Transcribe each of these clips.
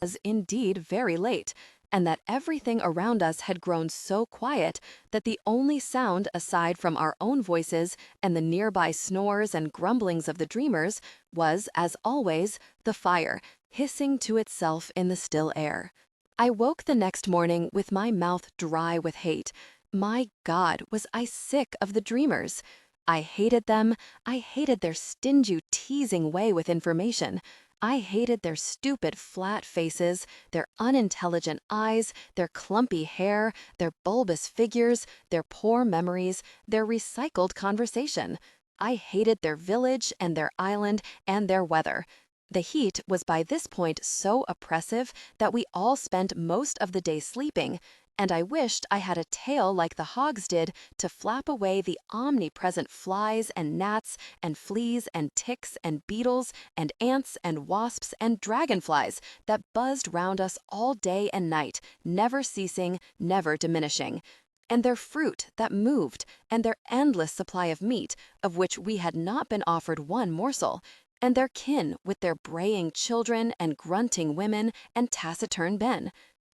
was indeed very late, and that everything around us had grown so quiet that the only sound aside from our own voices and the nearby snores and grumblings of the dreamers was, as always, the fire, hissing to itself in the still air. I woke the next morning with my mouth dry with hate. My God, was I sick of the dreamers! I hated them. I hated their stingy, teasing way with information. I hated their stupid, flat faces, their unintelligent eyes, their clumpy hair, their bulbous figures, their poor memories, their recycled conversation. I hated their village and their island and their weather. The heat was by this point so oppressive that we all spent most of the day sleeping, and I wished I had a tail like the hogs did to flap away the omnipresent flies and gnats and fleas and ticks and beetles and ants and wasps and dragonflies that buzzed round us all day and night, never ceasing, never diminishing. And their fruit that moved, and their endless supply of meat, of which we had not been offered one morsel, and their kin with their braying children and grunting women and taciturn men.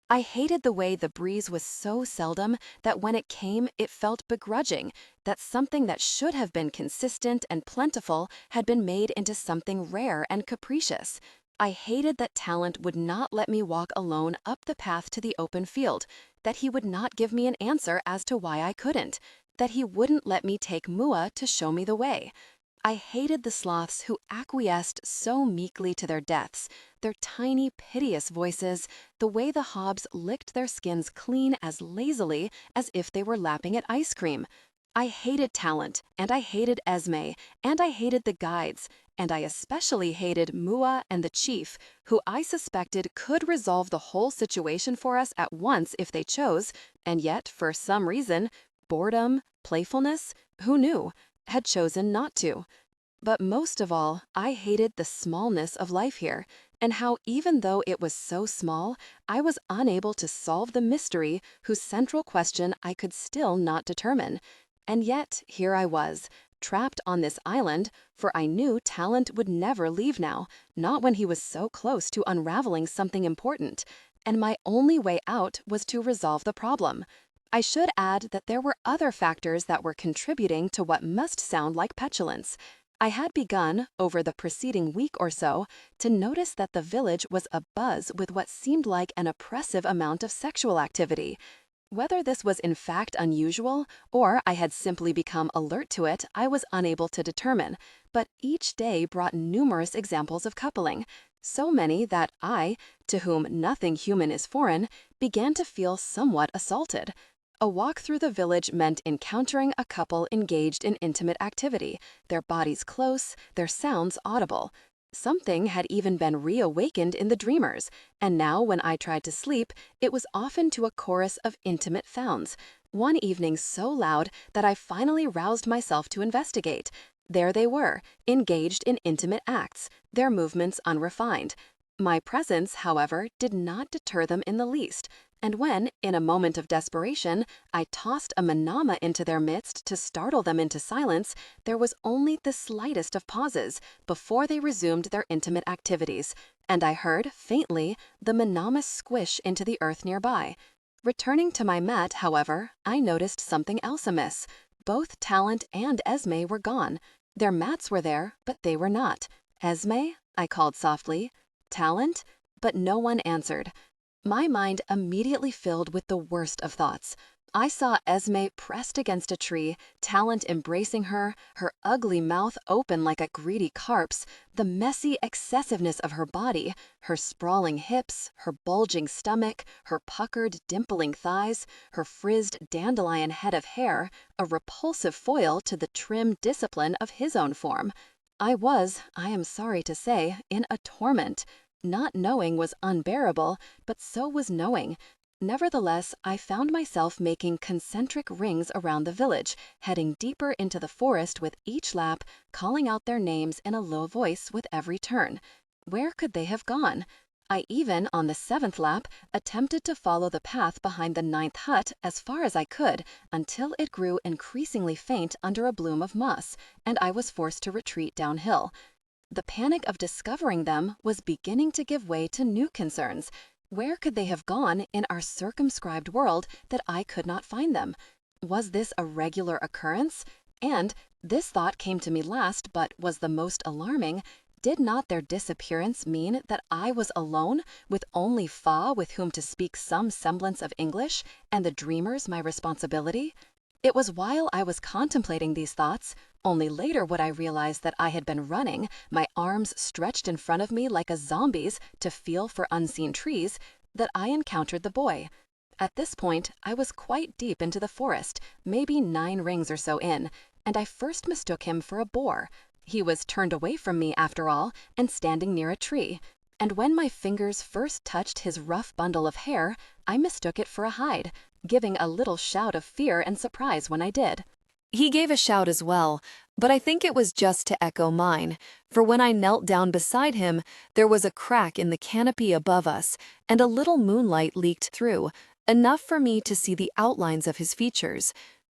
I hated the way the breeze was so seldom that when it came it felt begrudging, that something that should have been consistent and plentiful had been made into something rare and capricious. I hated that talent would not let me walk alone up the path to the open field, that he would not give me an answer as to why I couldn't, that he wouldn't let me take Mua to show me the way. I hated the sloths who acquiesced so meekly to their deaths, their tiny, piteous voices, the way the hobs licked their skins clean as lazily as if they were lapping at ice cream. I hated talent, and I hated Esme, and I hated the guides, and I especially hated Mua and the chief, who I suspected could resolve the whole situation for us at once if they chose, and yet, for some reason, boredom, playfulness, who knew, had chosen not to. But most of all, I hated the smallness of life here, and how even though it was so small, I was unable to solve the mystery whose central question I could still not determine. And yet here I was, trapped on this island, for I knew Talent would never leave now, not when he was so close to unraveling something important, and my only way out was to resolve the problem. I should add that there were other factors that were contributing to what must sound like petulance. I had begun, over the preceding week or so, to notice that the village was abuzz with what seemed like an oppressive amount of sexual activity. Whether this was in fact unusual, or I had simply become alert to it, I was unable to determine, but each day brought numerous examples of coupling, so many that I, to whom nothing human is foreign, began to feel somewhat assaulted. A walk through the village meant encountering a couple engaged in intimate activity, their bodies close, their sounds audible. Something had even been reawakened in the dreamers, and now when I tried to sleep, it was often to a chorus of intimate sounds, one evening so loud that I finally roused myself to investigate. There they were, engaged in intimate acts, their movements unrefined. My presence, however, did not deter them in the least, and when, in a moment of desperation, I tossed a manama into their midst to startle them into silence, there was only the slightest of pauses before they resumed their intimate activities, and I heard, faintly, the manama squish into the earth nearby. Returning to my mat, however, I noticed something else amiss. Both Talent and Esme were gone. Their mats were there, but they were not. "Esme?" I called softly. "Talent?" But no one answered. My mind immediately filled with the worst of thoughts. I saw Esme pressed against a tree, Talent embracing her, her ugly mouth open like a greedy carp's, the messy excessiveness of her body, her sprawling hips, her bulging stomach, her puckered, dimpling thighs, her frizzed dandelion head of hair, a repulsive foil to the trim discipline of his own form. I was, I am sorry to say, in a torment. Not knowing was unbearable, but so was knowing. Nevertheless, I found myself making concentric rings around the village, heading deeper into the forest with each lap, calling out their names in a low voice with every turn. Where could they have gone? I even, on the 7th lap, attempted to follow the path behind the 9th hut as far as I could, until it grew increasingly faint under a bloom of moss, and I was forced to retreat downhill. The panic of discovering them was beginning to give way to new concerns. Where could they have gone in our circumscribed world that I could not find them? Was this a regular occurrence? And, this thought came to me last but was the most alarming, did not their disappearance mean that I was alone, with only Fa with whom to speak some semblance of English, and the dreamers my responsibility? It was while I was contemplating these thoughts, only later would I realize that I had been running, my arms stretched in front of me like a zombie's to feel for unseen trees, that I encountered the boy. At this point, I was quite deep into the forest, maybe 9 rings or so in, and I first mistook him for a boar. He was turned away from me after all, and standing near a tree, and when my fingers first touched his rough bundle of hair, I mistook it for a hide, giving a little shout of fear and surprise when I did. He gave a shout as well, but I think it was just to echo mine, for when I knelt down beside him, there was a crack in the canopy above us, and a little moonlight leaked through, enough for me to see the outlines of his features.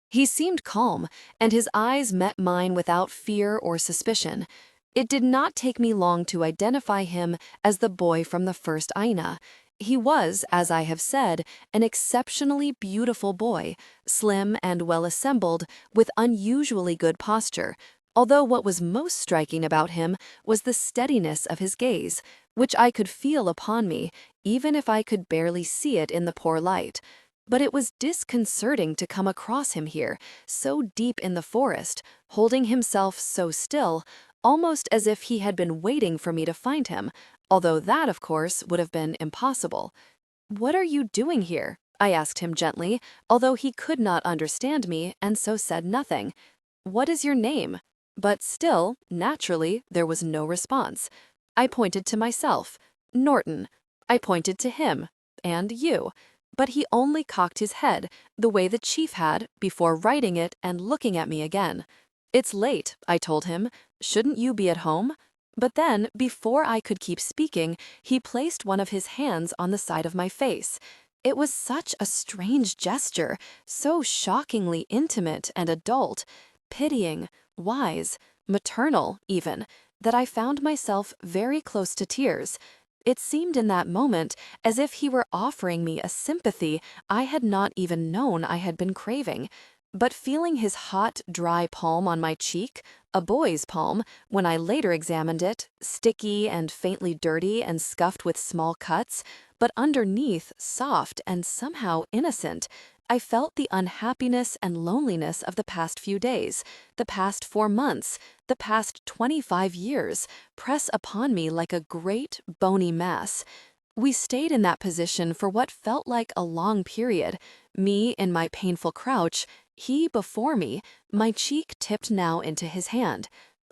He seemed calm, and his eyes met mine without fear or suspicion. It did not take me long to identify him as the boy from the first Aina. He was, as I have said, an exceptionally beautiful boy, slim and well-assembled, with unusually good posture, although what was most striking about him was the steadiness of his gaze, which I could feel upon me, even if I could barely see it in the poor light. But it was disconcerting to come across him here, so deep in the forest, holding himself so still, almost as if he had been waiting for me to find him, although that, of course, would have been impossible. "What are you doing here?" I asked him gently, although he could not understand me and so said nothing. "What is your name?" But still, naturally, there was no response. I pointed to myself. "Norton." I pointed to him. "And you." But he only cocked his head, the way the chief had, before writing it and looking at me again. "It's late," I told him. "Shouldn't you be at home?" But then, before I could keep speaking, he placed one of his hands on the side of my face. It was such a strange gesture, so shockingly intimate and adult, pitying, wise, maternal even, that I found myself very close to tears. It seemed in that moment as if he were offering me a sympathy I had not even known I had been craving. But feeling his hot, dry palm on my cheek, a boy's palm, when I later examined it, sticky and faintly dirty and scuffed with small cuts, but underneath soft and somehow innocent, I felt the unhappiness and loneliness of the past few days, the past 4 months, the past 25 years, press upon me like a great, bony mass. We stayed in that position for what felt like a long period, me in my painful crouch, he before me, my cheek tipped now into his hand.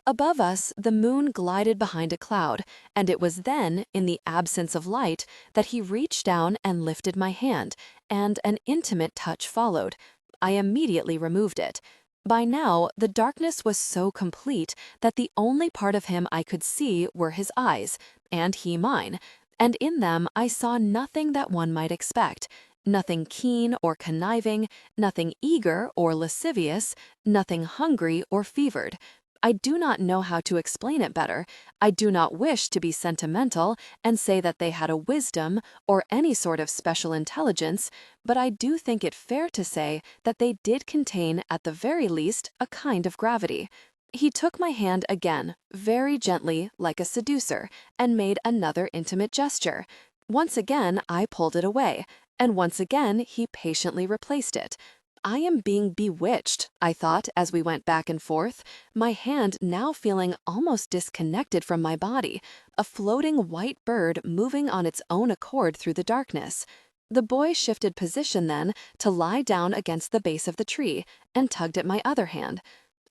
Above us, the moon glided behind a cloud, and it was then, in the absence of light, that he reached down and lifted my hand, and an intimate touch followed. I immediately removed it. By now, the darkness was so complete that the only part of him I could see were his eyes, and he mine, and in them I saw nothing that one might expect. Nothing keen or conniving, nothing eager or lascivious, nothing hungry or fevered. I do not know how to explain it better. I do not wish to be sentimental and say that they had a wisdom or any sort of special intelligence, but I do think it fair to say that they did contain, at the very least, a kind of gravity. He took my hand again, very gently, like a seducer, and made another intimate gesture. Once again, I pulled it away, and once again he patiently replaced it. I am being bewitched, I thought as we went back and forth, my hand now feeling almost disconnected from my body, a floating white bird moving on its own accord through the darkness. The boy shifted position then to lie down against the base of the tree and tugged at my other hand.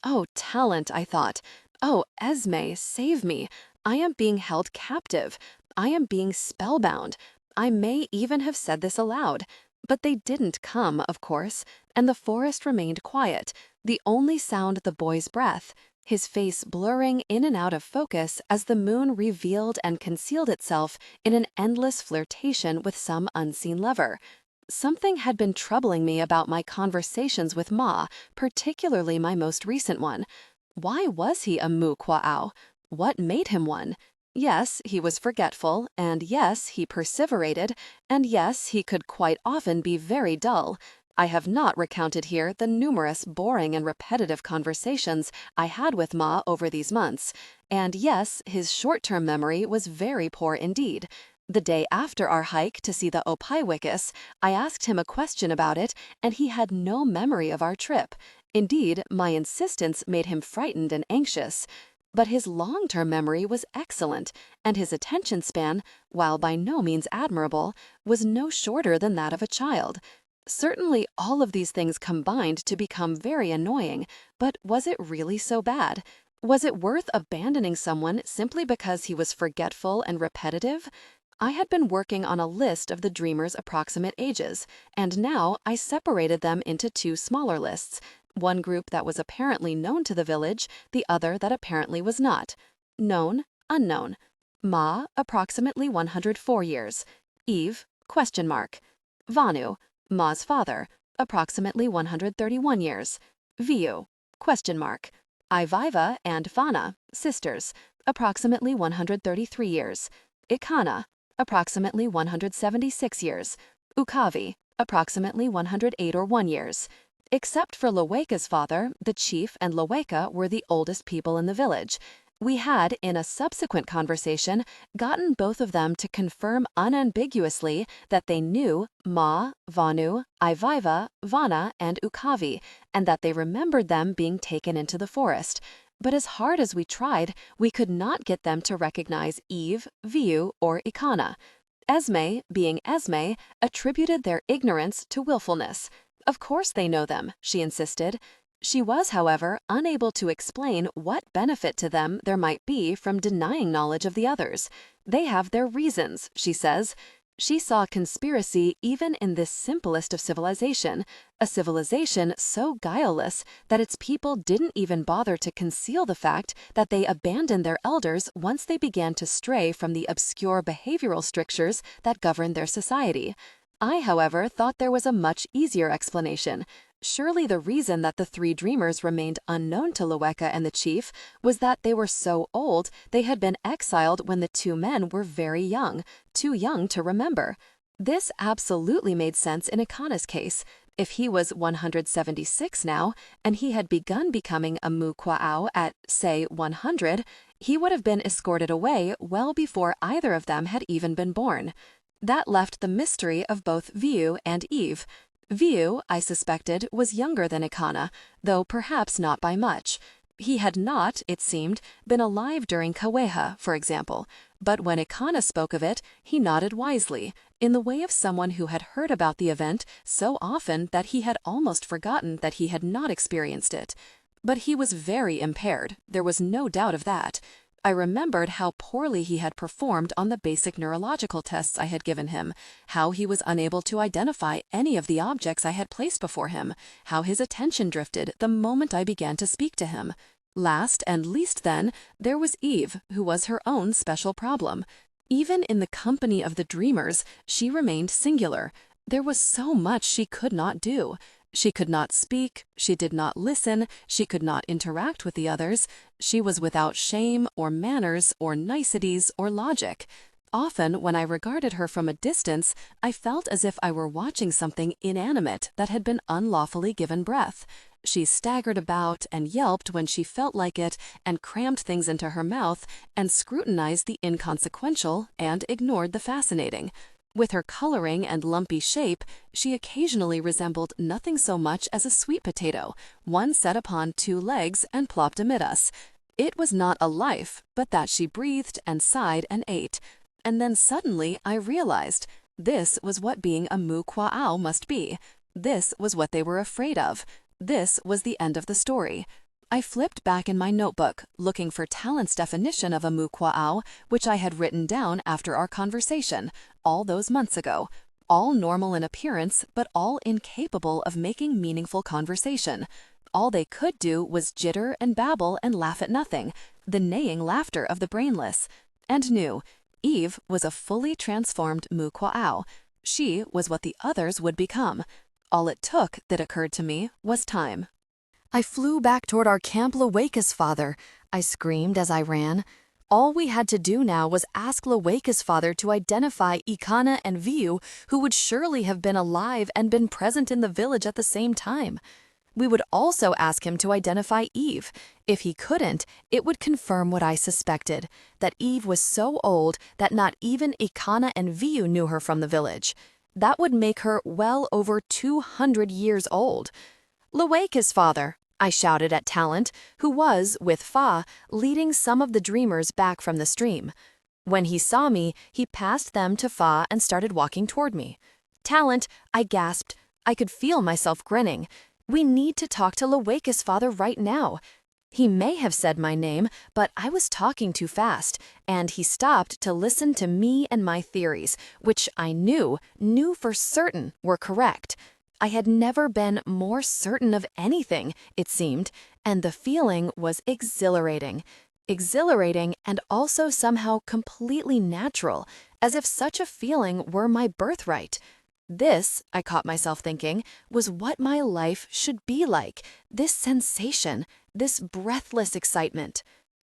Oh, talent, I thought. Oh, Esme, save me. I am being held captive. I am being spellbound. I may even have said this aloud. But they didn't come, of course, and the forest remained quiet, the only sound the boy's breath, his face blurring in and out of focus as the moon revealed and concealed itself in an endless flirtation with some unseen lover. Something had been troubling me about my conversations with Ma, particularly my most recent one. Why was he a mu kwa'au? What made him one? Yes, he was forgetful, and yes, he perseverated, and yes, he could quite often be very dull. I have not recounted here the numerous boring and repetitive conversations I had with Ma over these months, and yes, his short-term memory was very poor indeed. The day after our hike to see the Opaiwickus, I asked him a question about it, and he had no memory of our trip. Indeed, my insistence made him frightened and anxious. But his long-term memory was excellent, and his attention span, while by no means admirable, was no shorter than that of a child. Certainly all of these things combined to become very annoying, but was it really so bad? Was it worth abandoning someone simply because he was forgetful and repetitive? I had been working on a list of the dreamers' approximate ages, and now I separated them into two smaller lists, one group that was apparently known to the village, the other that apparently was not. Known, unknown. Ma, approximately 104 years. Eve, ? Vanu, Ma's father, approximately 131 years. Viu, ? Iviva and Vana, sisters, approximately 133 years. Ikana, approximately 176 years. Ukavi, approximately 108 or 1 years. Except for Loweka's father, the chief and Loweka were the oldest people in the village. We had, in a subsequent conversation, gotten both of them to confirm unambiguously that they knew Ma, Vanu, Iviva, Vana, and Ukavi, and that they remembered them being taken into the forest. But as hard as we tried, we could not get them to recognize Eve, Viu, or Ikana. Esme, being Esme, attributed their ignorance to willfulness. Of course they know them, she insisted. She was, however, unable to explain what benefit to them there might be from denying knowledge of the others. They have their reasons, she says. She saw conspiracy even in this simplest of civilization, a civilization so guileless that its people didn't even bother to conceal the fact that they abandoned their elders once they began to stray from the obscure behavioral strictures that governed their society. I, however, thought there was a much easier explanation. Surely the reason that the three dreamers remained unknown to Loweka and the chief was that they were so old they had been exiled when the two men were very young, too young to remember. This absolutely made sense in Ikana's case. If he was 176 now, and he had begun becoming a mukwa'au at, say, 100, he would have been escorted away well before either of them had even been born. That left the mystery of both Viu and Eve. Viu, I suspected, was younger than Ikana, though perhaps not by much. He had not, it seemed, been alive during Kaweha, for example, but when Ikana spoke of it, he nodded wisely, in the way of someone who had heard about the event so often that he had almost forgotten that he had not experienced it. But he was very impaired, there was no doubt of that. I remembered how poorly he had performed on the basic neurological tests I had given him, how he was unable to identify any of the objects I had placed before him, how his attention drifted the moment I began to speak to him. Last and least then, there was Eve, who was her own special problem. Even in the company of the dreamers, she remained singular. There was so much she could not do. She could not speak, she did not listen, she could not interact with the others. She was without shame or manners or niceties or logic. Often, when I regarded her from a distance, I felt as if I were watching something inanimate that had been unlawfully given breath. She staggered about and yelped when she felt like it and crammed things into her mouth and scrutinized the inconsequential and ignored the fascinating. With her coloring and lumpy shape, she occasionally resembled nothing so much as a sweet potato, one set upon two legs and plopped amid us. It was not a life, but that she breathed and sighed and ate. And then suddenly I realized this was what being a mukwa'au must be. This was what they were afraid of. This was the end of the story. I flipped back in my notebook, looking for Talent's definition of a mukwa'au, which I had written down after our conversation, all those months ago. All normal in appearance, but all incapable of making meaningful conversation. All they could do was jitter and babble and laugh at nothing, the neighing laughter of the brainless. And knew, Eve was a fully transformed mukwa'au. She was what the others would become. All it took, that occurred to me, was time. I flew back toward our Camp Lawakis, father, I screamed as I ran. All we had to do now was ask Lawakis father to identify Ikana and Viu, who would surely have been alive and been present in the village at the same time. We would also ask him to identify Eve. If he couldn't, it would confirm what I suspected, that Eve was so old that not even Ikana and Viu knew her from the village. That would make her well over 200 years old. Lawakis father, I shouted at Talent, who was, with Fa, leading some of the dreamers back from the stream. When he saw me, he passed them to Fa and started walking toward me. Talent, I gasped. I could feel myself grinning. We need to talk to Lawakis father right now. He may have said my name, but I was talking too fast, and he stopped to listen to me and my theories, which I knew for certain were correct. I had never been more certain of anything, it seemed, and the feeling was exhilarating. Exhilarating and also somehow completely natural, as if such a feeling were my birthright. This, I caught myself thinking, was what my life should be like, this sensation, this breathless excitement.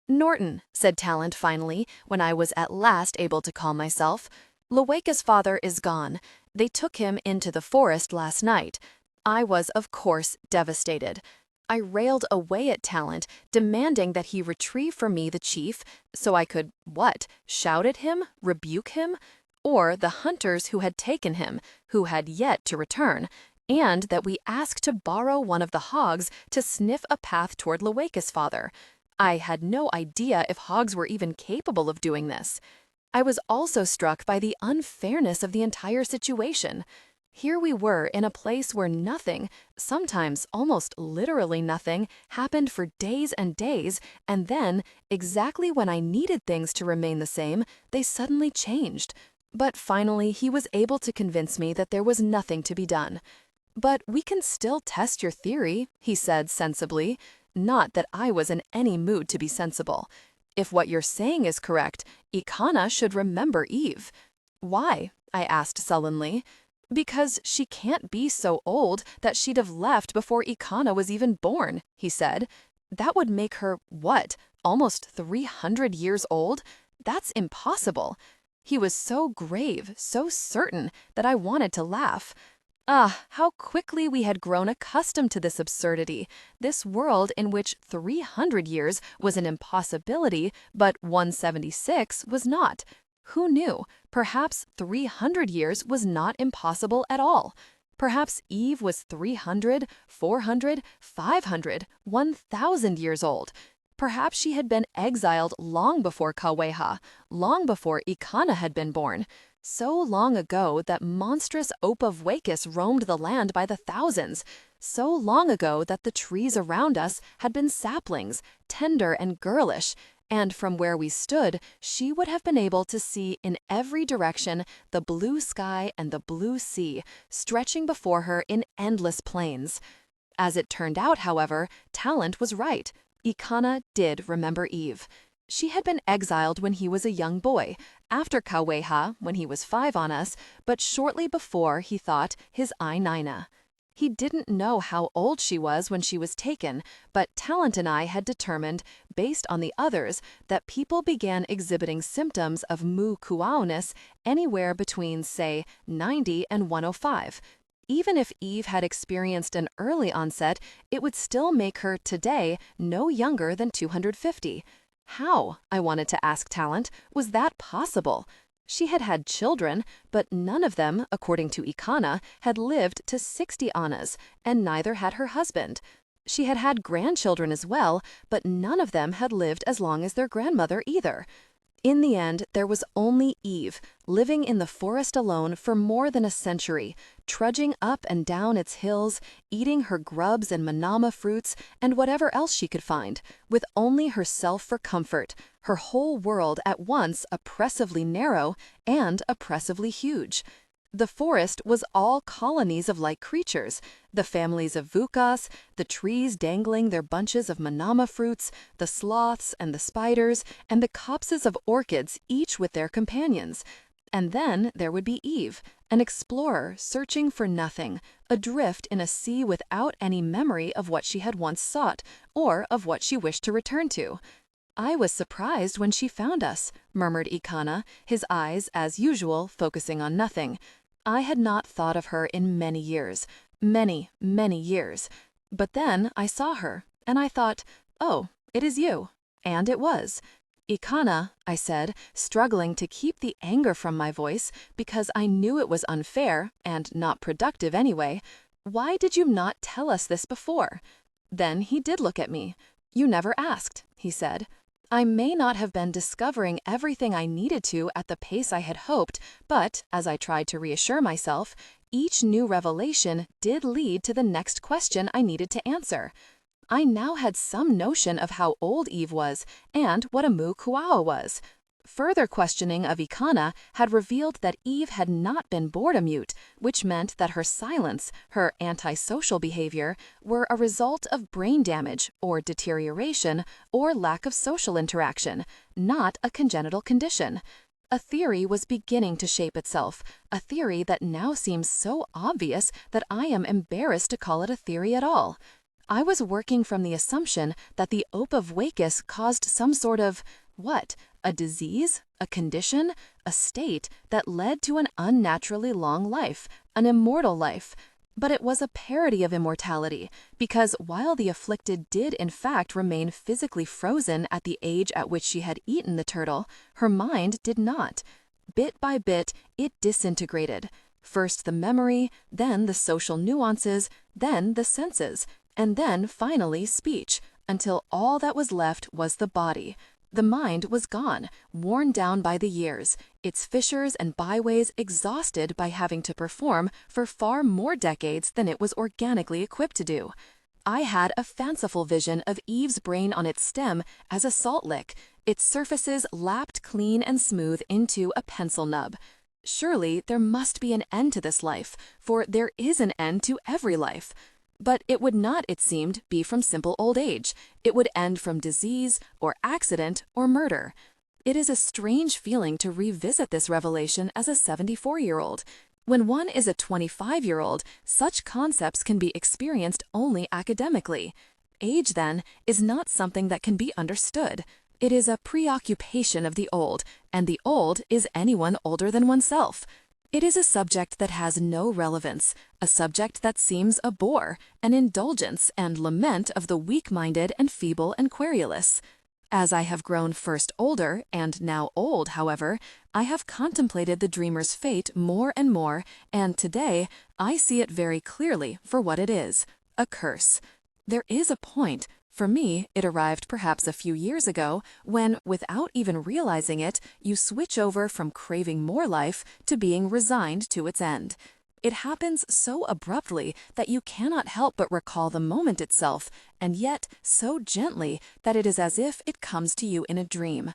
Norton, said Talent finally, when I was at last able to calm myself. Lawakis father is gone. They took him into the forest last night. I was, of course, devastated. I railed away at Talent, demanding that he retrieve for me the chief, so I could, what, shout at him, rebuke him? Or the hunters who had taken him, who had yet to return, and that we ask to borrow one of the hogs to sniff a path toward Lawakis father. I had no idea if hogs were even capable of doing this. I was also struck by the unfairness of the entire situation. Here we were in a place where nothing, sometimes almost literally nothing, happened for days and days, and then, exactly when I needed things to remain the same, they suddenly changed. But finally, he was able to convince me that there was nothing to be done. But we can still test your theory, he said sensibly. Not that I was in any mood to be sensible. If what you're saying is correct, Ikana should remember Eve. Why? I asked sullenly. Because she can't be so old that she'd have left before Ikana was even born, he said. That would make her, what, almost 300 years old? That's impossible. He was so grave, so certain, that I wanted to laugh. Ah, how quickly we had grown accustomed to this absurdity, this world in which 300 years was an impossibility, but 176 was not. Who knew? Perhaps 300 years was not impossible at all. Perhaps Eve was 300, 400, 500, 1,000 years old. Perhaps she had been exiled long before Kaweha, long before Ikana had been born. So long ago that monstrous Ope of Wakis roamed the land by the thousands. So long ago that the trees around us had been saplings, tender and girlish, and from where we stood, she would have been able to see in every direction the blue sky and the blue sea, stretching before her in endless plains. As it turned out, however, Talent was right. Ikana did remember Eve. She had been exiled when he was a young boy, after Kaweha, when he was 5 on us, but shortly before, he thought, his Ainaina. He didn't know how old she was when she was taken, but Talent and I had determined, based on the others, that people began exhibiting symptoms of mu kuaonis anywhere between, say, 90 and 105. Even if Eve had experienced an early onset, it would still make her, today, no younger than 250. How, I wanted to ask Talent, was that possible? She had had children, but none of them, according to Ikana, had lived to 60 annas, and neither had her husband. She had had grandchildren as well, but none of them had lived as long as their grandmother either. In the end, there was only Eve, living in the forest alone for more than a century, trudging up and down its hills, eating her grubs and manama fruits and whatever else she could find, with only herself for comfort, her whole world at once oppressively narrow and oppressively huge. The forest was all colonies of like creatures, the families of vukas, the trees dangling their bunches of manama fruits, the sloths and the spiders, and the copses of orchids, each with their companions. And then there would be Eve, an explorer searching for nothing, adrift in a sea without any memory of what she had once sought, or of what she wished to return to. "I was surprised when she found us," murmured Ikana, his eyes, as usual, focusing on nothing. "I had not thought of her in many years. Many, many years. But then I saw her, and I thought, oh, it is you." And it was. "Ikana," I said, struggling to keep the anger from my voice because I knew it was unfair and not productive anyway, "why did you not tell us this before?" Then he did look at me. "You never asked," he said. I may not have been discovering everything I needed to at the pace I had hoped, but, as I tried to reassure myself, each new revelation did lead to the next question I needed to answer. I now had some notion of how old Eve was and what a mukuawa was. Further questioning of Ikana had revealed that Eve had not been boredom-mute, which meant that her silence, her antisocial behavior, were a result of brain damage or deterioration or lack of social interaction, not a congenital condition. A theory was beginning to shape itself, a theory that now seems so obvious that I am embarrassed to call it a theory at all. I was working from the assumption that the opus vagus caused some sort of, what, a disease, a condition, a state that led to an unnaturally long life, an immortal life. But it was a parody of immortality, because while the afflicted did in fact remain physically frozen at the age at which she had eaten the turtle, her mind did not. Bit by bit, it disintegrated. First the memory, then the social nuances, then the senses, and then finally speech, until all that was left was the body. The mind was gone, worn down by the years, its fissures and byways exhausted by having to perform for far more decades than it was organically equipped to do. I had a fanciful vision of Eve's brain on its stem as a salt lick, its surfaces lapped clean and smooth into a pencil nub. Surely there must be an end to this life, for there is an end to every life. But it would not, it seemed, be from simple old age. It would end from disease, or accident, or murder. It is a strange feeling to revisit this revelation as a 74-year-old. When one is a 25-year-old, such concepts can be experienced only academically. Age, then, is not something that can be understood. It is a preoccupation of the old, and the old is anyone older than oneself. It is a subject that has no relevance, a subject that seems a bore, an indulgence and lament of the weak-minded and feeble and querulous. As I have grown first older and now old, however, I have contemplated the dreamer's fate more and more, and today I see it very clearly for what it is, a curse. There is a point. For me, it arrived perhaps a few years ago when, without even realizing it, you switch over from craving more life to being resigned to its end. It happens so abruptly that you cannot help but recall the moment itself, and yet so gently that it is as if it comes to you in a dream.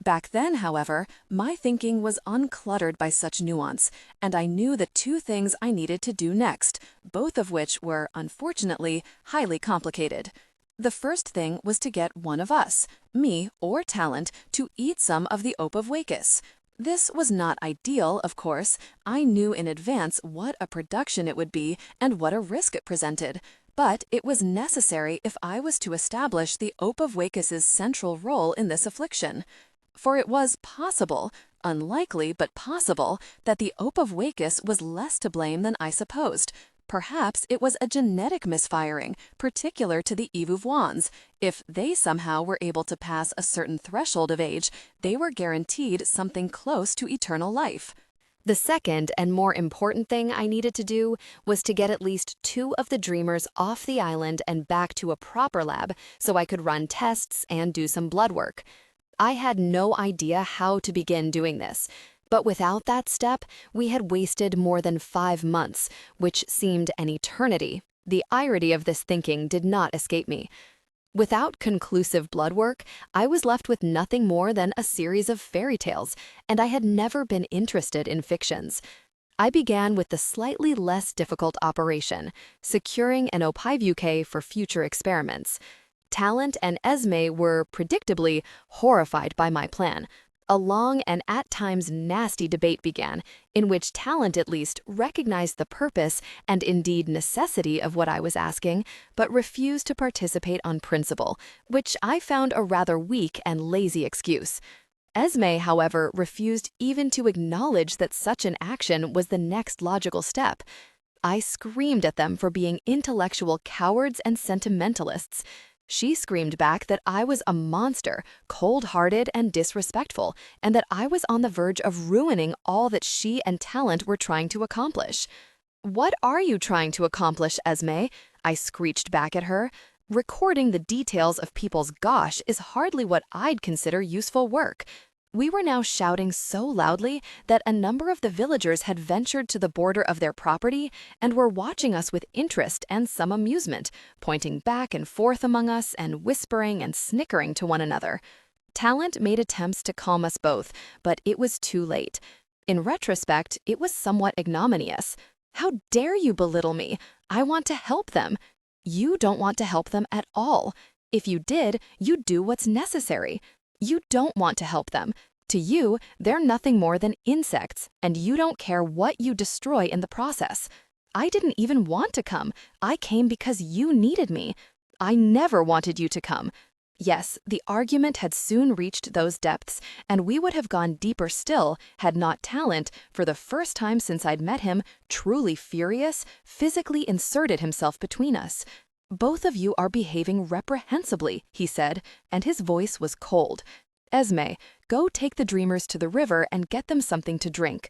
Back then, however, my thinking was uncluttered by such nuance, and I knew the two things I needed to do next, both of which were, unfortunately, highly complicated. The first thing was to get one of us, me or Talent, to eat some of the opus vagus. This was not ideal, of course. I knew in advance what a production it would be and what a risk it presented. But it was necessary if I was to establish the opus vagus's central role in this affliction. For it was possible, unlikely but possible, that the opus vagus was less to blame than I supposed. Perhaps it was a genetic misfiring, particular to the Ivuvuans. If they somehow were able to pass a certain threshold of age, they were guaranteed something close to eternal life. The second and more important thing I needed to do was to get at least 2 of the dreamers off the island and back to a proper lab so I could run tests and do some blood work. I had no idea how to begin doing this. But without that step, we had wasted more than 5 months, which seemed an eternity. The irony of this thinking did not escape me. Without conclusive blood work, I was left with nothing more than a series of fairy tales, and I had never been interested in fictions. I began with the slightly less difficult operation, securing an opus for future experiments. Talent and Esme were, predictably, horrified by my plan. A long and at times nasty debate began, in which Talent at least recognized the purpose and indeed necessity of what I was asking, but refused to participate on principle, which I found a rather weak and lazy excuse. Esme, however, refused even to acknowledge that such an action was the next logical step. I screamed at them for being intellectual cowards and sentimentalists. She screamed back that I was a monster, cold-hearted and disrespectful, and that I was on the verge of ruining all that she and Talent were trying to accomplish. "What are you trying to accomplish, Esme?" I screeched back at her. "Recording the details of people's gosh is hardly what I'd consider useful work." We were now shouting so loudly that a number of the villagers had ventured to the border of their property and were watching us with interest and some amusement, pointing back and forth among us and whispering and snickering to one another. Talent made attempts to calm us both, but it was too late. In retrospect, it was somewhat ignominious. "How dare you belittle me? I want to help them." "You don't want to help them at all. If you did, you'd do what's necessary. You don't want to help them. To you, they're nothing more than insects, and you don't care what you destroy in the process. I didn't even want to come. I came because you needed me. I never wanted you to come." Yes, the argument had soon reached those depths, and we would have gone deeper still had not Talent, for the first time since I'd met him, truly furious, physically inserted himself between us. "Both of you are behaving reprehensibly," he said, and his voice was cold. "Esme, go take the dreamers to the river and get them something to drink."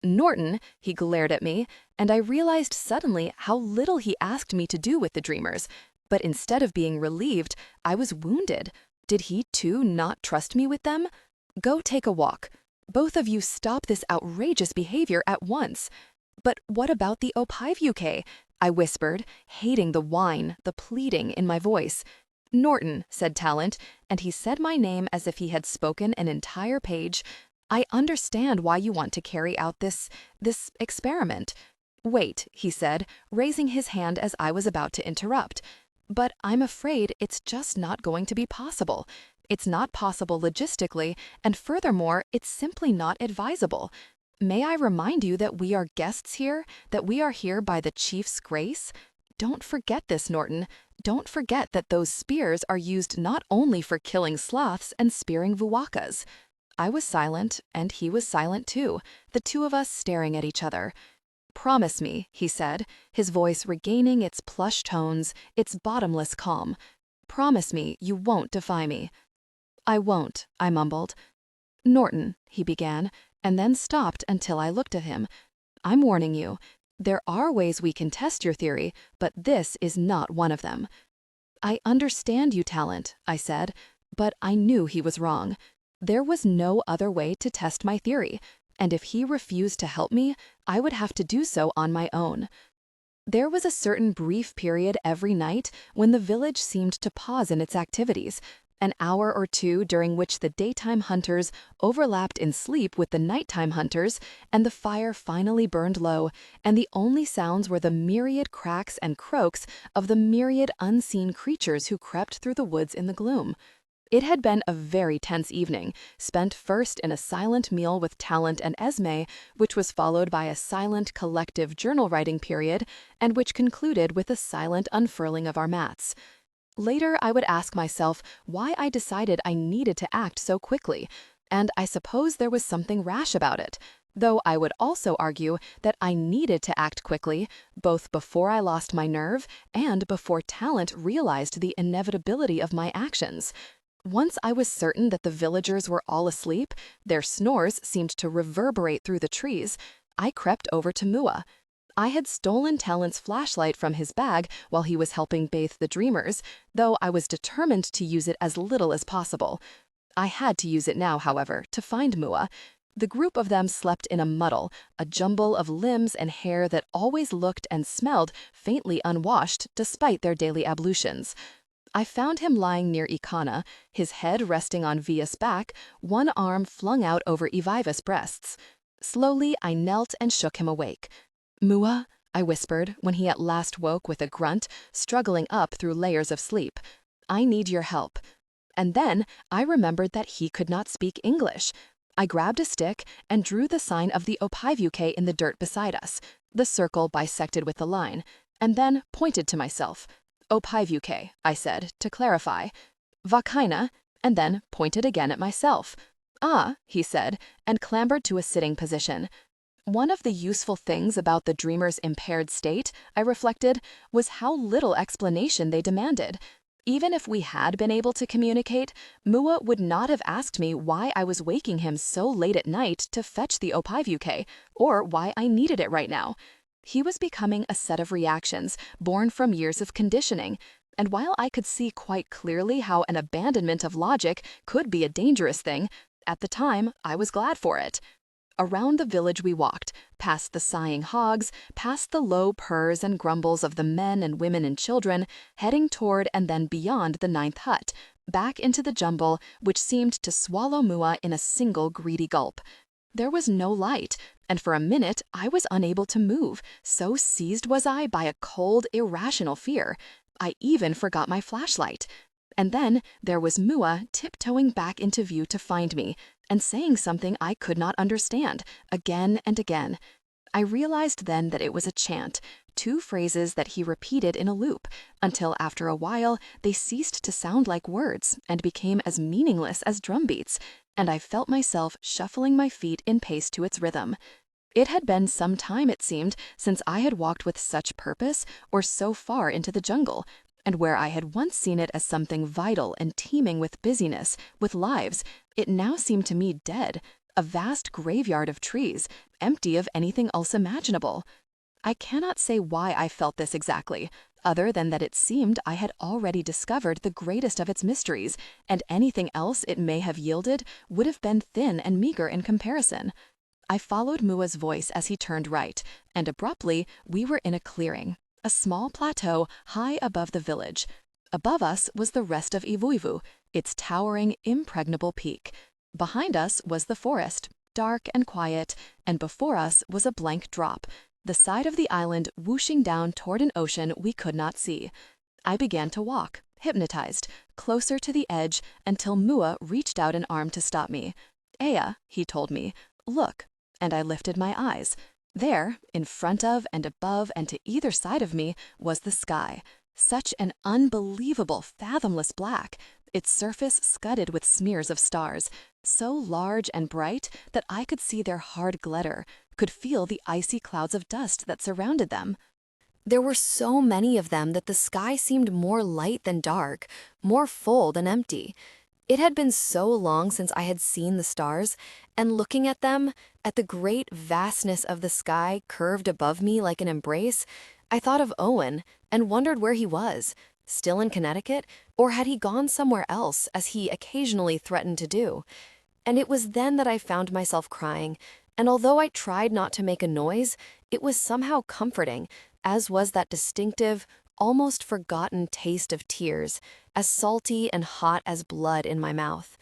"Norton," he glared at me, and I realized suddenly how little he asked me to do with the dreamers. But instead of being relieved, I was wounded. Did he too not trust me with them? "Go take a walk. Both of you stop this outrageous behavior at once." "But what about the Opivuk?" I whispered, hating the whine, the pleading in my voice. "Norton," said Talent, and he said my name as if he had spoken an entire page. "I understand why you want to carry out this experiment." "Wait," he said, raising his hand as I was about to interrupt. "But I'm afraid it's just not going to be possible. It's not possible logistically, and furthermore, it's simply not advisable. May I remind you that we are guests here, that we are here by the chief's grace? Don't forget this, Norton. Don't forget that those spears are used not only for killing sloths and spearing vuwakas." I was silent, and he was silent too, the two of us staring at each other. "Promise me," he said, his voice regaining its plush tones, its bottomless calm. "Promise me you won't defy me." "I won't," I mumbled. "Norton," he began, and then stopped until I looked at him. "I'm warning you. There are ways we can test your theory, but this is not one of them." "I understand you, Talent," I said, but I knew he was wrong. There was no other way to test my theory, and if he refused to help me, I would have to do so on my own. There was a certain brief period every night when the village seemed to pause in its activities, an hour or two during which the daytime hunters overlapped in sleep with the nighttime hunters, and the fire finally burned low, and the only sounds were the myriad cracks and croaks of the myriad unseen creatures who crept through the woods in the gloom. It had been a very tense evening, spent first in a silent meal with Talent and Esme, which was followed by a silent collective journal-writing period, and which concluded with a silent unfurling of our mats. Later, I would ask myself why I decided I needed to act so quickly, and I suppose there was something rash about it, though I would also argue that I needed to act quickly, both before I lost my nerve and before Talent realized the inevitability of my actions. Once I was certain that the villagers were all asleep, their snores seemed to reverberate through the trees, I crept over to Mua. I had stolen Talent's flashlight from his bag while he was helping bathe the dreamers, though I was determined to use it as little as possible. I had to use it now, however, to find Mua. The group of them slept in a muddle, a jumble of limbs and hair that always looked and smelled faintly unwashed despite their daily ablutions. I found him lying near Ikana, his head resting on Via's back, one arm flung out over Iviva's breasts. Slowly, I knelt and shook him awake. "Mua," I whispered when he at last woke with a grunt, struggling up through layers of sleep. "I need your help." And then I remembered that he could not speak English. I grabbed a stick and drew the sign of the opaivuke in the dirt beside us, the circle bisected with the line, and then pointed to myself. Opaivuke, I said, to clarify. Vakaina, and then pointed again at myself. Ah, he said, and clambered to a sitting position. One of the useful things about the dreamer's impaired state, I reflected, was how little explanation they demanded. Even if we had been able to communicate, Mua would not have asked me why I was waking him so late at night to fetch the opaivuke, or why I needed it right now. He was becoming a set of reactions born from years of conditioning, and while I could see quite clearly how an abandonment of logic could be a dangerous thing, at the time I was glad for it. Around the village we walked, past the sighing hogs, past the low purrs and grumbles of the men and women and children, heading toward and then beyond the 9th hut, back into the jumble which seemed to swallow Mua in a single greedy gulp. There was no light, and for a minute I was unable to move, so seized was I by a cold, irrational fear. I even forgot my flashlight. And then there was Mua tiptoeing back into view to find me, and saying something I could not understand, again and again. I realized then that it was a chant, 2 phrases that he repeated in a loop, until after a while they ceased to sound like words and became as meaningless as drum beats, and I felt myself shuffling my feet in pace to its rhythm. It had been some time, it seemed, since I had walked with such purpose or so far into the jungle, and where I had once seen it as something vital and teeming with busyness, with lives, it now seemed to me dead, a vast graveyard of trees, empty of anything else imaginable. I cannot say why I felt this exactly, other than that it seemed I had already discovered the greatest of its mysteries, and anything else it may have yielded would have been thin and meager in comparison. I followed Mua's voice as he turned right, and abruptly we were in a clearing, a small plateau high above the village. Above us was the rest of Ivuivu, its towering, impregnable peak. Behind us was the forest, dark and quiet, and before us was a blank drop, the side of the island whooshing down toward an ocean we could not see. I began to walk, hypnotized, closer to the edge until Mua reached out an arm to stop me. "Aya," he told me, "look," and I lifted my eyes. There, in front of and above and to either side of me, was the sky, such an unbelievable, fathomless black, its surface scudded with smears of stars, so large and bright that I could see their hard glitter, could feel the icy clouds of dust that surrounded them. There were so many of them that the sky seemed more light than dark, more full than empty. It had been so long since I had seen the stars, and looking at them, at the great vastness of the sky curved above me like an embrace, I thought of Owen and wondered where he was, still in Connecticut, or had he gone somewhere else, as he occasionally threatened to do. And it was then that I found myself crying, and although I tried not to make a noise, it was somehow comforting, as was that distinctive, almost forgotten taste of tears, as salty and hot as blood in my mouth.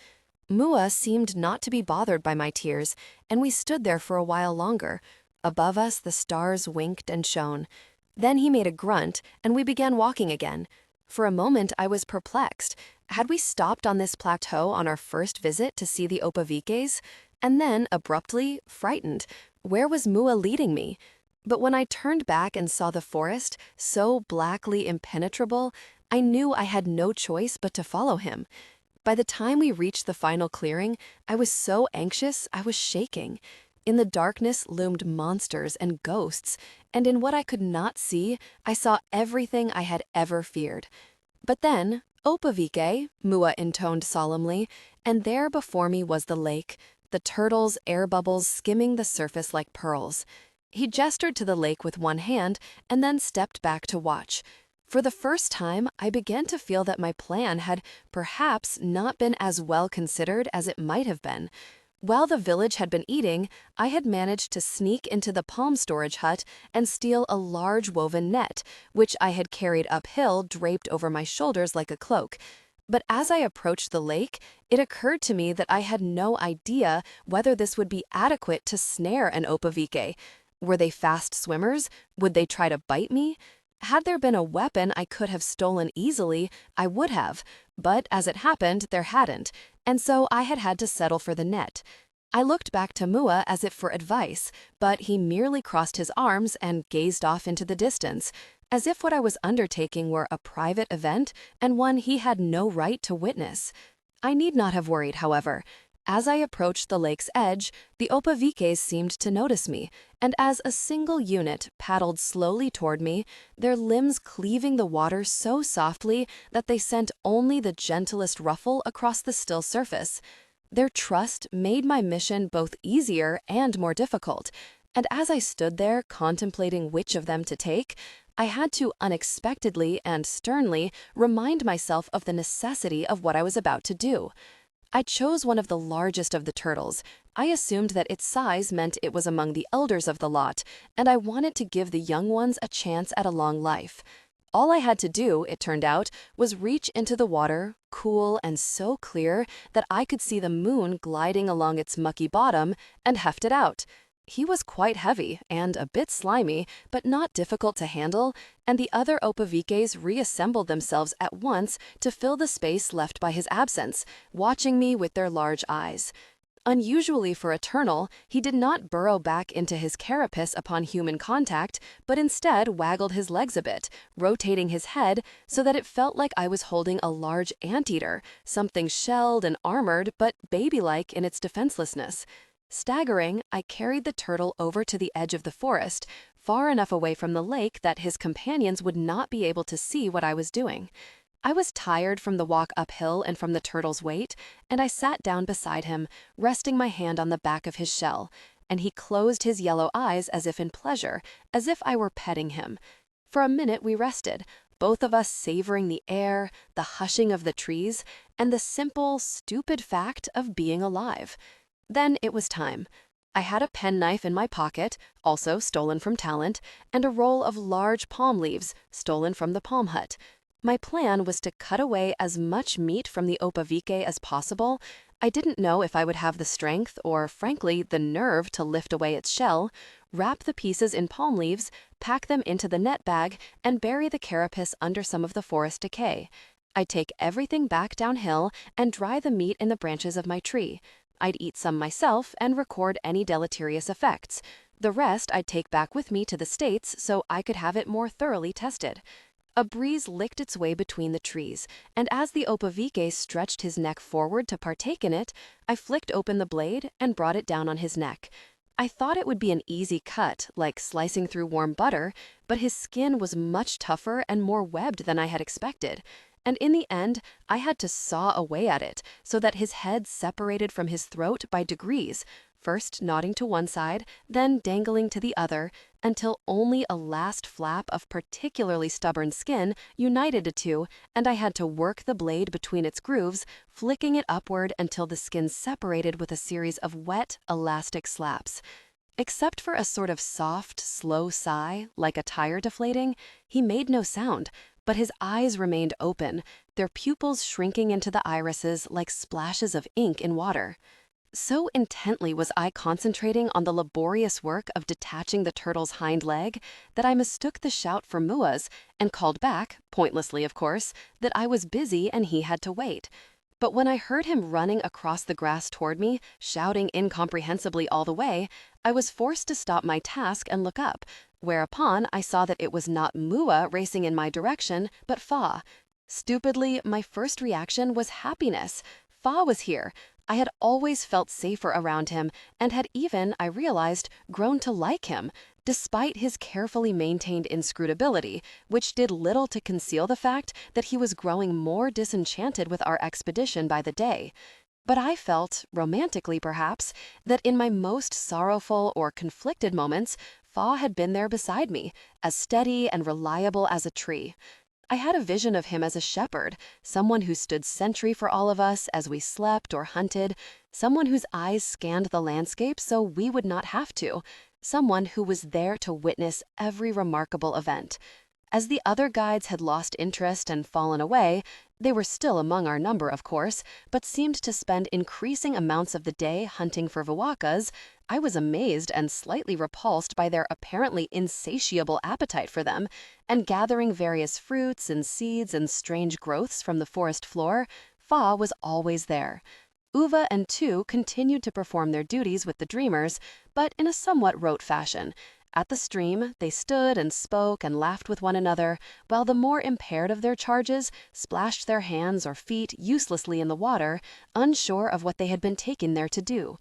Mua seemed not to be bothered by my tears, and we stood there for a while longer. Above us the stars winked and shone. Then he made a grunt, and we began walking again. For a moment I was perplexed. Had we stopped on this plateau on our first visit to see the opavikes? And then, abruptly, frightened, where was Mua leading me? But when I turned back and saw the forest, so blackly impenetrable, I knew I had no choice but to follow him. By the time we reached the final clearing, I was so anxious I was shaking. In the darkness loomed monsters and ghosts, and in what I could not see, I saw everything I had ever feared. But then, "Opavike," Mua intoned solemnly, and there before me was the lake, the turtles' air bubbles skimming the surface like pearls. He gestured to the lake with one hand and then stepped back to watch. For the first time, I began to feel that my plan had perhaps not been as well considered as it might have been. While the village had been eating, I had managed to sneak into the palm storage hut and steal a large woven net, which I had carried uphill draped over my shoulders like a cloak. But as I approached the lake, it occurred to me that I had no idea whether this would be adequate to snare an opavike. Were they fast swimmers? Would they try to bite me? Had there been a weapon I could have stolen easily, I would have, but as it happened, there hadn't, and so I had had to settle for the net. I looked back to Mua as if for advice, but he merely crossed his arms and gazed off into the distance, as if what I was undertaking were a private event and one he had no right to witness. I need not have worried, however. As I approached the lake's edge, the Opavikes seemed to notice me, and as a single unit paddled slowly toward me, their limbs cleaving the water so softly that they sent only the gentlest ruffle across the still surface. Their trust made my mission both easier and more difficult, and as I stood there contemplating which of them to take, I had to unexpectedly and sternly remind myself of the necessity of what I was about to do. I chose one of the largest of the turtles. I assumed that its size meant it was among the elders of the lot, and I wanted to give the young ones a chance at a long life. All I had to do, it turned out, was reach into the water, cool and so clear that I could see the moon gliding along its mucky bottom, and heft it out. He was quite heavy and a bit slimy, but not difficult to handle, and the other Opavikes reassembled themselves at once to fill the space left by his absence, watching me with their large eyes. Unusually for a turtle, he did not burrow back into his carapace upon human contact, but instead waggled his legs a bit, rotating his head so that it felt like I was holding a large anteater, something shelled and armored but baby-like in its defenselessness. Staggering, I carried the turtle over to the edge of the forest, far enough away from the lake that his companions would not be able to see what I was doing. I was tired from the walk uphill and from the turtle's weight, and I sat down beside him, resting my hand on the back of his shell, and he closed his yellow eyes as if in pleasure, as if I were petting him. For a minute we rested, both of us savoring the air, the hushing of the trees, and the simple, stupid fact of being alive. Then it was time. I had a penknife in my pocket, also stolen from Talent, and a roll of large palm leaves, stolen from the palm hut. My plan was to cut away as much meat from the Opavike as possible. I didn't know if I would have the strength or, frankly, the nerve to lift away its shell, wrap the pieces in palm leaves, pack them into the net bag, and bury the carapace under some of the forest decay. I'd take everything back downhill and dry the meat in the branches of my tree. I'd eat some myself and record any deleterious effects. The rest I'd take back with me to the States so I could have it more thoroughly tested. A breeze licked its way between the trees, and as the Opavike stretched his neck forward to partake in it, I flicked open the blade and brought it down on his neck. I thought it would be an easy cut, like slicing through warm butter, but his skin was much tougher and more webbed than I had expected. And in the end, I had to saw away at it so that his head separated from his throat by degrees, first nodding to one side, then dangling to the other, until only a last flap of particularly stubborn skin united the two, and I had to work the blade between its grooves, flicking it upward until the skin separated with a series of wet, elastic slaps. Except for a sort of soft, slow sigh, like a tire deflating, he made no sound, but his eyes remained open, their pupils shrinking into the irises like splashes of ink in water. So intently was I concentrating on the laborious work of detaching the turtle's hind leg that I mistook the shout for Mua's and called back, pointlessly of course, that I was busy and he had to wait. But when I heard him running across the grass toward me, shouting incomprehensibly all the way, I was forced to stop my task and look up, whereupon I saw that it was not Mua racing in my direction, but Fa. Stupidly, my first reaction was happiness. Fa was here. I had always felt safer around him and had even, I realized, grown to like him, despite his carefully maintained inscrutability, which did little to conceal the fact that he was growing more disenchanted with our expedition by the day. But I felt, romantically perhaps, that in my most sorrowful or conflicted moments, Fa had been there beside me, as steady and reliable as a tree. I had a vision of him as a shepherd, someone who stood sentry for all of us as we slept or hunted, someone whose eyes scanned the landscape so we would not have to, someone who was there to witness every remarkable event. As the other guides had lost interest and fallen away, they were still among our number, of course, but seemed to spend increasing amounts of the day hunting for viwakas. I was amazed and slightly repulsed by their apparently insatiable appetite for them, and gathering various fruits and seeds and strange growths from the forest floor. Fa was always there. Uva and Tu continued to perform their duties with the dreamers, but in a somewhat rote fashion. At the stream, they stood and spoke and laughed with one another, while the more impaired of their charges splashed their hands or feet uselessly in the water, unsure of what they had been taken there to do.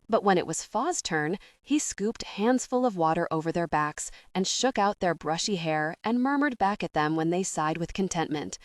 But when it was Fa's turn, he scooped handsful of water over their backs and shook out their brushy hair and murmured back at them when they sighed with contentment.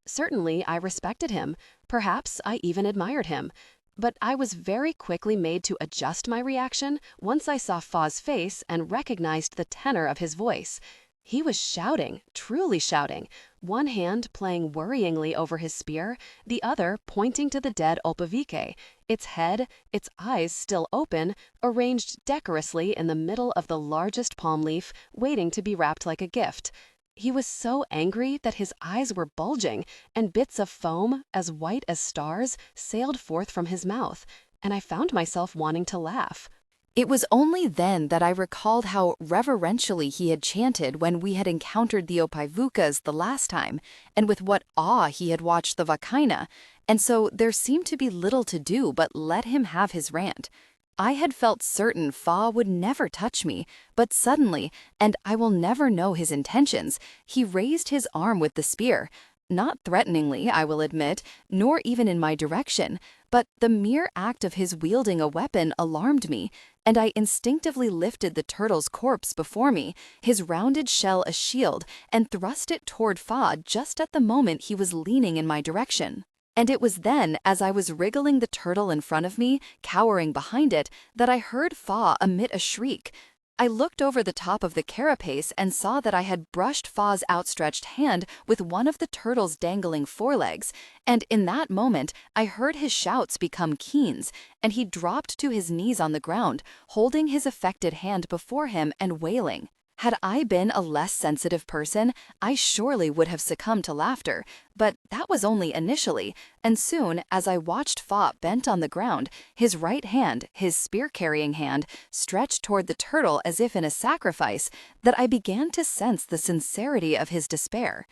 Certainly, I respected him. Perhaps I even admired him. But I was very quickly made to adjust my reaction once I saw Fa's face and recognized the tenor of his voice. He was shouting, truly shouting, one hand playing worryingly over his spear, the other pointing to the dead Opavike, its head, its eyes still open, arranged decorously in the middle of the largest palm leaf, waiting to be wrapped like a gift. He was so angry that his eyes were bulging, and bits of foam, as white as stars, sailed forth from his mouth, and I found myself wanting to laugh. It was only then that I recalled how reverentially he had chanted when we had encountered the Opaivukas the last time, and with what awe he had watched the Vakaina, and so there seemed to be little to do but let him have his rant. I had felt certain Fa would never touch me, but suddenly, and I will never know his intentions, he raised his arm with the spear. Not threateningly, I will admit, nor even in my direction, but the mere act of his wielding a weapon alarmed me, and I instinctively lifted the turtle's corpse before me, his rounded shell a shield, and thrust it toward Fa just at the moment he was leaning in my direction. And it was then, as I was wriggling the turtle in front of me, cowering behind it, that I heard Fa emit a shriek. I looked over the top of the carapace and saw that I had brushed Fa's outstretched hand with one of the turtle's dangling forelegs, and in that moment I heard his shouts become keens, and he dropped to his knees on the ground, holding his affected hand before him and wailing. Had I been a less sensitive person, I surely would have succumbed to laughter, but that was only initially, and soon, as I watched Fa bent on the ground, his right hand, his spear-carrying hand, stretched toward the turtle as if in a sacrifice, that I began to sense the sincerity of his despair.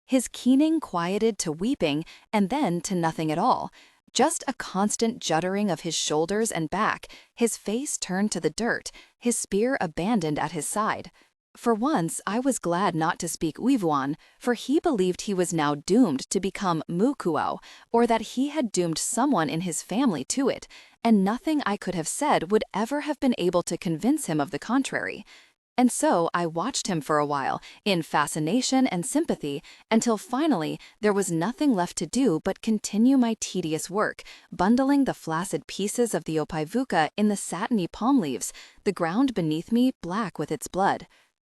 His keening quieted to weeping, and then to nothing at all. Just a constant juddering of his shoulders and back, his face turned to the dirt, his spear abandoned at his side. For once, I was glad not to speak Uivuan, for he believed he was now doomed to become Mukuo, or that he had doomed someone in his family to it, and nothing I could have said would ever have been able to convince him of the contrary. And so I watched him for a while, in fascination and sympathy, until finally there was nothing left to do but continue my tedious work, bundling the flaccid pieces of the Opaivuka in the satiny palm leaves, the ground beneath me black with its blood.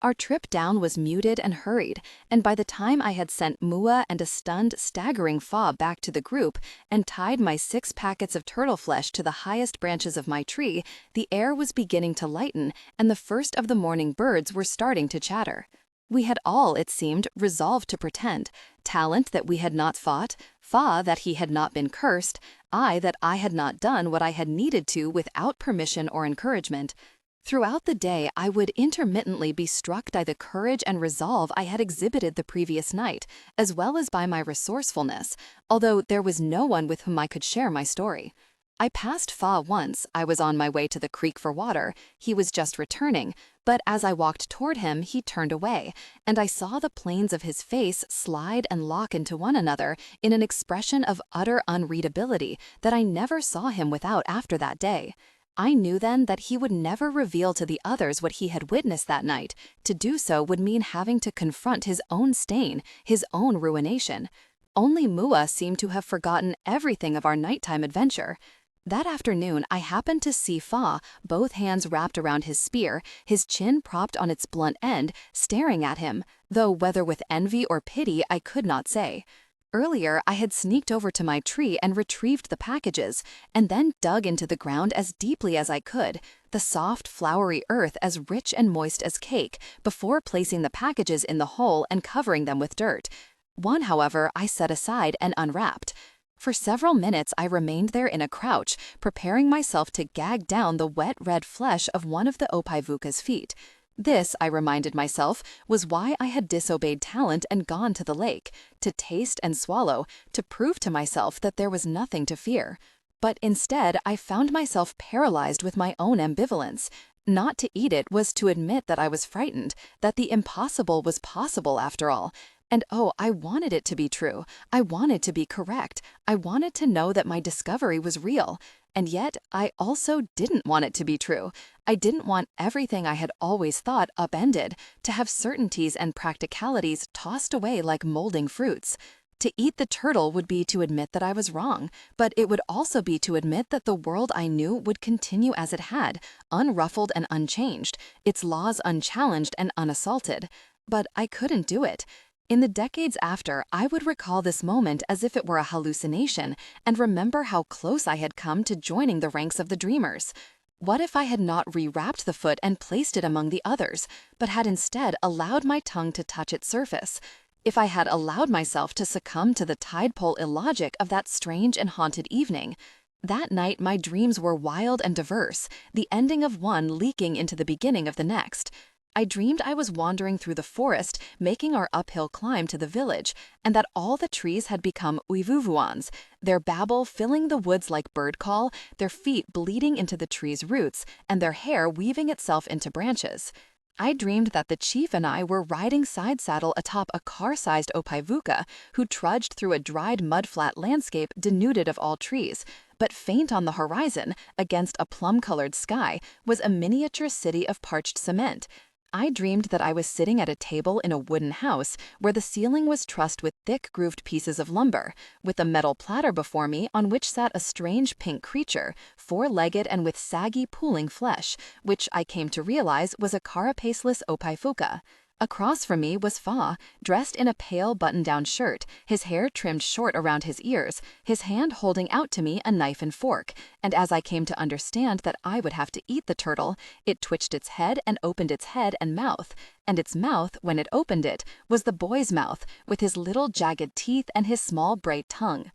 Our trip down was muted and hurried, and by the time I had sent Mua and a stunned, staggering Fa back to the group and tied my 6 packets of turtle flesh to the highest branches of my tree, the air was beginning to lighten and the first of the morning birds were starting to chatter. We had all, it seemed, resolved to pretend, talent that we had not fought, Fa that he had not been cursed, I that I had not done what I had needed to without permission or encouragement. Throughout the day, I would intermittently be struck by the courage and resolve I had exhibited the previous night, as well as by my resourcefulness, although there was no one with whom I could share my story. I passed Fa once. I was on my way to the creek for water. He was just returning, but as I walked toward him, he turned away, and I saw the planes of his face slide and lock into one another in an expression of utter unreadability that I never saw him without after that day. I knew then that he would never reveal to the others what he had witnessed that night. To do so would mean having to confront his own stain, his own ruination. Only Mua seemed to have forgotten everything of our nighttime adventure. That afternoon, I happened to see Fa, both hands wrapped around his spear, his chin propped on its blunt end, staring at him, though whether with envy or pity I could not say. Earlier, I had sneaked over to my tree and retrieved the packages, and then dug into the ground as deeply as I could, the soft, flowery earth as rich and moist as cake, before placing the packages in the hole and covering them with dirt. One, however, I set aside and unwrapped. For several minutes I remained there in a crouch, preparing myself to gag down the wet red flesh of one of the Opaivuka's feet. This, I reminded myself, was why I had disobeyed talent and gone to the lake, to taste and swallow, to prove to myself that there was nothing to fear. But instead, I found myself paralyzed with my own ambivalence. Not to eat it was to admit that I was frightened, that the impossible was possible after all. And oh, I wanted it to be true. I wanted to be correct. I wanted to know that my discovery was real. And yet, I also didn't want it to be true. I didn't want everything I had always thought upended, to have certainties and practicalities tossed away like molding fruits. To eat the turtle would be to admit that I was wrong, but it would also be to admit that the world I knew would continue as it had, unruffled and unchanged, its laws unchallenged and unassaulted. But I couldn't do it. In the decades after, I would recall this moment as if it were a hallucination and remember how close I had come to joining the ranks of the dreamers. What if I had not rewrapped the foot and placed it among the others, but had instead allowed my tongue to touch its surface? If I had allowed myself to succumb to the tide-pole illogic of that strange and haunted evening? That night my dreams were wild and diverse, the ending of one leaking into the beginning of the next. I dreamed I was wandering through the forest, making our uphill climb to the village, and that all the trees had become uivuvuans, their babble filling the woods like bird call, their feet bleeding into the trees' roots, and their hair weaving itself into branches. I dreamed that the chief and I were riding side saddle atop a car-sized opaivuka who trudged through a dried mud-flat landscape denuded of all trees, but faint on the horizon, against a plum-colored sky, was a miniature city of parched cement. I dreamed that I was sitting at a table in a wooden house where the ceiling was trussed with thick grooved pieces of lumber, with a metal platter before me on which sat a strange pink creature, four-legged and with saggy pooling flesh, which I came to realize was a carapaceless opaifuka. Across from me was Fa, dressed in a pale button-down shirt, his hair trimmed short around his ears, his hand holding out to me a knife and fork, and as I came to understand that I would have to eat the turtle, it twitched its head and opened its head and mouth, and its mouth, when it opened it, was the boy's mouth, with his little jagged teeth and his small bright tongue.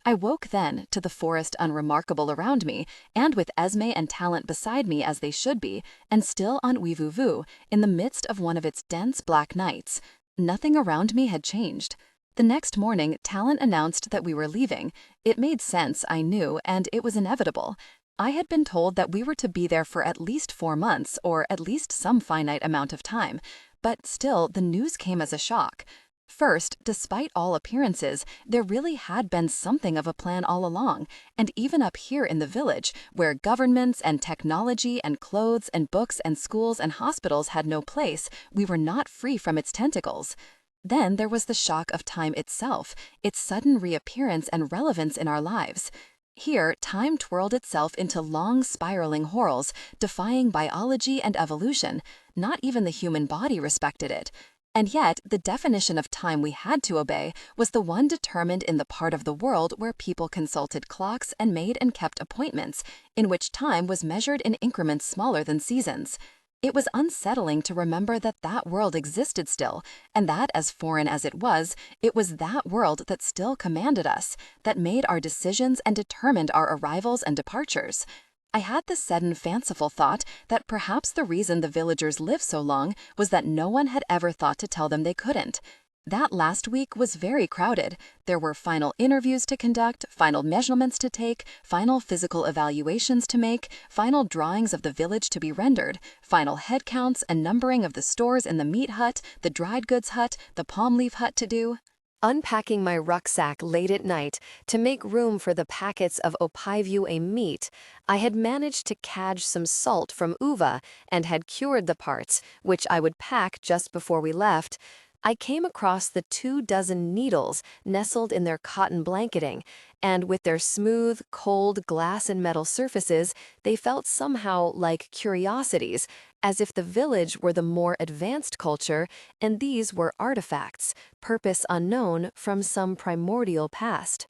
I woke then to the forest unremarkable around me, and with Esme and Talent beside me as they should be, and still on Uivuvu, in the midst of one of its dense black nights. Nothing around me had changed. The next morning, Talent announced that we were leaving. It made sense, I knew, and it was inevitable. I had been told that we were to be there for at least 4 months, or at least some finite amount of time, but still the news came as a shock. First, despite all appearances, there really had been something of a plan all along, and even up here in the village, where governments and technology and clothes and books and schools and hospitals had no place, we were not free from its tentacles. Then there was the shock of time itself, its sudden reappearance and relevance in our lives. Here, time twirled itself into long spiraling whorls, defying biology and evolution. Not even the human body respected it. And yet, the definition of time we had to obey was the one determined in the part of the world where people consulted clocks and made and kept appointments, in which time was measured in increments smaller than seasons. It was unsettling to remember that that world existed still, and that, as foreign as it was that world that still commanded us, that made our decisions and determined our arrivals and departures. I had the sudden fanciful thought that perhaps the reason the villagers lived so long was that no one had ever thought to tell them they couldn't. That last week was very crowded. There were final interviews to conduct, final measurements to take, final physical evaluations to make, final drawings of the village to be rendered, final head counts and numbering of the stores in the meat hut, the dried goods hut, the palm leaf hut to do. Unpacking my rucksack late at night to make room for the packets of opaivu meat, I had managed to cadge some salt from uva and had cured the parts, which I would pack just before we left. I came across the 24 needles nestled in their cotton blanketing, and with their smooth, cold glass and metal surfaces, they felt somehow like curiosities, as if the village were the more advanced culture and these were artifacts, purpose unknown, from some primordial past.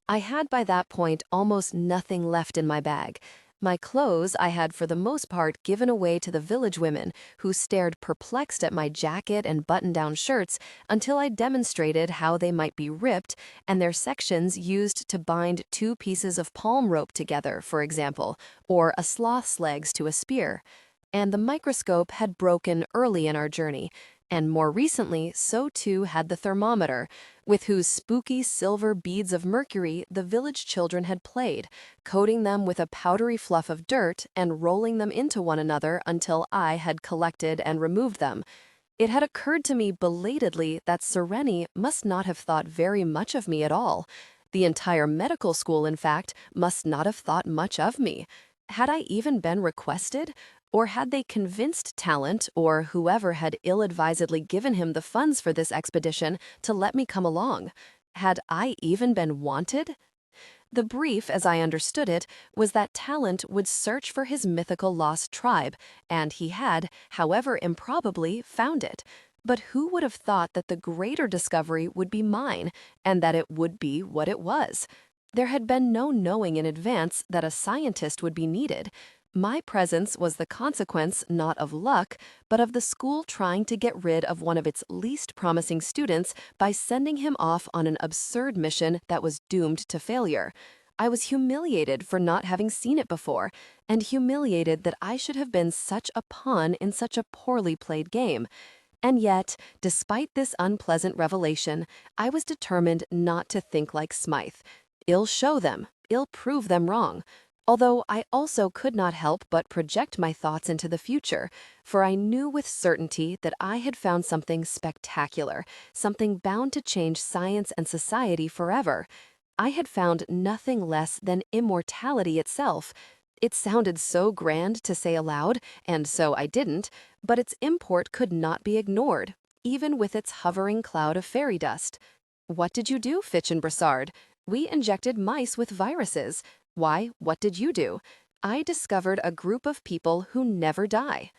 I had by that point almost nothing left in my bag. My clothes I had for the most part given away to the village women, who stared perplexed at my jacket and button-down shirts until I demonstrated how they might be ripped and their sections used to bind 2 pieces of palm rope together, for example, or a sloth's legs to a spear. And the microscope had broken early in our journey, And more recently, so too had the thermometer, with whose spooky silver beads of mercury the village children had played, coating them with a powdery fluff of dirt and rolling them into one another until I had collected and removed them. It had occurred to me belatedly that Sereni must not have thought very much of me at all. The entire medical school, in fact, must not have thought much of me. Had I even been requested? Or had they convinced Talent, or whoever had ill-advisedly given him the funds for this expedition, to let me come along? Had I even been wanted? The brief, as I understood it, was that Talent would search for his mythical lost tribe, and he had, however improbably, found it. But who would have thought that the greater discovery would be mine, and that it would be what it was? There had been no knowing in advance that a scientist would be needed. My presence was the consequence not of luck, but of the school trying to get rid of one of its least promising students by sending him off on an absurd mission that was doomed to failure. I was humiliated for not having seen it before, and humiliated that I should have been such a pawn in such a poorly played game. And yet, despite this unpleasant revelation, I was determined not to think like Smythe. I'll show them, I'll prove them wrong. Although I also could not help but project my thoughts into the future, for I knew with certainty that I had found something spectacular, something bound to change science and society forever. I had found nothing less than immortality itself. It sounded so grand to say aloud, and so I didn't, but its import could not be ignored, even with its hovering cloud of fairy dust. What did you do, Fitch and Brassard? We injected mice with viruses. Why, what did you do? I discovered a group of people who never die.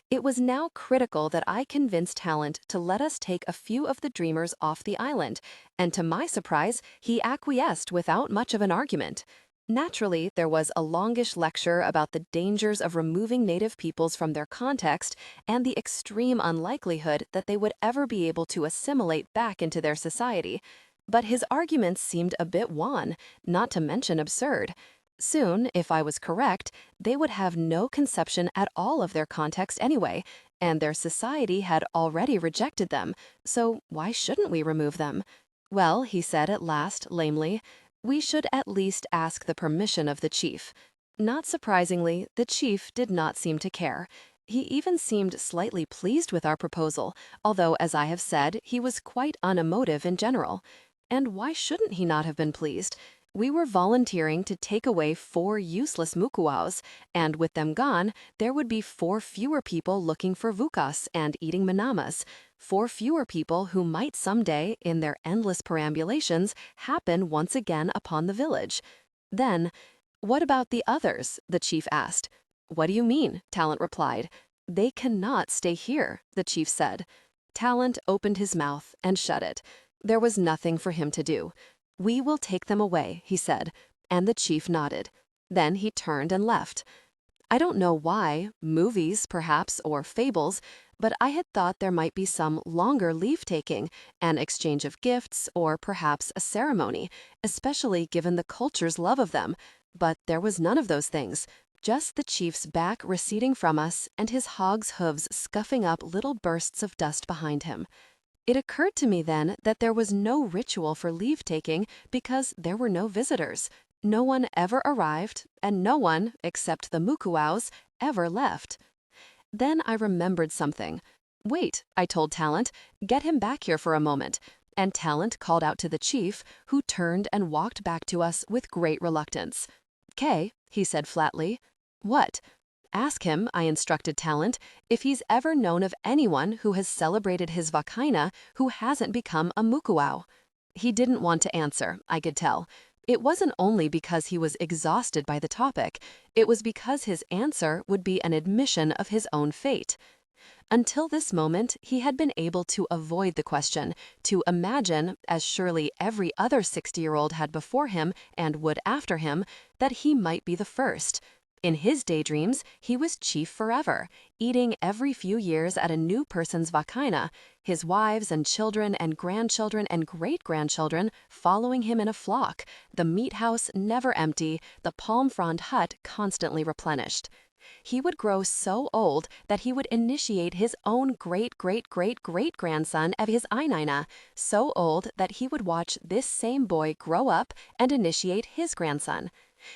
It was now critical that I convince Talent to let us take a few of the dreamers off the island, and to my surprise, he acquiesced without much of an argument. Naturally, there was a longish lecture about the dangers of removing native peoples from their context and the extreme unlikelihood that they would ever be able to assimilate back into their society. But his arguments seemed a bit wan, not to mention absurd. Soon, if I was correct, they would have no conception at all of their context anyway, and their society had already rejected them, so why shouldn't we remove them? Well, he said at last, lamely, we should at least ask the permission of the chief. Not surprisingly, the chief did not seem to care. He even seemed slightly pleased with our proposal, although, as I have said, he was quite unemotive in general. And why shouldn't he not have been pleased? We were volunteering to take away 4 useless mukuaos, and with them gone, there would be 4 fewer people looking for vukas and eating manamas, 4 fewer people who might someday, in their endless perambulations, happen once again upon the village. Then, what about the others? The chief asked. What do you mean? Talent replied. They cannot stay here, the chief said. Talent opened his mouth and shut it. There was nothing for him to do. We will take them away, he said, and the chief nodded. Then he turned and left. I don't know why, movies perhaps, or fables, but I had thought there might be some longer leave-taking, an exchange of gifts, or perhaps a ceremony, especially given the culture's love of them. But there was none of those things. Just the chief's back receding from us and his hog's hooves scuffing up little bursts of dust behind him. It occurred to me then that there was no ritual for leave-taking because there were no visitors. No one ever arrived, and no one, except the mukuaos, ever left. Then I remembered something. Wait, I told Talent, get him back here for a moment. And Talent called out to the chief, who turned and walked back to us with great reluctance. "Kay," he said flatly. "What?" Ask him, I instructed Talent, if he's ever known of anyone who has celebrated his vakaina who hasn't become a mukuao. He didn't want to answer, I could tell. It wasn't only because he was exhausted by the topic, it was because his answer would be an admission of his own fate. Until this moment, he had been able to avoid the question, to imagine, as surely every other 60-year-old had before him and would after him, that he might be the first. In his daydreams, he was chief forever, eating every few years at a new person's vakaina, his wives and children and grandchildren and great-grandchildren following him in a flock, the meat house never empty, the palm frond hut constantly replenished. He would grow so old that he would initiate his own great-great-great-great-grandson of his Ainina, so old that he would watch this same boy grow up and initiate his grandson.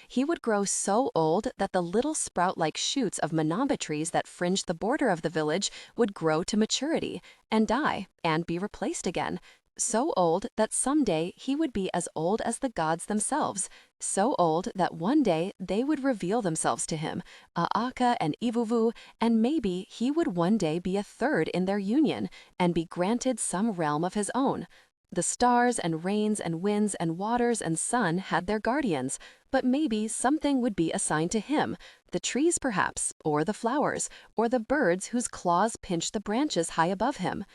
He would grow so old that the little sprout-like shoots of manamba trees that fringed the border of the village would grow to maturity and die and be replaced again. So old that someday he would be as old as the gods themselves. So old that one day they would reveal themselves to him, Aaka and Ivuvu, and maybe he would one day be a third in their union and be granted some realm of his own. The stars and rains and winds and waters and sun had their guardians, but maybe something would be assigned to him, the trees perhaps, or the flowers, or the birds whose claws pinched the branches high above him.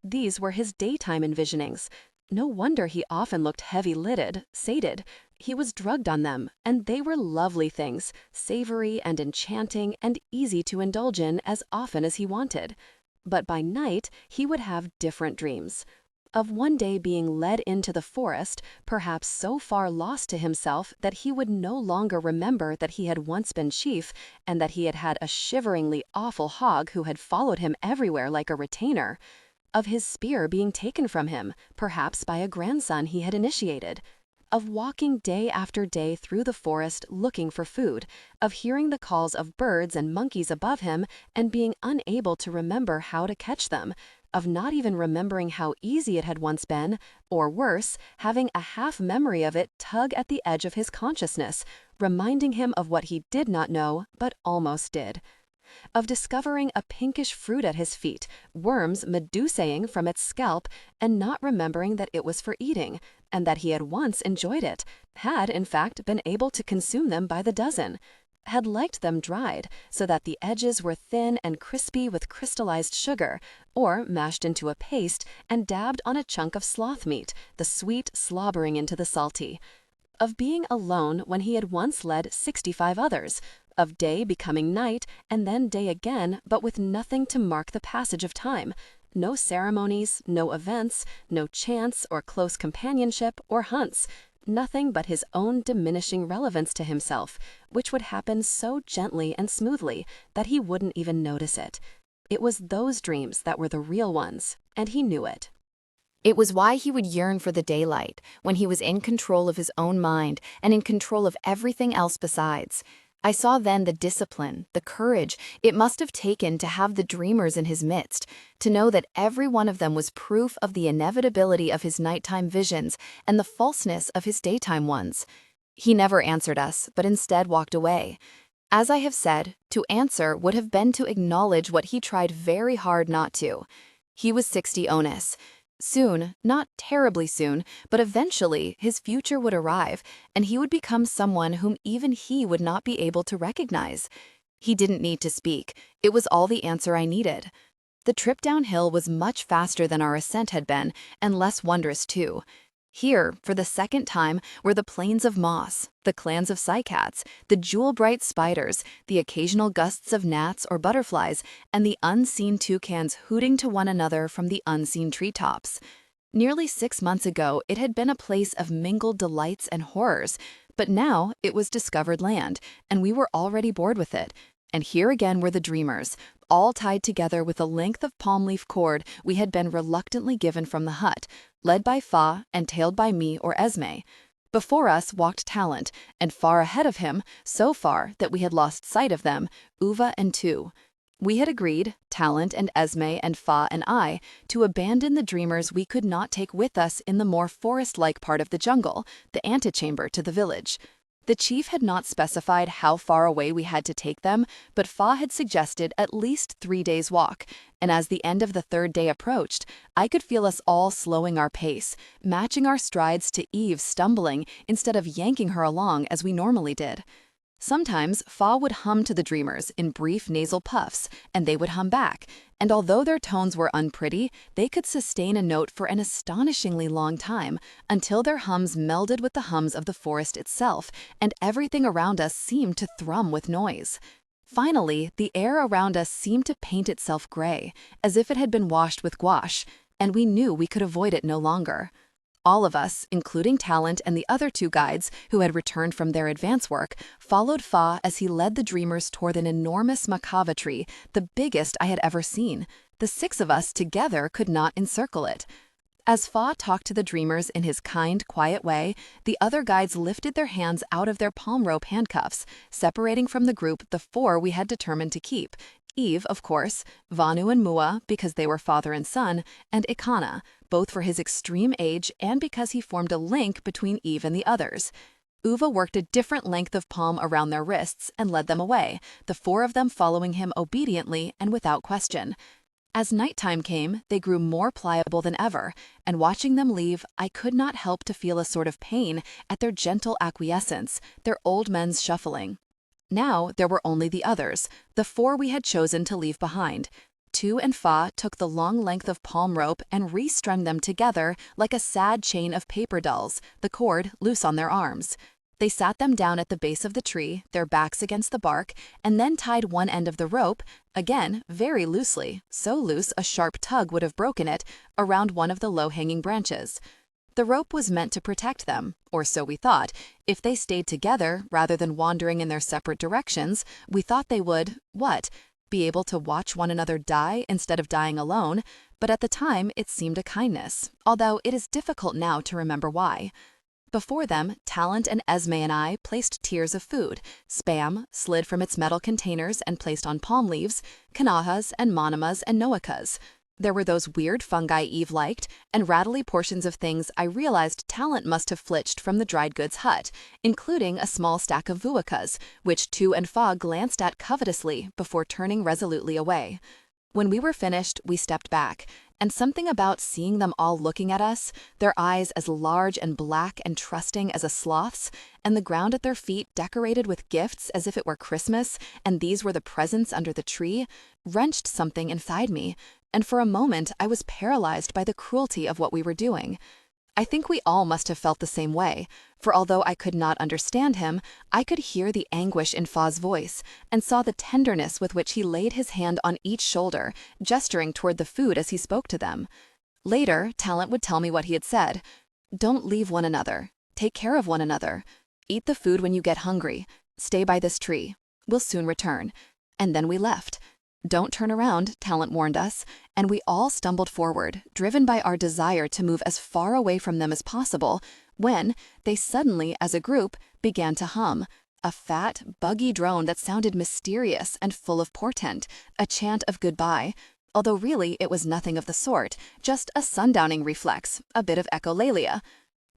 These were his daytime envisionings. No wonder he often looked heavy-lidded, sated. He was drugged on them, and they were lovely things, savory and enchanting and easy to indulge in as often as he wanted. But by night, he would have different dreams. Of one day being led into the forest, perhaps so far lost to himself that he would no longer remember that he had once been chief, and that he had had a shiveringly awful hog who had followed him everywhere like a retainer. Of his spear being taken from him, perhaps by a grandson he had initiated. Of walking day after day through the forest looking for food, of hearing the calls of birds and monkeys above him and being unable to remember how to catch them, of not even remembering how easy it had once been, or worse, having a half memory of it tug at the edge of his consciousness, reminding him of what he did not know but almost did. Of discovering a pinkish fruit at his feet, worms medusaing from its scalp, and not remembering that it was for eating, and that he had once enjoyed it, had in fact been able to consume them by the dozen, had liked them dried, so that the edges were thin and crispy with crystallized sugar, or mashed into a paste and dabbed on a chunk of sloth meat, the sweet slobbering into the salty. Of being alone when he had once led 65 others, of day becoming night and then day again, but with nothing to mark the passage of time, no ceremonies, no events, no chance or close companionship or hunts, nothing but his own diminishing relevance to himself, which would happen so gently and smoothly that he wouldn't even notice it. It was those dreams that were the real ones, and he knew it. It was why he would yearn for the daylight, when he was in control of his own mind and in control of everything else besides. I saw then the discipline, the courage it must have taken to have the dreamers in his midst, to know that every one of them was proof of the inevitability of his nighttime visions and the falseness of his daytime ones. He never answered us, but instead walked away. As I have said, to answer would have been to acknowledge what he tried very hard not to. He was 60 onus. Soon, not terribly soon, but eventually his future would arrive, and he would become someone whom even he would not be able to recognize. He didn't need to speak. It was all the answer I needed. The trip downhill was much faster than our ascent had been, and less wondrous too. Here, for the second time, were the plains of moss, the clans of cycads, the jewel-bright spiders, the occasional gusts of gnats or butterflies, and the unseen toucans hooting to one another from the unseen treetops. Nearly 6 months ago, it had been a place of mingled delights and horrors, but now it was discovered land, and we were already bored with it. And here again were the dreamers, all tied together with a length of palm leaf cord we had been reluctantly given from the hut, led by Fa and tailed by me or Esme. Before us walked Talent, and far ahead of him, so far that we had lost sight of them, Uva and Tu. We had agreed, Talent and Esme and Fa and I, to abandon the dreamers we could not take with us in the more forest-like part of the jungle, the antechamber to the village. The chief had not specified how far away we had to take them, but Fa had suggested at least 3 days' walk, and as the end of the 3rd day approached, I could feel us all slowing our pace, matching our strides to Eve's stumbling instead of yanking her along as we normally did. Sometimes Fa would hum to the dreamers in brief nasal puffs, and they would hum back, and although their tones were unpretty, they could sustain a note for an astonishingly long time, until their hums melded with the hums of the forest itself, and everything around us seemed to thrum with noise. Finally, the air around us seemed to paint itself gray, as if it had been washed with gouache, and we knew we could avoid it no longer. All of us, including Talent and the other two guides who had returned from their advance work, followed Fa as he led the dreamers toward an enormous macava tree, the biggest I had ever seen. The 6 of us together could not encircle it. As Fa talked to the dreamers in his kind, quiet way, the other guides lifted their hands out of their palm rope handcuffs, separating from the group the 4 we had determined to keep. Eve, of course, Vanu and Mua, because they were father and son, and Ikana, both for his extreme age and because he formed a link between Eve and the others. Uva worked a different length of palm around their wrists and led them away, the 4 of them following him obediently and without question. As nighttime came, they grew more pliable than ever, and watching them leave, I could not help to feel a sort of pain at their gentle acquiescence, their old men's shuffling. Now there were only the others, the 4 we had chosen to leave behind. Tu and Fa took the long length of palm rope and re-strung them together like a sad chain of paper dolls, the cord loose on their arms. They sat them down at the base of the tree, their backs against the bark, and then tied one end of the rope, again very loosely, so loose a sharp tug would have broken it, around one of the low-hanging branches. The rope was meant to protect them, or so we thought. If they stayed together rather than wandering in their separate directions, we thought they would, what? Be able to watch one another die instead of dying alone, but at the time it seemed a kindness, although it is difficult now to remember why. Before them, Talent and Esme and I placed tiers of food, spam, slid from its metal containers and placed on palm leaves, kanahas and monomas and noakas. There were those weird fungi Eve liked, and rattly portions of things I realized Talent must have flitched from the dried goods hut, including a small stack of vuakas, which Tu and Fa glanced at covetously before turning resolutely away. When we were finished, we stepped back, and something about seeing them all looking at us, their eyes as large and black and trusting as a sloth's, and the ground at their feet decorated with gifts as if it were Christmas, and these were the presents under the tree, wrenched something inside me, and for a moment I was paralyzed by the cruelty of what we were doing. I think we all must have felt the same way, for although I could not understand him, I could hear the anguish in Fa's voice, and saw the tenderness with which he laid his hand on each shoulder, gesturing toward the food as he spoke to them. Later, Talent would tell me what he had said. Don't leave one another. Take care of one another. Eat the food when you get hungry. Stay by this tree. We'll soon return. And then we left. Don't turn around, Talent warned us, and we all stumbled forward, driven by our desire to move as far away from them as possible, when they suddenly, as a group, began to hum. A fat, buggy drone that sounded mysterious and full of portent, a chant of goodbye, although really it was nothing of the sort, just a sundowning reflex, a bit of echolalia.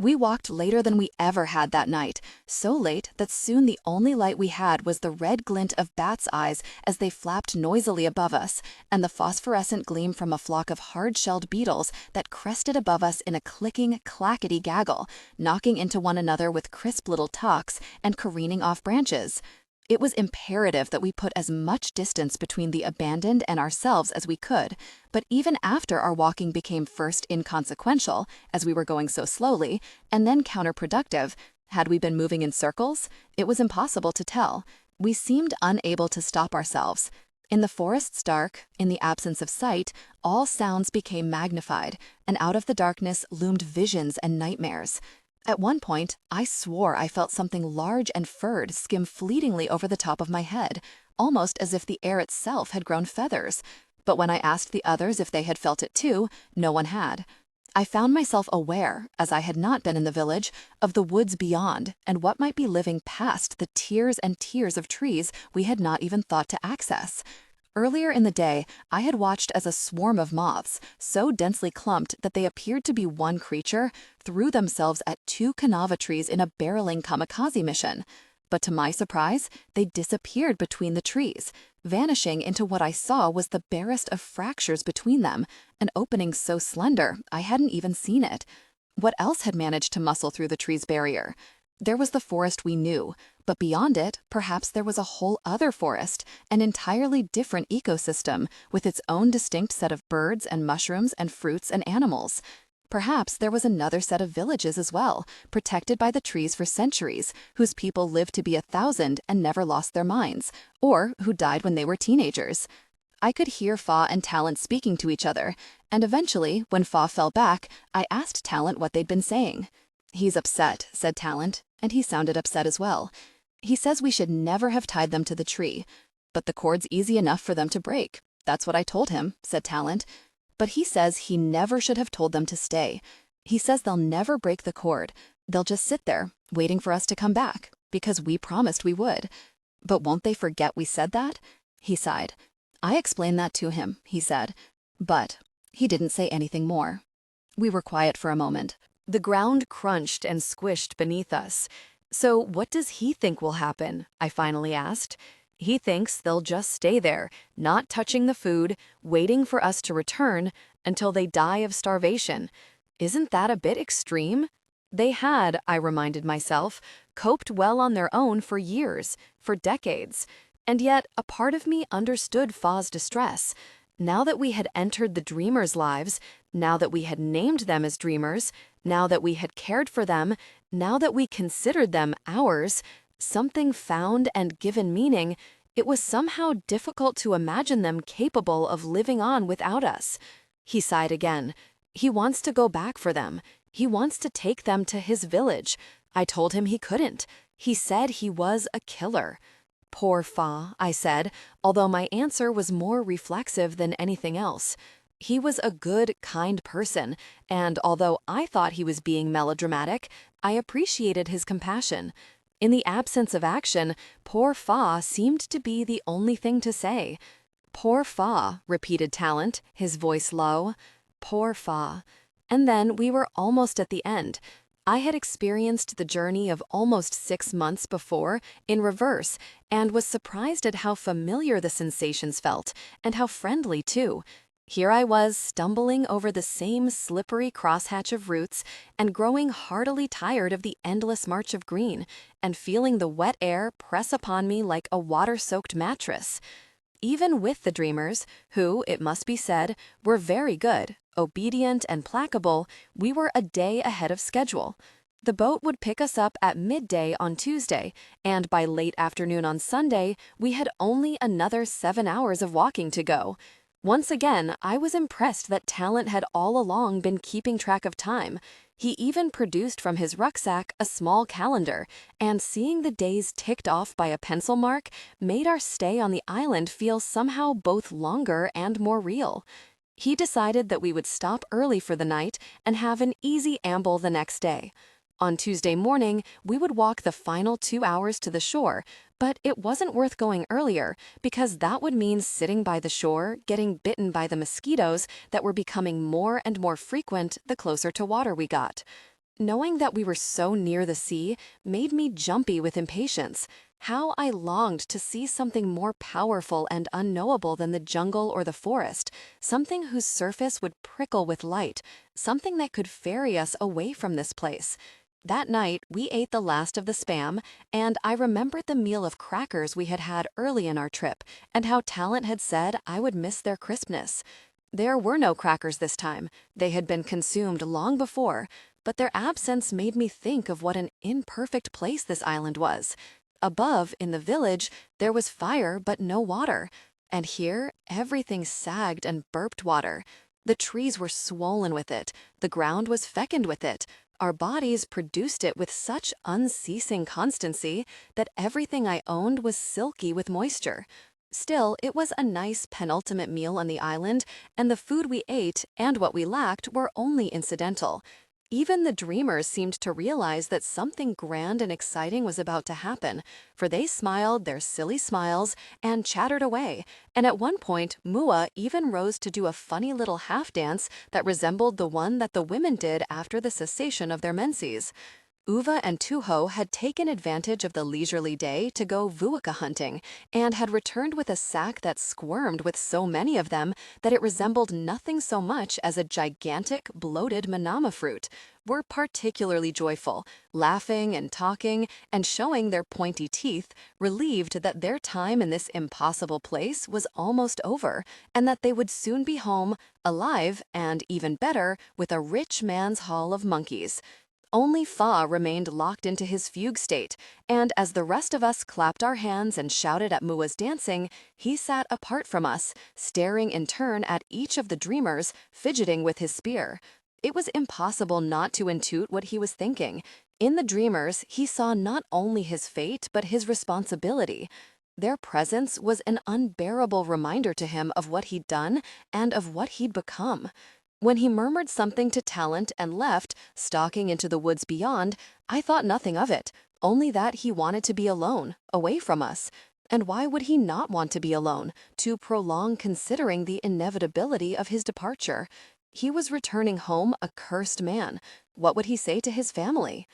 We walked later than we ever had that night, so late that soon the only light we had was the red glint of bats' eyes as they flapped noisily above us, and the phosphorescent gleam from a flock of hard-shelled beetles that crested above us in a clicking, clackety gaggle, knocking into one another with crisp little tucks and careening off branches. It was imperative that we put as much distance between the abandoned and ourselves as we could, but even after our walking became first inconsequential, as we were going so slowly, and then counterproductive, had we been moving in circles? It was impossible to tell. We seemed unable to stop ourselves. In the forest's dark, in the absence of sight, all sounds became magnified, and out of the darkness loomed visions and nightmares. At one point, I swore I felt something large and furred skim fleetingly over the top of my head, almost as if the air itself had grown feathers. But when I asked the others if they had felt it too, no one had. I found myself aware, as I had not been in the village, of the woods beyond and what might be living past the tiers and tiers of trees we had not even thought to access. Earlier in the day, I had watched as a swarm of moths, so densely clumped that they appeared to be one creature, threw themselves at 2 canava trees in a barreling kamikaze mission. But to my surprise, they disappeared between the trees, vanishing into what I saw was the barest of fractures between them, an opening so slender I hadn't even seen it. What else had managed to muscle through the tree's barrier? There was the forest we knew, but beyond it, perhaps there was a whole other forest, an entirely different ecosystem, with its own distinct set of birds and mushrooms and fruits and animals. Perhaps there was another set of villages as well, protected by the trees for centuries, whose people lived to be 1,000 and never lost their minds, or who died when they were teenagers. I could hear Fa and Talent speaking to each other, and eventually, when Fa fell back, I asked Talent what they'd been saying. "He's upset," said Talent, and he sounded upset as well. "He says we should never have tied them to the tree. But the cord's easy enough for them to break. That's what I told him," said Talent. "But he says he never should have told them to stay. He says they'll never break the cord. They'll just sit there, waiting for us to come back, because we promised we would. But won't they forget we said that?" He sighed. "I explained that to him," he said. But he didn't say anything more. We were quiet for a moment. The ground crunched and squished beneath us. "So what does he think will happen?" I finally asked. "He thinks they'll just stay there, not touching the food, waiting for us to return until they die of starvation. Isn't that a bit extreme? They had," I reminded myself, "coped well on their own for years, for decades. And yet a part of me understood Fa's distress. Now that we had entered the dreamers' lives, now that we had named them as dreamers, now that we had cared for them, now that we considered them ours, something found and given meaning, it was somehow difficult to imagine them capable of living on without us." He sighed again. "He wants to go back for them. He wants to take them to his village. I told him he couldn't. He said he was a killer." "Poor Fa," I said, although my answer was more reflexive than anything else. He was a good, kind person, and although I thought he was being melodramatic, I appreciated his compassion. In the absence of action, poor Fa seemed to be the only thing to say. "Poor Fa," repeated Talent, his voice low. "Poor Fa." And then we were almost at the end. I had experienced the journey of almost 6 months before in reverse and was surprised at how familiar the sensations felt, and how friendly too. Here I was stumbling over the same slippery crosshatch of roots and growing heartily tired of the endless march of green, and feeling the wet air press upon me like a water-soaked mattress. Even with the dreamers, who, it must be said, were very good, obedient and placable, we were a day ahead of schedule. The boat would pick us up at midday on Tuesday, and by late afternoon on Sunday, we had only another 7 hours of walking to go. Once again, I was impressed that Talent had all along been keeping track of time. He even produced from his rucksack a small calendar, and seeing the days ticked off by a pencil mark made our stay on the island feel somehow both longer and more real. He decided that we would stop early for the night and have an easy amble the next day. On Tuesday morning, we would walk the final 2 hours to the shore, but it wasn't worth going earlier because that would mean sitting by the shore, getting bitten by the mosquitoes that were becoming more and more frequent the closer to water we got. Knowing that we were so near the sea made me jumpy with impatience. How I longed to see something more powerful and unknowable than the jungle or the forest, something whose surface would prickle with light, something that could ferry us away from this place. That night, we ate the last of the Spam, and I remembered the meal of crackers we had had early in our trip, and how Talent had said I would miss their crispness. There were no crackers this time. They had been consumed long before, but their absence made me think of what an imperfect place this island was. Above, in the village, there was fire but no water, and here everything sagged and burped water. The trees were swollen with it, the ground was fecund with it. Our bodies produced it with such unceasing constancy that everything I owned was silky with moisture. Still, it was a nice penultimate meal on the island, and the food we ate and what we lacked were only incidental. Even the dreamers seemed to realize that something grand and exciting was about to happen, for they smiled their silly smiles and chattered away, and at one point Mua even rose to do a funny little half-dance that resembled the one that the women did after the cessation of their menses. Uva and Tuho had taken advantage of the leisurely day to go vuaka hunting, and had returned with a sack that squirmed with so many of them that it resembled nothing so much as a gigantic, bloated manama fruit. Were particularly joyful, laughing and talking, and showing their pointy teeth, relieved that their time in this impossible place was almost over, and that they would soon be home, alive, and, even better, with a rich man's haul of monkeys. Only Fa remained locked into his fugue state, and as the rest of us clapped our hands and shouted at Mua's dancing, he sat apart from us, staring in turn at each of the dreamers, fidgeting with his spear. It was impossible not to intuit what he was thinking. In the dreamers, he saw not only his fate, but his responsibility. Their presence was an unbearable reminder to him of what he'd done and of what he'd become. When he murmured something to Talent and left, stalking into the woods beyond, I thought nothing of it, only that he wanted to be alone, away from us. And why would he not want to be alone, to prolong considering the inevitability of his departure? He was returning home a cursed man. What would he say to his family?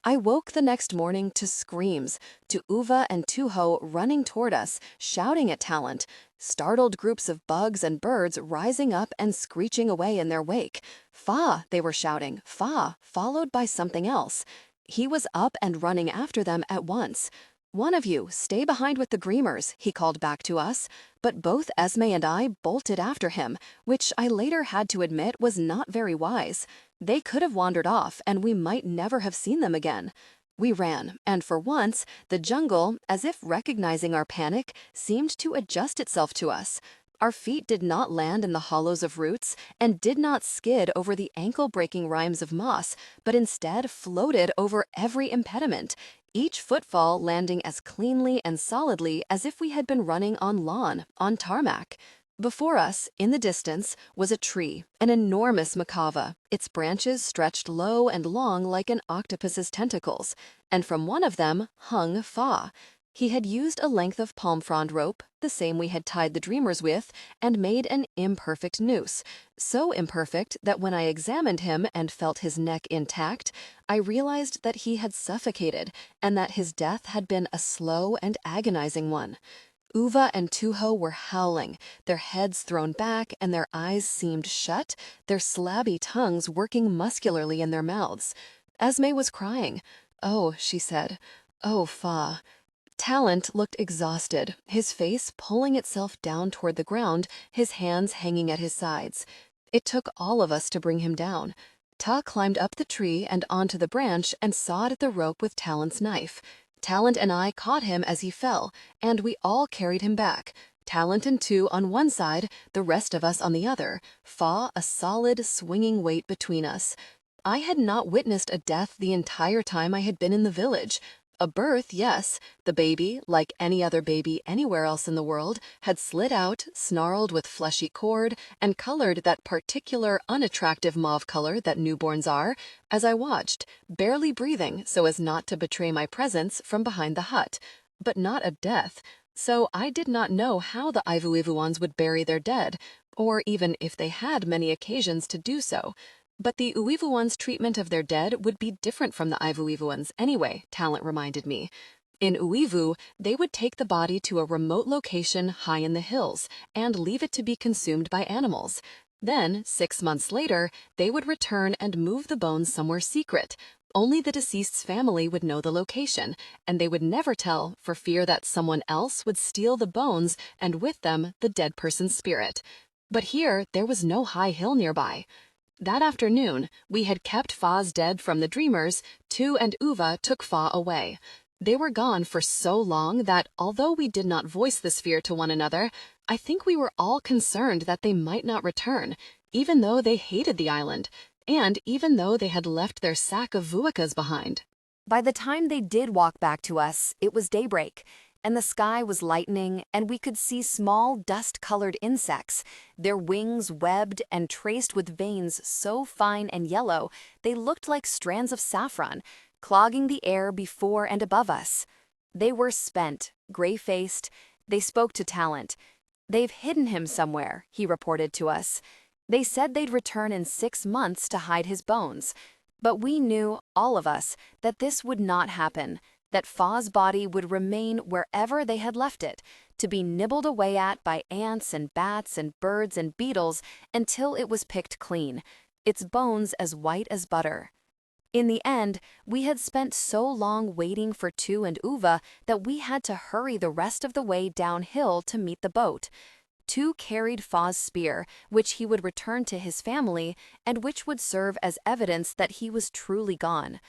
I woke the next morning to screams, to Uva and Tuho running toward us, shouting at Talent, startled groups of bugs and birds rising up and screeching away in their wake. Fa, they were shouting, Fa, followed by something else. He was up and running after them at once. One of you, stay behind with the Greamers, he called back to us, but both Esme and I bolted after him, which I later had to admit was not very wise. They could have wandered off, and we might never have seen them again. We ran, and for once, the jungle, as if recognizing our panic, seemed to adjust itself to us. Our feet did not land in the hollows of roots and did not skid over the ankle-breaking rimes of moss, but instead floated over every impediment, each footfall landing as cleanly and solidly as if we had been running on lawn, on tarmac. Before us, in the distance, was a tree, an enormous macava. Its branches stretched low and long like an octopus's tentacles, and from one of them hung Fa. He had used a length of palm frond rope, the same we had tied the dreamers with, and made an imperfect noose. So imperfect that when I examined him and felt his neck intact, I realized that he had suffocated and that his death had been a slow and agonizing one. Uva and Tuho were howling, their heads thrown back and their eyes seemed shut, their slabby tongues working muscularly in their mouths. Esme was crying. "Oh," she said. "Oh, Fa." Talent looked exhausted, his face pulling itself down toward the ground, his hands hanging at his sides. It took all of us to bring him down. Ta climbed up the tree and onto the branch and sawed at the rope with Talent's knife. Talent and I caught him as he fell, and we all carried him back. Talent and two on one side, the rest of us on the other, Fa a solid, swinging weight between us. I had not witnessed a death the entire time I had been in the village. A birth, yes. The baby, like any other baby anywhere else in the world, had slid out, snarled with fleshy cord, and colored that particular unattractive mauve color that newborns are, as I watched, barely breathing so as not to betray my presence from behind the hut. But not a death. So I did not know how the Ivuivuans would bury their dead, or even if they had many occasions to do so. But the Uivuans' treatment of their dead would be different from the Ivuivuans anyway, Talent reminded me. In Uivu, they would take the body to a remote location high in the hills and leave it to be consumed by animals. Then, 6 months later, they would return and move the bones somewhere secret. Only the deceased's family would know the location, and they would never tell for fear that someone else would steal the bones and with them the dead person's spirit. But here, there was no high hill nearby. That afternoon, we had kept Fa's dead from the dreamers. Tu and Uva took Fa away. They were gone for so long that, although we did not voice this fear to one another, I think we were all concerned that they might not return, even though they hated the island, and even though they had left their sack of vuicas behind. By the time they did walk back to us, it was daybreak, and the sky was lightening, and we could see small dust-colored insects, their wings webbed and traced with veins so fine and yellow they looked like strands of saffron, clogging the air before and above us. They were spent, gray-faced. They spoke to Talent. "They've hidden him somewhere," he reported to us. "They said they'd return in 6 months to hide his bones." But we knew, all of us, that this would not happen, that Fa's body would remain wherever they had left it, to be nibbled away at by ants and bats and birds and beetles until it was picked clean, its bones as white as butter. In the end, we had spent so long waiting for Tu and Uva that we had to hurry the rest of the way downhill to meet the boat. Two carried Fa's spear, which he would return to his family, and which would serve as evidence that he was truly gone.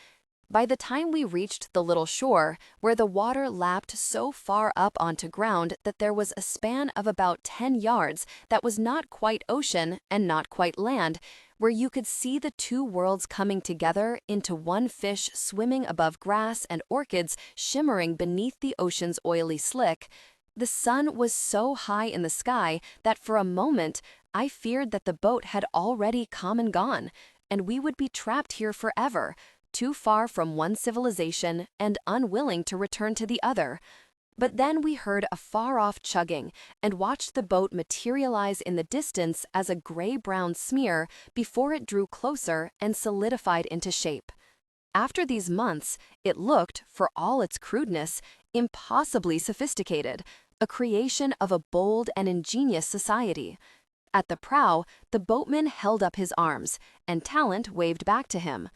By the time we reached the little shore, where the water lapped so far up onto ground that there was a span of about 10 yards that was not quite ocean and not quite land, where you could see the two worlds coming together into one fish swimming above grass and orchids shimmering beneath the ocean's oily slick, the sun was so high in the sky that for a moment I feared that the boat had already come and gone, and we would be trapped here forever, too far from one civilization and unwilling to return to the other. But then we heard a far-off chugging and watched the boat materialize in the distance as a gray-brown smear before it drew closer and solidified into shape. After these months, it looked, for all its crudeness, impossibly sophisticated, a creation of a bold and ingenious society. At the prow, the boatman held up his arms, and Talent waved back to him.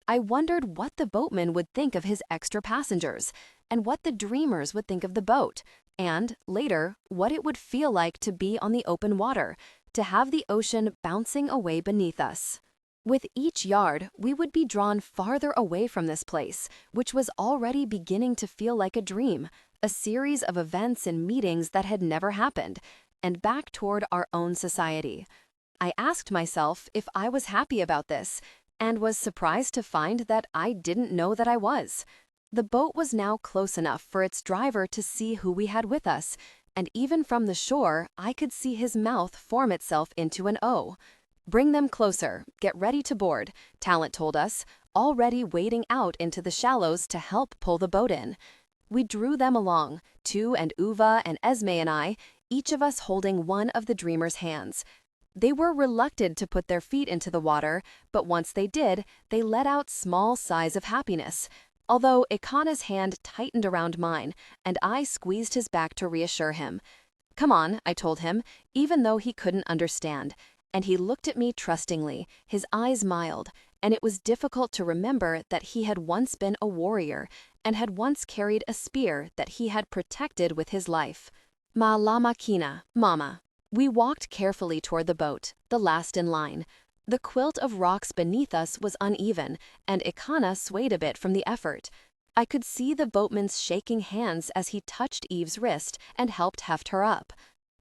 I wondered what the boatman would think of his extra passengers, and what the dreamers would think of the boat, and, later, what it would feel like to be on the open water, to have the ocean bouncing away beneath us. With each yard, we would be drawn farther away from this place, which was already beginning to feel like a dream, a series of events and meetings that had never happened, and back toward our own society. I asked myself if I was happy about this, and was surprised to find that I didn't know that I was. The boat was now close enough for its driver to see who we had with us, and even from the shore I could see his mouth form itself into an O. "Bring them closer, get ready to board," Talent told us, already wading out into the shallows to help pull the boat in. We drew them along, Tu and Uva and Esme and I, each of us holding one of the dreamers' hands. They were reluctant to put their feet into the water, but once they did, they let out small sighs of happiness, although Ekana's hand tightened around mine, and I squeezed his back to reassure him. "Come on," I told him, even though he couldn't understand, and he looked at me trustingly, his eyes mild, and it was difficult to remember that he had once been a warrior, and had once carried a spear that he had protected with his life. "Ma la machina, Mama." We walked carefully toward the boat, the last in line. The quilt of rocks beneath us was uneven, and Ekana swayed a bit from the effort. I could see the boatman's shaking hands as he touched Eve's wrist and helped heft her up.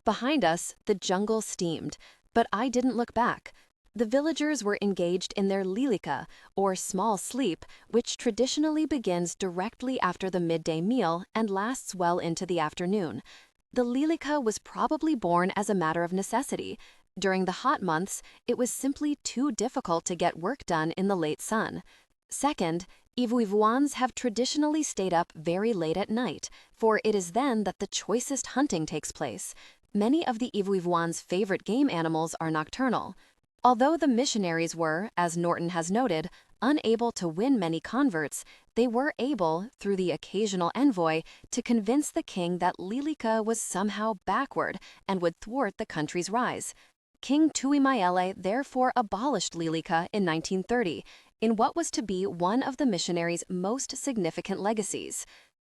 Behind us, the jungle steamed, but I didn't look back. The villagers were engaged in their lilika, or small sleep, which traditionally begins directly after the midday meal and lasts well into the afternoon. The lilika was probably born as a matter of necessity. During the hot months, it was simply too difficult to get work done in the late sun. Second, Ivoivoans have traditionally stayed up very late at night, for it is then that the choicest hunting takes place. Many of the Ivoivoans' favorite game animals are nocturnal. Although the missionaries were, as Norton has noted, unable to win many converts, they were able, through the occasional envoy, to convince the king that Lilika was somehow backward and would thwart the country's rise. King Tuimaele therefore abolished Lilika in 1930, in what was to be one of the missionaries' most significant legacies.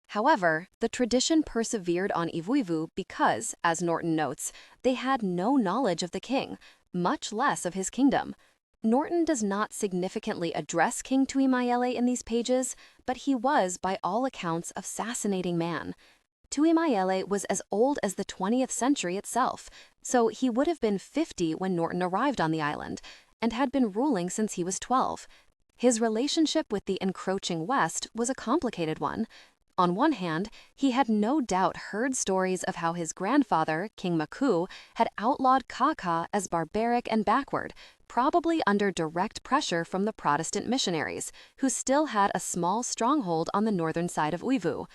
However, the tradition persevered on Ivuivu because, as Norton notes, they had no knowledge of the king, much less of his kingdom. Norton does not significantly address King Tuimaele in these pages, but he was, by all accounts, a fascinating man. Tuimaele was as old as the 20th century itself, so he would have been 50 when Norton arrived on the island, and had been ruling since he was 12. His relationship with the encroaching West was a complicated one. On one hand, he had no doubt heard stories of how his grandfather, King Maku, had outlawed Kaka as barbaric and backward, probably under direct pressure from the Protestant missionaries, who still had a small stronghold on the northern side of Uivu.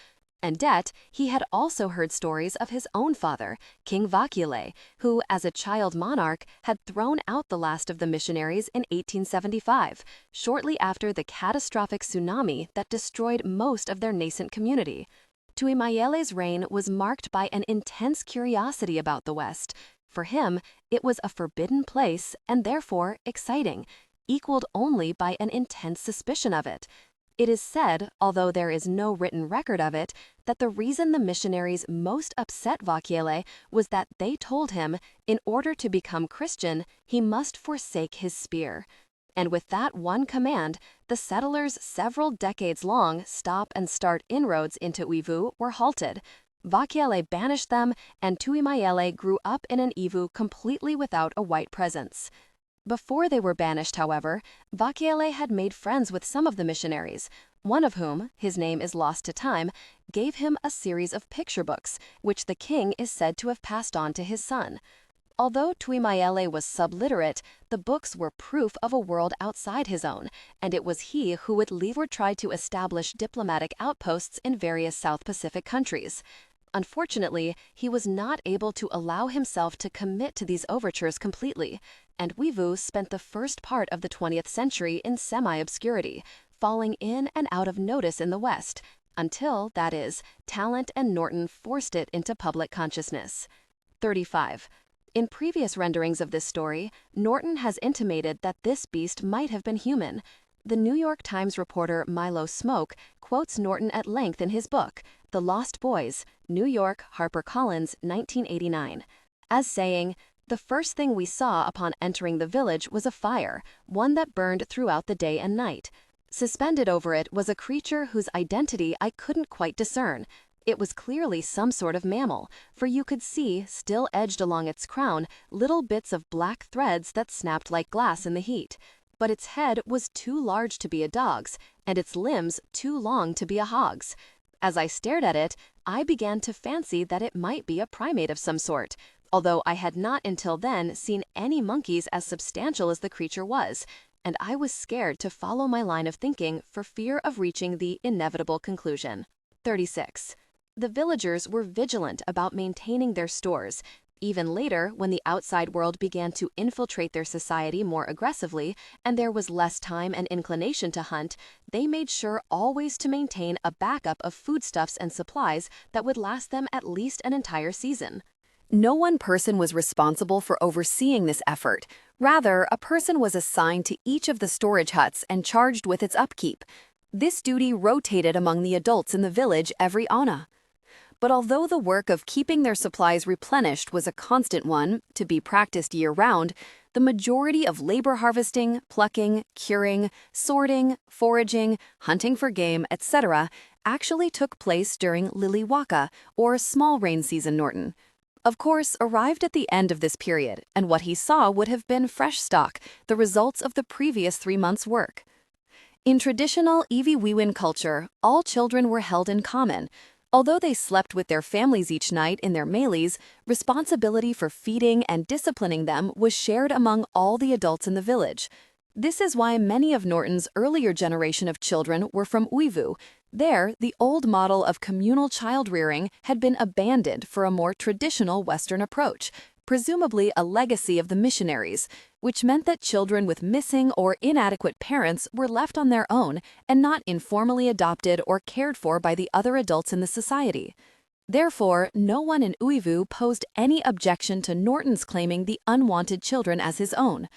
And yet, he had also heard stories of his own father, King Vakile, who, as a child monarch, had thrown out the last of the missionaries in 1875, shortly after the catastrophic tsunami that destroyed most of their nascent community. Tuimaele's reign was marked by an intense curiosity about the West. For him, it was a forbidden place and therefore exciting, equaled only by an intense suspicion of it. It is said, although there is no written record of it, that the reason the missionaries most upset Vakiele was that they told him, in order to become Christian, he must forsake his spear. And with that one command, the settlers' several decades-long stop-and-start inroads into Ivu were halted. Vakiele banished them, and Tuimayele grew up in an Ivu completely without a white presence. Before they were banished, however, Vakiele had made friends with some of the missionaries, one of whom, his name is lost to time, gave him a series of picture books, which the king is said to have passed on to his son. Although Tuimayele was subliterate, the books were proof of a world outside his own, and it was he who would leave or try to establish diplomatic outposts in various South Pacific countries. Unfortunately, he was not able to allow himself to commit to these overtures completely, and Wivu spent the first part of the 20th century in semi-obscurity, falling in and out of notice in the West, until, that is, Talent and Norton forced it into public consciousness. 35. In previous renderings of this story, Norton has intimated that this beast might have been human. The New York Times reporter Milo Smoke quotes Norton at length in his book, The Lost Boys, New York, HarperCollins, 1989, as saying, "The first thing we saw upon entering the village was a fire, one that burned throughout the day and night. Suspended over it was a creature whose identity I couldn't quite discern. It was clearly some sort of mammal, for you could see, still edged along its crown, little bits of black threads that snapped like glass in the heat. But its head was too large to be a dog's, and its limbs too long to be a hog's. As I stared at it, I began to fancy that it might be a primate of some sort, although I had not until then seen any monkeys as substantial as the creature was, and I was scared to follow my line of thinking for fear of reaching the inevitable conclusion." 36. The villagers were vigilant about maintaining their stores. Even later, when the outside world began to infiltrate their society more aggressively, and there was less time and inclination to hunt, they made sure always to maintain a backup of foodstuffs and supplies that would last them at least an entire season. No one person was responsible for overseeing this effort. Rather, a person was assigned to each of the storage huts and charged with its upkeep. This duty rotated among the adults in the village every ana. But although the work of keeping their supplies replenished was a constant one, to be practiced year-round, the majority of labor harvesting, plucking, curing, sorting, foraging, hunting for game, etc. actually took place during Liliwaka, or small rain season Norton. Of course, arrived at the end of this period, and what he saw would have been fresh stock, the results of the previous 3 months' work. In traditional Iviwiwin culture, all children were held in common. Although they slept with their families each night in their melees, responsibility for feeding and disciplining them was shared among all the adults in the village. This is why many of Norton's earlier generation of children were from Uivu. There, the old model of communal child-rearing had been abandoned for a more traditional Western approach, presumably a legacy of the missionaries, which meant that children with missing or inadequate parents were left on their own and not informally adopted or cared for by the other adults in the society. Therefore, no one in Uivu posed any objection to Norton's claiming the unwanted children as his own.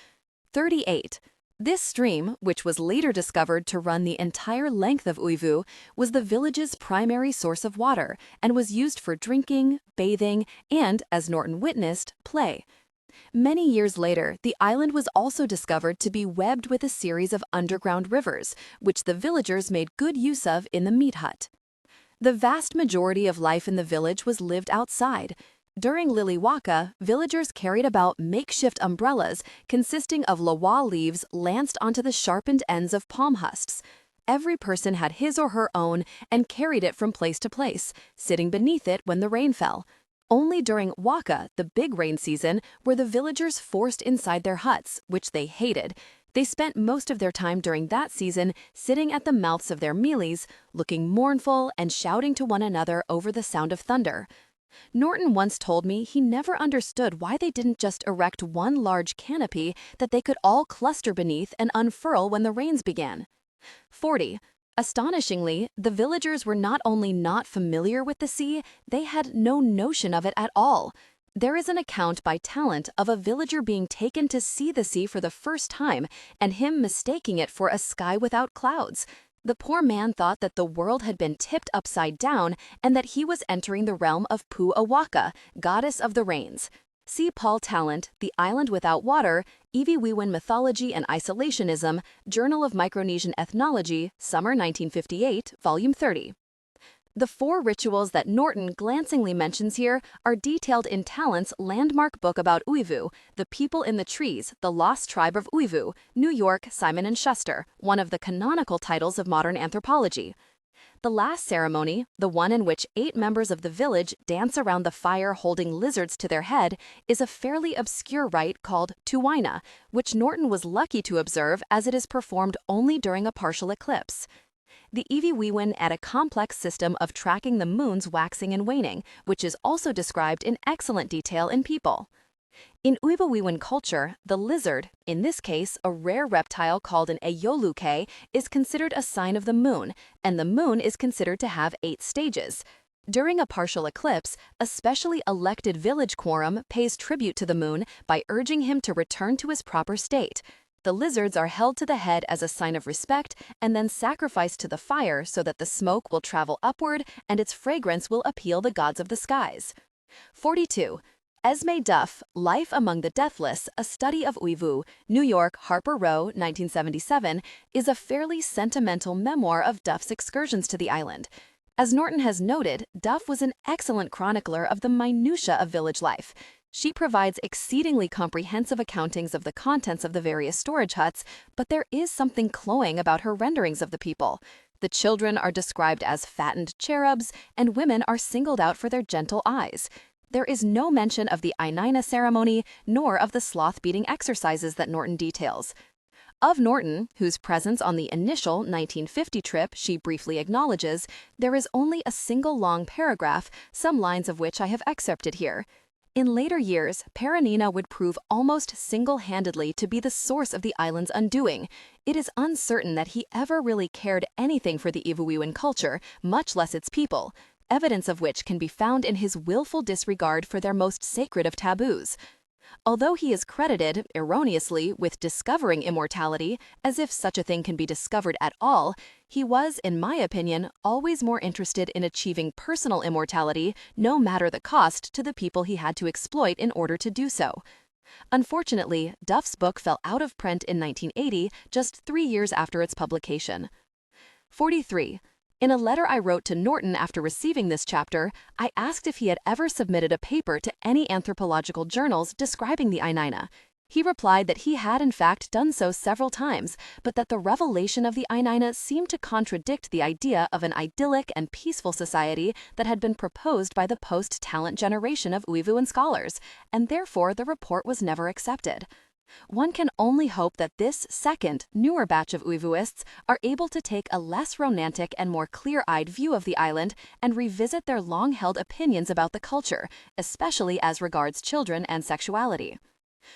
38. This stream, which was later discovered to run the entire length of Uivu, was the village's primary source of water and was used for drinking, bathing, and, as Norton witnessed, play. Many years later, the island was also discovered to be webbed with a series of underground rivers, which the villagers made good use of in the meat hut. The vast majority of life in the village was lived outside. During Liliwaka, villagers carried about makeshift umbrellas consisting of lawa leaves lanced onto the sharpened ends of palm husks. Every person had his or her own and carried it from place to place, sitting beneath it when the rain fell. Only during Waka, the big rain season, were the villagers forced inside their huts, which they hated. They spent most of their time during that season sitting at the mouths of their melees, looking mournful and shouting to one another over the sound of thunder. Norton once told me he never understood why they didn't just erect one large canopy that they could all cluster beneath and unfurl when the rains began. 40. Astonishingly, the villagers were not only not familiar with the sea, they had no notion of it at all. There is an account by Talent of a villager being taken to see the sea for the first time and him mistaking it for a sky without clouds. The poor man thought that the world had been tipped upside down and that he was entering the realm of Pu'awaka, goddess of the rains. See Paul Talent, The Island Without Water, Iwiwiwin Mythology and Isolationism, Journal of Micronesian Ethnology, Summer 1958, Volume 30. The 4 rituals that Norton glancingly mentions here are detailed in Talent's landmark book about Uivu, The People in the Trees, The Lost Tribe of Uivu, New York, Simon & Schuster, one of the canonical titles of modern anthropology. The last ceremony, the one in which 8 members of the village dance around the fire holding lizards to their head, is a fairly obscure rite called Tuwaina, which Norton was lucky to observe as it is performed only during a partial eclipse. The Iwiwiwin add a complex system of tracking the moon's waxing and waning, which is also described in excellent detail in People. In Iwiwiwin culture, the lizard, in this case a rare reptile called an eyoluke, is considered a sign of the moon, and the moon is considered to have 8 stages. During a partial eclipse, a specially elected village quorum pays tribute to the moon by urging him to return to his proper state. The lizards are held to the head as a sign of respect and then sacrificed to the fire so that the smoke will travel upward and its fragrance will appeal the gods of the skies. 42. Esme Duff, Life Among the Deathless, A Study of Uivu, New York, Harper Row, 1977, is a fairly sentimental memoir of Duff's excursions to the island. As Norton has noted, Duff was an excellent chronicler of the minutiae of village life. She provides exceedingly comprehensive accountings of the contents of the various storage huts, but there is something cloying about her renderings of the people. The children are described as fattened cherubs, and women are singled out for their gentle eyes. There is no mention of the Ainina ceremony, nor of the sloth-beating exercises that Norton details. Of Norton, whose presence on the initial 1950 trip she briefly acknowledges, there is only a single long paragraph, some lines of which I have excerpted here. In later years, Perina would prove almost single-handedly to be the source of the island's undoing. It is uncertain that he ever really cared anything for the Iwiwiwin culture, much less its people, evidence of which can be found in his willful disregard for their most sacred of taboos. Although he is credited, erroneously, with discovering immortality, as if such a thing can be discovered at all, he was, in my opinion, always more interested in achieving personal immortality, no matter the cost to the people he had to exploit in order to do so. Unfortunately, Duff's book fell out of print in 1980, just 3 years after its publication. 43. In a letter I wrote to Norton after receiving this chapter, I asked if he had ever submitted a paper to any anthropological journals describing the Ainina. He replied that he had in fact done so several times, but that the revelation of the Ainina seemed to contradict the idea of an idyllic and peaceful society that had been proposed by the post-Talent generation of Uivuan scholars, and therefore the report was never accepted. One can only hope that this second, newer batch of Uivuists are able to take a less romantic and more clear-eyed view of the island and revisit their long-held opinions about the culture, especially as regards children and sexuality.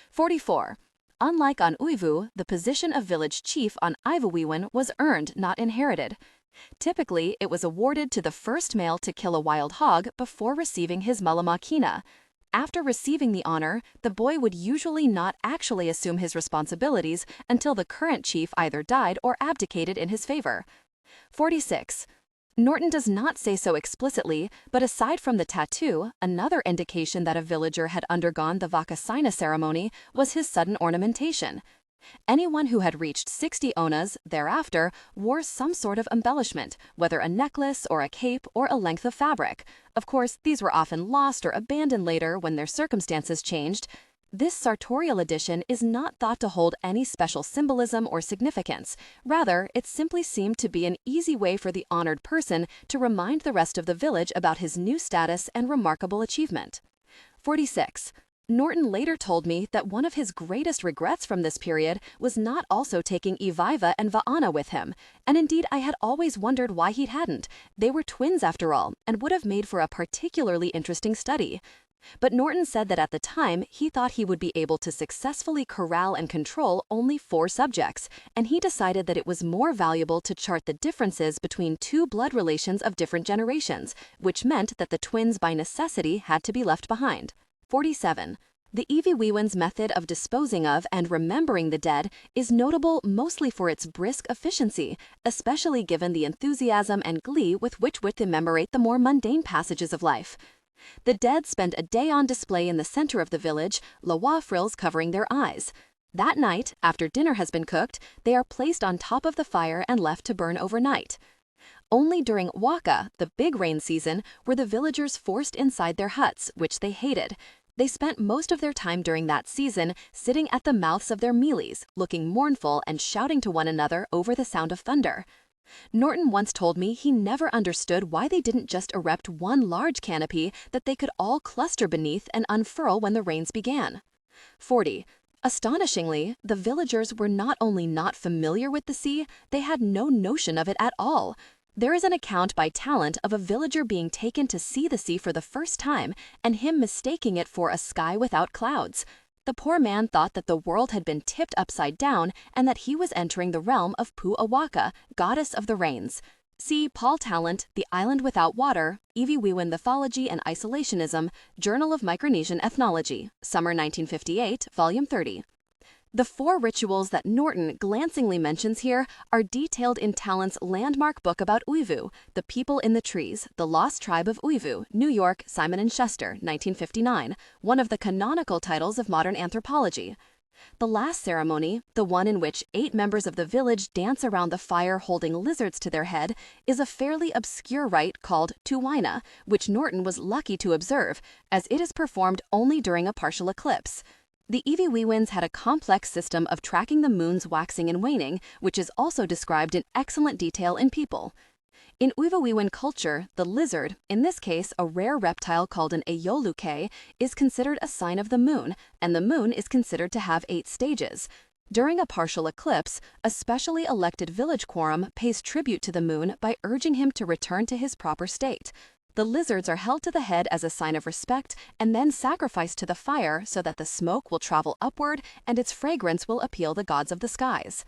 44. Unlike on Uivu, the position of village chief on Iwiwiwin was earned, not inherited. Typically, it was awarded to the first male to kill a wild hog before receiving his malamakina. After receiving the honor, the boy would usually not actually assume his responsibilities until the current chief either died or abdicated in his favor. 46. Norton does not say so explicitly, but aside from the tattoo, another indication that a villager had undergone the Vakasaina ceremony was his sudden ornamentation. Anyone who had reached 60 onas thereafter wore some sort of embellishment, whether a necklace or a cape or a length of fabric. Of course, these were often lost or abandoned later when their circumstances changed. This sartorial edition is not thought to hold any special symbolism or significance. Rather, it simply seemed to be an easy way for the honored person to remind the rest of the village about his new status and remarkable achievement. 46. Norton later told me that one of his greatest regrets from this period was not also taking Iviva and Va'ana with him, and indeed I had always wondered why he hadn't. They were twins after all, and would have made for a particularly interesting study. But Norton said that at the time he thought he would be able to successfully corral and control only 4 subjects, and he decided that it was more valuable to chart the differences between 2 blood relations of different generations, which meant that the twins by necessity had to be left behind. 47. The Iwiwiwin's method of disposing of and remembering the dead is notable mostly for its brisk efficiency, especially given the enthusiasm and glee with which they commemorate the more mundane passages of life. The dead spend a day on display in the center of the village, lawa frills covering their eyes. That night, after dinner has been cooked, they are placed on top of the fire and left to burn overnight. Only during waka, the big rain season, were the villagers forced inside their huts, which they hated. They spent most of their time during that season sitting at the mouths of their mealies, looking mournful and shouting to one another over the sound of thunder. Norton once told me he never understood why they didn't just erect one large canopy that they could all cluster beneath and unfurl when the rains began. 40. Astonishingly, the villagers were not only not familiar with the sea, they had no notion of it at all. There is an account by Talent of a villager being taken to see the sea for the first time and him mistaking it for a sky without clouds. The poor man thought that the world had been tipped upside down and that he was entering the realm of Pu'awaka, goddess of the rains. See Paul Talent, The Island Without Water, Iwiwiwin Mythology and Isolationism, Journal of Micronesian Ethnology, Summer 1958, Volume 30. The 4 rituals that Norton glancingly mentions here are detailed in Talent's landmark book about Uivu, The People in the Trees, The Lost Tribe of Uivu, New York, Simon & Schuster, 1959, one of the canonical titles of modern anthropology. The last ceremony, the one in which 8 members of the village dance around the fire holding lizards to their head, is a fairly obscure rite called tuwaina, which Norton was lucky to observe, as it is performed only during a partial eclipse. The Iwiwiwins had a complex system of tracking the moon's waxing and waning, which is also described in excellent detail in People. In Iwiwiwin culture, the lizard, in this case a rare reptile called an eyoluke, is considered a sign of the moon, and the moon is considered to have 8 stages. During a partial eclipse, a specially elected village quorum pays tribute to the moon by urging him to return to his proper state. The lizards are held to the head as a sign of respect and then sacrificed to the fire so that the smoke will travel upward and its fragrance will appeal the gods of the skies.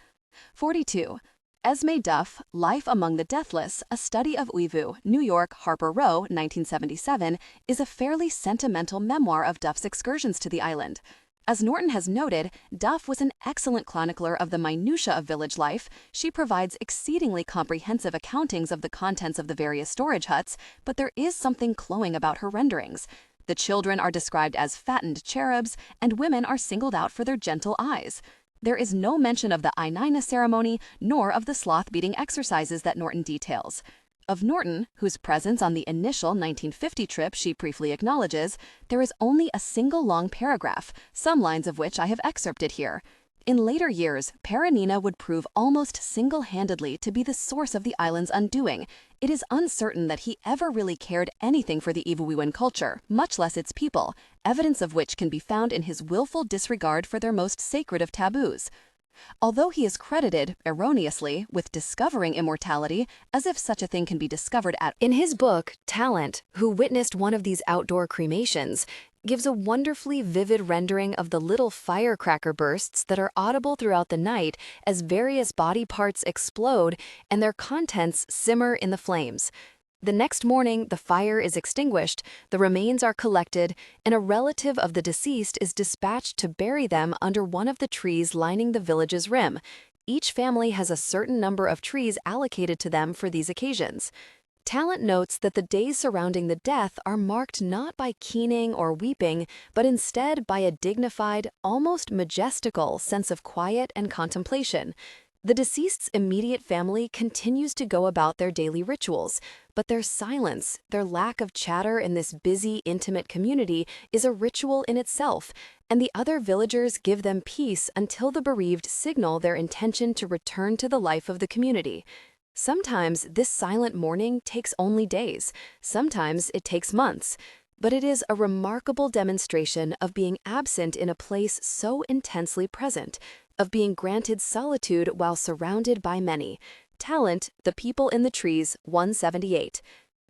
42. Esme Duff, Life Among the Deathless, A Study of Uivu, New York, Harper Row, 1977, is a fairly sentimental memoir of Duff's excursions to the island. As Norton has noted, Duff was an excellent chronicler of the minutiae of village life. She provides exceedingly comprehensive accountings of the contents of the various storage huts, but there is something cloying about her renderings. The children are described as fattened cherubs, and women are singled out for their gentle eyes. There is no mention of the Ainina ceremony, nor of the sloth-beating exercises that Norton details. Of Norton, whose presence on the initial 1950 trip she briefly acknowledges, there is only a single long paragraph, some lines of which I have excerpted here. In later years, Perina would prove almost single-handedly to be the source of the island's undoing. It is uncertain that he ever really cared anything for the Iwiwiwin culture, much less its people, evidence of which can be found in his willful disregard for their most sacred of taboos. Although he is credited, erroneously, with discovering immortality, as if such a thing can be discovered in his book, Talent, who witnessed one of these outdoor cremations, gives a wonderfully vivid rendering of the little firecracker bursts that are audible throughout the night as various body parts explode and their contents simmer in the flames. The next morning, the fire is extinguished, the remains are collected, and a relative of the deceased is dispatched to bury them under one of the trees lining the village's rim. Each family has a certain number of trees allocated to them for these occasions. Talent notes that the days surrounding the death are marked not by keening or weeping, but instead by a dignified, almost majestical sense of quiet and contemplation. The deceased's immediate family continues to go about their daily rituals, but their silence, their lack of chatter in this busy, intimate community is a ritual in itself, and the other villagers give them peace until the bereaved signal their intention to return to the life of the community. Sometimes this silent mourning takes only days, sometimes it takes months, but it is a remarkable demonstration of being absent in a place so intensely present, of being granted solitude while surrounded by many. Talent, The People in the Trees, 178.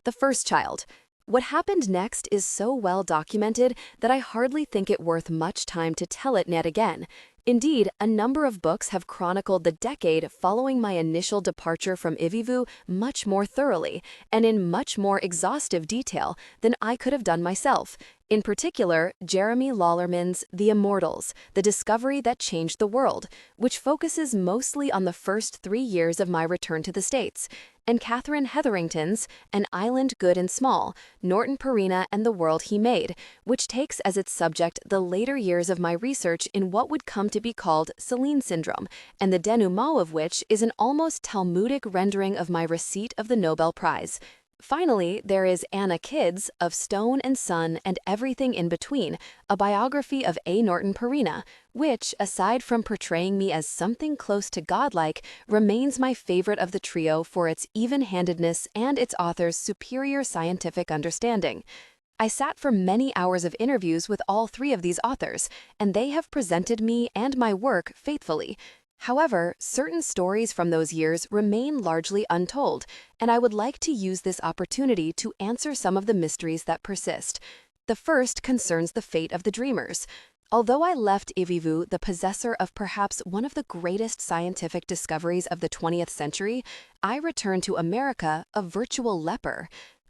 The First Child. What happened next is so well documented that I hardly think it worth much time to tell it yet again. Indeed, a number of books have chronicled the decade following my initial departure from Ivivu much more thoroughly and in much more exhaustive detail than I could have done myself. In particular, Jeremy Lollerman's The Immortals, The Discovery That Changed the World, which focuses mostly on the first 3 years of my return to the States, and Catherine Hetherington's An Island Good and Small, Norton Perina and the World He Made, which takes as its subject the later years of my research in what would come to be called Celine syndrome, and the denouement of which is an almost Talmudic rendering of my receipt of the Nobel Prize. Finally, there is Anna Kidd's Of Stone and Sun and Everything in Between, a biography of A. Norton Perina, which, aside from portraying me as something close to godlike, remains my favorite of the trio for its even-handedness and its author's superior scientific understanding. I sat for many hours of interviews with all 3 of these authors, and they have presented me and my work faithfully. However, certain stories from those years remain largely untold, and I would like to use this opportunity to answer some of the mysteries that persist. The first concerns the fate of the dreamers. Although I left Ivivu the possessor of perhaps one of the greatest scientific discoveries of the 20th century, I returned to America a virtual leper.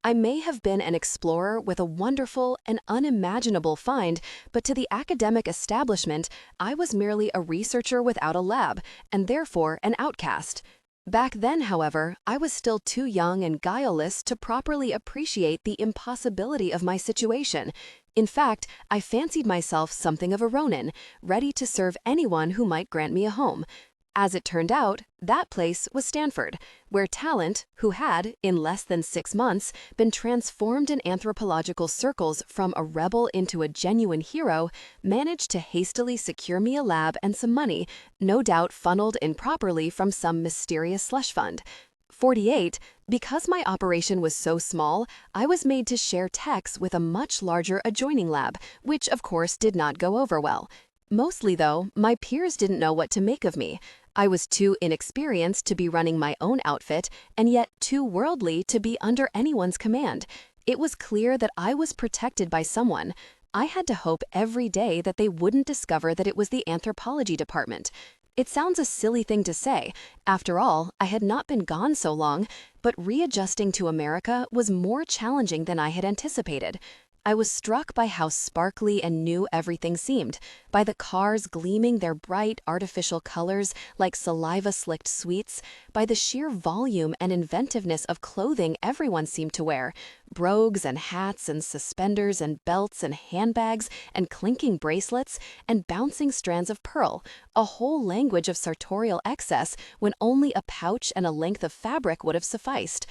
I may have been an explorer with a wonderful and unimaginable find, but to the academic establishment, I was merely a researcher without a lab, and therefore an outcast. Back then, however, I was still too young and guileless to properly appreciate the impossibility of my situation. In fact, I fancied myself something of a Ronin, ready to serve anyone who might grant me a home. As it turned out, that place was Stanford, where talent, who had, in less than 6 months, been transformed in anthropological circles from a rebel into a genuine hero, managed to hastily secure me a lab and some money, no doubt funneled improperly from some mysterious slush fund. 48, because my operation was so small, I was made to share techs with a much larger adjoining lab, which of course did not go over well. Mostly, though, my peers didn't know what to make of me. I was too inexperienced to be running my own outfit, and yet too worldly to be under anyone's command. It was clear that I was protected by someone. I had to hope every day that they wouldn't discover that it was the anthropology department. It sounds a silly thing to say. After all, I had not been gone so long, but readjusting to America was more challenging than I had anticipated. I was struck by how sparkly and new everything seemed, by the cars gleaming their bright artificial colors like saliva-slicked sweets, by the sheer volume and inventiveness of clothing everyone seemed to wear, brogues and hats and suspenders and belts and handbags and clinking bracelets and bouncing strands of pearl, a whole language of sartorial excess when only a pouch and a length of fabric would have sufficed.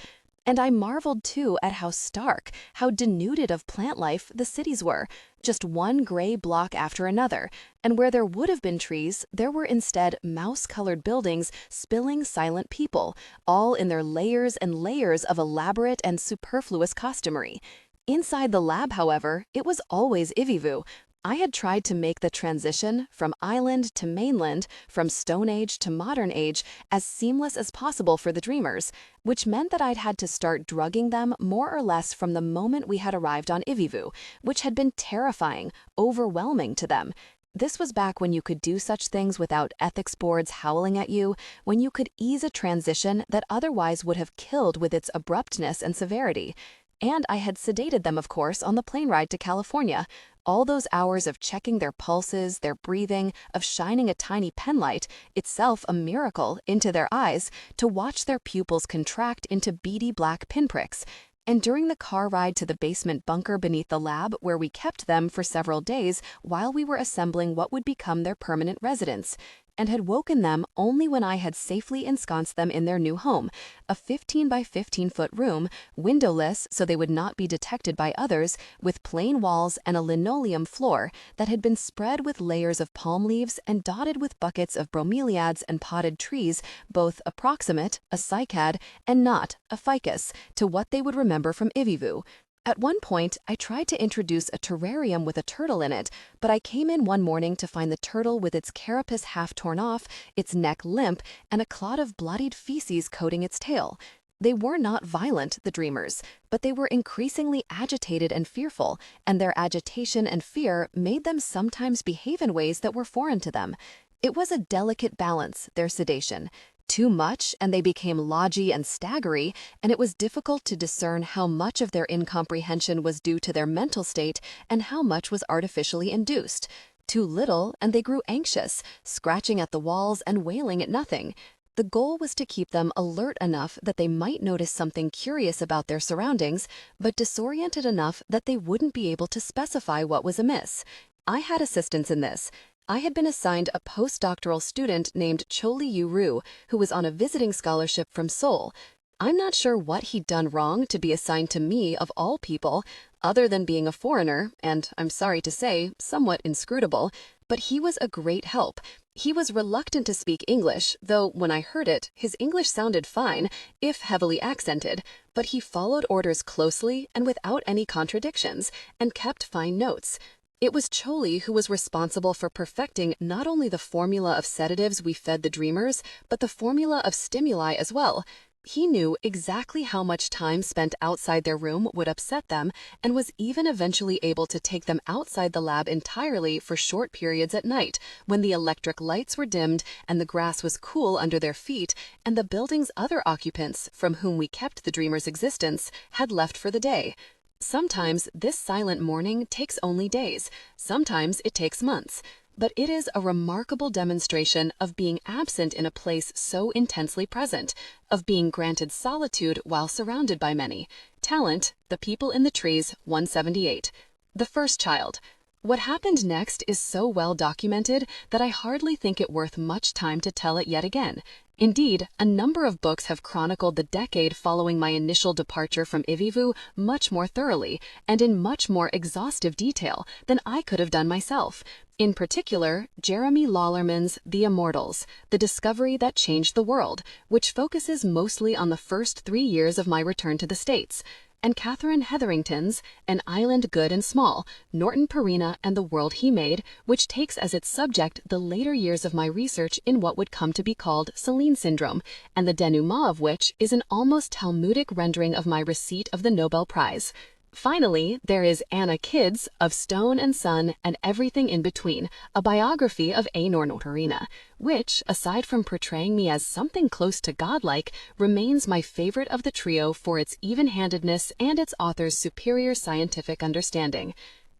And I marveled, too, at how stark, how denuded of plant life the cities were, just one gray block after another, and where there would have been trees, there were instead mouse-colored buildings spilling silent people, all in their layers and layers of elaborate and superfluous costumery. Inside the lab, however, it was always Ivivu. I had tried to make the transition from island to mainland, from Stone Age to modern age, as seamless as possible for the dreamers, which meant that I'd had to start drugging them more or less from the moment we had arrived on Ivivu, which had been terrifying, overwhelming to them. This was back when you could do such things without ethics boards howling at you, when you could ease a transition that otherwise would have killed with its abruptness and severity. And I had sedated them, of course, on the plane ride to California. All those hours of checking their pulses, their breathing, of shining a tiny penlight, itself a miracle, into their eyes, to watch their pupils contract into beady black pinpricks. And during the car ride to the basement bunker beneath the lab, where we kept them for several days while we were assembling what would become their permanent residence, and had woken them only when I had safely ensconced them in their new home, a 15 by 15-foot room, windowless so they would not be detected by others, with plain walls and a linoleum floor that had been spread with layers of palm leaves and dotted with buckets of bromeliads and potted trees, both approximate, a cycad, and not, a ficus, to what they would remember from Ivivu. At one point, I tried to introduce a terrarium with a turtle in it, but I came in one morning to find the turtle with its carapace half torn off, its neck limp, and a clot of bloodied feces coating its tail. They were not violent, the dreamers, but they were increasingly agitated and fearful, and their agitation and fear made them sometimes behave in ways that were foreign to them. It was a delicate balance, their sedation. Too much, and they became lodgy and staggery, and it was difficult to discern how much of their incomprehension was due to their mental state and how much was artificially induced. Too little, and they grew anxious, scratching at the walls and wailing at nothing. The goal was to keep them alert enough that they might notice something curious about their surroundings, but disoriented enough that they wouldn't be able to specify what was amiss. I had assistance in this. I had been assigned a postdoctoral student named Choli Yu-ru, who was on a visiting scholarship from Seoul. I'm not sure what he'd done wrong to be assigned to me of all people, other than being a foreigner, and I'm sorry to say, somewhat inscrutable, but he was a great help. He was reluctant to speak English, though when I heard it, his English sounded fine, if heavily accented, but he followed orders closely and without any contradictions, and kept fine notes. It was Choli who was responsible for perfecting not only the formula of sedatives we fed the dreamers, but the formula of stimuli as well. He knew exactly how much time spent outside their room would upset them, and was even eventually able to take them outside the lab entirely for short periods at night, when the electric lights were dimmed and the grass was cool under their feet, and the building's other occupants, from whom we kept the dreamer's existence, had left for the day. Sometimes this silent mourning takes only days, sometimes it takes months, but it is a remarkable demonstration of being absent in a place so intensely present, of being granted solitude while surrounded by many. Talent, The People in the Trees, 178. The First Child. What happened next is so well documented that I hardly think it worth much time to tell it yet again. Indeed, a number of books have chronicled the decade following my initial departure from Ivivu much more thoroughly and in much more exhaustive detail than I could have done myself. In particular, Jeremy Lollerman's The Immortals, The Discovery That Changed the World, which focuses mostly on the first 3 years of my return to the States, and Catherine Hetherington's An Island Good and Small, Norton Perina and the World He Made, which takes as its subject the later years of my research in what would come to be called Selene syndrome, and the denouement of which is an almost Talmudic rendering of my receipt of the Nobel Prize. Finally, there is Anna Kidd's Of Stone and Sun and Everything in Between, a biography of Norton Perina, which, aside from portraying me as something close to godlike, remains my favorite of the trio for its even-handedness and its author's superior scientific understanding.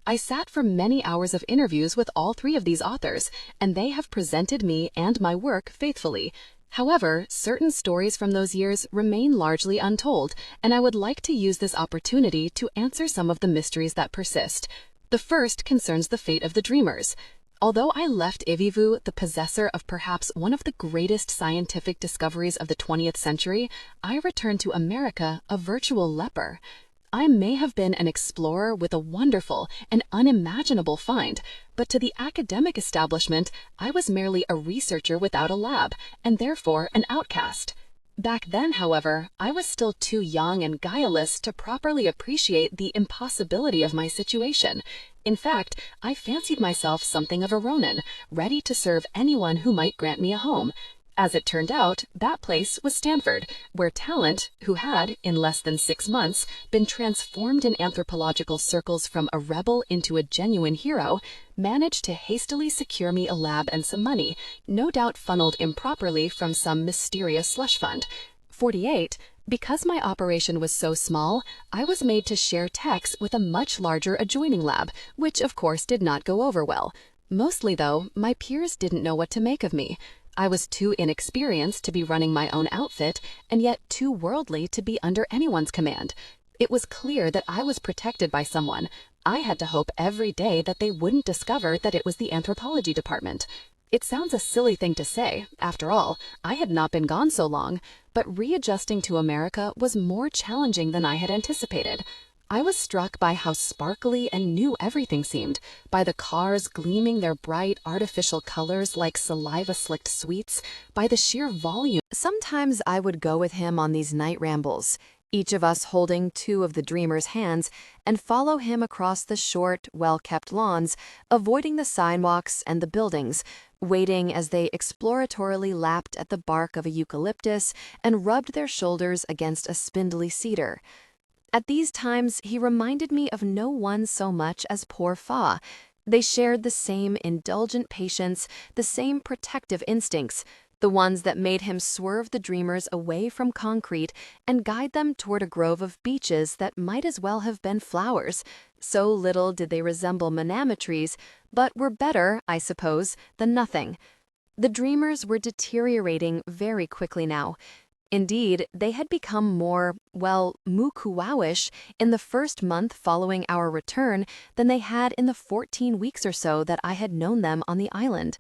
I sat for many hours of interviews with all 3 of these authors, and they have presented me and my work faithfully. However, certain stories from those years remain largely untold, and I would like to use this opportunity to answer some of the mysteries that persist. The first concerns the fate of the dreamers. Although I left Ivivu the possessor of perhaps one of the greatest scientific discoveries of the 20th century, I returned to America a virtual leper. I may have been an explorer with a wonderful and unimaginable find, but to the academic establishment, I was merely a researcher without a lab, and therefore an outcast. Back then, however, I was still too young and guileless to properly appreciate the impossibility of my situation. In fact, I fancied myself something of a Ronin, ready to serve anyone who might grant me a home. As it turned out, that place was Stanford, where talent, who had, in less than 6 months, been transformed in anthropological circles from a rebel into a genuine hero, managed to hastily secure me a lab and some money, no doubt funneled improperly from some mysterious slush fund. 48. Because my operation was so small, I was made to share techs with a much larger adjoining lab, which of course did not go over well. Mostly, though, my peers didn't know what to make of me. I was too inexperienced to be running my own outfit, and yet too worldly to be under anyone's command. It was clear that I was protected by someone. I had to hope every day that they wouldn't discover that it was the anthropology department. It sounds a silly thing to say. After all, I had not been gone so long, but readjusting to America was more challenging than I had anticipated. I was struck by how sparkly and new everything seemed, by the cars gleaming their bright artificial colors like saliva-slicked sweets, by the sheer volume. Sometimes I would go with him on these night rambles, each of us holding 2 of the dreamer's hands, and follow him across the short, well-kept lawns, avoiding the sidewalks and the buildings, waiting as they exploratorily lapped at the bark of a eucalyptus and rubbed their shoulders against a spindly cedar. At these times, he reminded me of no one so much as poor Fa. They shared the same indulgent patience, the same protective instincts, the ones that made him swerve the dreamers away from concrete and guide them toward a grove of beeches that might as well have been flowers. So little did they resemble manama trees, but were better, I suppose, than nothing. The dreamers were deteriorating very quickly now. Indeed, they had become more, well, mukuwawish in the first month following our return than they had in the 14 weeks or so that I had known them on the island.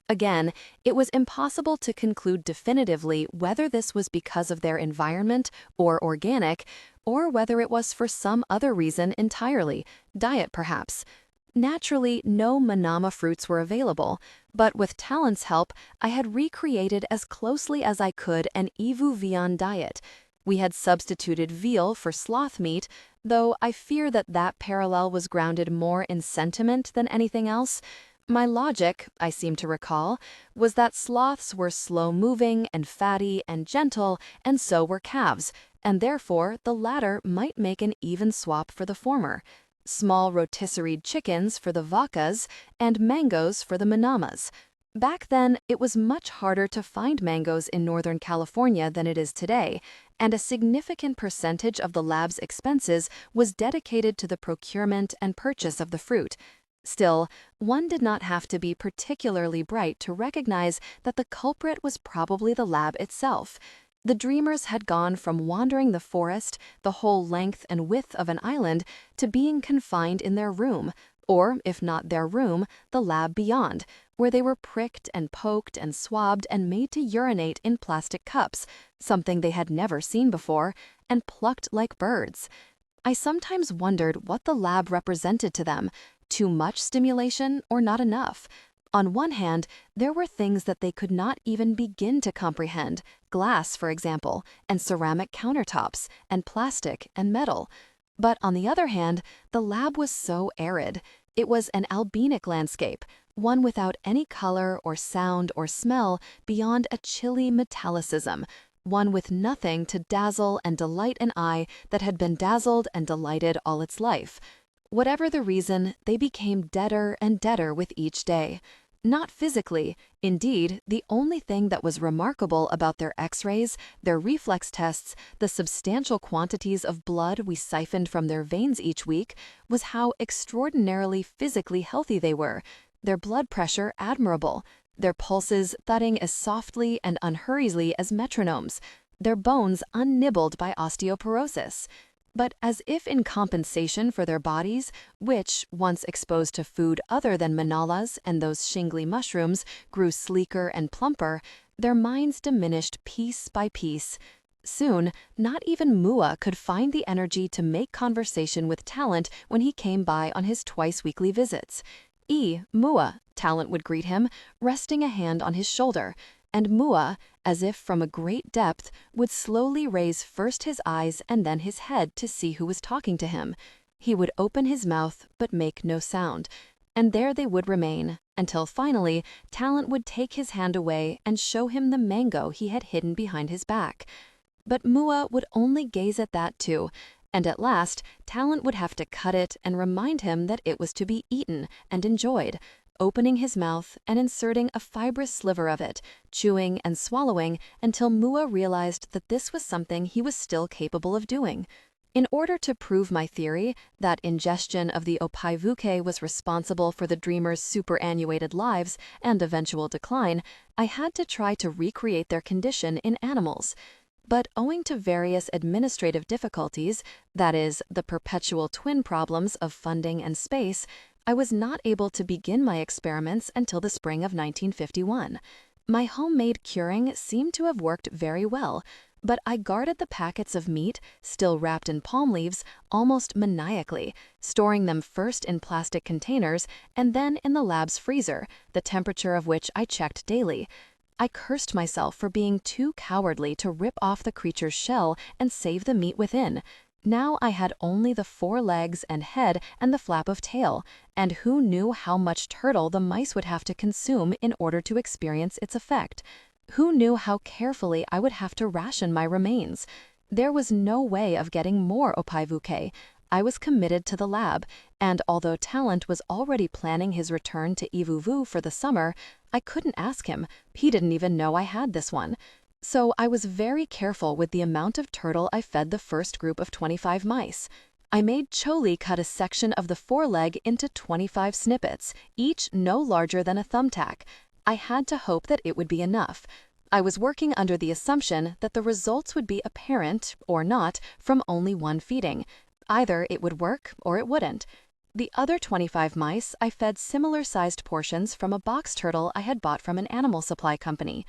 Again, it was impossible to conclude definitively whether this was because of their environment or organic, or whether it was for some other reason entirely, diet perhaps. Naturally, no manama fruits were available, but with Talent's help, I had recreated as closely as I could an Ivuvian diet. We had substituted veal for sloth meat, though I fear that that parallel was grounded more in sentiment than anything else. My logic, I seem to recall, was that sloths were slow-moving and fatty and gentle, and so were calves, and therefore the latter might make an even swap for the former. Small rotisseried chickens for the vacas, and mangoes for the manamas. Back then, it was much harder to find mangoes in Northern California than it is today, and a significant percentage of the lab's expenses was dedicated to the procurement and purchase of the fruit. Still, one did not have to be particularly bright to recognize that the culprit was probably the lab itself. The dreamers had gone from wandering the forest, the whole length and width of an island, to being confined in their room, or, if not their room, the lab beyond, where they were pricked and poked and swabbed and made to urinate in plastic cups, something they had never seen before, and plucked like birds. I sometimes wondered what the lab represented to them. Too much stimulation or not enough? On one hand, there were things that they could not even begin to comprehend, glass, for example, and ceramic countertops, and plastic and metal. But on the other hand, the lab was so arid. It was an albinic landscape, one without any color or sound or smell beyond a chilly metallicism, one with nothing to dazzle and delight an eye that had been dazzled and delighted all its life. Whatever the reason, they became deader and deader with each day. Not physically. Indeed, the only thing that was remarkable about their X-rays, their reflex tests, the substantial quantities of blood we siphoned from their veins each week, was how extraordinarily physically healthy they were, their blood pressure admirable, their pulses thudding as softly and unhurriedly as metronomes, their bones unnibbled by osteoporosis. But as if in compensation for their bodies, which, once exposed to food other than manalas and those shingly mushrooms, grew sleeker and plumper, their minds diminished piece by piece. Soon, not even Mua could find the energy to make conversation with Talent when he came by on his twice-weekly visits. Mua, Talent would greet him, resting a hand on his shoulder, and Mua, as if from a great depth, would slowly raise first his eyes and then his head to see who was talking to him. He would open his mouth but make no sound, and there they would remain, until finally Talent would take his hand away and show him the mango he had hidden behind his back. But Mua would only gaze at that too, and at last Talent would have to cut it and remind him that it was to be eaten and enjoyed, opening his mouth and inserting a fibrous sliver of it, chewing and swallowing until Mua realized that this was something he was still capable of doing. In order to prove my theory that ingestion of the opaivuke was responsible for the dreamers' superannuated lives and eventual decline, I had to try to recreate their condition in animals. But owing to various administrative difficulties, that is, the perpetual twin problems of funding and space, I was not able to begin my experiments until the spring of 1951. My homemade curing seemed to have worked very well, but I guarded the packets of meat, still wrapped in palm leaves, almost maniacally, storing them first in plastic containers and then in the lab's freezer, the temperature of which I checked daily. I cursed myself for being too cowardly to rip off the creature's shell and save the meat within. Now I had only the 4 legs and head and the flap of tail, and who knew how much turtle the mice would have to consume in order to experience its effect? Who knew how carefully I would have to ration my remains? There was no way of getting more opaivuke. I was committed to the lab, and although Talent was already planning his return to Ivuvu for the summer, I couldn't ask him. He didn't even know I had this one. So I was very careful with the amount of turtle I fed the first group of 25 mice. I made Choli cut a section of the foreleg into 25 snippets, each no larger than a thumbtack. I had to hope that it would be enough. I was working under the assumption that the results would be apparent, or not, from only one feeding. Either it would work or it wouldn't. The other 25 mice I fed similar-sized portions from a box turtle I had bought from an animal supply company.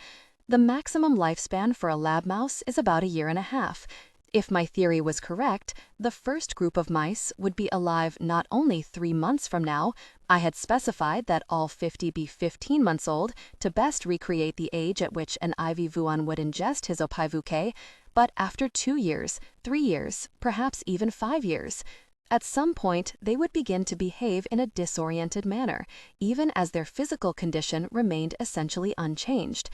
The maximum lifespan for a lab mouse is about 1.5 years. If my theory was correct, the first group of mice would be alive not only 3 months from now. I had specified that all 50 be 15 months old to best recreate the age at which an Ivivuan would ingest his opaivuke, but after 2 years, 3 years, perhaps even 5 years. At some point, they would begin to behave in a disoriented manner, even as their physical condition remained essentially unchanged.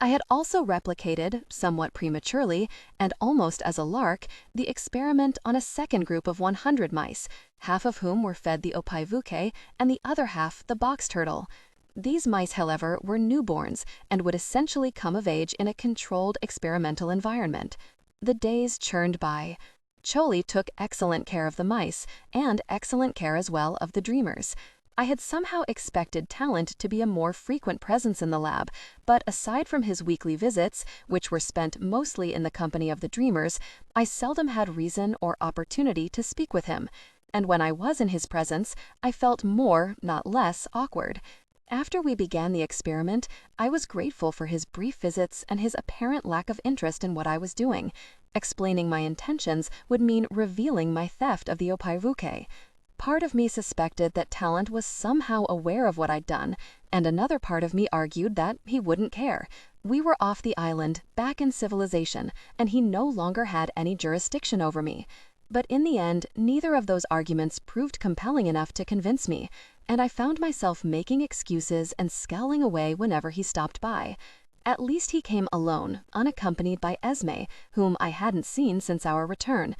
I had also replicated, somewhat prematurely, and almost as a lark, the experiment on a second group of 100 mice, half of whom were fed the opaivuke and the other half the box turtle. These mice, however, were newborns and would essentially come of age in a controlled experimental environment. The days churned by. Choli took excellent care of the mice, and excellent care as well of the dreamers. I had somehow expected Talent to be a more frequent presence in the lab, but aside from his weekly visits, which were spent mostly in the company of the dreamers, I seldom had reason or opportunity to speak with him. And when I was in his presence, I felt more, not less, awkward. After we began the experiment, I was grateful for his brief visits and his apparent lack of interest in what I was doing. Explaining my intentions would mean revealing my theft of the opaivuke. Part of me suspected that Talent was somehow aware of what I'd done, and another part of me argued that he wouldn't care. We were off the island, back in civilization, and he no longer had any jurisdiction over me. But in the end, neither of those arguments proved compelling enough to convince me, and I found myself making excuses and scowling away whenever he stopped by. At least he came alone, unaccompanied by Esme, whom I hadn't seen since our return.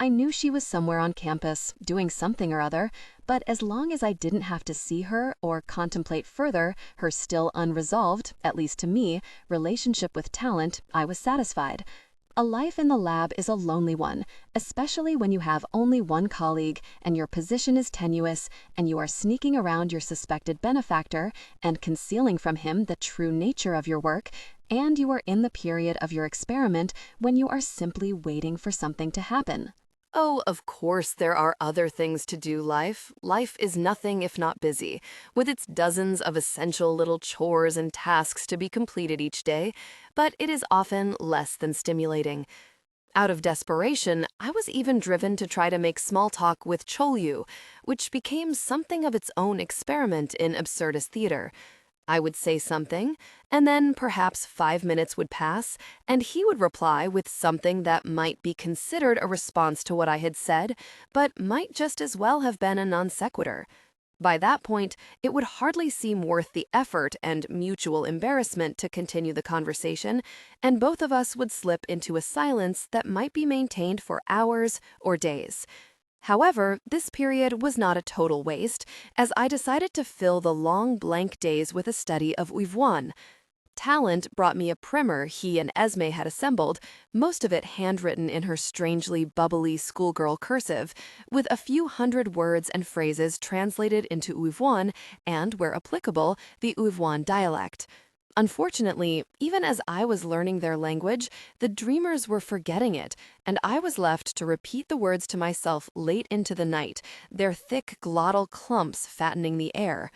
I knew she was somewhere on campus, doing something or other, but as long as I didn't have to see her or contemplate further her still unresolved, at least to me, relationship with Talent, I was satisfied. A life in the lab is a lonely one, especially when you have only one colleague and your position is tenuous and you are sneaking around your suspected benefactor and concealing from him the true nature of your work, and you are in the period of your experiment when you are simply waiting for something to happen. Oh, of course there are other things to do. Life is nothing if not busy, with its dozens of essential little chores and tasks to be completed each day, but it is often less than stimulating. Out of desperation, I was even driven to try to make small talk with Cholyu, which became something of its own experiment in absurdist theater. I would say something, and then perhaps 5 minutes would pass, and he would reply with something that might be considered a response to what I had said, but might just as well have been a non sequitur. By that point, it would hardly seem worth the effort and mutual embarrassment to continue the conversation, and both of us would slip into a silence that might be maintained for hours or days. However, this period was not a total waste, as I decided to fill the long blank days with a study of Uivuan. Talent brought me a primer he and Esme had assembled, most of it handwritten in her strangely bubbly schoolgirl cursive, with a few hundred words and phrases translated into Uivuan and, where applicable, the Uivuan dialect. Unfortunately, even as I was learning their language, the dreamers were forgetting it, and I was left to repeat the words to myself late into the night, their thick glottal clumps fattening the air.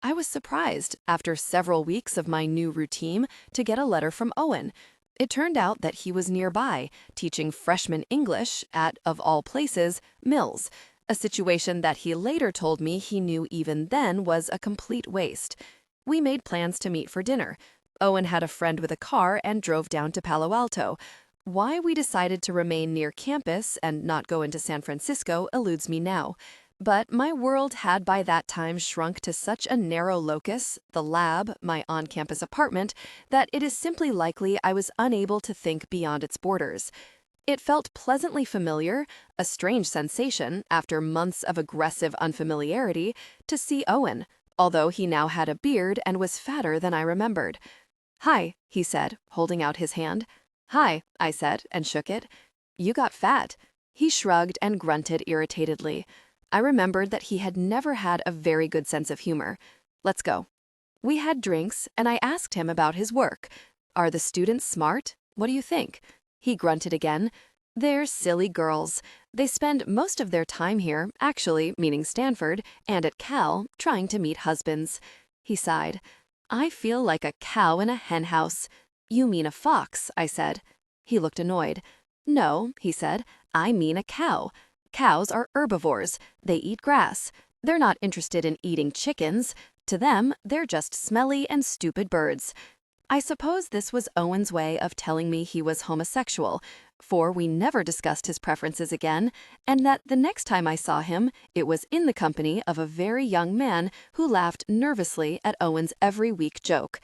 I was surprised, after several weeks of my new routine, to get a letter from Owen. It turned out that he was nearby, teaching freshman English at, of all places, Mills, a situation that he later told me he knew even then was a complete waste. We made plans to meet for dinner. Owen had a friend with a car and drove down to Palo Alto. Why we decided to remain near campus and not go into San Francisco eludes me now. But my world had by that time shrunk to such a narrow locus, the lab, my on-campus apartment, that it is simply likely I was unable to think beyond its borders. It felt pleasantly familiar, a strange sensation after months of aggressive unfamiliarity, to see Owen, although he now had a beard and was fatter than I remembered. "Hi," he said, holding out his hand. "Hi," I said, and shook it. "You got fat." He shrugged and grunted irritatedly. I remembered that he had never had a very good sense of humor. "Let's go." We had drinks, and I asked him about his work. "Are the students smart? What do you think?" He grunted again. "They're silly girls. They spend most of their time here, actually, meaning Stanford, and at Cal, trying to meet husbands." He sighed. "I feel like a cow in a henhouse." "You mean a fox," I said. He looked annoyed. "No," he said, "I mean a cow. Cows are herbivores. They eat grass. They're not interested in eating chickens. To them, they're just smelly and stupid birds." I suppose this was Owen's way of telling me he was homosexual, for we never discussed his preferences again, and that the next time I saw him, it was in the company of a very young man who laughed nervously at Owen's every week joke.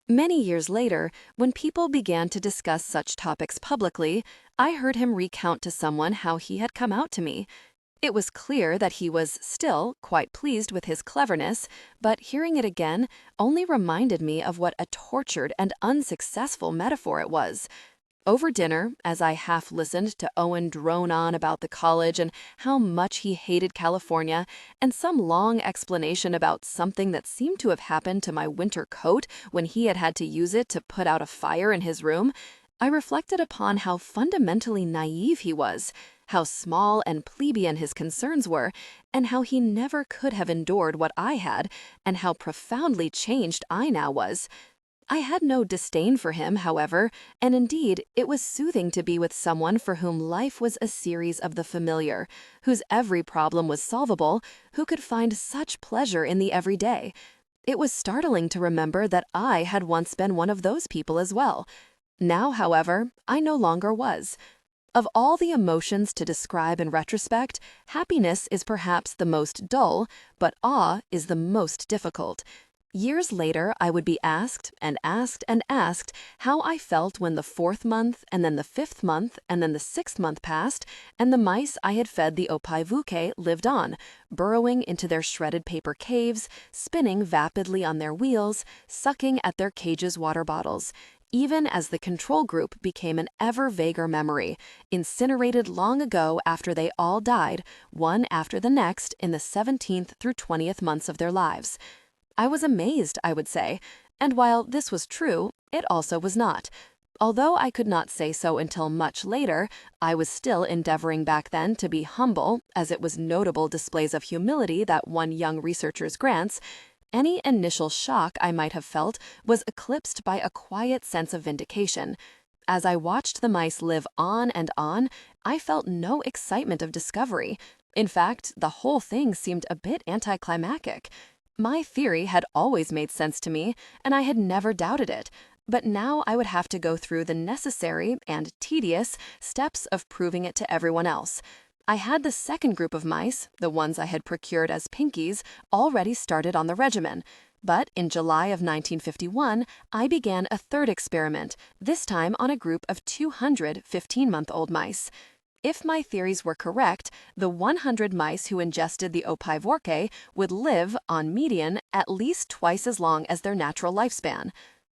Many years later, when people began to discuss such topics publicly, I heard him recount to someone how he had come out to me. It was clear that he was still quite pleased with his cleverness, but hearing it again only reminded me of what a tortured and unsuccessful metaphor it was. Over dinner, as I half listened to Owen drone on about the college and how much he hated California, and some long explanation about something that seemed to have happened to my winter coat when he had had to use it to put out a fire in his room, I reflected upon how fundamentally naive he was, how small and plebeian his concerns were, and how he never could have endured what I had, and how profoundly changed I now was. I had no disdain for him, however, and indeed it was soothing to be with someone for whom life was a series of the familiar, whose every problem was solvable, who could find such pleasure in the everyday. It was startling to remember that I had once been one of those people as well. Now, however, I no longer was. Of all the emotions to describe in retrospect, happiness is perhaps the most dull, but awe is the most difficult. Years later, I would be asked and asked and asked how I felt when the 4th month, and then the 5th month, and then the 6th month passed, and the mice I had fed the opaivuke lived on, burrowing into their shredded paper caves, spinning vapidly on their wheels, sucking at their cages' water bottles, even as the control group became an ever vaguer memory, incinerated long ago after they all died, one after the next in the 17th through 20th months of their lives. I was amazed, I would say, and while this was true, it also was not. Although I could not say so until much later, I was still endeavoring back then to be humble, as it was notable displays of humility that won young researchers grants. Any initial shock I might have felt was eclipsed by a quiet sense of vindication. As I watched the mice live on and on, I felt no excitement of discovery. In fact, the whole thing seemed a bit anticlimactic. My theory had always made sense to me, and I had never doubted it, but now I would have to go through the necessary and tedious steps of proving it to everyone else. I had the second group of mice, the ones I had procured as pinkies, already started on the regimen. But in July of 1951, I began a third experiment, this time on a group of 200 15-month-old mice. If my theories were correct, the 100 mice who ingested the opaivorke would live, on median, at least twice as long as their natural lifespan.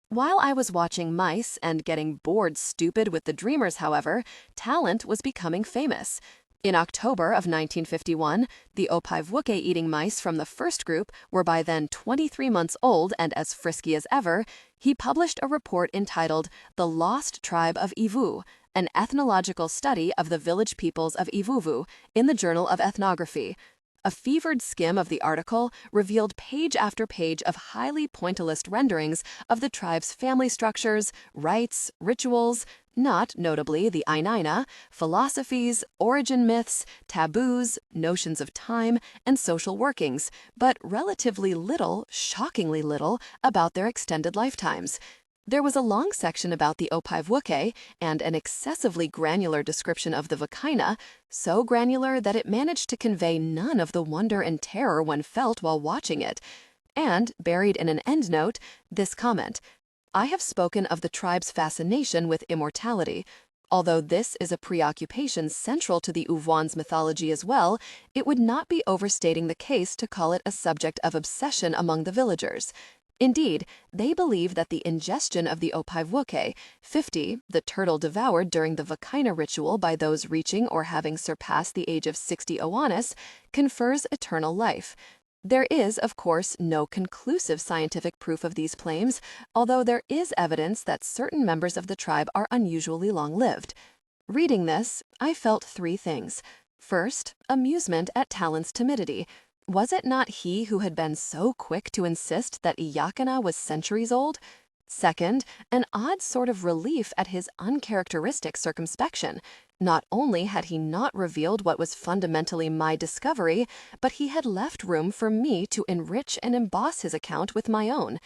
While I was watching mice and getting bored stupid with the dreamers, however, talent was becoming famous. In October of 1951, the opaivuke-eating mice from the first group were by then 23 months old and as frisky as ever. He published a report entitled The Lost Tribe of Ivu, an ethnological study of the village peoples of Ivuvu, in the Journal of Ethnography. A fevered skim of the article revealed page after page of highly pointillist renderings of the tribe's family structures, rites, rituals, not notably the Ainaina, philosophies, origin myths, taboos, notions of time, and social workings, but relatively little, shockingly little, about their extended lifetimes. There was a long section about the opaivuke and an excessively granular description of the vakaina, so granular that it managed to convey none of the wonder and terror one felt while watching it. And, buried in an endnote, this comment: "I have spoken of the tribe's fascination with immortality. Although this is a preoccupation central to the Uvuan's mythology as well, it would not be overstating the case to call it a subject of obsession among the villagers. Indeed, they believe that the ingestion of the Opaivuke, 50, the turtle devoured during the Vakaina ritual by those reaching or having surpassed the age of 60 Oannes, confers eternal life. There is, of course, no conclusive scientific proof of these claims, although there is evidence that certain members of the tribe are unusually long-lived. Reading this, I felt three things. First, amusement at Talon's timidity. Was it not he who had been so quick to insist that Iyakana was centuries old? Second, an odd sort of relief at his uncharacteristic circumspection. Not only had he not revealed what was fundamentally my discovery, but he had left room for me to enrich and emboss his account with my own.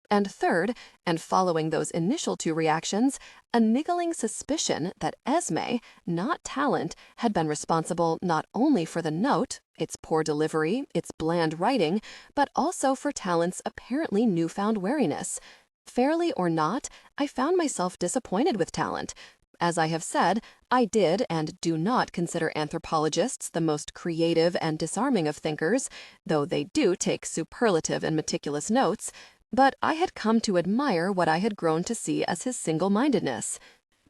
And third, and following those initial two reactions, a niggling suspicion that Esme, not Talent, had been responsible not only for the note, its poor delivery, its bland writing, but also for Talent's apparently newfound wariness. Fairly or not, I found myself disappointed with Talent. As I have said, I did and do not consider anthropologists the most creative and disarming of thinkers, though they do take superlative and meticulous notes, but I had come to admire what I had grown to see as his single-mindedness.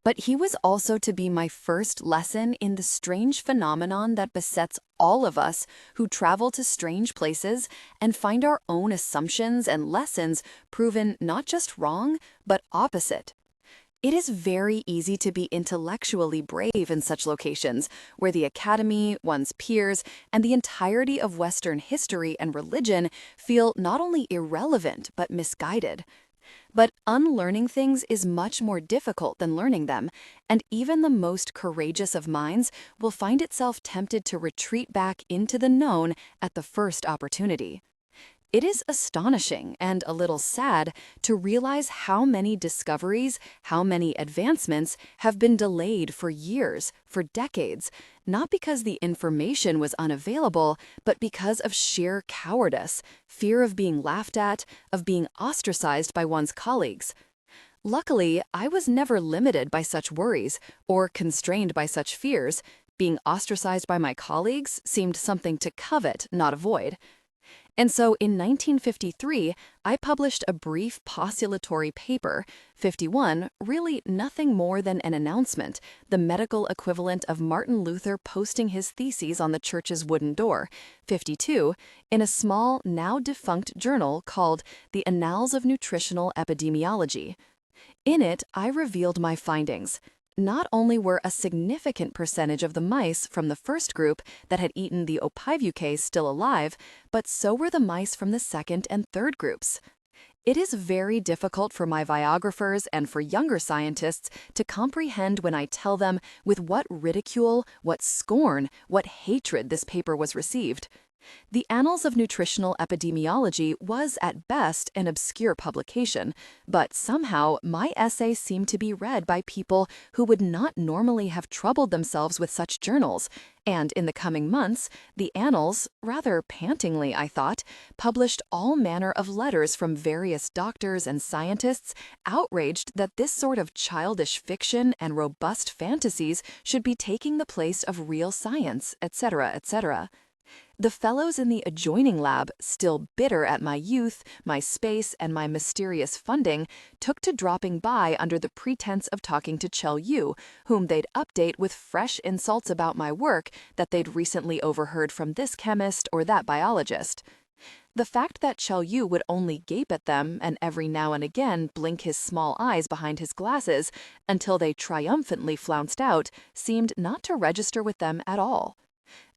But he was also to be my first lesson in the strange phenomenon that besets all of us who travel to strange places and find our own assumptions and lessons proven not just wrong, but opposite. It is very easy to be intellectually brave in such locations, where the academy, one's peers, and the entirety of Western history and religion feel not only irrelevant but misguided. But unlearning things is much more difficult than learning them, and even the most courageous of minds will find itself tempted to retreat back into the known at the first opportunity. It is astonishing and a little sad to realize how many discoveries, how many advancements have been delayed for years, for decades, not because the information was unavailable, but because of sheer cowardice, fear of being laughed at, of being ostracized by one's colleagues. Luckily, I was never limited by such worries or constrained by such fears. Being ostracized by my colleagues seemed something to covet, not avoid. And so in 1953, I published a brief postulatory paper, 51, really nothing more than an announcement, the medical equivalent of Martin Luther posting his theses on the church's wooden door, 52, in a small, now defunct journal called The Annals of Nutritional Epidemiology. In it, I revealed my findings. Not only were a significant percentage of the mice from the first group that had eaten the Opaivuke still alive, but so were the mice from the second and third groups. It is very difficult for my biographers and for younger scientists to comprehend when I tell them with what ridicule, what scorn, what hatred this paper was received. The Annals of Nutritional Epidemiology was at best an obscure publication, but somehow my essay seemed to be read by people who would not normally have troubled themselves with such journals, and in the coming months, the Annals, rather pantingly I thought, published all manner of letters from various doctors and scientists outraged that this sort of childish fiction and robust fantasies should be taking the place of real science, etc., etc. The fellows in the adjoining lab, still bitter at my youth, my space, and my mysterious funding, took to dropping by under the pretense of talking to Chel Yu, whom they'd update with fresh insults about my work that they'd recently overheard from this chemist or that biologist. The fact that Chel Yu would only gape at them and every now and again blink his small eyes behind his glasses until they triumphantly flounced out seemed not to register with them at all.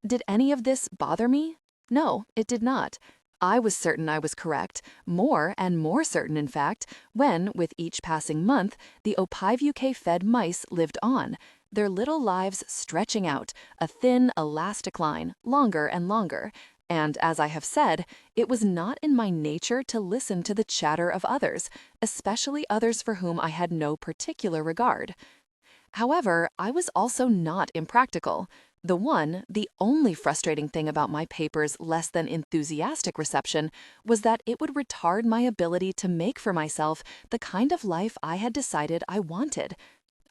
Did any of this bother me? No, it did not. I was certain I was correct, more and more certain, in fact, when, with each passing month, the Opaivuke-fed mice lived on, their little lives stretching out, a thin, elastic line, longer and longer. And as I have said, it was not in my nature to listen to the chatter of others, especially others for whom I had no particular regard. However, I was also not impractical. The only frustrating thing about my paper's less than enthusiastic reception was that it would retard my ability to make for myself the kind of life I had decided I wanted.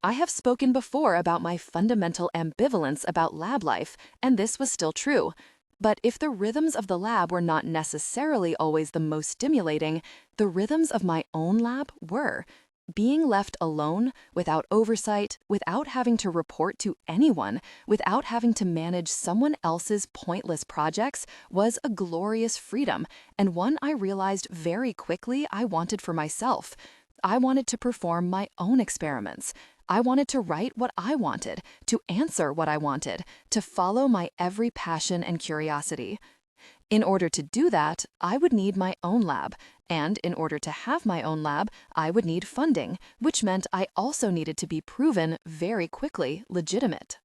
I have spoken before about my fundamental ambivalence about lab life, and this was still true. But if the rhythms of the lab were not necessarily always the most stimulating, the rhythms of my own lab were. Being left alone, without oversight, without having to report to anyone, without having to manage someone else's pointless projects, was a glorious freedom, and one I realized very quickly I wanted for myself. I wanted to perform my own experiments. I wanted to write what I wanted, to answer what I wanted, to follow my every passion and curiosity. In order to do that, I would need my own lab, and in order to have my own lab, I would need funding, which meant I also needed to be proven very quickly legitimate.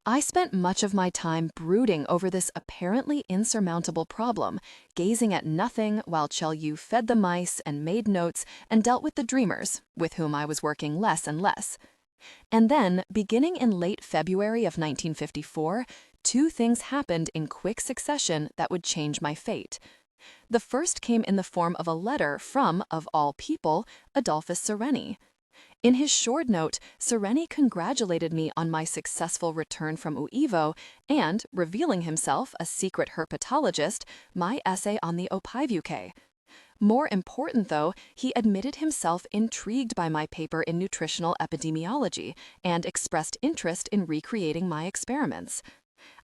I spent much of my time brooding over this apparently insurmountable problem, gazing at nothing while Yu fed the mice and made notes and dealt with the dreamers, with whom I was working less and less. And then, beginning in late February of 1954, two things happened in quick succession that would change my fate. The first came in the form of a letter from, of all people, Adolphus Sereni. In his short note, Sereni congratulated me on my successful return from UIVO and, revealing himself a secret herpetologist, my essay on the Ophiuchi. More important, though, he admitted himself intrigued by my paper in nutritional epidemiology and expressed interest in recreating my experiments.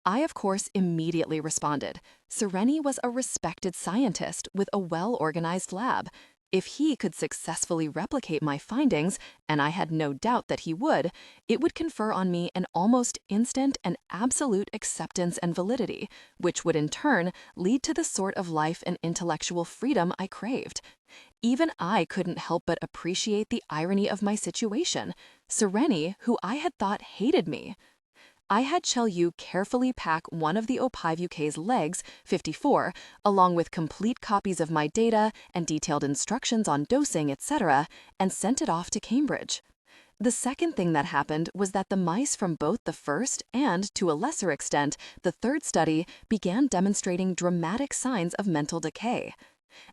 I, of course, immediately responded. Sereni was a respected scientist with a well-organized lab. If he could successfully replicate my findings, and I had no doubt that he would, it would confer on me an almost instant and absolute acceptance and validity, which would in turn lead to the sort of life and intellectual freedom I craved. Even I couldn't help but appreciate the irony of my situation. Sereni, who I had thought hated me. I had Yu carefully pack one of the Ophiuchi's legs, 54, along with complete copies of my data and detailed instructions on dosing, etc., and sent it off to Cambridge. The second thing that happened was that the mice from both the first and, to a lesser extent, the third study began demonstrating dramatic signs of mental decay.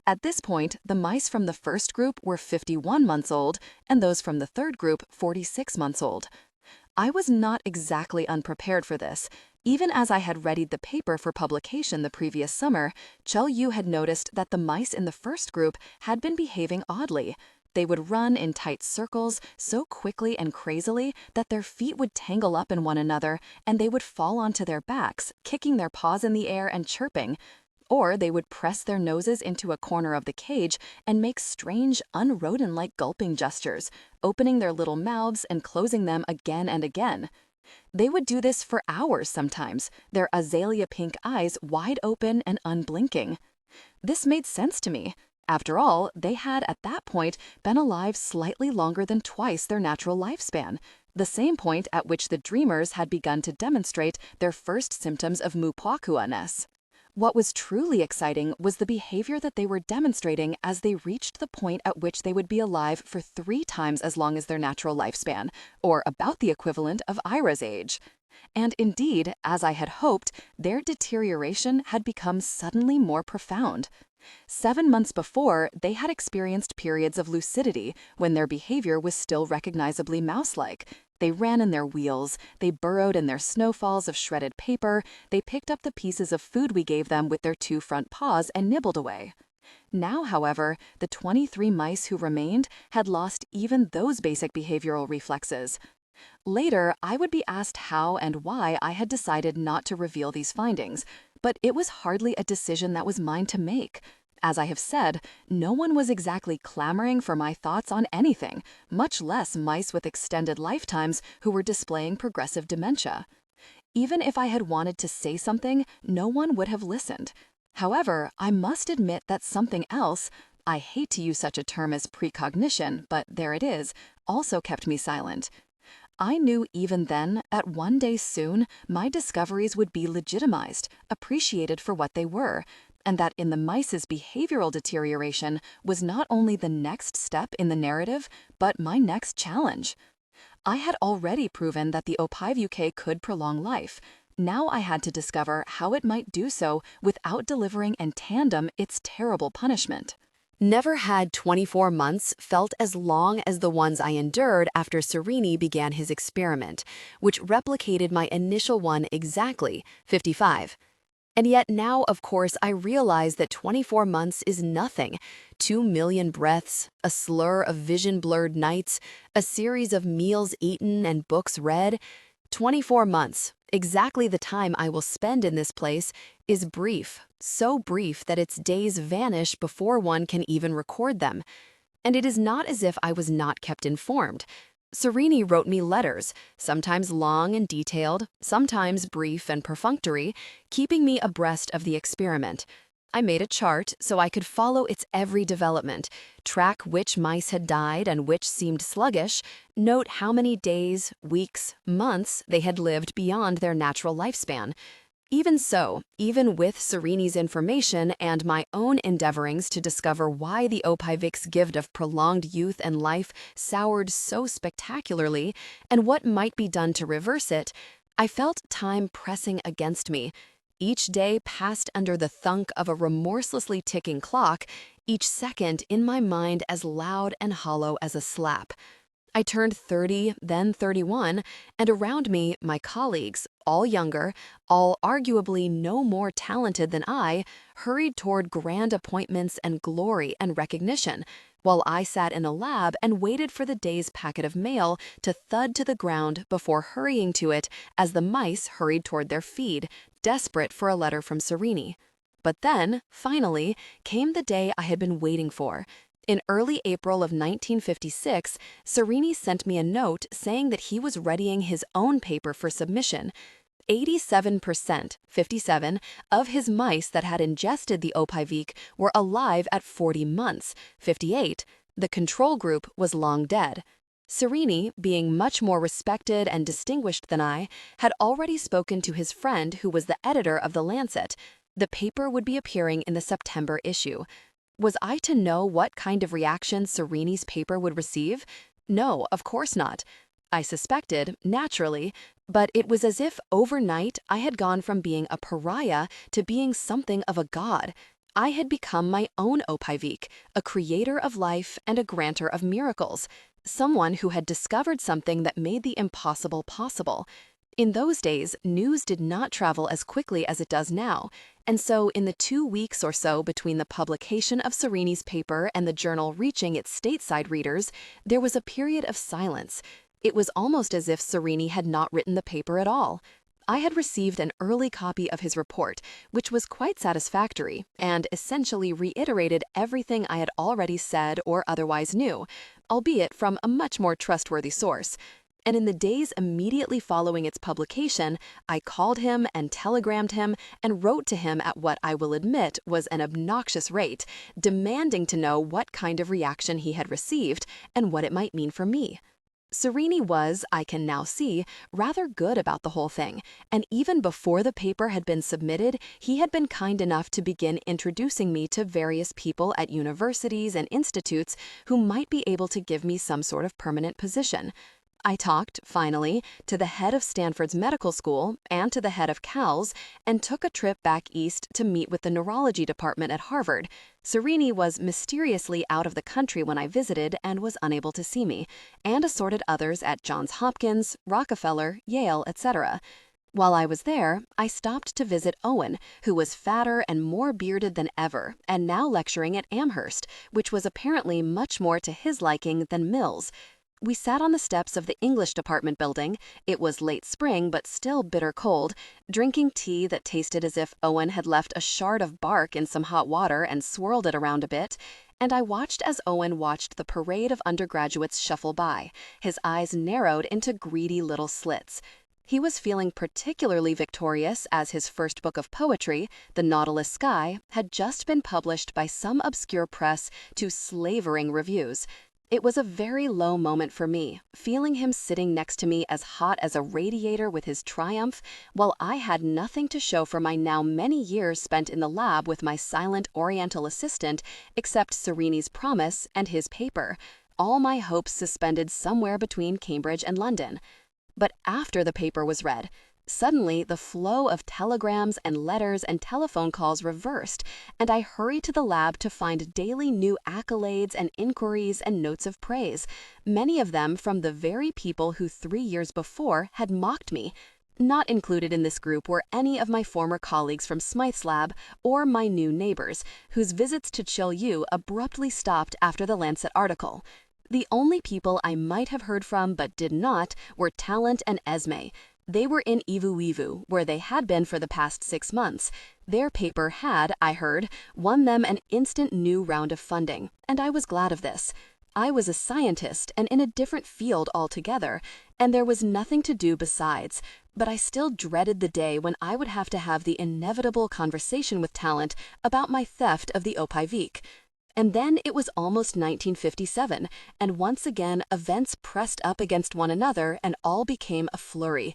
At this point, the mice from the first group were 51 months old, and those from the third group 46 months old. I was not exactly unprepared for this. Even as I had readied the paper for publication the previous summer, Yu had noticed that the mice in the first group had been behaving oddly. They would run in tight circles so quickly and crazily that their feet would tangle up in one another and they would fall onto their backs, kicking their paws in the air and chirping. Or they would press their noses into a corner of the cage and make strange, unrodent-like gulping gestures, opening their little mouths and closing them again and again. They would do this for hours sometimes, their azalea-pink eyes wide open and unblinking. This made sense to me. After all, they had at that point been alive slightly longer than twice their natural lifespan, the same point at which the dreamers had begun to demonstrate their first symptoms of mupakua-ness. What was truly exciting was the behavior that they were demonstrating as they reached the point at which they would be alive for 3 times as long as their natural lifespan, or about the equivalent of Ira's age. And indeed, as I had hoped, their deterioration had become suddenly more profound. 7 months before, they had experienced periods of lucidity when their behavior was still recognizably mouse-like. They ran in their wheels, they burrowed in their snowfalls of shredded paper, they picked up the pieces of food we gave them with their 2 front paws and nibbled away. Now, however, the 23 mice who remained had lost even those basic behavioral reflexes. Later, I would be asked how and why I had decided not to reveal these findings, but it was hardly a decision that was mine to make. As I have said, no one was exactly clamoring for my thoughts on anything, much less mice with extended lifetimes who were displaying progressive dementia. Even if I had wanted to say something, no one would have listened. However, I must admit that something else, I hate to use such a term as precognition, but there it is, also kept me silent. I knew even then that one day soon my discoveries would be legitimized, appreciated for what they were, and that in the mice's behavioral deterioration was not only the next step in the narrative, but my next challenge. I had already proven that the Ophiuchi could prolong life. Now I had to discover how it might do so without delivering in tandem its terrible punishment. Never had 24 months felt as long as the ones I endured after Serini began his experiment, which replicated my initial one exactly, 55. And yet now, of course, I realize that 24 months is nothing. 2 million breaths, a slur of vision-blurred nights, a series of meals eaten and books read. 24 months, exactly the time I will spend in this place, is brief, so brief that its days vanish before one can even record them. And it is not as if I was not kept informed. Serini wrote me letters, sometimes long and detailed, sometimes brief and perfunctory, keeping me abreast of the experiment. I made a chart so I could follow its every development, track which mice had died and which seemed sluggish, note how many days, weeks, months they had lived beyond their natural lifespan. Even so, even with Serini's information and my own endeavorings to discover why the Opivic's gift of prolonged youth and life soured so spectacularly and what might be done to reverse it, I felt time pressing against me. Each day passed under the thunk of a remorselessly ticking clock, each second in my mind as loud and hollow as a slap. I turned 30, then 31, and around me, my colleagues, all younger, all arguably no more talented than I, hurried toward grand appointments and glory and recognition, while I sat in a lab and waited for the day's packet of mail to thud to the ground before hurrying to it as the mice hurried toward their feed, desperate for a letter from Serini. But then, finally, came the day I had been waiting for. In early April of 1956, Serini sent me a note saying that he was readying his own paper for submission. 87%, 57, of his mice that had ingested the Opivic were alive at 40 months, 58. The control group was long dead. Serini, being much more respected and distinguished than I, had already spoken to his friend who was the editor of The Lancet. The paper would be appearing in the September issue. Was I to know what kind of reaction Serini's paper would receive? No, of course not. I suspected, naturally, but it was as if overnight I had gone from being a pariah to being something of a god. I had become my own Opivic, a creator of life and a granter of miracles, someone who had discovered something that made the impossible possible. In those days, news did not travel as quickly as it does now, and so in the 2 weeks or so between the publication of Serini's paper and the journal reaching its stateside readers, there was a period of silence. It was almost as if Serini had not written the paper at all. I had received an early copy of his report, which was quite satisfactory and essentially reiterated everything I had already said or otherwise knew, albeit from a much more trustworthy source. And in the days immediately following its publication, I called him and telegrammed him and wrote to him at what I will admit was an obnoxious rate, demanding to know what kind of reaction he had received and what it might mean for me. Serini was, I can now see, rather good about the whole thing, and even before the paper had been submitted, he had been kind enough to begin introducing me to various people at universities and institutes who might be able to give me some sort of permanent position. I talked, finally, to the head of Stanford's medical school and to the head of Cal's, and took a trip back east to meet with the neurology department at Harvard. Serini was mysteriously out of the country when I visited and was unable to see me, and assorted others at Johns Hopkins, Rockefeller, Yale, etc. While I was there, I stopped to visit Owen, who was fatter and more bearded than ever, and now lecturing at Amherst, which was apparently much more to his liking than Mills. We sat on the steps of the English department building. It was late spring, but still bitter cold, drinking tea that tasted as if Owen had left a shard of bark in some hot water and swirled it around a bit, and I watched as Owen watched the parade of undergraduates shuffle by, his eyes narrowed into greedy little slits. He was feeling particularly victorious as his first book of poetry, The Nautilus Sky, had just been published by some obscure press to slavering reviews. It was a very low moment for me, feeling him sitting next to me as hot as a radiator with his triumph, while I had nothing to show for my now many years spent in the lab with my silent Oriental assistant except Serini's promise and his paper, all my hopes suspended somewhere between Cambridge and London. But after the paper was read, Suddenly, the flow of telegrams and letters and telephone calls reversed, and I hurried to the lab to find daily new accolades and inquiries and notes of praise, many of them from the very people who 3 years before had mocked me. Not included in this group were any of my former colleagues from Smythe's lab or my new neighbors, whose visits to Chill U abruptly stopped after the Lancet article. The only people I might have heard from but did not were Talent and Esme. They were in Ivuivu, where they had been for the past 6 months. Their paper had, I heard, won them an instant new round of funding, and I was glad of this. I was a scientist and in a different field altogether, and there was nothing to do besides, but I still dreaded the day when I would have to have the inevitable conversation with Talent about my theft of the Opivik. And then it was almost 1957, and once again events pressed up against one another and all became a flurry.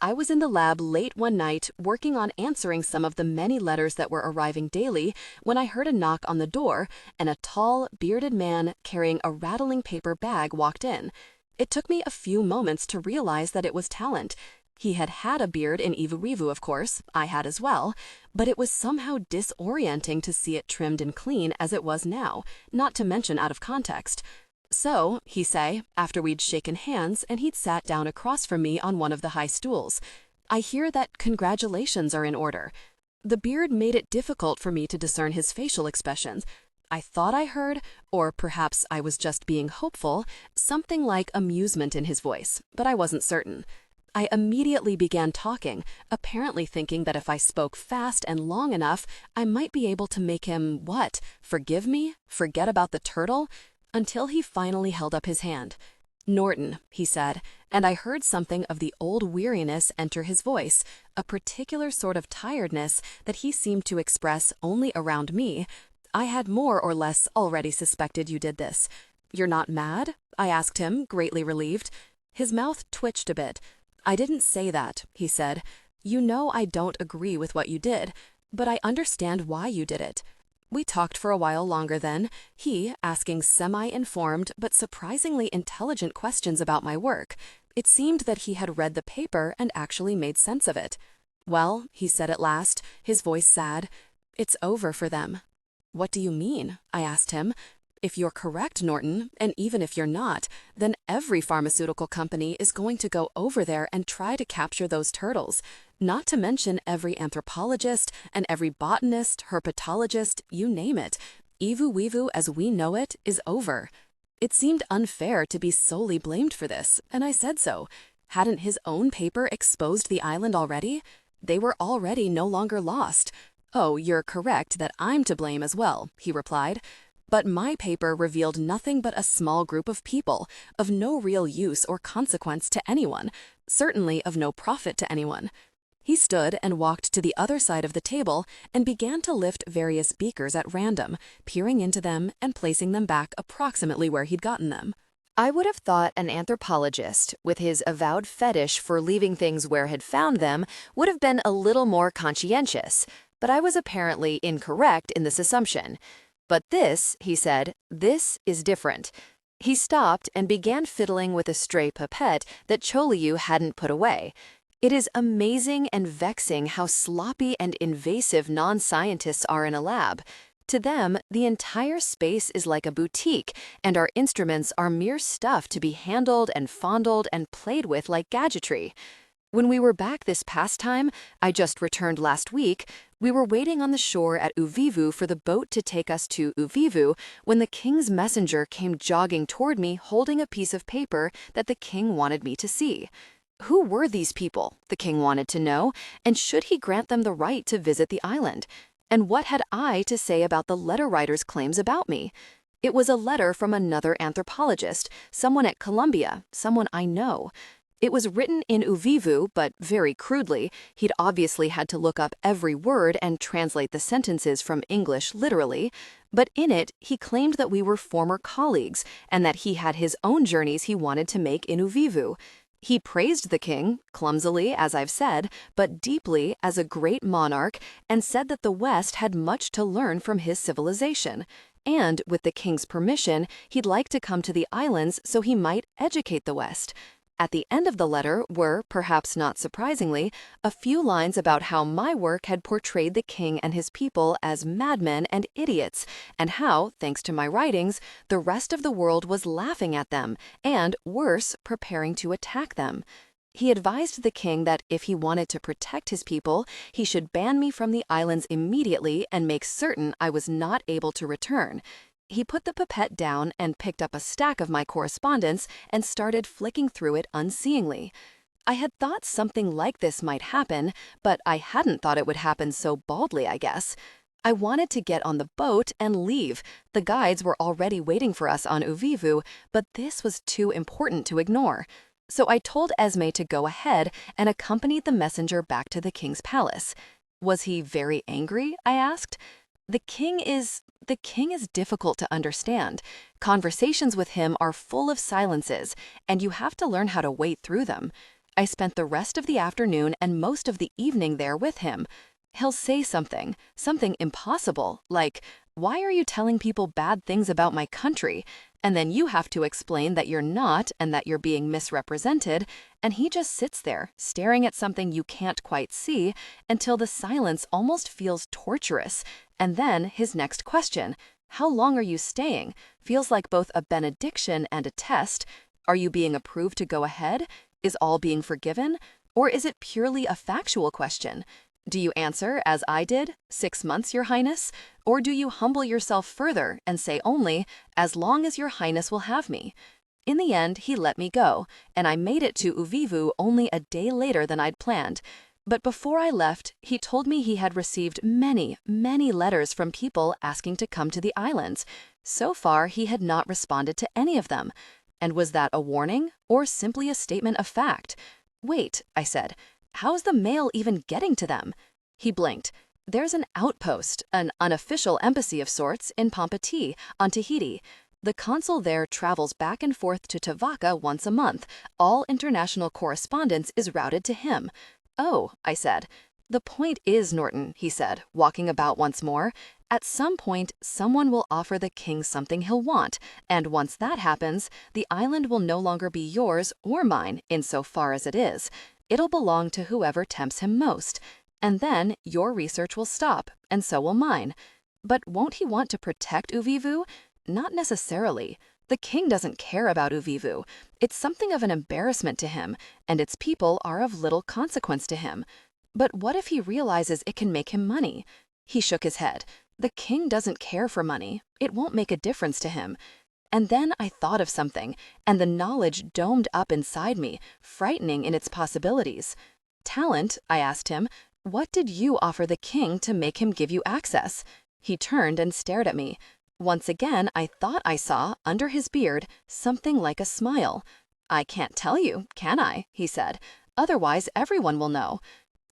I was in the lab late one night working on answering some of the many letters that were arriving daily when I heard a knock on the door and a tall, bearded man carrying a rattling paper bag walked in. It took me a few moments to realize that it was Talent. He had had a beard in Ivuivu, of course, I had as well, but it was somehow disorienting to see it trimmed and clean as it was now, not to mention out of context. So, he say, after we'd shaken hands and he'd sat down across from me on one of the high stools, I hear that congratulations are in order. The beard made it difficult for me to discern his facial expressions. I thought I heard, or perhaps I was just being hopeful, something like amusement in his voice, but I wasn't certain. I immediately began talking, apparently thinking that if I spoke fast and long enough, I might be able to make him, what, forgive me? Forget about the turtle? Until he finally held up his hand. Norton, he said, and I heard something of the old weariness enter his voice, a particular sort of tiredness that he seemed to express only around me. I had more or less already suspected you did this. You're not mad? I asked him, greatly relieved. His mouth twitched a bit. I didn't say that, he said. You know I don't agree with what you did, but I understand why you did it. We talked for a while longer then, he asking semi-informed but surprisingly intelligent questions about my work. It seemed that he had read the paper and actually made sense of it. Well, he said at last, his voice sad, it's over for them. What do you mean? I asked him. If you're correct, Norton, and even if you're not, then every pharmaceutical company is going to go over there and try to capture those turtles. Not to mention every anthropologist and every botanist, herpetologist, you name it. Ivuivu as we know it is over. It seemed unfair to be solely blamed for this, and I said so. Hadn't his own paper exposed the island already? They were already no longer lost. Oh, you're correct that I'm to blame as well, he replied. But my paper revealed nothing but a small group of people, of no real use or consequence to anyone, certainly of no profit to anyone. He stood and walked to the other side of the table and began to lift various beakers at random, peering into them and placing them back approximately where he'd gotten them. I would have thought an anthropologist, with his avowed fetish for leaving things where he'd found them, would have been a little more conscientious, but I was apparently incorrect in this assumption. But this, he said, this is different. He stopped and began fiddling with a stray pipette that Choliu hadn't put away. It is amazing and vexing how sloppy and invasive non-scientists are in a lab. To them, the entire space is like a boutique, and our instruments are mere stuff to be handled and fondled and played with like gadgetry. When we were back this past time, I just returned last week, we were waiting on the shore at Uvivu for the boat to take us to Uvivu when the king's messenger came jogging toward me holding a piece of paper that the king wanted me to see. Who were these people, the king wanted to know, and should he grant them the right to visit the island? And what had I to say about the letter writer's claims about me? It was a letter from another anthropologist, someone at Columbia, someone I know. It was written in Uvivu, but very crudely. He'd obviously had to look up every word and translate the sentences from English literally. But in it, he claimed that we were former colleagues and that he had his own journeys he wanted to make in Uvivu. He praised the king, clumsily, as I've said, but deeply as a great monarch, and said that the West had much to learn from his civilization. And, with the king's permission, he'd like to come to the islands so he might educate the West. At the end of the letter were, perhaps not surprisingly, a few lines about how my work had portrayed the king and his people as madmen and idiots, and how, thanks to my writings, the rest of the world was laughing at them and, worse, preparing to attack them. He advised the king that if he wanted to protect his people, he should ban me from the islands immediately and make certain I was not able to return. He put the pipette down and picked up a stack of my correspondence and started flicking through it unseeingly. I had thought something like this might happen, but I hadn't thought it would happen so baldly, I guess. I wanted to get on the boat and leave. The guides were already waiting for us on Uvivu, but this was too important to ignore. So I told Esme to go ahead and accompanied the messenger back to the king's palace. Was he very angry? I asked. The king is difficult to understand. Conversations with him are full of silences, and you have to learn how to wait through them. I spent the rest of the afternoon and most of the evening there with him. He'll say something impossible, like, "Why are you telling people bad things about my country?" And then you have to explain that you're not and that you're being misrepresented, and he just sits there, staring at something you can't quite see until the silence almost feels torturous. And then his next question, "How long are you staying?" feels like both a benediction and a test. Are you being approved to go ahead? Is all being forgiven? Or is it purely a factual question? Do you answer, as I did, 6 months, Your Highness? Or do you humble yourself further and say only, "As long as Your Highness will have me"? In the end, he let me go, and I made it to Uvivu only a day later than I'd planned. But before I left, he told me he had received many, many letters from people asking to come to the islands. So far, he had not responded to any of them. And was that a warning, or simply a statement of fact? "Wait," I said. "How's the mail even getting to them?" He blinked. "There's an outpost, an unofficial embassy of sorts, in Pampati, on Tahiti. The consul there travels back and forth to Tavaka once a month. All international correspondence is routed to him." "Oh," I said. "The point is, Norton," he said, walking about once more, "at some point, someone will offer the king something he'll want, and once that happens, the island will no longer be yours or mine, insofar as it is. It'll belong to whoever tempts him most. And then your research will stop, and so will mine. But won't he want to protect Uvivu? Not necessarily. The king doesn't care about Uvivu. It's something of an embarrassment to him, and its people are of little consequence to him. But what if he realizes it can make him money?" He shook his head. "The king doesn't care for money. It won't make a difference to him." And then I thought of something, and the knowledge domed up inside me, frightening in its possibilities. "Talent," I asked him, "what did you offer the king to make him give you access?" He turned and stared at me. Once again, I thought I saw, under his beard, something like a smile. "I can't tell you, can I?" he said. "Otherwise, everyone will know."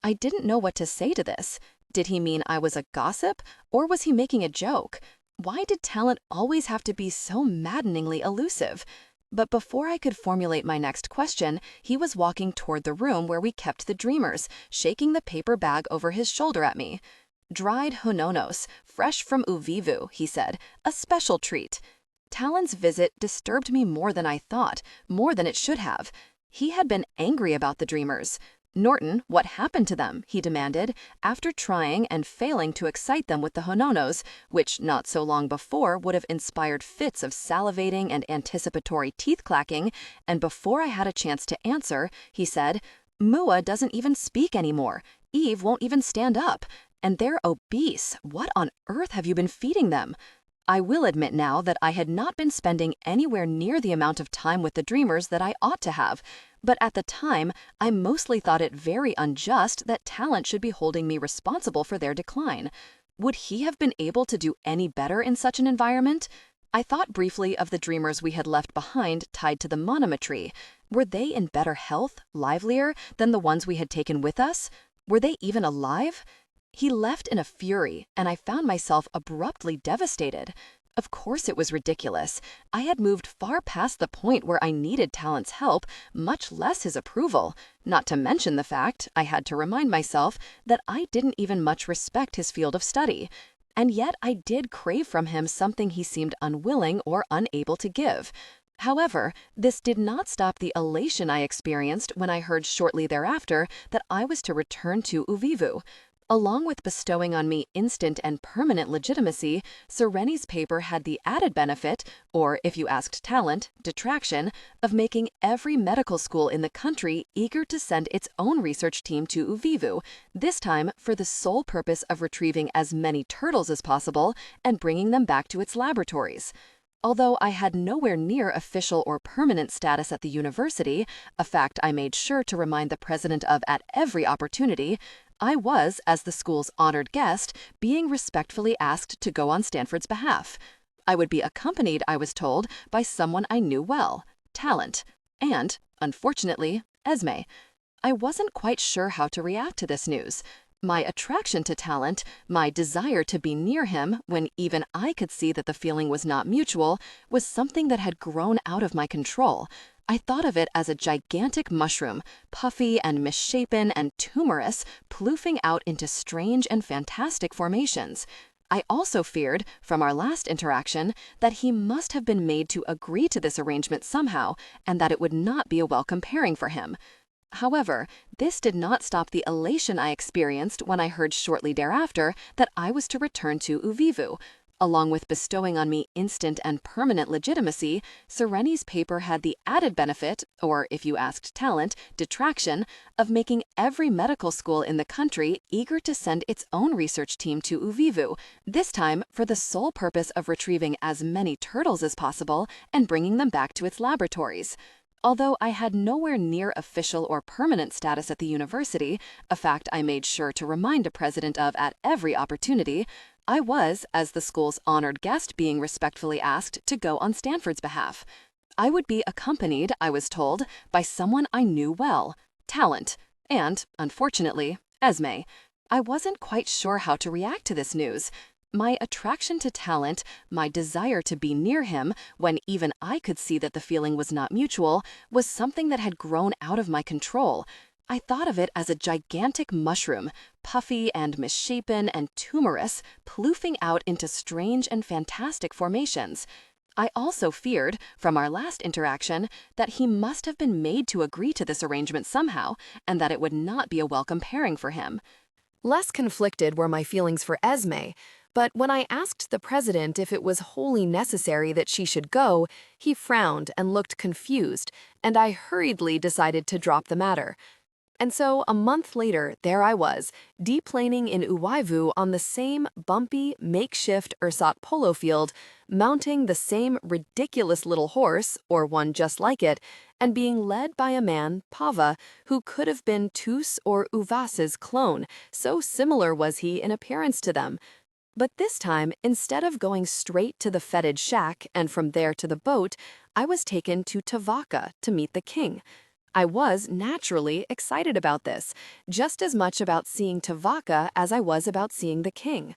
I didn't know what to say to this. Did he mean I was a gossip, or was he making a joke? Why did talent always have to be so maddeningly elusive? But before I could formulate my next question, he was walking toward the room where we kept the dreamers, shaking the paper bag over his shoulder at me. "Dried hononos, fresh from Uvivu," he said, "a special treat." Talon's visit disturbed me more than I thought, more than it should have. He had been angry about the dreamers. "Norton, what happened to them?" he demanded, after trying and failing to excite them with the hononos, which not so long before would have inspired fits of salivating and anticipatory teeth-clacking, and before I had a chance to answer, he said, "Mua doesn't even speak anymore. Eve won't even stand up. And they're obese. What on earth have you been feeding them?" I will admit now that I had not been spending anywhere near the amount of time with the dreamers that I ought to have, but at the time, I mostly thought it very unjust that talent should be holding me responsible for their decline. Would he have been able to do any better in such an environment? I thought briefly of the dreamers we had left behind tied to the monometry. Were they in better health, livelier, than the ones we had taken with us? Were they even alive? He left in a fury, and I found myself abruptly devastated. Of course it was ridiculous. I had moved far past the point where I needed Talent's help, much less his approval, not to mention the fact, I had to remind myself, that I didn't even much respect his field of study. And yet I did crave from him something he seemed unwilling or unable to give. However, this did not stop the elation I experienced when I heard shortly thereafter that I was to return to Uvivu. Along with bestowing on me instant and permanent legitimacy, Sereni's paper had the added benefit, or if you asked talent, detraction, of making every medical school in the country eager to send its own research team to Uvivu, this time for the sole purpose of retrieving as many turtles as possible and bringing them back to its laboratories. Although I had nowhere near official or permanent status at the university, a fact I made sure to remind the president of at every opportunity, I was, as the school's honored guest, being respectfully asked to go on Stanford's behalf. I would be accompanied, I was told, by someone I knew well, talent, and, unfortunately, Esme. I wasn't quite sure how to react to this news. My attraction to talent, my desire to be near him when even I could see that the feeling was not mutual, was something that had grown out of my control. I thought of it as a gigantic mushroom, puffy and misshapen and tumorous, ploofing out into strange and fantastic formations. I also feared, from our last interaction, that he must have been made to agree to this arrangement somehow, and that it would not be a welcome pairing for him. However, this did not stop the elation I experienced when I heard shortly thereafter that I was to return to Uvivu. Along with bestowing on me instant and permanent legitimacy, Sereni's paper had the added benefit, or if you asked talent, detraction, of making every medical school in the country eager to send its own research team to Uvivu, this time for the sole purpose of retrieving as many turtles as possible and bringing them back to its laboratories. Although I had nowhere near official or permanent status at the university, a fact I made sure to remind a president of at every opportunity, I was, as the school's honored guest, being respectfully asked to go on Stanford's behalf. I would be accompanied, I was told, by someone I knew well, talent, and, unfortunately, Esme. I wasn't quite sure how to react to this news. My attraction to talent, my desire to be near him when even I could see that the feeling was not mutual, was something that had grown out of my control. I thought of it as a gigantic mushroom, puffy and misshapen and tumorous, ploofing out into strange and fantastic formations. I also feared, from our last interaction, that he must have been made to agree to this arrangement somehow, and that it would not be a welcome pairing for him. Less conflicted were my feelings for Esme, but when I asked the president if it was wholly necessary that she should go, he frowned and looked confused, and I hurriedly decided to drop the matter. And so, a month later, there I was, deplaning in Uwaivu on the same bumpy, makeshift ersat polo field, mounting the same ridiculous little horse, or one just like it, and being led by a man, Pava, who could have been Tus or Uvas's clone, so similar was he in appearance to them. But this time, instead of going straight to the fetid shack and from there to the boat, I was taken to Tavaka to meet the king. I was, naturally, excited about this, just as much about seeing Tavaka as I was about seeing the king.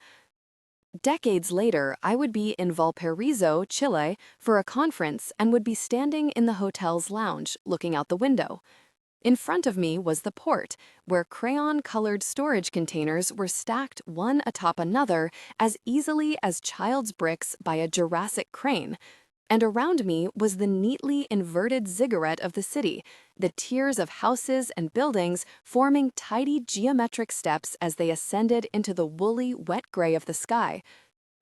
Decades later, I would be in Valparaiso, Chile, for a conference and would be standing in the hotel's lounge, looking out the window. In front of me was the port, where crayon-colored storage containers were stacked one atop another as easily as child's bricks by a Jurassic crane. And around me was the neatly inverted ziggurat of the city, the tiers of houses and buildings forming tidy geometric steps as they ascended into the woolly, wet gray of the sky.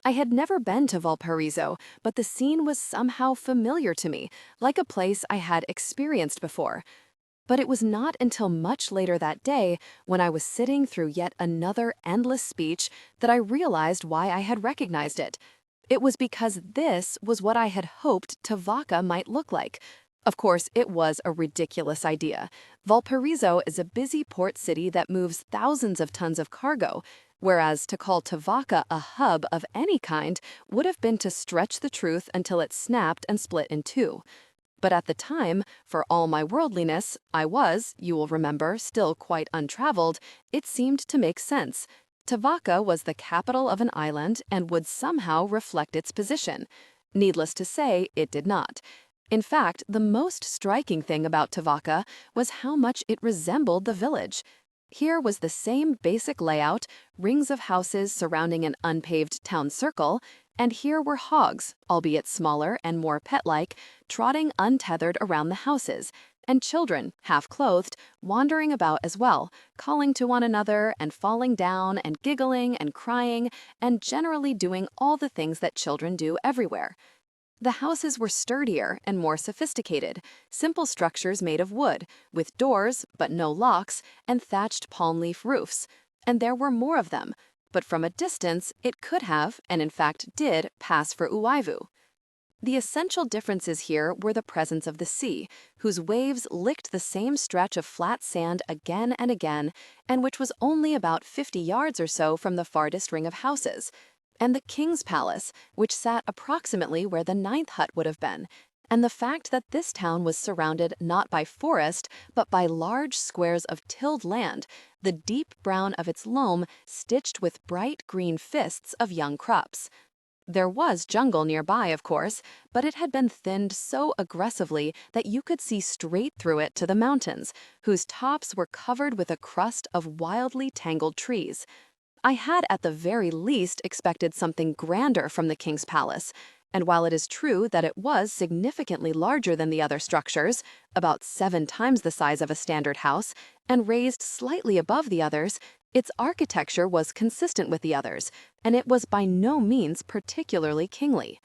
I had never been to Valparaiso, but the scene was somehow familiar to me, like a place I had experienced before. But it was not until much later that day, when I was sitting through yet another endless speech, that I realized why I had recognized it. It was because this was what I had hoped Tavaka might look like. Of course, it was a ridiculous idea. Valparaiso is a busy port city that moves thousands of tons of cargo, whereas to call Tavaka a hub of any kind would have been to stretch the truth until it snapped and split in two. But at the time, for all my worldliness, I was, you will remember, still quite untraveled, it seemed to make sense. Tavaka was the capital of an island and would somehow reflect its position. Needless to say, it did not. In fact, the most striking thing about Tavaka was how much it resembled the village. Here was the same basic layout, rings of houses surrounding an unpaved town circle, And here were hogs, albeit smaller and more pet-like, trotting untethered around the houses, and children, half-clothed, wandering about as well, calling to one another and falling down and giggling and crying, and generally doing all the things that children do everywhere. The houses were sturdier and more sophisticated, simple structures made of wood, with doors, but no locks, and thatched palm leaf roofs. And there were more of them, but from a distance it could have, and in fact did, pass for Uwaivu. The essential differences here were the presence of the sea, whose waves licked the same stretch of flat sand again and again, and which was only about 50 yards or so from the farthest ring of houses, and the king's palace, which sat approximately where the ninth hut would have been, and the fact that this town was surrounded not by forest, but by large squares of tilled land, the deep brown of its loam stitched with bright green fists of young crops. There was jungle nearby, of course, but it had been thinned so aggressively that you could see straight through it to the mountains, whose tops were covered with a crust of wildly tangled trees. I had at the very least expected something grander from the king's palace, and while it is true that it was significantly larger than the other structures, about 7 times the size of a standard house, and raised slightly above the others, its architecture was consistent with the others, and it was by no means particularly kingly.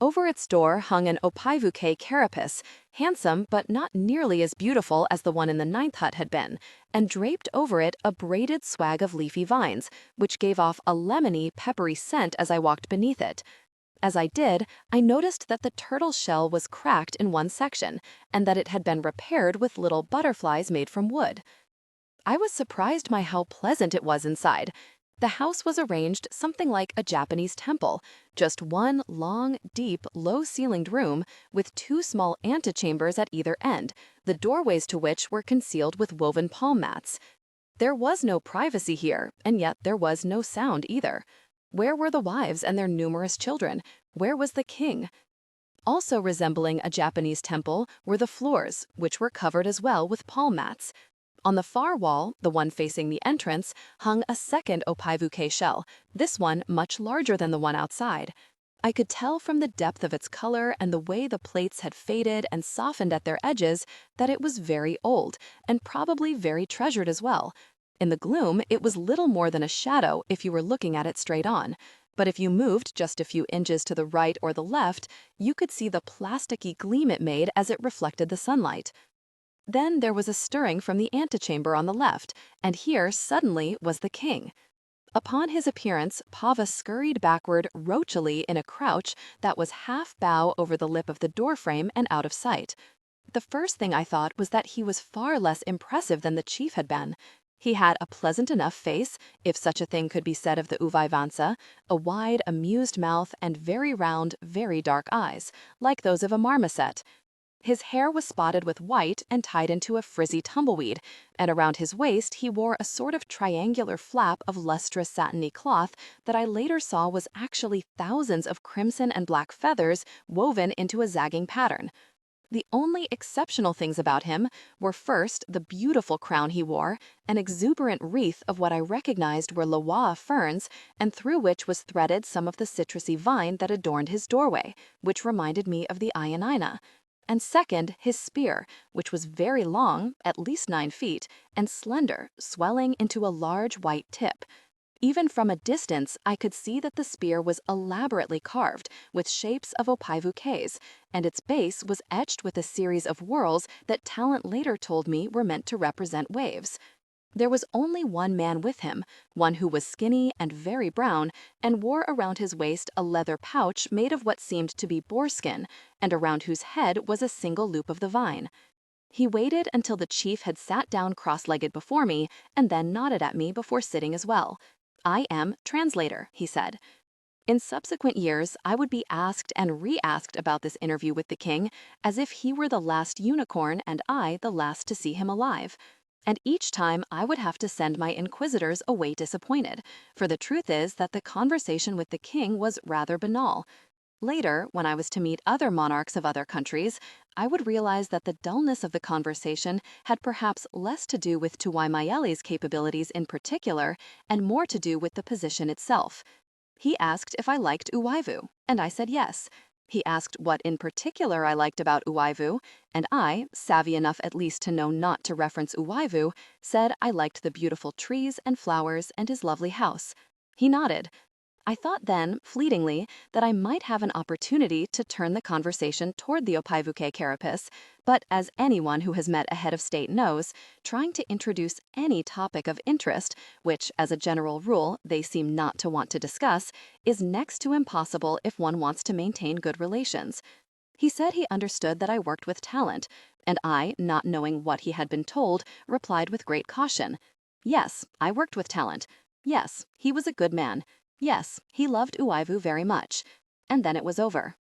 Over its door hung an opaivuke carapace, handsome but not nearly as beautiful as the one in the ninth hut had been, and draped over it a braided swag of leafy vines, which gave off a lemony, peppery scent as I walked beneath it. As I did, I noticed that the turtle shell was cracked in one section, and that it had been repaired with little butterflies made from wood. I was surprised by how pleasant it was inside. The house was arranged something like a Japanese temple, just one long, deep, low-ceilinged room with 2 small antechambers at either end, the doorways to which were concealed with woven palm mats. There was no privacy here, and yet there was no sound either. Where were the wives and their numerous children? Where was the king? Also resembling a Japanese temple were the floors, which were covered as well with palm mats. On the far wall, the one facing the entrance, hung a second opaivuke shell, this one much larger than the one outside. I could tell from the depth of its color and the way the plates had faded and softened at their edges that it was very old, and probably very treasured as well. In the gloom, it was little more than a shadow if you were looking at it straight on, but if you moved just a few inches to the right or the left, you could see the plasticky gleam it made as it reflected the sunlight. Then there was a stirring from the antechamber on the left, and here suddenly was the king. Upon his appearance, Pava scurried backward roachily in a crouch that was half bow over the lip of the doorframe and out of sight. The first thing I thought was that he was far less impressive than the chief had been. He had a pleasant enough face, if such a thing could be said of the Uvaivansa, a wide, amused mouth, and very round, very dark eyes, like those of a marmoset. His hair was spotted with white and tied into a frizzy tumbleweed, and around his waist he wore a sort of triangular flap of lustrous satiny cloth that I later saw was actually thousands of crimson and black feathers woven into a zagging pattern. The only exceptional things about him were first the beautiful crown he wore, an exuberant wreath of what I recognized were lawaa ferns, and through which was threaded some of the citrusy vine that adorned his doorway, which reminded me of the Ionina. And second, his spear, which was very long, at least 9 feet, and slender, swelling into a large white tip. Even from a distance, I could see that the spear was elaborately carved with shapes of opaivukes, and its base was etched with a series of whorls that talent later told me were meant to represent waves. There was only one man with him, one who was skinny and very brown, and wore around his waist a leather pouch made of what seemed to be boarskin, and around whose head was a single loop of the vine. He waited until the chief had sat down cross-legged before me, and then nodded at me before sitting as well. "I am translator," he said. In subsequent years, I would be asked and re-asked about this interview with the king, as if he were the last unicorn and I the last to see him alive. And each time I would have to send my inquisitors away disappointed, for the truth is that the conversation with the king was rather banal. Later, when I was to meet other monarchs of other countries, I would realize that the dullness of the conversation had perhaps less to do with Tuwaimayeli's capabilities in particular, and more to do with the position itself. He asked if I liked Uwaivu, and I said yes. He asked what in particular I liked about Uwaivu, and I, savvy enough at least to know not to reference Uwaivu, said I liked the beautiful trees and flowers and his lovely house. He nodded. I thought then, fleetingly, that I might have an opportunity to turn the conversation toward the Opaivuke carapace, but as anyone who has met a head of state knows, trying to introduce any topic of interest, which as a general rule they seem not to want to discuss, is next to impossible if one wants to maintain good relations. He said he understood that I worked with talent, and I, not knowing what he had been told, replied with great caution. Yes, I worked with talent. Yes, he was a good man. Yes, he loved Uwaivu very much. And then it was over.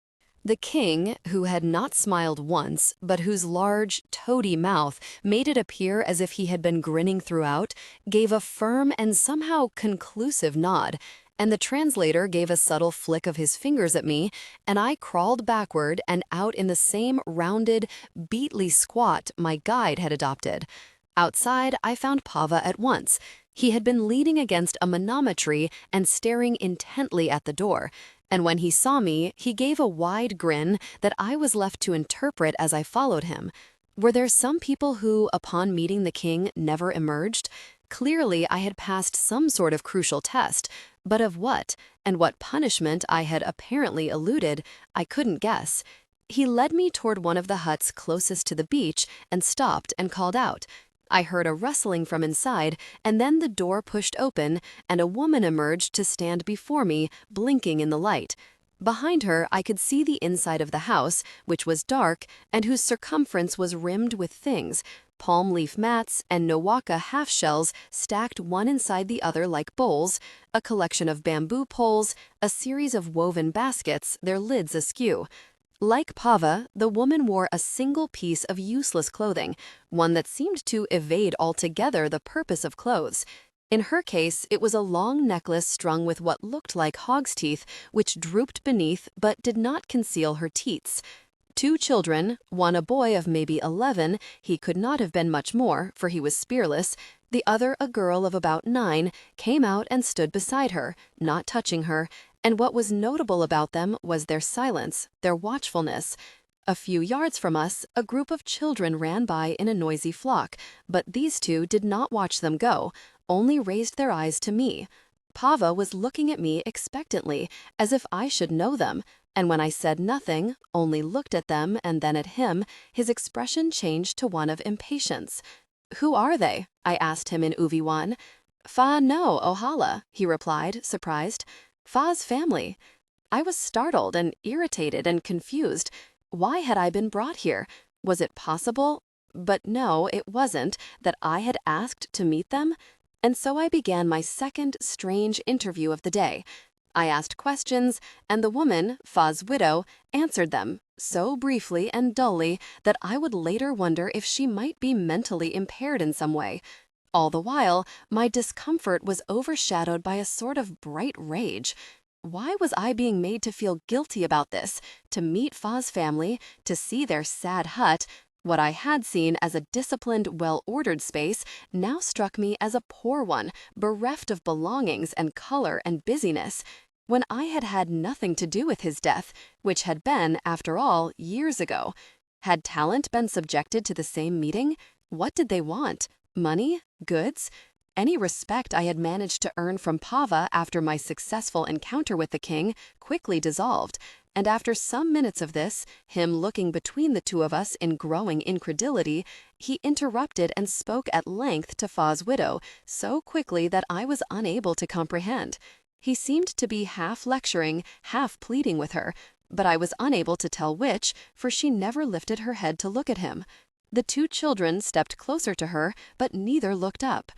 The king, who had not smiled once, but whose large, toady mouth made it appear as if he had been grinning throughout, gave a firm and somehow conclusive nod, and the translator gave a subtle flick of his fingers at me, and I crawled backward and out in the same rounded, beetly squat my guide had adopted. Outside, I found Pava at once. He had been leaning against a manama tree and staring intently at the door, and when he saw me, he gave a wide grin that I was left to interpret as I followed him. Were there some people who, upon meeting the king, never emerged? Clearly, I had passed some sort of crucial test, but of what, and what punishment I had apparently eluded, I couldn't guess. He led me toward one of the huts closest to the beach and stopped and called out. I heard a rustling from inside, and then the door pushed open, and a woman emerged to stand before me, blinking in the light. Behind her, I could see the inside of the house, which was dark, and whose circumference was rimmed with things, palm leaf mats and Nowaka half-shells stacked one inside the other like bowls, a collection of bamboo poles, a series of woven baskets, their lids askew. Like Pava, the woman wore a single piece of useless clothing, one that seemed to evade altogether the purpose of clothes. In her case, it was a long necklace strung with what looked like hog's teeth, which drooped beneath but did not conceal her teats. 2 children, one a boy of maybe 11, he could not have been much more, for he was spearless, the other a girl of about 9, came out and stood beside her, not touching her, and what was notable about them was their silence, their watchfulness. A few yards from us, a group of children ran by in a noisy flock, but these 2 did not watch them go, only raised their eyes to me. Pava was looking at me expectantly, as if I should know them, and when I said nothing, only looked at them and then at him, his expression changed to one of impatience. "Who are they?" I asked him in Uviwan. "Fa no, Ohala," he replied, surprised. "Fa's family." I was startled and irritated and confused. Why had I been brought here? Was it possible? But no, it wasn't, that I had asked to meet them? And so I began my second strange interview of the day. I asked questions, and the woman, Fa's widow, answered them, so briefly and dully that I would later wonder if she might be mentally impaired in some way. All the while, my discomfort was overshadowed by a sort of bright rage. Why was I being made to feel guilty about this, to meet Fa's family, to see their sad hut? What I had seen as a disciplined, well-ordered space now struck me as a poor one, bereft of belongings and color and busyness, when I had had nothing to do with his death, which had been, after all, years ago. Had talent been subjected to the same meeting? What did they want? Money? Goods? Any respect I had managed to earn from Pava after my successful encounter with the king quickly dissolved, and after some minutes of this, him looking between the 2 of us in growing incredulity, he interrupted and spoke at length to Fa's widow, so quickly that I was unable to comprehend. He seemed to be half lecturing, half pleading with her, but I was unable to tell which, for she never lifted her head to look at him. The 2 children stepped closer to her, but neither looked up.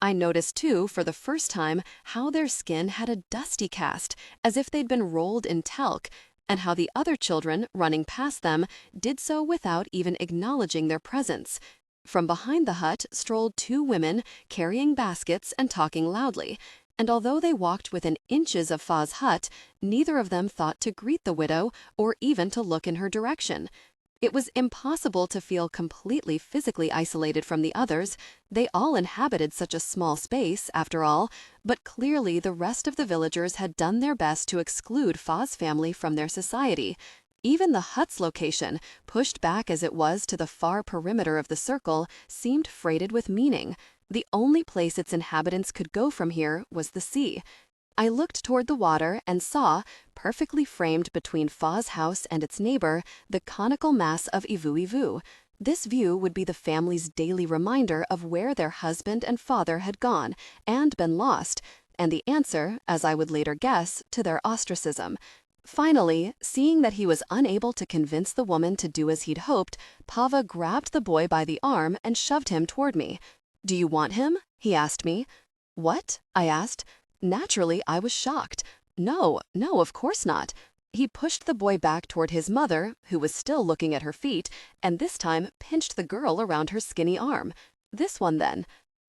I noticed, too, for the first time, how their skin had a dusty cast, as if they'd been rolled in talc, and how the other children, running past them, did so without even acknowledging their presence. From behind the hut strolled 2 women, carrying baskets and talking loudly, and although they walked within inches of Fa's hut, neither of them thought to greet the widow or even to look in her direction. It was impossible to feel completely physically isolated from the others. They all inhabited such a small space, after all, but clearly the rest of the villagers had done their best to exclude Fa's family from their society. Even the hut's location, pushed back as it was to the far perimeter of the circle, seemed freighted with meaning. The only place its inhabitants could go from here was the sea. I looked toward the water and saw, perfectly framed between Fa's house and its neighbor, the conical mass of Ivu. This view would be the family's daily reminder of where their husband and father had gone and been lost, and the answer, as I would later guess, to their ostracism. Finally, seeing that he was unable to convince the woman to do as he'd hoped, Pava grabbed the boy by the arm and shoved him toward me. "Do you want him?" he asked me. "What?" I asked. Naturally, I was shocked. No, of course not. He pushed the boy back toward his mother, who was still looking at her feet, and this time pinched the girl around her skinny arm. "This one, then."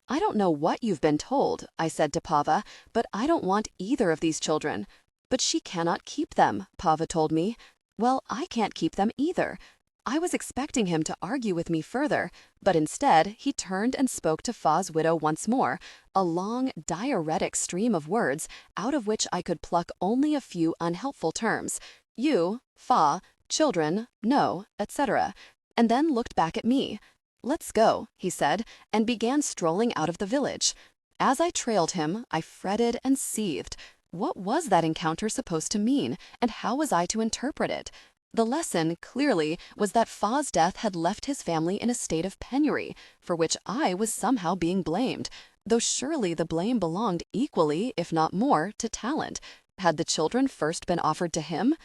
"I don't know what you've been told," I said to Pava, "but I don't want either of these children." "But she cannot keep them," Pava told me. "Well, I can't keep them either." I was expecting him to argue with me further, but instead he turned and spoke to Fa's widow once more, a long, diuretic stream of words, out of which I could pluck only a few unhelpful terms. You, Fa, children, no, etc., and then looked back at me. "Let's go," he said, and began strolling out of the village. As I trailed him, I fretted and seethed. What was that encounter supposed to mean, and how was I to interpret it? The lesson, clearly, was that Fa's death had left his family in a state of penury, for which I was somehow being blamed, though surely the blame belonged equally, if not more, to Talent. Had the children first been offered to him?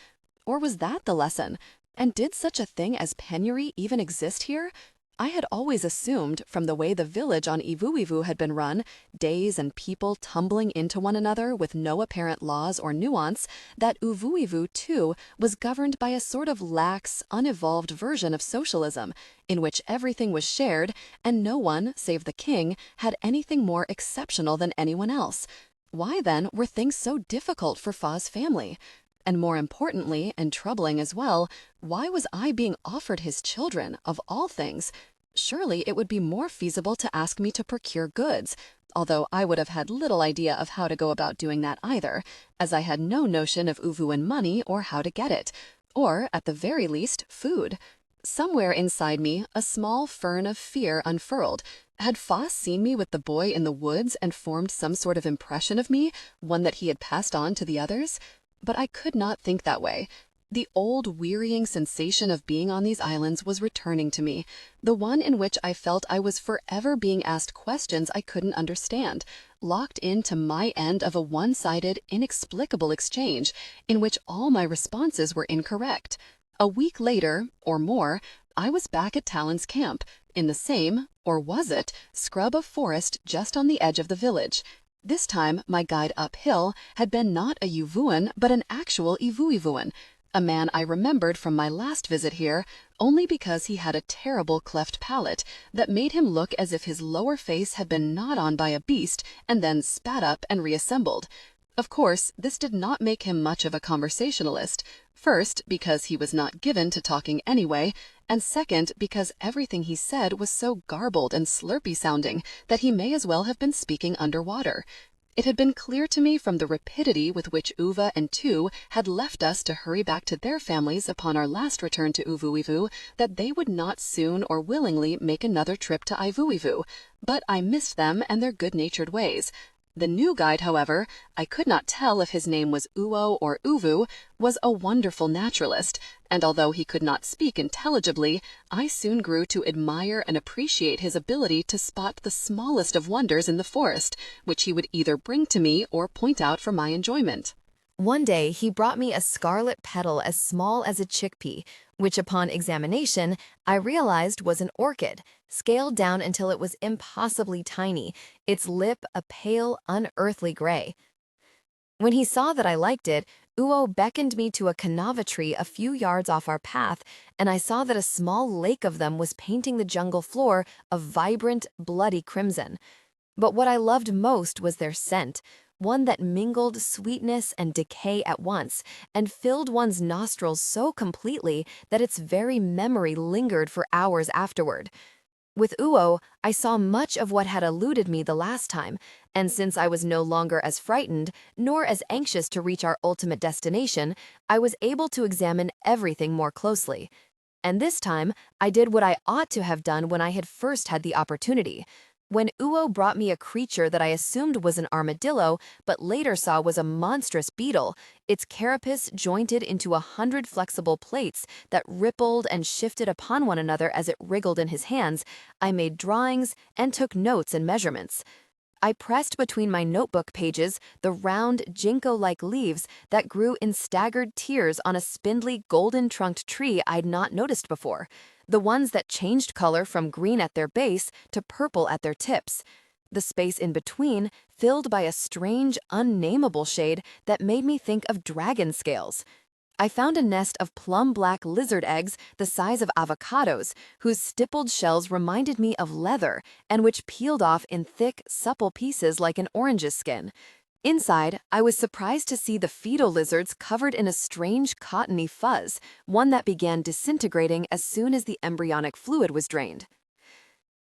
Or was that the lesson? And did such a thing as penury even exist here? I had always assumed, from the way the village on Ivu had been run, days and people tumbling into one another with no apparent laws or nuance, that Ivu too was governed by a sort of lax, unevolved version of socialism, in which everything was shared and no one, save the king, had anything more exceptional than anyone else. Why then were things so difficult for Fa's family? And more importantly, and troubling as well, why was I being offered his children, of all things? Surely it would be more feasible to ask me to procure goods, although I would have had little idea of how to go about doing that either, as I had no notion of Uvuan money or how to get it, or, at the very least, food. Somewhere inside me, a small fern of fear unfurled. Had Fa seen me with the boy in the woods and formed some sort of impression of me, one that he had passed on to the others? But I could not think that way. The old wearying sensation of being on these islands was returning to me, the one in which I felt I was forever being asked questions I couldn't understand, locked into my end of a one-sided, inexplicable exchange in which all my responses were incorrect. A week later, or more, I was back at Talon's camp, in the same, or was it, scrub of forest just on the edge of the village. This time, my guide uphill had been not a Uvuan, but an actual Ivuivuan, a man I remembered from my last visit here, only because he had a terrible cleft palate that made him look as if his lower face had been gnawed on by a beast and then spat up and reassembled. Of course, this did not make him much of a conversationalist, first because he was not given to talking anyway, and second because everything he said was so garbled and slurpy sounding that he may as well have been speaking underwater. It had been clear to me from the rapidity with which Uva and Tu had left us to hurry back to their families upon our last return to Uvuivu that they would not soon or willingly make another trip to Ivuivu, but I missed them and their good-natured ways. The new guide, however, I could not tell if his name was Uo or Uvu, was a wonderful naturalist, and although he could not speak intelligibly, I soon grew to admire and appreciate his ability to spot the smallest of wonders in the forest, which he would either bring to me or point out for my enjoyment. One day, he brought me a scarlet petal as small as a chickpea, which upon examination, I realized was an orchid, scaled down until it was impossibly tiny, its lip a pale, unearthly gray. When he saw that I liked it, Uo beckoned me to a canava tree a few yards off our path, and I saw that a small lake of them was painting the jungle floor a vibrant, bloody crimson. But what I loved most was their scent. one that mingled sweetness and decay at once and filled one's nostrils so completely that its very memory lingered for hours afterward. With Uo, I saw much of what had eluded me the last time, and since I was no longer as frightened, nor as anxious to reach our ultimate destination, I was able to examine everything more closely. And this time, I did what I ought to have done when I had first had the opportunity. When Uo brought me a creature that I assumed was an armadillo, but later saw was a monstrous beetle, its carapace jointed into 100 flexible plates that rippled and shifted upon one another as it wriggled in his hands, I made drawings and took notes and measurements. I pressed between my notebook pages the round, ginkgo-like leaves that grew in staggered tiers on a spindly, golden-trunked tree I'd not noticed before, the ones that changed color from green at their base to purple at their tips. The space in between filled by a strange, unnameable shade that made me think of dragon scales. I found a nest of plum-black lizard eggs the size of avocados, whose stippled shells reminded me of leather and which peeled off in thick, supple pieces like an orange's skin. Inside, I was surprised to see the fetal lizards covered in a strange cottony fuzz, one that began disintegrating as soon as the embryonic fluid was drained.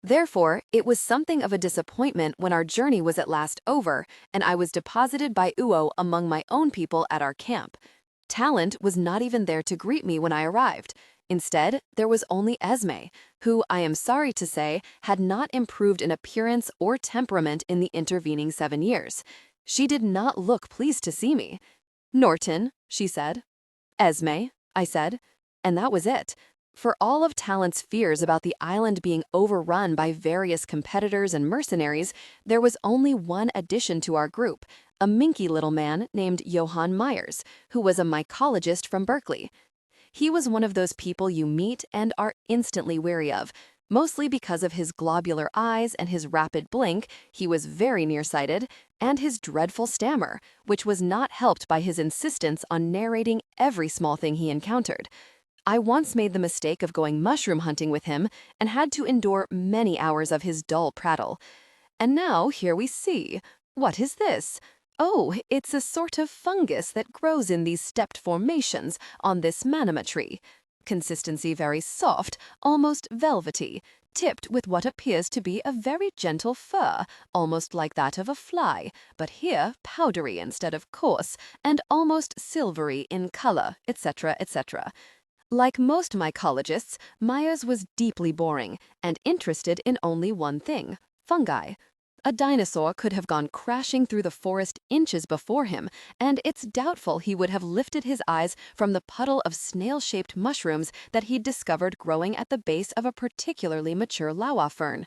Therefore, it was something of a disappointment when our journey was at last over and I was deposited by Uo among my own people at our camp. Talent was not even there to greet me when I arrived. Instead, there was only Esme, who, I am sorry to say, had not improved in appearance or temperament in the intervening 7 years. She did not look pleased to see me. "Norton," she said. "Esme," I said. And that was it. For all of Talent's fears about the island being overrun by various competitors and mercenaries, there was only one addition to our group, a minky little man named Johann Myers, who was a mycologist from Berkeley. He was one of those people you meet and are instantly wary of. Mostly because of his globular eyes and his rapid blink, he was very nearsighted, and his dreadful stammer, which was not helped by his insistence on narrating every small thing he encountered. I once made the mistake of going mushroom hunting with him and had to endure many hours of his dull prattle. And now here we see. What is this? Oh, it's a sort of fungus that grows in these stepped formations on this manama tree. Consistency very soft, almost velvety, tipped with what appears to be a very gentle fur, almost like that of a fly, but here powdery instead of coarse, and almost silvery in color, etc., etc. Like most mycologists, Myers was deeply boring and interested in only one thing: fungi. A dinosaur could have gone crashing through the forest inches before him, and it's doubtful he would have lifted his eyes from the puddle of snail-shaped mushrooms that he'd discovered growing at the base of a particularly mature lawa fern.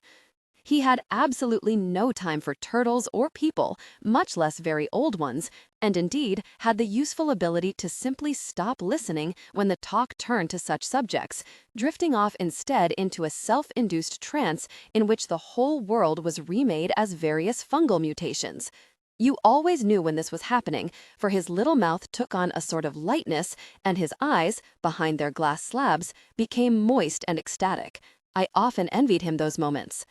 He had absolutely no time for turtles or people, much less very old ones, and indeed had the useful ability to simply stop listening when the talk turned to such subjects, drifting off instead into a self-induced trance in which the whole world was remade as various fungal mutations. You always knew when this was happening, for his little mouth took on a sort of lightness, and his eyes, behind their glass slabs, became moist and ecstatic. I often envied him those moments.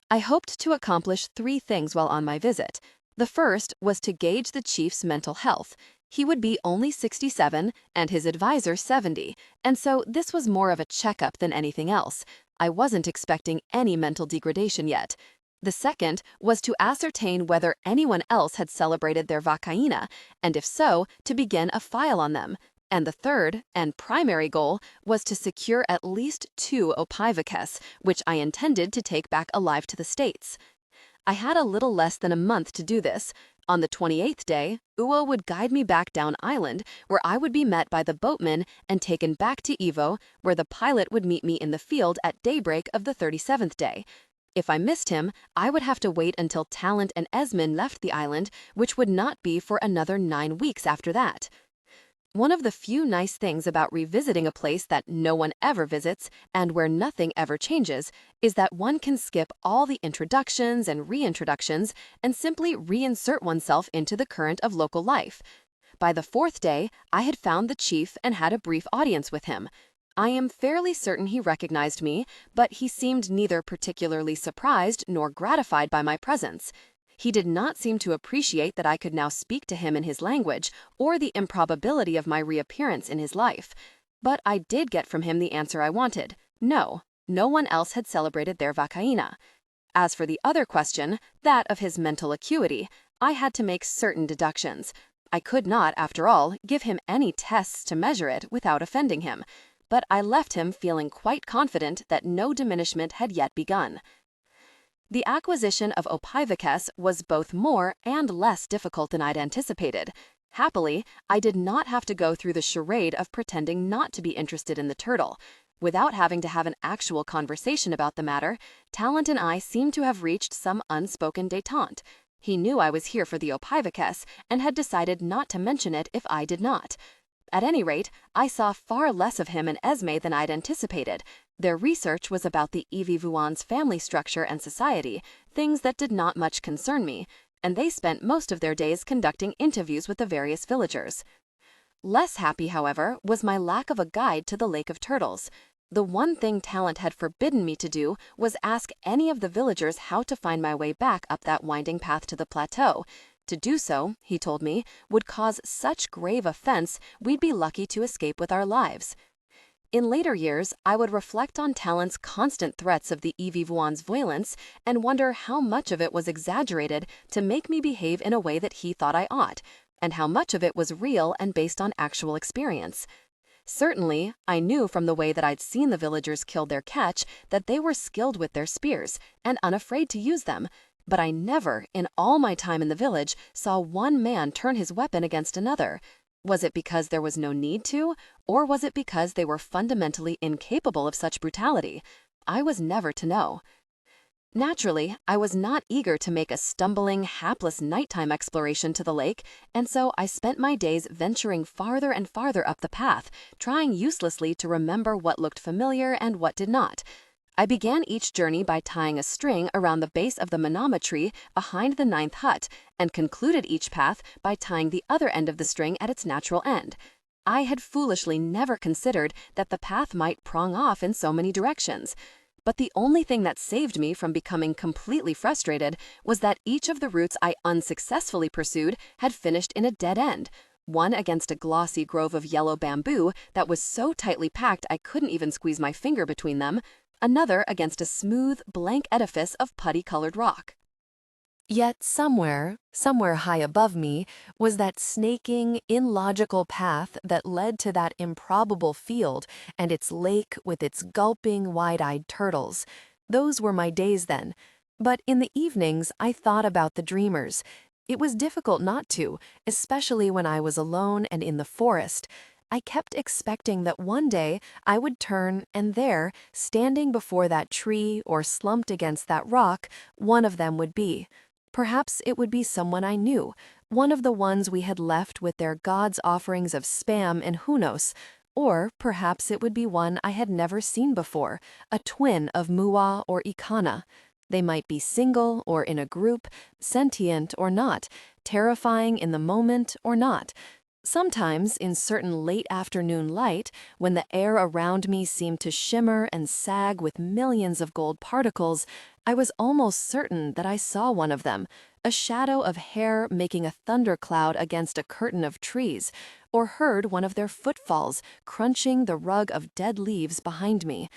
I hoped to accomplish 3 things while on my visit. The first was to gauge the chief's mental health. He would be only 67 and his advisor 70, and so this was more of a checkup than anything else. I wasn't expecting any mental degradation yet. The second was to ascertain whether anyone else had celebrated their vakaina, and if so, to begin a file on them. And the third, and primary goal, was to secure at least 2 opivacus, which I intended to take back alive to the States. I had a little less than a month to do this. On the 28th day, Uo would guide me back down island, where I would be met by the boatman and taken back to Evo, where the pilot would meet me in the field at daybreak of the 37th day. If I missed him, I would have to wait until Talent and Esmond left the island, which would not be for another 9 weeks after that. One of the few nice things about revisiting a place that no one ever visits and where nothing ever changes is that one can skip all the introductions and reintroductions and simply reinsert oneself into the current of local life. By the 4th day, I had found the chief and had a brief audience with him. I am fairly certain he recognized me, but he seemed neither particularly surprised nor gratified by my presence. He did not seem to appreciate that I could now speak to him in his language or the improbability of my reappearance in his life. But I did get from him the answer I wanted. No, no one else had celebrated their vakaina. As for the other question, that of his mental acuity, I had to make certain deductions. I could not, after all, give him any tests to measure it without offending him, but I left him feeling quite confident that no diminishment had yet begun. The acquisition of Opivacus was both more and less difficult than I'd anticipated. Happily, I did not have to go through the charade of pretending not to be interested in the turtle. Without having to have an actual conversation about the matter, Talent and I seemed to have reached some unspoken détente. He knew I was here for the Opivacus and had decided not to mention it if I did not. At any rate, I saw far less of him and Esme than I'd anticipated. Their research was about the Ivivuan's family structure and society, things that did not much concern me, and they spent most of their days conducting interviews with the various villagers. Less happy, however, was my lack of a guide to the Lake of Turtles. The one thing Talent had forbidden me to do was ask any of the villagers how to find my way back up that winding path to the plateau. To do so, he told me, would cause such grave offense we'd be lucky to escape with our lives. In later years, I would reflect on Talent's constant threats of the Ivivuan's violence and wonder how much of it was exaggerated to make me behave in a way that he thought I ought, and how much of it was real and based on actual experience. Certainly, I knew from the way that I'd seen the villagers kill their catch that they were skilled with their spears and unafraid to use them, but I never, in all my time in the village, saw one man turn his weapon against another. Was it because there was no need to, or was it because they were fundamentally incapable of such brutality? I was never to know. Naturally, I was not eager to make a stumbling, hapless nighttime exploration to the lake, and so I spent my days venturing farther and farther up the path, trying uselessly to remember what looked familiar and what did not. I began each journey by tying a string around the base of the manama tree behind the 9th hut, and concluded each path by tying the other end of the string at its natural end. I had foolishly never considered that the path might prong off in so many directions. But the only thing that saved me from becoming completely frustrated was that each of the routes I unsuccessfully pursued had finished in a dead end, one against a glossy grove of yellow bamboo that was so tightly packed I couldn't even squeeze my finger between them, another against a smooth, blank edifice of putty-colored rock. Yet somewhere high above me, was that snaking, illogical path that led to that improbable field and its lake with its gulping, wide-eyed turtles. Those were my days then. But in the evenings, I thought about the dreamers. It was difficult not to, especially when I was alone and in the forest. I kept expecting that one day I would turn and there, standing before that tree or slumped against that rock, one of them would be. Perhaps it would be someone I knew, one of the ones we had left with their gods' offerings of spam and hunos, or perhaps it would be one I had never seen before, a twin of Mua or Ikana. They might be single or in a group, sentient or not, terrifying in the moment or not. Sometimes, in certain late afternoon light, when the air around me seemed to shimmer and sag with millions of gold particles, I was almost certain that I saw one of them, a shadow of hair making a thundercloud against a curtain of trees, or heard one of their footfalls crunching the rug of dead leaves behind me.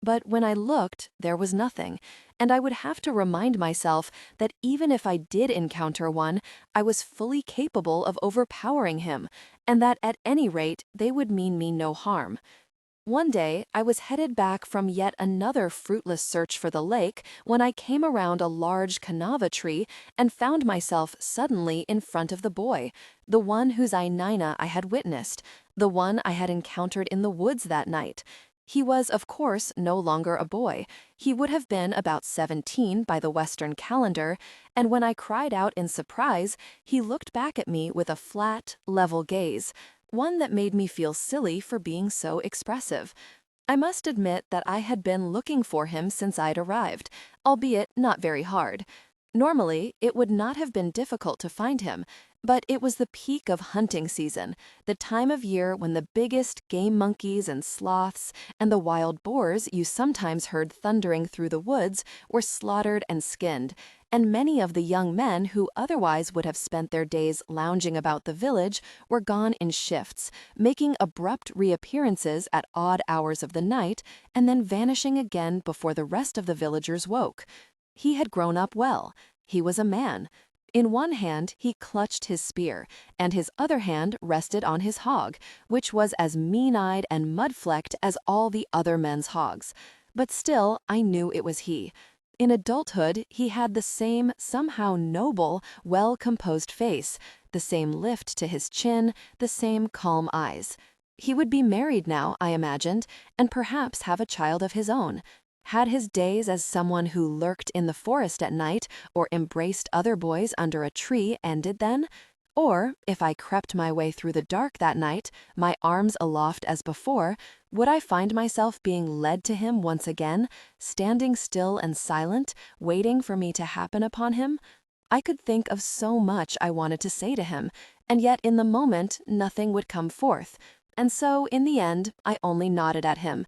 But when I looked, there was nothing, and I would have to remind myself that even if I did encounter one, I was fully capable of overpowering him, and that at any rate they would mean me no harm. One day, I was headed back from yet another fruitless search for the lake when I came around a large canava tree and found myself suddenly in front of the boy, the one whose Ainina I had witnessed, the one I had encountered in the woods that night. He was, of course, no longer a boy. He would have been about 17 by the Western calendar, and when I cried out in surprise, he looked back at me with a flat, level gaze, one that made me feel silly for being so expressive. I must admit that I had been looking for him since I'd arrived, albeit not very hard. Normally, it would not have been difficult to find him, but it was the peak of hunting season, the time of year when the biggest game monkeys and sloths and the wild boars you sometimes heard thundering through the woods were slaughtered and skinned, and many of the young men who otherwise would have spent their days lounging about the village were gone in shifts, making abrupt reappearances at odd hours of the night and then vanishing again before the rest of the villagers woke. He had grown up well. He was a man. In one hand, he clutched his spear, and his other hand rested on his hog, which was as mean-eyed and mud-flecked as all the other men's hogs. But still, I knew it was he. In adulthood, he had the same, somehow noble, well-composed face, the same lift to his chin, the same calm eyes. He would be married now, I imagined, and perhaps have a child of his own. Had his days as someone who lurked in the forest at night or embraced other boys under a tree ended then? Or, if I crept my way through the dark that night, my arms aloft as before, would I find myself being led to him once again, standing still and silent, waiting for me to happen upon him? I could think of so much I wanted to say to him, and yet in the moment nothing would come forth, and so in the end I only nodded at him.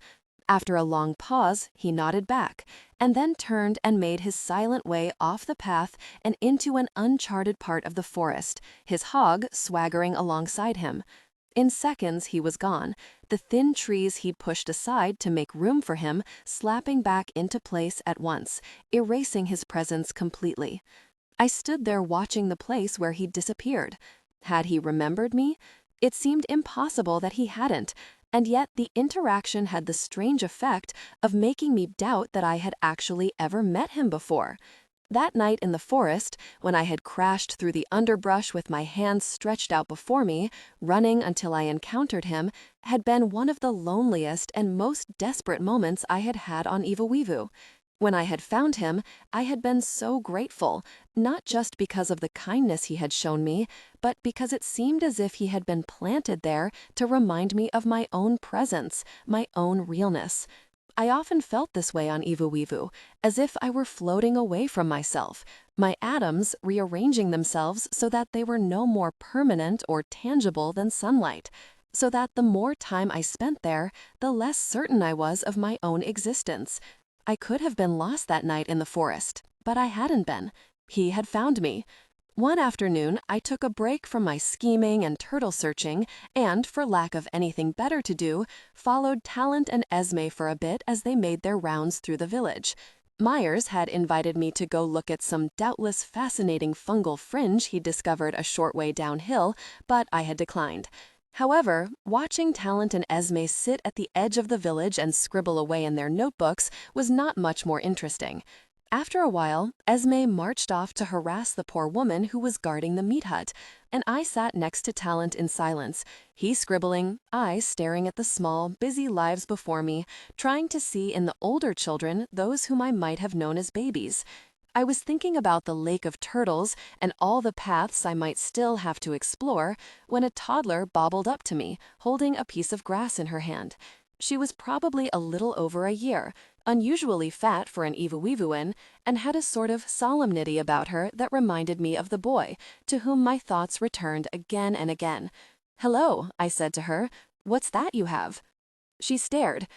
After a long pause, he nodded back, and then turned and made his silent way off the path and into an uncharted part of the forest, his hog swaggering alongside him. In seconds he was gone, the thin trees he'd pushed aside to make room for him slapping back into place at once, erasing his presence completely. I stood there watching the place where he'd disappeared. Had he remembered me? It seemed impossible that he hadn't, and yet the interaction had the strange effect of making me doubt that I had actually ever met him before. That night in the forest, when I had crashed through the underbrush with my hands stretched out before me, running until I encountered him, had been one of the loneliest and most desperate moments I had had on Ivowivu. When I had found him, I had been so grateful, not just because of the kindness he had shown me, but because it seemed as if he had been planted there to remind me of my own presence, my own realness. I often felt this way on Ivowivu, as if I were floating away from myself, my atoms rearranging themselves so that they were no more permanent or tangible than sunlight, so that the more time I spent there, the less certain I was of my own existence. I could have been lost that night in the forest, but I hadn't been. He had found me. One afternoon, I took a break from my scheming and turtle searching and, for lack of anything better to do, followed Talent and Esme for a bit as they made their rounds through the village. Myers had invited me to go look at some doubtless fascinating fungal fringe he discovered a short way downhill, but I had declined. However, watching Talent and Esme sit at the edge of the village and scribble away in their notebooks was not much more interesting. After a while, Esme marched off to harass the poor woman who was guarding the meat hut, and I sat next to Talent in silence, he scribbling, I staring at the small, busy lives before me, trying to see in the older children those whom I might have known as babies. I was thinking about the lake of turtles and all the paths I might still have to explore when a toddler bobbled up to me, holding a piece of grass in her hand. She was probably a little over a year, unusually fat for an Ivowivuan, and had a sort of solemnity about her that reminded me of the boy, to whom my thoughts returned again and again. "Hello," I said to her. "What's that you have?" She stared.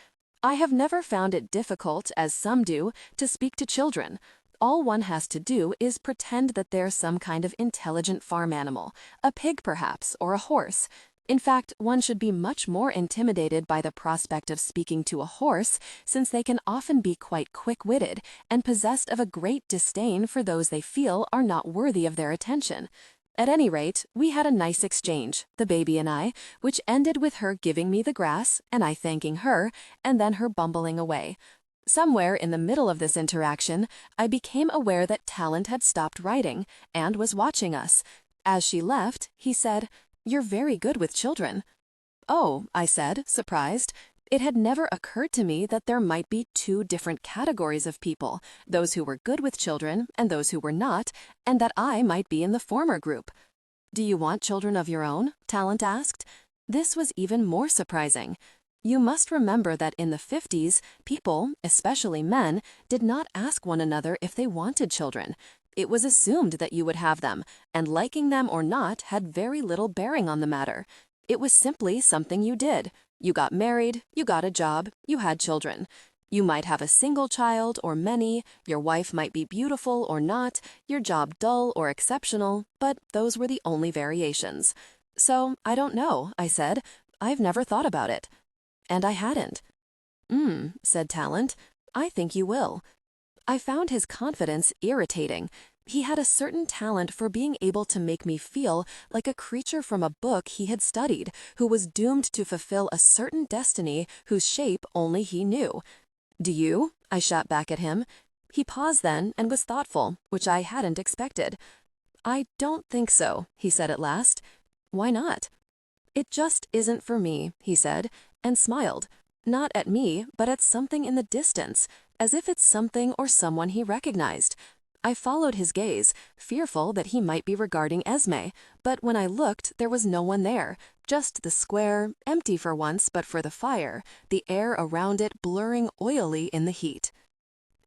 I have never found it difficult, as some do, to speak to children. All one has to do is pretend that they're some kind of intelligent farm animal, a pig perhaps, or a horse. In fact, one should be much more intimidated by the prospect of speaking to a horse, since they can often be quite quick-witted and possessed of a great disdain for those they feel are not worthy of their attention. At any rate, we had a nice exchange, the baby and I, which ended with her giving me the grass, and I thanking her, and then her bumbling away. Somewhere in the middle of this interaction, I became aware that Talent had stopped writing and was watching us. As she left, he said, "You're very good with children." "Oh," I said, surprised. It had never occurred to me that there might be two different categories of people, those who were good with children and those who were not, and that I might be in the former group. "Do you want children of your own?" Talent asked. This was even more surprising. You must remember that in the 50s, people, especially men, did not ask one another if they wanted children. It was assumed that you would have them, and liking them or not had very little bearing on the matter. It was simply something you did. You got married, you got a job, you had children. You might have a single child or many, your wife might be beautiful or not, your job dull or exceptional, but those were the only variations. So, I don't know, I said. I've never thought about it. And I hadn't. Said Talent. I think you will. I found his confidence irritating. He had a certain talent for being able to make me feel like a creature from a book he had studied, who was doomed to fulfill a certain destiny whose shape only he knew. Do you? I shot back at him. He paused then and was thoughtful, which I hadn't expected. I don't think so, he said at last. Why not? It just isn't for me, he said, and smiled. Not at me, but at something in the distance, as if it's something or someone he recognized. I followed his gaze, fearful that he might be regarding Esme, but when I looked, there was no one there, just the square, empty for once but for the fire, the air around it blurring oily in the heat.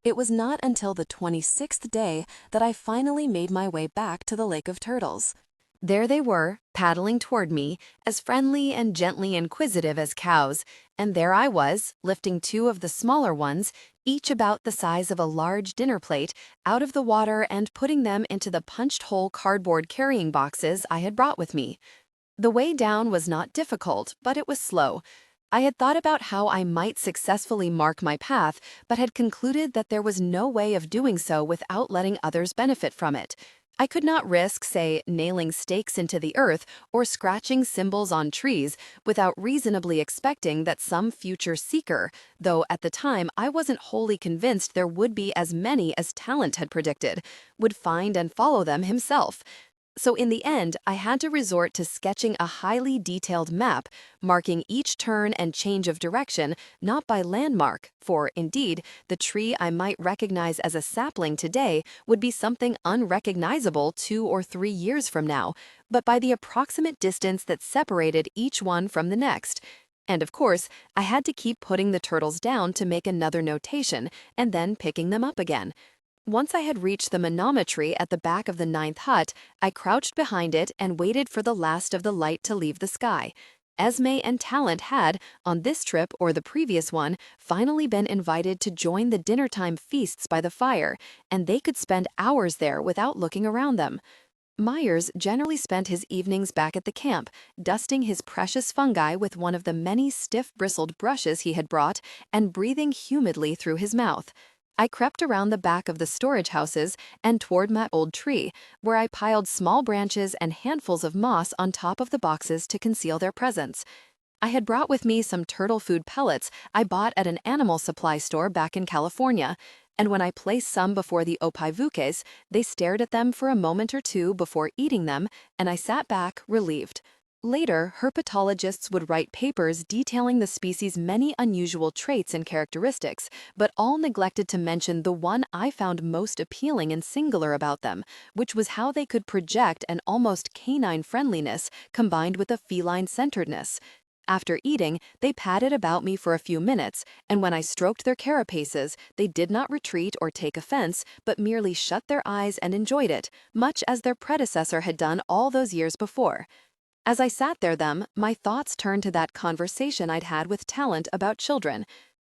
It was not until the 26th day that I finally made my way back to the Lake of Turtles. There they were, paddling toward me, as friendly and gently inquisitive as cows, and there I was, lifting two of the smaller ones, each about the size of a large dinner plate, out of the water and putting them into the punched-hole cardboard carrying boxes I had brought with me. The way down was not difficult, but it was slow. I had thought about how I might successfully mark my path, but had concluded that there was no way of doing so without letting others benefit from it. I could not risk, say, nailing stakes into the earth or scratching symbols on trees without reasonably expecting that some future seeker, though at the time I wasn't wholly convinced there would be as many as Talent had predicted, would find and follow them himself. So in the end, I had to resort to sketching a highly detailed map, marking each turn and change of direction, not by landmark, for, indeed, the tree I might recognize as a sapling today would be something unrecognizable 2 or 3 years from now, but by the approximate distance that separated each one from the next. And of course, I had to keep putting the turtles down to make another notation, and then picking them up again. Once I had reached the manometry at the back of the 9th hut, I crouched behind it and waited for the last of the light to leave the sky. Esme and Talent had, on this trip or the previous one, finally been invited to join the dinnertime feasts by the fire, and they could spend hours there without looking around them. Myers generally spent his evenings back at the camp, dusting his precious fungi with one of the many stiff-bristled brushes he had brought and breathing humidly through his mouth. I crept around the back of the storage houses and toward my old tree, where I piled small branches and handfuls of moss on top of the boxes to conceal their presence. I had brought with me some turtle food pellets I bought at an animal supply store back in California, and when I placed some before the opaivuques, they stared at them for a moment or two before eating them, and I sat back, relieved. Later, herpetologists would write papers detailing the species' many unusual traits and characteristics, but all neglected to mention the one I found most appealing and singular about them, which was how they could project an almost canine friendliness combined with a feline centeredness. After eating, they padded about me for a few minutes, and when I stroked their carapaces, they did not retreat or take offense, but merely shut their eyes and enjoyed it, much as their predecessor had done all those years before. As I sat there my thoughts turned to that conversation I'd had with Talent about children.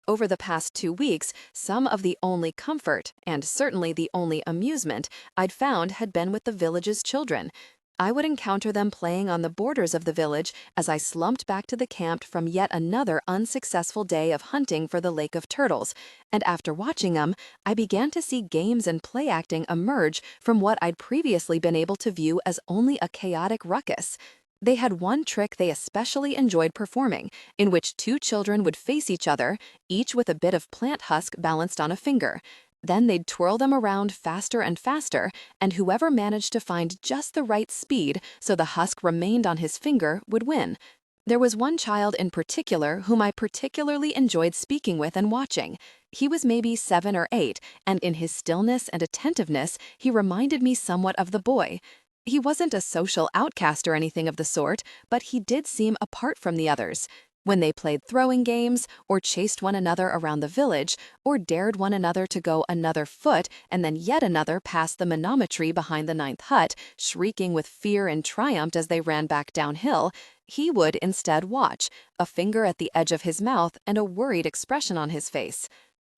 Over the past 2 weeks, some of the only comfort, and certainly the only amusement, I'd found had been with the village's children. I would encounter them playing on the borders of the village as I slumped back to the camp from yet another unsuccessful day of hunting for the Lake of Turtles, and after watching them, I began to see games and play acting emerge from what I'd previously been able to view as only a chaotic ruckus. They had one trick they especially enjoyed performing, in which 2 children would face each other, each with a bit of plant husk balanced on a finger. Then they'd twirl them around faster and faster, and whoever managed to find just the right speed so the husk remained on his finger would win. There was one child in particular whom I particularly enjoyed speaking with and watching. He was maybe 7 or 8, and in his stillness and attentiveness, he reminded me somewhat of the boy. He wasn't a social outcast or anything of the sort, but he did seem apart from the others. when they played throwing games, or chased one another around the village, or dared one another to go another foot and then yet another past the manometry behind the ninth hut, shrieking with fear and triumph as they ran back downhill, he would instead watch, a finger at the edge of his mouth and a worried expression on his face.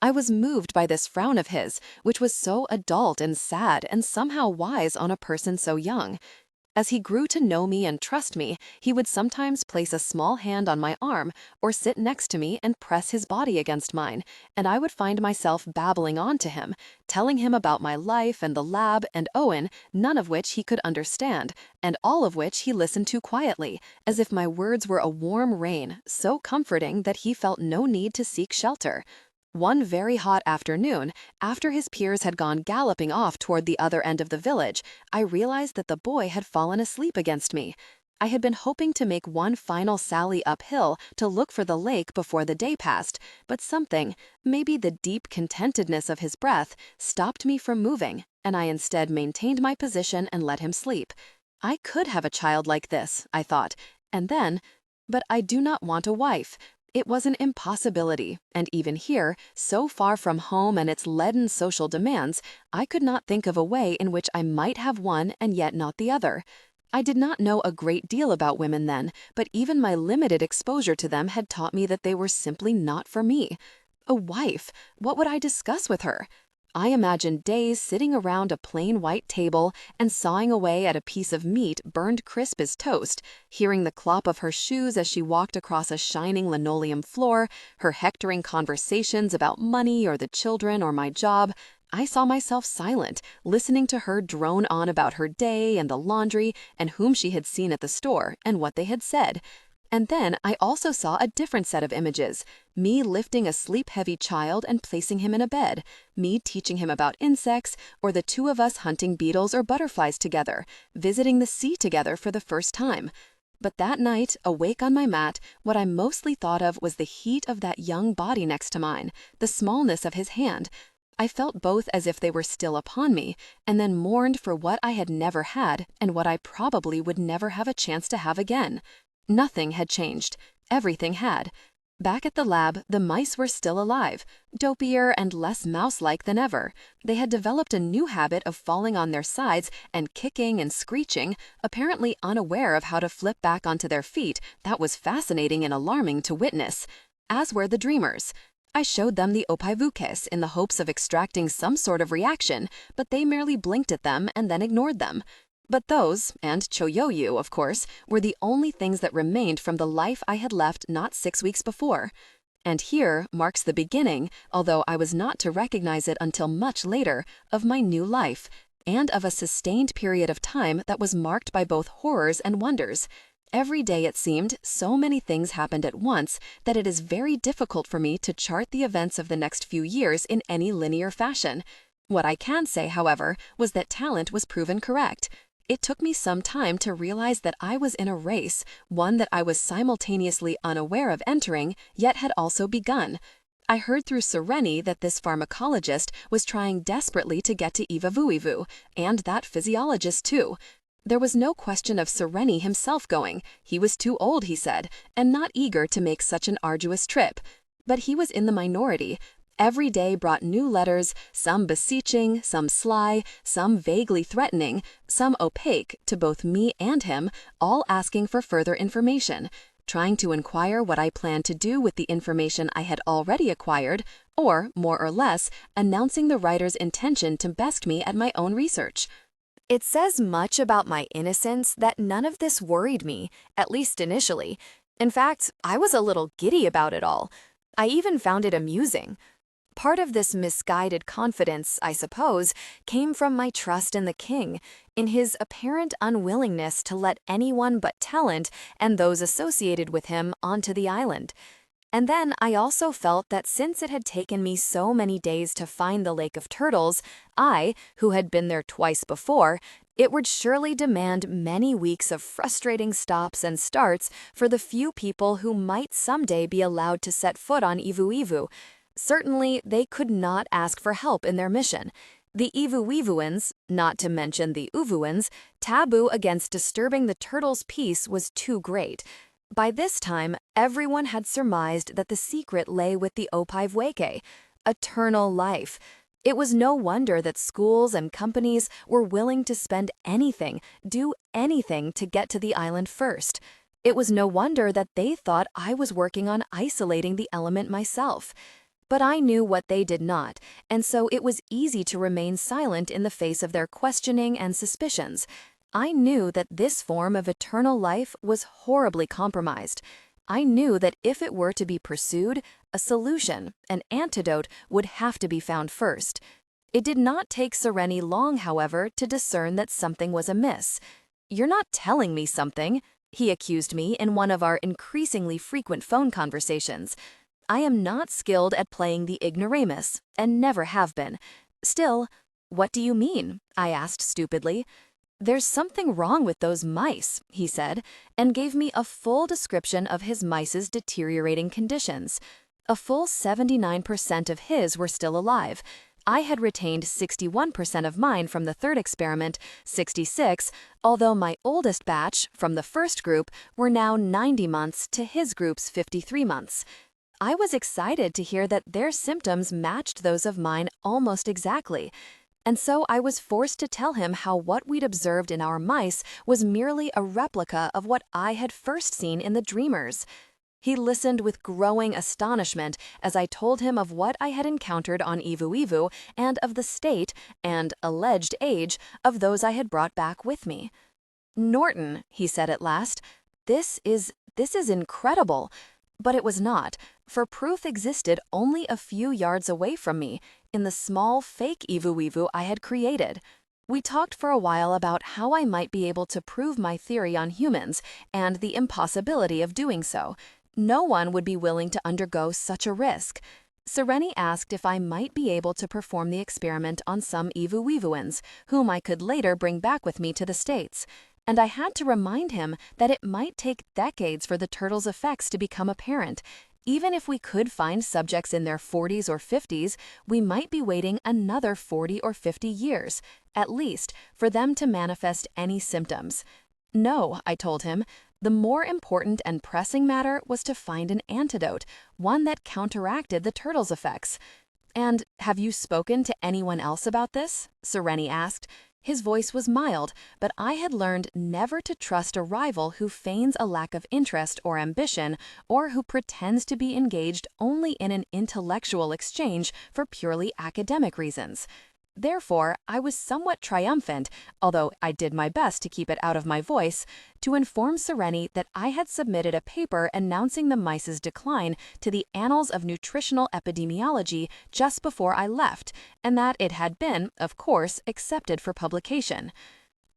I was moved by this frown of his, which was so adult and sad and somehow wise on a person so young. As he grew to know me and trust me, he would sometimes place a small hand on my arm or sit next to me and press his body against mine, and I would find myself babbling on to him, telling him about my life and the lab and Owen, none of which he could understand, and all of which he listened to quietly, as if my words were a warm rain, so comforting that he felt no need to seek shelter. One very hot afternoon, after his peers had gone galloping off toward the other end of the village, I realized that the boy had fallen asleep against me. I had been hoping to make one final sally uphill to look for the lake before the day passed, but something, maybe the deep contentedness of his breath, stopped me from moving, and I instead maintained my position and let him sleep. I could have a child like this, I thought, and then, but I do not want a wife. It was an impossibility, and even here, so far from home and its leaden social demands, I could not think of a way in which I might have one and yet not the other. I did not know a great deal about women then, but even my limited exposure to them had taught me that they were simply not for me. A wife, what would I discuss with her? I imagined days sitting around a plain white table and sawing away at a piece of meat burned crisp as toast, hearing the clop of her shoes as she walked across a shining linoleum floor, her hectoring conversations about money or the children or my job. I saw myself silent, listening to her drone on about her day and the laundry and whom she had seen at the store and what they had said. And then I also saw a different set of images, me lifting a sleep-heavy child and placing him in a bed, me teaching him about insects, or the two of us hunting beetles or butterflies together, visiting the sea together for the first time. But that night, awake on my mat, what I mostly thought of was the heat of that young body next to mine, the smallness of his hand. I felt both as if they were still upon me, and then mourned for what I had never had and what I probably would never have a chance to have again. Nothing had changed. Everything had. Back at the lab, the mice were still alive, dopier and less mouse-like than ever. They had developed a new habit of falling on their sides and kicking and screeching, apparently unaware of how to flip back onto their feet. That was fascinating and alarming to witness. As were the dreamers. I showed them the ophivukes in the hopes of extracting some sort of reaction, but they merely blinked at them and then ignored them. But those, and Choyoyu, of course, were the only things that remained from the life I had left not 6 weeks before. And here marks the beginning, although I was not to recognize it until much later, of my new life, and of a sustained period of time that was marked by both horrors and wonders. Every day, it seemed, so many things happened at once that it is very difficult for me to chart the events of the next few years in any linear fashion. What I can say, however, was that talent was proven correct. It took me some time to realize that I was in a race, one that I was simultaneously unaware of entering, yet had also begun. I heard through Sereni that this pharmacologist was trying desperately to get to Ivavuivu, and that physiologist too. There was no question of Sereni himself going. He was too old, he said, and not eager to make such an arduous trip. But he was in the minority. Every day brought new letters, some beseeching, some sly, some vaguely threatening, some opaque to both me and him, all asking for further information, trying to inquire what I planned to do with the information I had already acquired, or, more or less, announcing the writer's intention to best me at my own research. It says much about my innocence that none of this worried me, at least initially. In fact, I was a little giddy about it all. I even found it amusing. Part of this misguided confidence, I suppose, came from my trust in the king, in his apparent unwillingness to let anyone but Talent and those associated with him onto the island. And then I also felt that since it had taken me so many days to find the Lake of Turtles, I, who had been there twice before, it would surely demand many weeks of frustrating stops and starts for the few people who might someday be allowed to set foot on Ivuivu. Certainly, they could not ask for help in their mission. The Ivuivuans, not to mention the Uvuans, taboo against disturbing the turtles' peace was too great. By this time, everyone had surmised that the secret lay with the Opaivueke, eternal life. It was no wonder that schools and companies were willing to spend anything, do anything to get to the island first. It was no wonder that they thought I was working on isolating the element myself. But I knew what they did not, and so it was easy to remain silent in the face of their questioning and suspicions. I knew that this form of eternal life was horribly compromised. I knew that if it were to be pursued, a solution, an antidote, would have to be found first. It did not take Sereni long, however, to discern that something was amiss. "You're not telling me something," he accused me in one of our increasingly frequent phone conversations. "I am not skilled at playing the ignoramus, and never have been. Still, what do you mean?" I asked stupidly. "There's something wrong with those mice," he said, and gave me a full description of his mice's deteriorating conditions. A full 79% of his were still alive. I had retained 61% of mine from the third experiment, 66, although my oldest batch, from the first group, were now 90 months to his group's 53 months. I was excited to hear that their symptoms matched those of mine almost exactly. And so I was forced to tell him how what we'd observed in our mice was merely a replica of what I had first seen in the dreamers. He listened with growing astonishment as I told him of what I had encountered on Ivu and of the state and alleged age of those I had brought back with me. "Norton," he said at last, this is incredible." But it was not, for proof existed only a few yards away from me, in the small fake Ivu I had created. We talked for a while about how I might be able to prove my theory on humans and the impossibility of doing so. No one would be willing to undergo such a risk. Sereni asked if I might be able to perform the experiment on some Ivuans, whom I could later bring back with me to the States. And I had to remind him that it might take decades for the turtle's effects to become apparent. Even if we could find subjects in their 40s or 50s, we might be waiting another 40 or 50 years, at least, for them to manifest any symptoms. No, I told him, the more important and pressing matter was to find an antidote, one that counteracted the turtle's effects. "And have you spoken to anyone else about this?" Sereni asked. His voice was mild, but I had learned never to trust a rival who feigns a lack of interest or ambition, or who pretends to be engaged only in an intellectual exchange for purely academic reasons. Therefore, I was somewhat triumphant, although I did my best to keep it out of my voice, to inform Sereni that I had submitted a paper announcing the mice's decline to the Annals of Nutritional Epidemiology just before I left, and that it had been, of course, accepted for publication.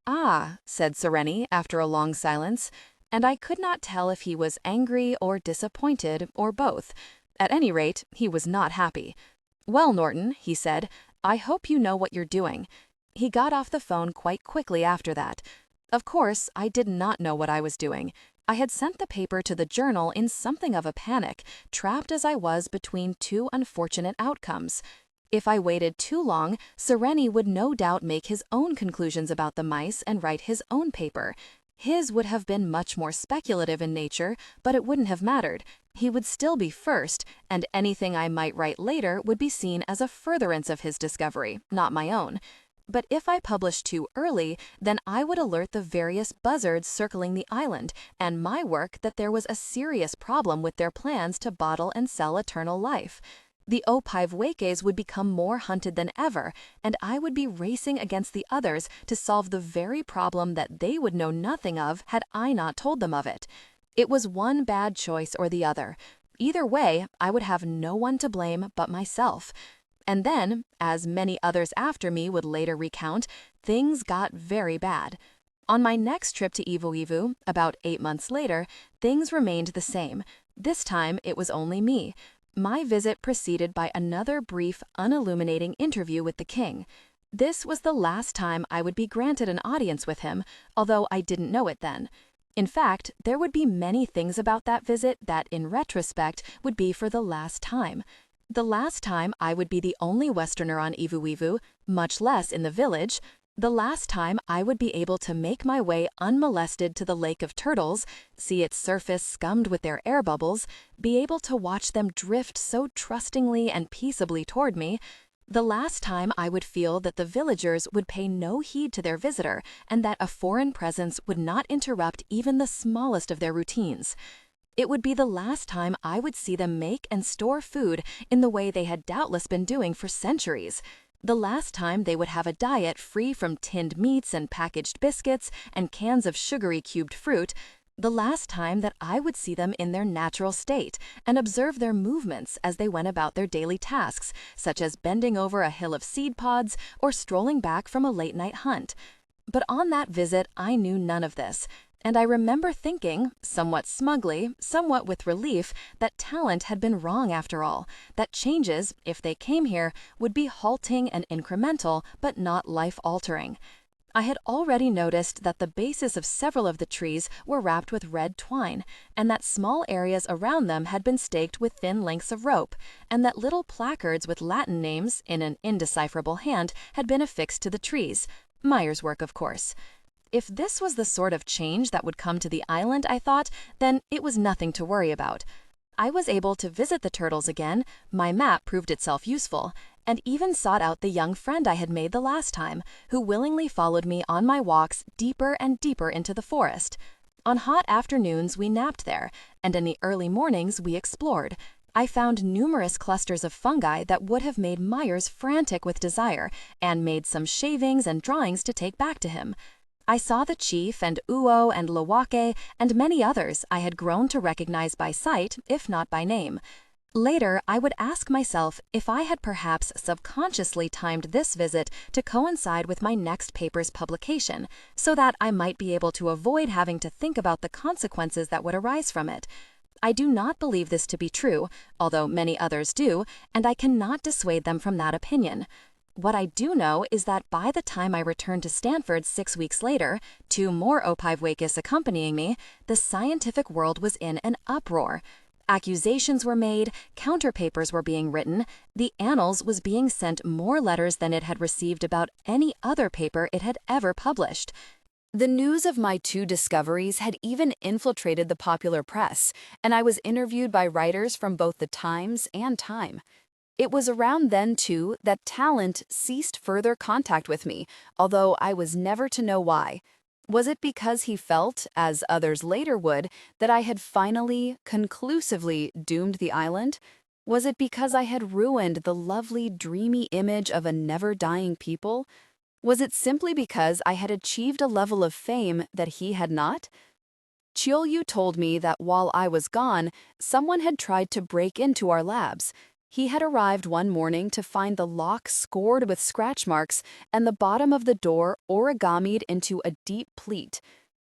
"Ah," said Sereni after a long silence, and I could not tell if he was angry or disappointed or both. At any rate, he was not happy. "Well, Norton," he said, "I hope you know what you're doing." He got off the phone quite quickly after that. Of course, I did not know what I was doing. I had sent the paper to the journal in something of a panic, trapped as I was between two unfortunate outcomes. If I waited too long, Sereni would no doubt make his own conclusions about the mice and write his own paper. His would have been much more speculative in nature, but it wouldn't have mattered. He would still be first, and anything I might write later would be seen as a furtherance of his discovery, not my own. But if I published too early, then I would alert the various buzzards circling the island and my work that there was a serious problem with their plans to bottle and sell eternal life. The Opaivuekes would become more hunted than ever, and I would be racing against the others to solve the very problem that they would know nothing of had I not told them of it. It was one bad choice or the other. Either way, I would have no one to blame but myself. And then, as many others after me would later recount, things got very bad. On my next trip to Ivu, about 8 months later, things remained the same. This time, it was only me. My visit preceded by another brief, unilluminating interview with the king. This was the last time I would be granted an audience with him, although I didn't know it then. In fact, there would be many things about that visit that, in retrospect, would be for the last time. The last time I would be the only Westerner on Ivu, much less in the village. The last time I would be able to make my way unmolested to the Lake of Turtles, see its surface scummed with their air bubbles, be able to watch them drift so trustingly and peaceably toward me, the last time I would feel that the villagers would pay no heed to their visitor and that a foreign presence would not interrupt even the smallest of their routines. It would be the last time I would see them make and store food in the way they had doubtless been doing for centuries. The last time they would have a diet free from tinned meats and packaged biscuits and cans of sugary cubed fruit. The last time that I would see them in their natural state and observe their movements as they went about their daily tasks, such as bending over a hill of seed pods or strolling back from a late-night hunt. But on that visit, I knew none of this. And I remember thinking, somewhat smugly, somewhat with relief, that talent had been wrong after all, that changes, if they came here, would be halting and incremental, but not life-altering. I had already noticed that the bases of several of the trees were wrapped with red twine, and that small areas around them had been staked with thin lengths of rope, and that little placards with Latin names, in an indecipherable hand, had been affixed to the trees. Meyer's work, of course. If this was the sort of change that would come to the island, I thought, then it was nothing to worry about. I was able to visit the turtles again, my map proved itself useful, and even sought out the young friend I had made the last time, who willingly followed me on my walks deeper and deeper into the forest. On hot afternoons we napped there, and in the early mornings we explored. I found numerous clusters of fungi that would have made Myers frantic with desire, and made some shavings and drawings to take back to him. I saw the chief and Uo and Lawake and many others I had grown to recognize by sight, if not by name. Later, I would ask myself if I had perhaps subconsciously timed this visit to coincide with my next paper's publication, so that I might be able to avoid having to think about the consequences that would arise from it. I do not believe this to be true, although many others do, and I cannot dissuade them from that opinion. What I do know is that by the time I returned to Stanford 6 weeks later, 2 more Opivwakis accompanying me, the scientific world was in an uproar. Accusations were made, counterpapers were being written, the Annals was being sent more letters than it had received about any other paper it had ever published. The news of my 2 discoveries had even infiltrated the popular press, and I was interviewed by writers from both the Times and Time. It was around then, too, that Talent ceased further contact with me, although I was never to know why. Was it because he felt, as others later would, that I had finally, conclusively doomed the island? Was it because I had ruined the lovely, dreamy image of a never-dying people? Was it simply because I had achieved a level of fame that he had not? Chiolyu told me that while I was gone, someone had tried to break into our labs. He had arrived one morning to find the lock scored with scratch marks and the bottom of the door origamied into a deep pleat.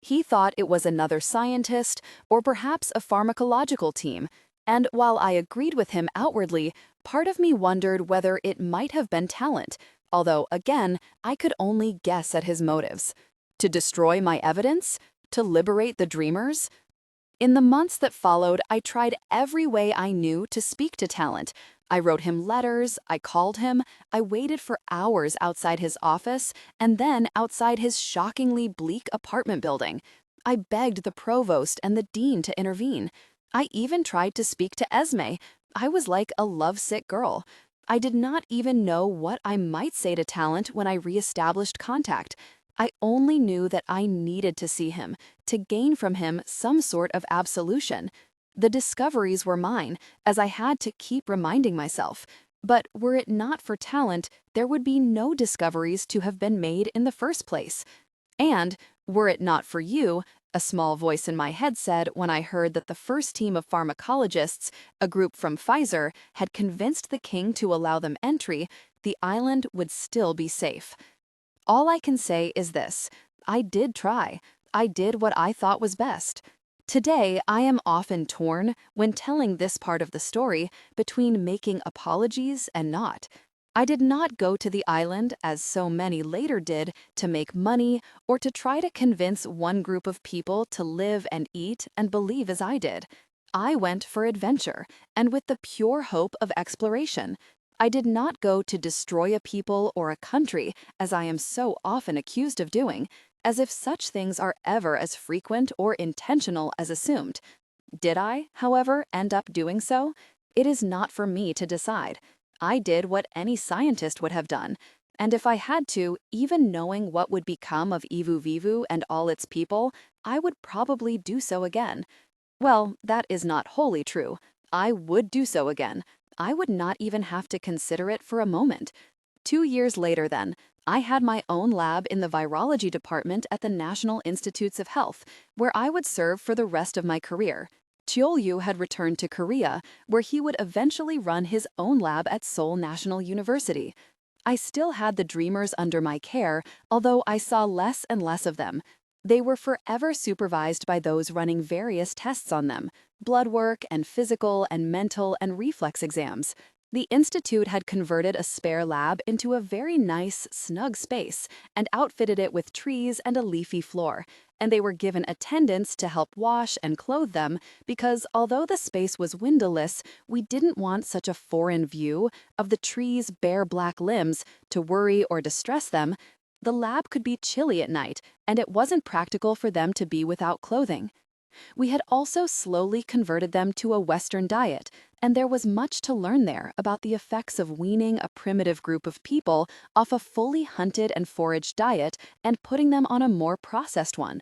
He thought it was another scientist or perhaps a pharmacological team, and while I agreed with him outwardly, part of me wondered whether it might have been Talent, although, again, I could only guess at his motives. To destroy my evidence? To liberate the dreamers? In the months that followed, I tried every way I knew to speak to Talent. I wrote him letters, I called him, I waited for hours outside his office, and then outside his shockingly bleak apartment building. I begged the provost and the dean to intervene. I even tried to speak to Esme. I was like a lovesick girl. I did not even know what I might say to Talent when I reestablished contact. I only knew that I needed to see him, to gain from him some sort of absolution. The discoveries were mine, as I had to keep reminding myself. But were it not for Talent, there would be no discoveries to have been made in the first place. And, were it not for you, a small voice in my head said when I heard that the first team of pharmacologists, a group from Pfizer, had convinced the king to allow them entry, the island would still be safe. All I can say is this: I did try. I did what I thought was best. Today, I am often torn, when telling this part of the story, between making apologies and not. I did not go to the island, as so many later did, to make money or to try to convince one group of people to live and eat and believe as I did. I went for adventure, and with the pure hope of exploration. I did not go to destroy a people or a country, as I am so often accused of doing, as if such things are ever as frequent or intentional as assumed. Did I, however, end up doing so? It is not for me to decide. I did what any scientist would have done, and if I had to, even knowing what would become of Ivu Vivu and all its people, I would probably do so again. Well, that is not wholly true. I would do so again. I would not even have to consider it for a moment. 2 years later, then, I had my own lab in the virology department at the National Institutes of Health, where I would serve for the rest of my career. Cheolyu had returned to Korea, where he would eventually run his own lab at Seoul National University. I still had the dreamers under my care, although I saw less and less of them. They were forever supervised by those running various tests on them, blood work and physical and mental and reflex exams. The institute had converted a spare lab into a very nice, snug space and outfitted it with trees and a leafy floor, and they were given attendants to help wash and clothe them because although the space was windowless, we didn't want such a foreign view of the trees' bare black limbs to worry or distress them. The lab could be chilly at night, and it wasn't practical for them to be without clothing. We had also slowly converted them to a Western diet, and there was much to learn there about the effects of weaning a primitive group of people off a fully hunted and foraged diet and putting them on a more processed one.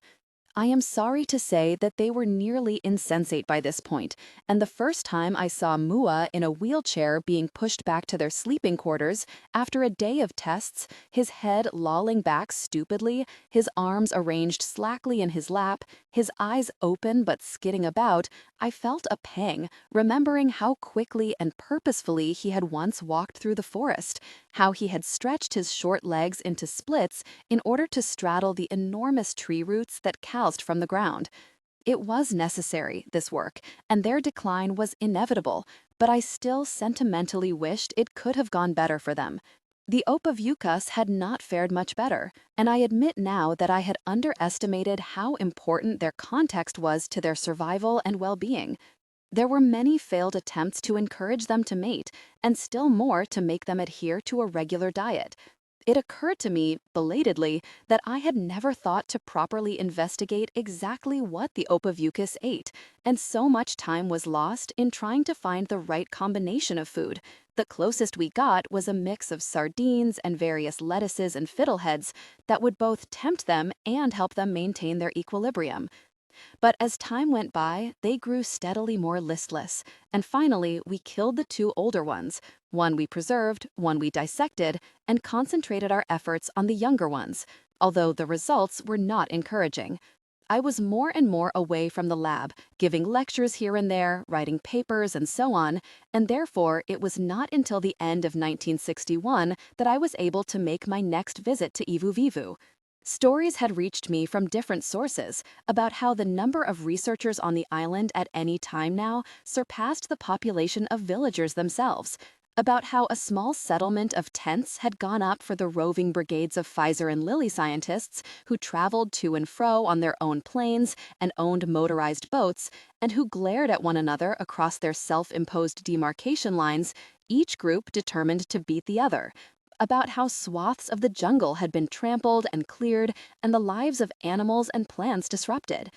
I am sorry to say that they were nearly insensate by this point, and the first time I saw Mua in a wheelchair being pushed back to their sleeping quarters, after a day of tests, his head lolling back stupidly, his arms arranged slackly in his lap, his eyes open but skidding about, I felt a pang, remembering how quickly and purposefully he had once walked through the forest, how he had stretched his short legs into splits in order to straddle the enormous tree roots that calced from the ground. It was necessary, this work, and their decline was inevitable, but I still sentimentally wished it could have gone better for them. The Opavucas had not fared much better, and I admit now that I had underestimated how important their context was to their survival and well-being. There were many failed attempts to encourage them to mate, and still more to make them adhere to a regular diet. It occurred to me, belatedly, that I had never thought to properly investigate exactly what the Opavucus ate, and so much time was lost in trying to find the right combination of food. The closest we got was a mix of sardines and various lettuces and fiddleheads that would both tempt them and help them maintain their equilibrium. But as time went by, they grew steadily more listless, and finally we killed the two older ones. One we preserved, one we dissected, and concentrated our efforts on the younger ones, although the results were not encouraging. I was more and more away from the lab, giving lectures here and there, writing papers, and so on, and therefore it was not until the end of 1961 that I was able to make my next visit to Ivu Vivu. Stories had reached me from different sources about how the number of researchers on the island at any time now surpassed the population of villagers themselves, about how a small settlement of tents had gone up for the roving brigades of Pfizer and Lilly scientists who traveled to and fro on their own planes and owned motorized boats, and who glared at one another across their self-imposed demarcation lines, each group determined to beat the other, about how swaths of the jungle had been trampled and cleared and the lives of animals and plants disrupted.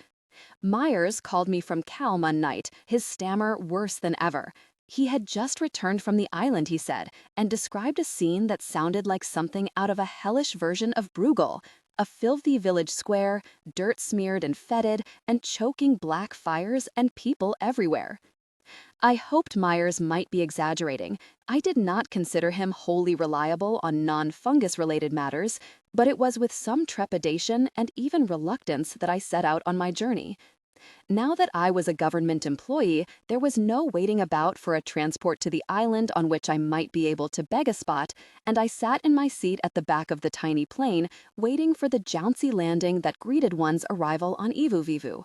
Myers called me from Calm one night, his stammer worse than ever. He had just returned from the island, he said, and described a scene that sounded like something out of a hellish version of Bruegel, a filthy village square, dirt-smeared and fetid, and choking black fires and people everywhere. I hoped Myers might be exaggerating. I did not consider him wholly reliable on non-fungus-related matters, but it was with some trepidation and even reluctance that I set out on my journey. Now that I was a government employee, there was no waiting about for a transport to the island on which I might be able to beg a spot, and I sat in my seat at the back of the tiny plane, waiting for the jouncy landing that greeted one's arrival on Ivu Vivu.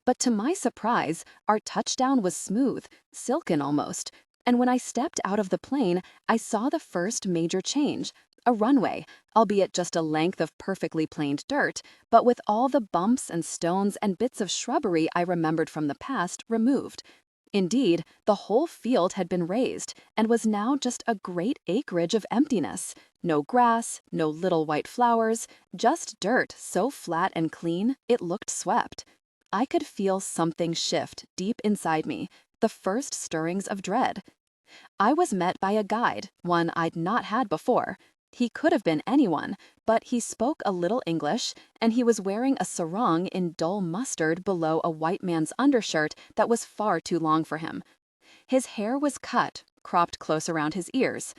But to my surprise, our touchdown was smooth, silken almost, and when I stepped out of the plane, I saw the first major change, a runway, albeit just a length of perfectly planed dirt, but with all the bumps and stones and bits of shrubbery I remembered from the past removed. Indeed, the whole field had been razed and was now just a great acreage of emptiness. No grass, no little white flowers, just dirt so flat and clean it looked swept. I could feel something shift deep inside me, the first stirrings of dread. I was met by a guide, one I'd not had before. He could have been anyone, but he spoke a little English, and he was wearing a sarong in dull mustard below a white man's undershirt that was far too long for him. His hair was cut, cropped close around his ears.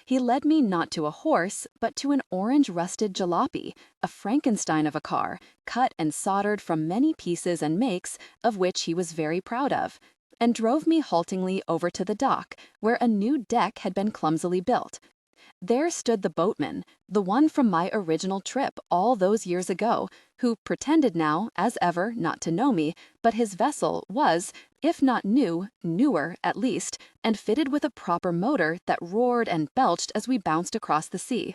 He led me not to a horse, but to an orange-rusted jalopy, a Frankenstein of a car, cut and soldered from many pieces and makes, of which he was very proud of, and drove me haltingly over to the dock, where a new deck had been clumsily built. There stood the boatman, the one from my original trip all those years ago, who pretended now, as ever, not to know me, but his vessel was, if not new, newer at least, and fitted with a proper motor that roared and belched as we bounced across the sea.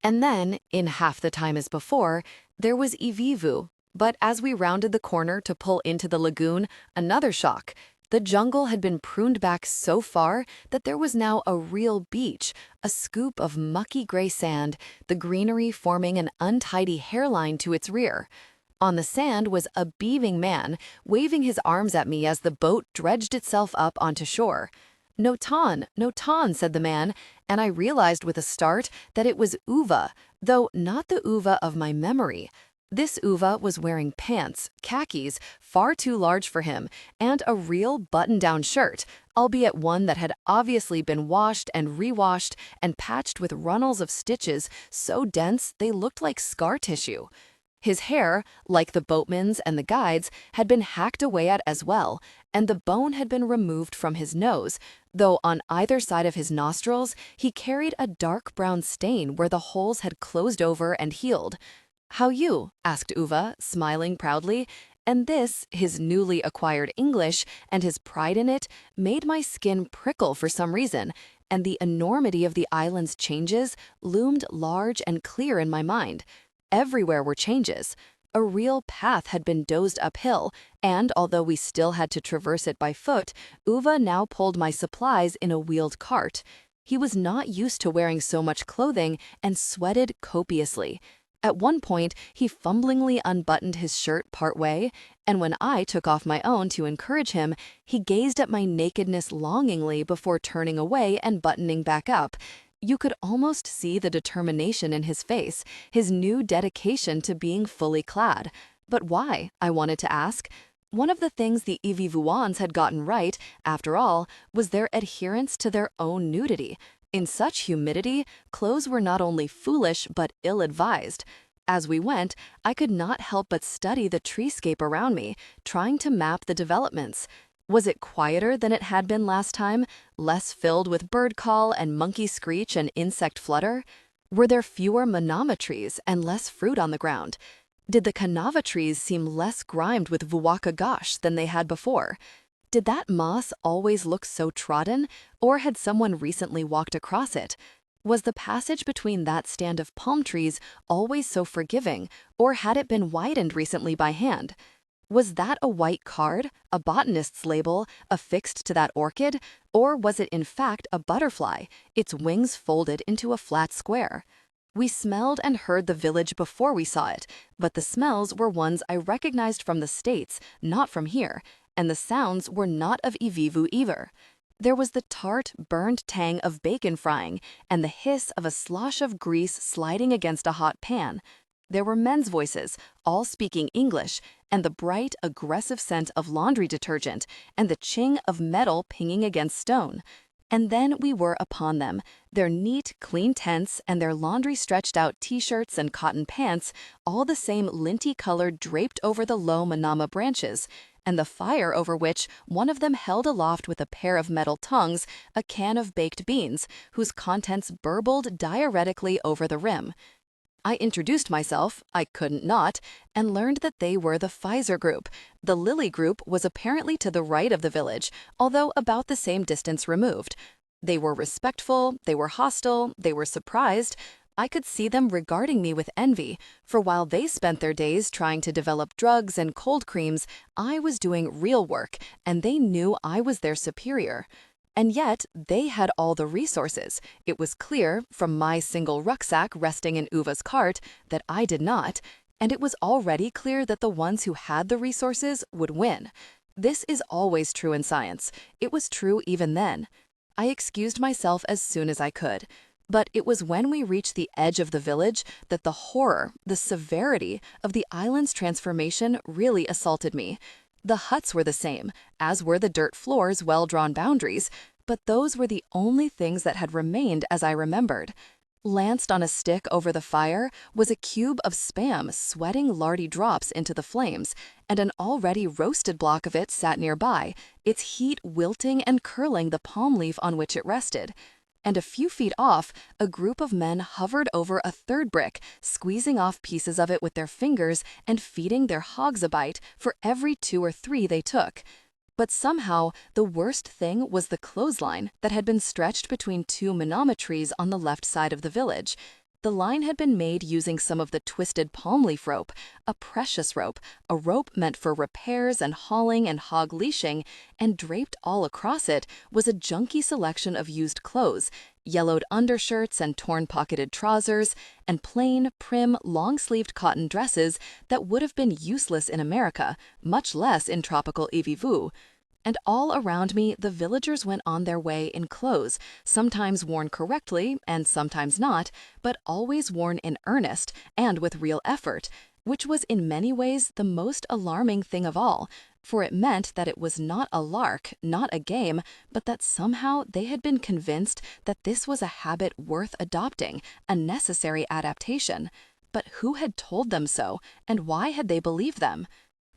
And then, in half the time as before, there was Ivivu. But as we rounded the corner to pull into the lagoon, another shock. The jungle had been pruned back so far that there was now a real beach, a scoop of mucky gray sand, the greenery forming an untidy hairline to its rear. On the sand was a beaming man, waving his arms at me as the boat dredged itself up onto shore. "Notan, Notan," said the man, and I realized with a start that it was Uva, though not the Uva of my memory. This Uva was wearing pants, khakis, far too large for him, and a real button-down shirt, albeit one that had obviously been washed and rewashed and patched with runnels of stitches so dense they looked like scar tissue. His hair, like the boatman's and the guide's, had been hacked away at as well, and the bone had been removed from his nose, though on either side of his nostrils he carried a dark brown stain where the holes had closed over and healed. "How you?" asked Uva, smiling proudly, and this, his newly acquired English, and his pride in it, made my skin prickle for some reason, and the enormity of the island's changes loomed large and clear in my mind. Everywhere were changes. A real path had been dozed uphill, and although we still had to traverse it by foot, Uva now pulled my supplies in a wheeled cart. He was not used to wearing so much clothing and sweated copiously. At one point, he fumblingly unbuttoned his shirt partway, and when I took off my own to encourage him, he gazed at my nakedness longingly before turning away and buttoning back up. You could almost see the determination in his face, his new dedication to being fully clad. But why, I wanted to ask. One of the things the Ivivuans had gotten right, after all, was their adherence to their own nudity. In such humidity, clothes were not only foolish but ill-advised. As we went, I could not help but study the treescape around me, trying to map the developments. Was it quieter than it had been last time, less filled with bird call and monkey screech and insect flutter? Were there fewer manama trees and less fruit on the ground? Did the canava trees seem less grimed with vuwaka gosh than they had before? Did that moss always look so trodden, or had someone recently walked across it? Was the passage between that stand of palm trees always so forgiving, or had it been widened recently by hand? Was that a white card, a botanist's label, affixed to that orchid, or was it in fact a butterfly, its wings folded into a flat square? We smelled and heard the village before we saw it, but the smells were ones I recognized from the States, not from here, and the sounds were not of Ivivu either. There was the tart, burned tang of bacon frying and the hiss of a slosh of grease sliding against a hot pan. There were men's voices, all speaking English, and the bright, aggressive scent of laundry detergent and the ching of metal pinging against stone. And then we were upon them, their neat, clean tents and their laundry-stretched-out t-shirts and cotton pants, all the same linty-colored draped over the low manama branches, and the fire over which one of them held aloft with a pair of metal tongues a can of baked beans, whose contents burbled diuretically over the rim. I introduced myself, I couldn't not, and learned that they were the Pfizer group. The Lily group was apparently to the right of the village, although about the same distance removed. They were respectful, they were hostile, they were surprised, I could see them regarding me with envy, for while they spent their days trying to develop drugs and cold creams, I was doing real work, and they knew I was their superior. And yet, they had all the resources. It was clear, from my single rucksack resting in Uva's cart, that I did not, and it was already clear that the ones who had the resources would win. This is always true in science. It was true even then. I excused myself as soon as I could. But it was when we reached the edge of the village that the horror, the severity of the island's transformation really assaulted me. The huts were the same, as were the dirt floor's well-drawn boundaries, but those were the only things that had remained as I remembered. Lanced on a stick over the fire was a cube of Spam sweating lardy drops into the flames, and an already roasted block of it sat nearby, its heat wilting and curling the palm leaf on which it rested. And a few feet off, a group of men hovered over a third brick, squeezing off pieces of it with their fingers and feeding their hogs a bite for every 2 or 3 they took. But somehow, the worst thing was the clothesline that had been stretched between 2 manama trees on the left side of the village. The line had been made using some of the twisted palm leaf rope, a precious rope, a rope meant for repairs and hauling and hog leashing, and draped all across it was a junky selection of used clothes, yellowed undershirts and torn-pocketed trousers, and plain, prim, long-sleeved cotton dresses that would have been useless in America, much less in tropical Ivivu. And all around me, the villagers went on their way in clothes, sometimes worn correctly and sometimes not, but always worn in earnest and with real effort, which was in many ways the most alarming thing of all, for it meant that it was not a lark, not a game, but that somehow they had been convinced that this was a habit worth adopting, a necessary adaptation. But who had told them so, and why had they believed them?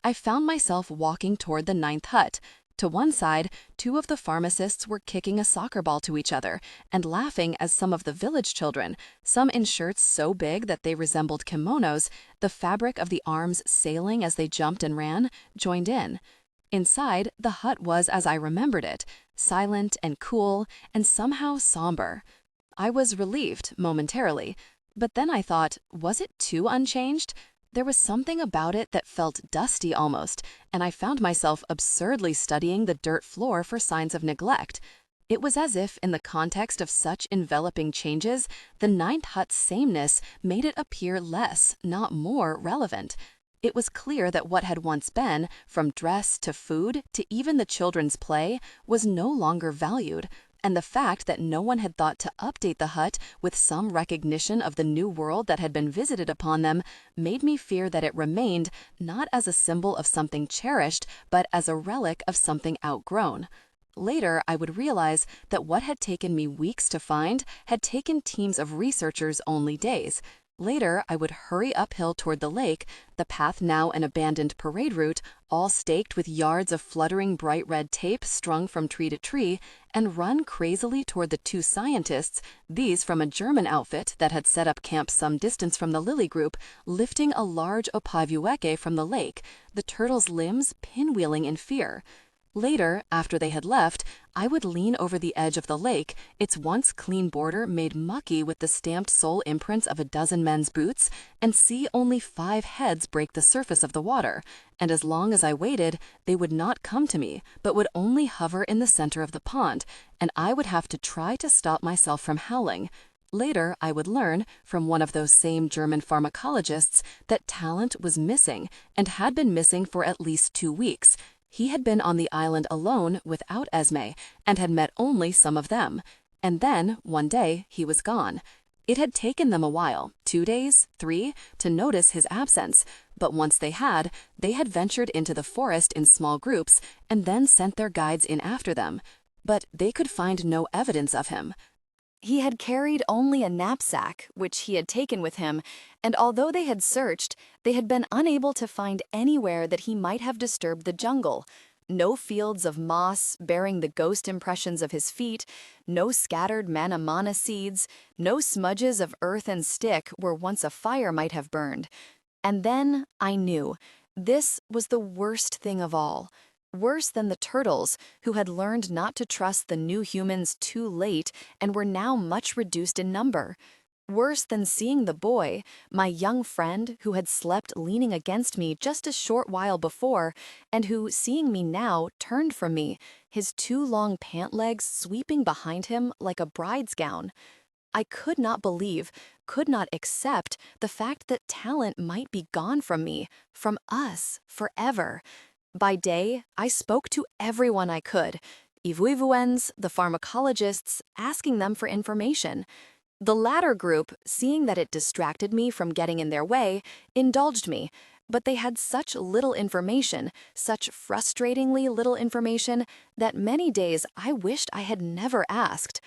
I found myself walking toward the 9th hut. To one side, 2 of the pharmacists were kicking a soccer ball to each other and laughing as some of the village children, some in shirts so big that they resembled kimonos, the fabric of the arms sailing as they jumped and ran, joined in. Inside, the hut was as I remembered it, silent and cool and somehow somber. I was relieved momentarily, but then I thought, was it too unchanged? There was something about it that felt dusty almost, and I found myself absurdly studying the dirt floor for signs of neglect. It was as if, in the context of such enveloping changes, the 9th hut's sameness made it appear less, not more, relevant. It was clear that what had once been, from dress to food to even the children's play, was no longer valued. And the fact that no one had thought to update the hut with some recognition of the new world that had been visited upon them made me fear that it remained not as a symbol of something cherished, but as a relic of something outgrown. Later, I would realize that what had taken me weeks to find had taken teams of researchers only days. Later, I would hurry uphill toward the lake, the path now an abandoned parade route, all staked with yards of fluttering bright red tape strung from tree to tree, and run crazily toward the 2 scientists, these from a German outfit that had set up camp some distance from the lily group, lifting a large opavueke from the lake, the turtle's limbs pinwheeling in fear. Later, after they had left, I would lean over the edge of the lake, its once clean border made mucky with the stamped sole imprints of a dozen men's boots, and see only 5 heads break the surface of the water, and as long as I waited, they would not come to me, but would only hover in the center of the pond, and I would have to try to stop myself from howling. Later, I would learn, from one of those same German pharmacologists, that Talent was missing, and had been missing for at least 2 weeks. He had been on the island alone without Esme, and had met only some of them. And then, one day, he was gone. It had taken them a while, 2 days, 3, to notice his absence, but once they had ventured into the forest in small groups, and then sent their guides in after them. But they could find no evidence of him. He had carried only a knapsack, which he had taken with him, and although they had searched, they had been unable to find anywhere that he might have disturbed the jungle. No fields of moss bearing the ghost impressions of his feet, no scattered manamana seeds, no smudges of earth and stick where once a fire might have burned. And then I knew. This was the worst thing of all. Worse than the turtles, who had learned not to trust the new humans too late and were now much reduced in number. Worse than seeing the boy, my young friend who had slept leaning against me just a short while before, and who, seeing me now, turned from me, his two long pant legs sweeping behind him like a bride's gown. I could not believe, could not accept the fact that talent might be gone from me, from us, forever. By day, I spoke to everyone I could, Ivuivuens, the pharmacologists, asking them for information. The latter group, seeing that it distracted me from getting in their way, indulged me, but they had such little information, such frustratingly little information, that many days I wished I had never asked.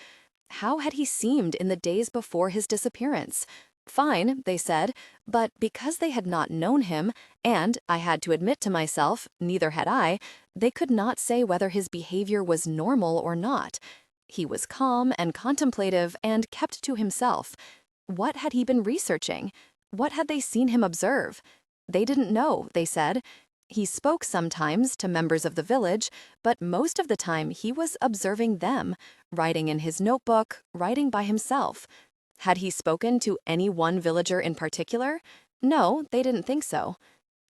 How had he seemed in the days before his disappearance? Fine, they said, but because they had not known him, and, I had to admit to myself, neither had I, they could not say whether his behavior was normal or not. He was calm and contemplative and kept to himself. What had he been researching? What had they seen him observe? They didn't know, they said. He spoke sometimes to members of the village, but most of the time he was observing them, writing in his notebook, writing by himself. Had he spoken to any one villager in particular? No, they didn't think so.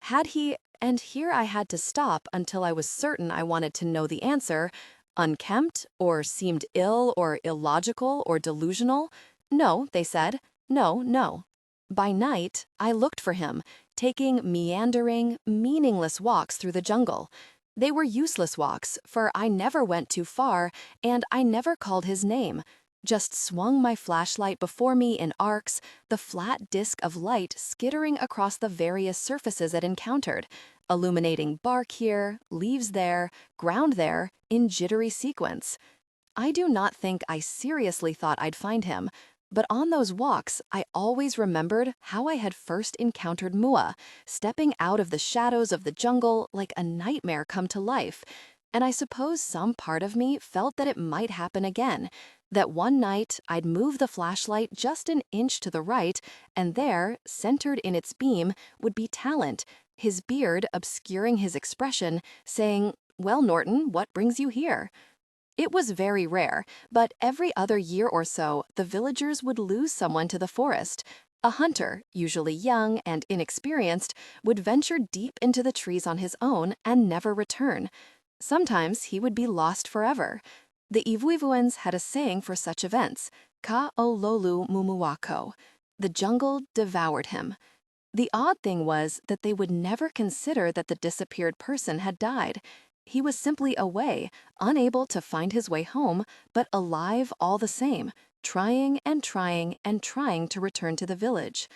Had he, and here I had to stop until I was certain I wanted to know the answer, unkempt, or seemed ill or illogical or delusional? No, they said. No, no. By night, I looked for him, taking meandering, meaningless walks through the jungle. They were useless walks, for I never went too far, and I never called his name. Just swung my flashlight before me in arcs, the flat disk of light skittering across the various surfaces it encountered, illuminating bark here, leaves there, ground there, in jittery sequence. I do not think I seriously thought I'd find him, but on those walks I always remembered how I had first encountered Mua, stepping out of the shadows of the jungle like a nightmare come to life, and I suppose some part of me felt that it might happen again, that one night I'd move the flashlight just an inch to the right, and there, centered in its beam, would be Talent, his beard obscuring his expression, saying, "Well, Norton, what brings you here?" It was very rare, but every other year or so, the villagers would lose someone to the forest. A hunter, usually young and inexperienced, would venture deep into the trees on his own and never return. Sometimes he would be lost forever. The Ivuivuens had a saying for such events, "Ka o lolu mumuwako." The jungle devoured him. The odd thing was that they would never consider that the disappeared person had died. He was simply away, unable to find his way home, but alive all the same, trying and trying and trying to return to the village.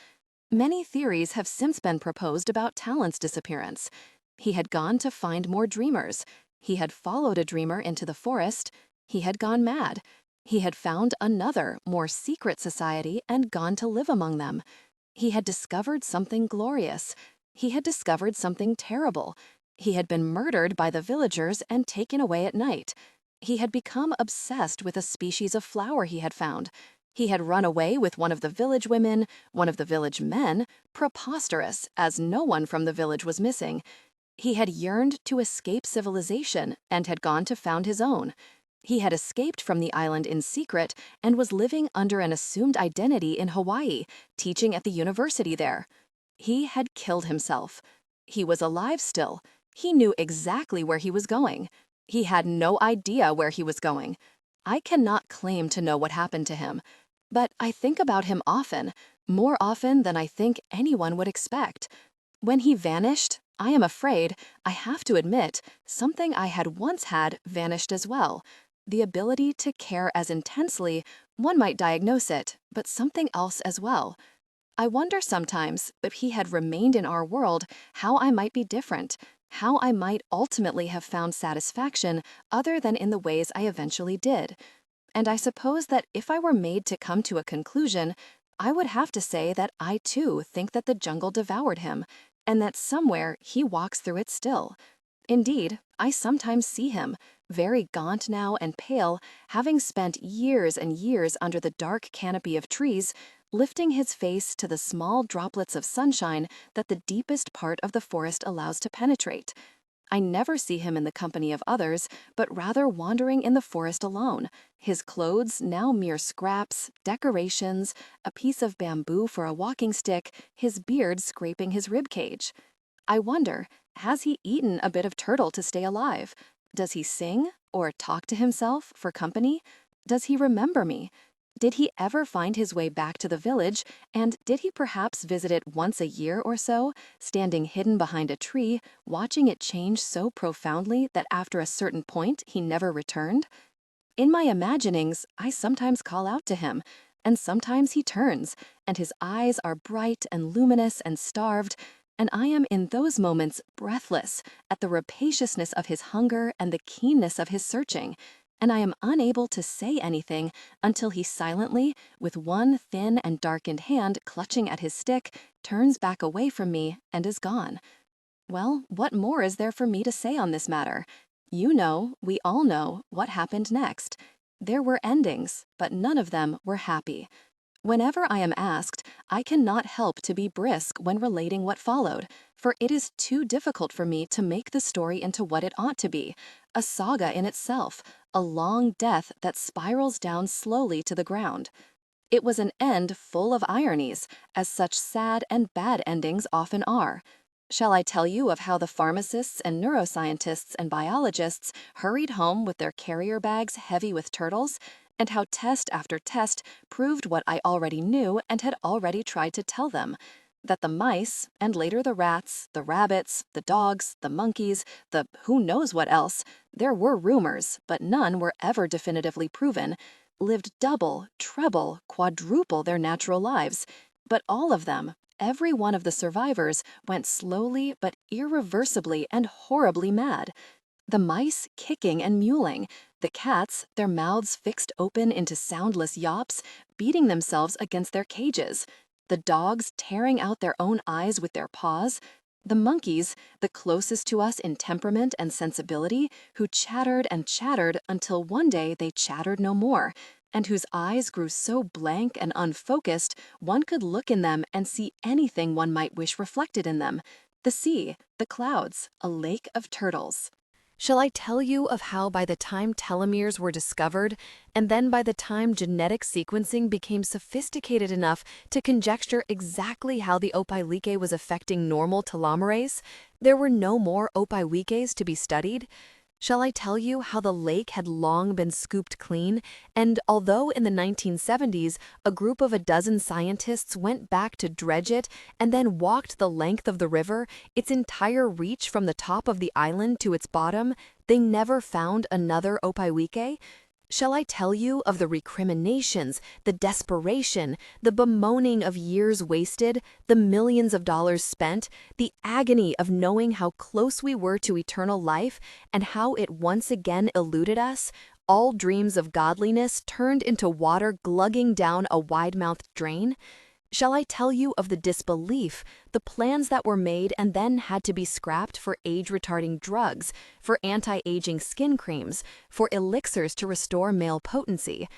Many theories have since been proposed about Talent's disappearance. He had gone to find more dreamers. He had followed a dreamer into the forest. He had gone mad. He had found another, more secret society and gone to live among them. He had discovered something glorious. He had discovered something terrible. He had been murdered by the villagers and taken away at night. He had become obsessed with a species of flower he had found. He had run away with one of the village women, one of the village men, preposterous, as no one from the village was missing. He had yearned to escape civilization and had gone to found his own. He had escaped from the island in secret and was living under an assumed identity in Hawaii, teaching at the university there. He had killed himself. He was alive still. He knew exactly where he was going. He had no idea where he was going. I cannot claim to know what happened to him, but I think about him often, more often than I think anyone would expect. When he vanished, I am afraid, I have to admit, something I had once had vanished as well. The ability to care as intensely, one might diagnose it, but something else as well. I wonder sometimes, if he had remained in our world, how I might be different, how I might ultimately have found satisfaction other than in the ways I eventually did. And I suppose that if I were made to come to a conclusion, I would have to say that I too think that the jungle devoured him, and that somewhere he walks through it still. Indeed, I sometimes see him, very gaunt now and pale, having spent years and years under the dark canopy of trees, lifting his face to the small droplets of sunshine that the deepest part of the forest allows to penetrate. I never see him in the company of others, but rather wandering in the forest alone, his clothes now mere scraps, decorations, a piece of bamboo for a walking stick, his beard scraping his rib cage. I wonder, has he eaten a bit of turtle to stay alive? Does he sing or talk to himself for company? Does he remember me? Did he ever find his way back to the village, and did he perhaps visit it once a year or so, standing hidden behind a tree, watching it change so profoundly that after a certain point he never returned? In my imaginings, I sometimes call out to him, and sometimes he turns, and his eyes are bright and luminous and starved, and I am in those moments breathless at the rapaciousness of his hunger and the keenness of his searching, and I am unable to say anything until he silently, with one thin and darkened hand clutching at his stick, turns back away from me and is gone. Well, what more is there for me to say on this matter? You know, we all know, what happened next. There were endings, but none of them were happy. Whenever I am asked, I cannot help to be brisk when relating what followed, for it is too difficult for me to make the story into what it ought to be, a saga in itself, a long death that spirals down slowly to the ground. It was an end full of ironies, as such sad and bad endings often are. Shall I tell you of how the pharmacists and neuroscientists and biologists hurried home with their carrier bags heavy with turtles, and how test after test proved what I already knew and had already tried to tell them, that the mice, and later the rats, the rabbits, the dogs, the monkeys, the who knows what else, there were rumors, but none were ever definitively proven, lived double, treble, quadruple their natural lives, but all of them, every one of the survivors, went slowly but irreversibly and horribly mad. The mice kicking and mewling, the cats, their mouths fixed open into soundless yawps, beating themselves against their cages, the dogs tearing out their own eyes with their paws, the monkeys, the closest to us in temperament and sensibility, who chattered and chattered until one day they chattered no more, and whose eyes grew so blank and unfocused one could look in them and see anything one might wish reflected in them, the sea, the clouds, a lake of turtles. Shall I tell you of how by the time telomeres were discovered, and then by the time genetic sequencing became sophisticated enough to conjecture exactly how the opilike was affecting normal telomerase, there were no more opilekes to be studied? Shall I tell you how the lake had long been scooped clean, and although in the 1970s a group of a dozen scientists went back to dredge it and then walked the length of the river, its entire reach from the top of the island to its bottom, they never found another opilike? Shall I tell you of the recriminations, the desperation, the bemoaning of years wasted, the millions of dollars spent, the agony of knowing how close we were to eternal life and how it once again eluded us, all dreams of godliness turned into water glugging down a wide-mouthed drain? Shall I tell you of the disbelief, the plans that were made and then had to be scrapped for age-retarding drugs, for anti-aging skin creams, for elixirs to restore male potency?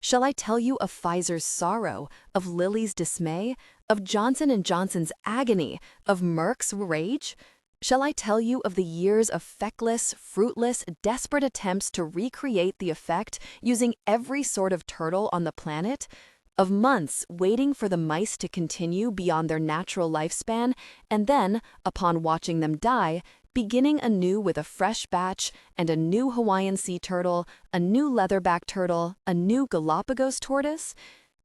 Shall I tell you of Pfizer's sorrow, of Lilly's dismay, of Johnson & Johnson's agony, of Merck's rage? Shall I tell you of the years of feckless, fruitless, desperate attempts to recreate the effect using every sort of turtle on the planet? Of months waiting for the mice to continue beyond their natural lifespan, and then, upon watching them die, beginning anew with a fresh batch and a new Hawaiian sea turtle, a new leatherback turtle, a new Galapagos tortoise?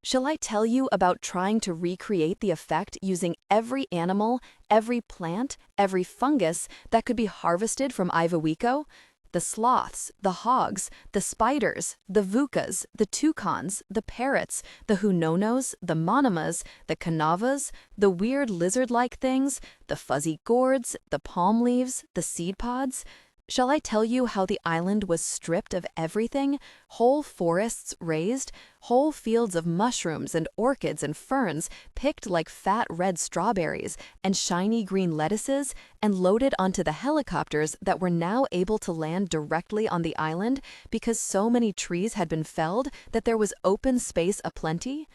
Shall I tell you about trying to recreate the effect using every animal, every plant, every fungus that could be harvested from Iwawiko? The sloths, the hogs, the spiders, the vukas, the toucans, the parrots, the hunonos, the monomas, the canavas, the weird lizard-like things, the fuzzy gourds, the palm leaves, the seed pods? Shall I tell you how the island was stripped of everything, whole forests razed, whole fields of mushrooms and orchids and ferns picked like fat red strawberries and shiny green lettuces and loaded onto the helicopters that were now able to land directly on the island because so many trees had been felled that there was open space aplenty?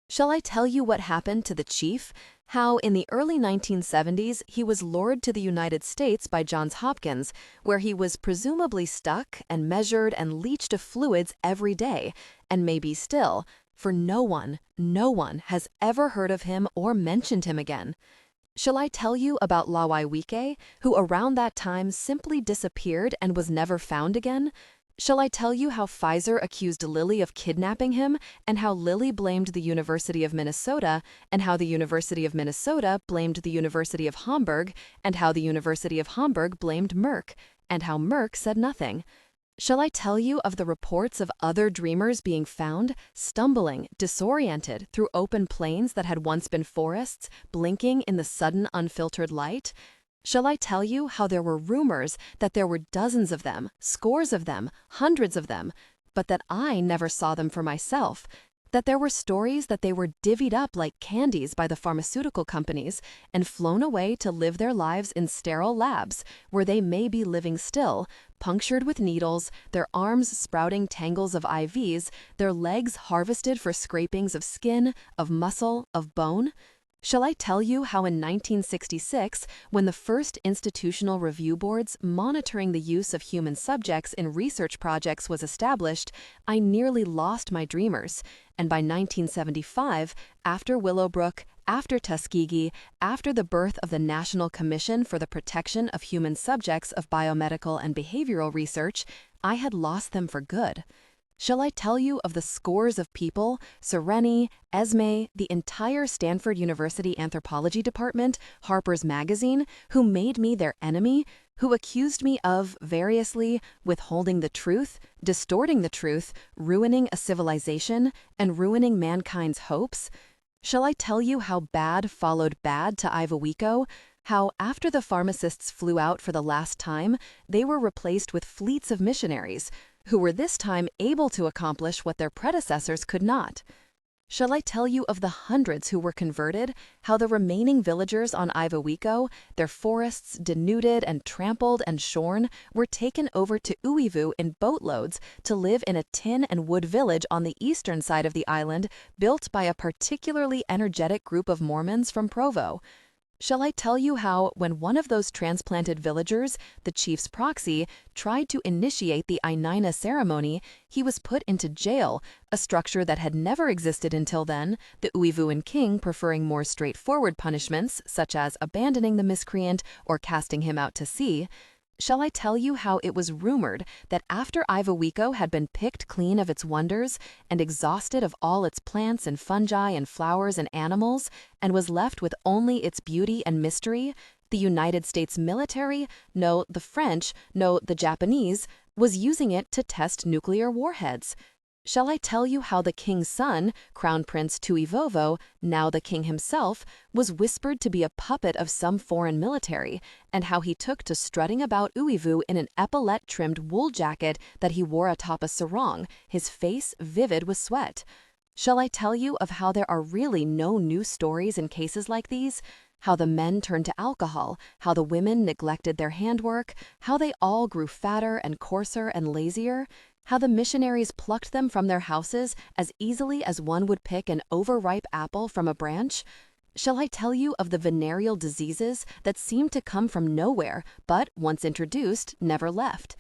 Shall I tell you what happened to the chief? how in the early 1970s he was lured to the United States by Johns Hopkins, where he was presumably stuck and measured and leached of fluids every day, and maybe still, for no one has ever heard of him or mentioned him again. Shall I tell you about Lawaiwike, who around that time simply disappeared and was never found again? Shall I tell you how Pfizer accused Lilly of kidnapping him, and how Lilly blamed the University of Minnesota, and how the University of Minnesota blamed the University of Hamburg, and how the University of Hamburg blamed Merck, and how Merck said nothing? Shall I tell you of the reports of other dreamers being found, stumbling, disoriented, through open plains that had once been forests, blinking in the sudden unfiltered light? Shall I tell you how there were rumors that there were dozens of them, scores of them, hundreds of them, but that I never saw them for myself? That there were stories that they were divvied up like candies by the pharmaceutical companies and flown away to live their lives in sterile labs, where they may be living still, punctured with needles, their arms sprouting tangles of IVs, their legs harvested for scrapings of skin, of muscle, of bone? Shall I tell you how in 1966, when the first institutional review boards monitoring the use of human subjects in research projects was established, I nearly lost my dreamers, and by 1975, after Willowbrook, after Tuskegee, after the birth of the National Commission for the Protection of Human Subjects of Biomedical and Behavioral Research, I had lost them for good. Shall I tell you of the scores of people, Sereni, Esme, the entire Stanford University Anthropology Department, Harper's Magazine, who made me their enemy, who accused me of, variously, withholding the truth, distorting the truth, ruining a civilization, and ruining mankind's hopes? Shall I tell you how bad followed bad to Iwawiko? How, after the pharmacists flew out for the last time, they were replaced with fleets of missionaries, who were this time able to accomplish what their predecessors could not? Shall I tell you of the hundreds who were converted, how the remaining villagers on Iwawiko, their forests denuded and trampled and shorn, were taken over to Uivu in boatloads to live in a tin and wood village on the eastern side of the island built by a particularly energetic group of Mormons from Provo? Shall I tell you how, when one of those transplanted villagers, the chief's proxy, tried to initiate the Inaina ceremony, he was put into jail, a structure that had never existed until then, the Uivuan king preferring more straightforward punishments, such as abandoning the miscreant or casting him out to sea? Shall I tell you how it was rumored that after Iwawiko had been picked clean of its wonders and exhausted of all its plants and fungi and flowers and animals, and was left with only its beauty and mystery, the United States military, no, the French, no, the Japanese, was using it to test nuclear warheads? Shall I tell you how the king's son, Crown Prince Tuivovo, now the king himself, was whispered to be a puppet of some foreign military, and how he took to strutting about Uivu in an epaulette-trimmed wool jacket that he wore atop a sarong, his face vivid with sweat? Shall I tell you of how there are really no new stories in cases like these? How the men turned to alcohol, how the women neglected their handwork, how they all grew fatter and coarser and lazier? How the missionaries plucked them from their houses as easily as one would pick an overripe apple from a branch? Shall I tell you of the venereal diseases that seemed to come from nowhere, but, once introduced, never left?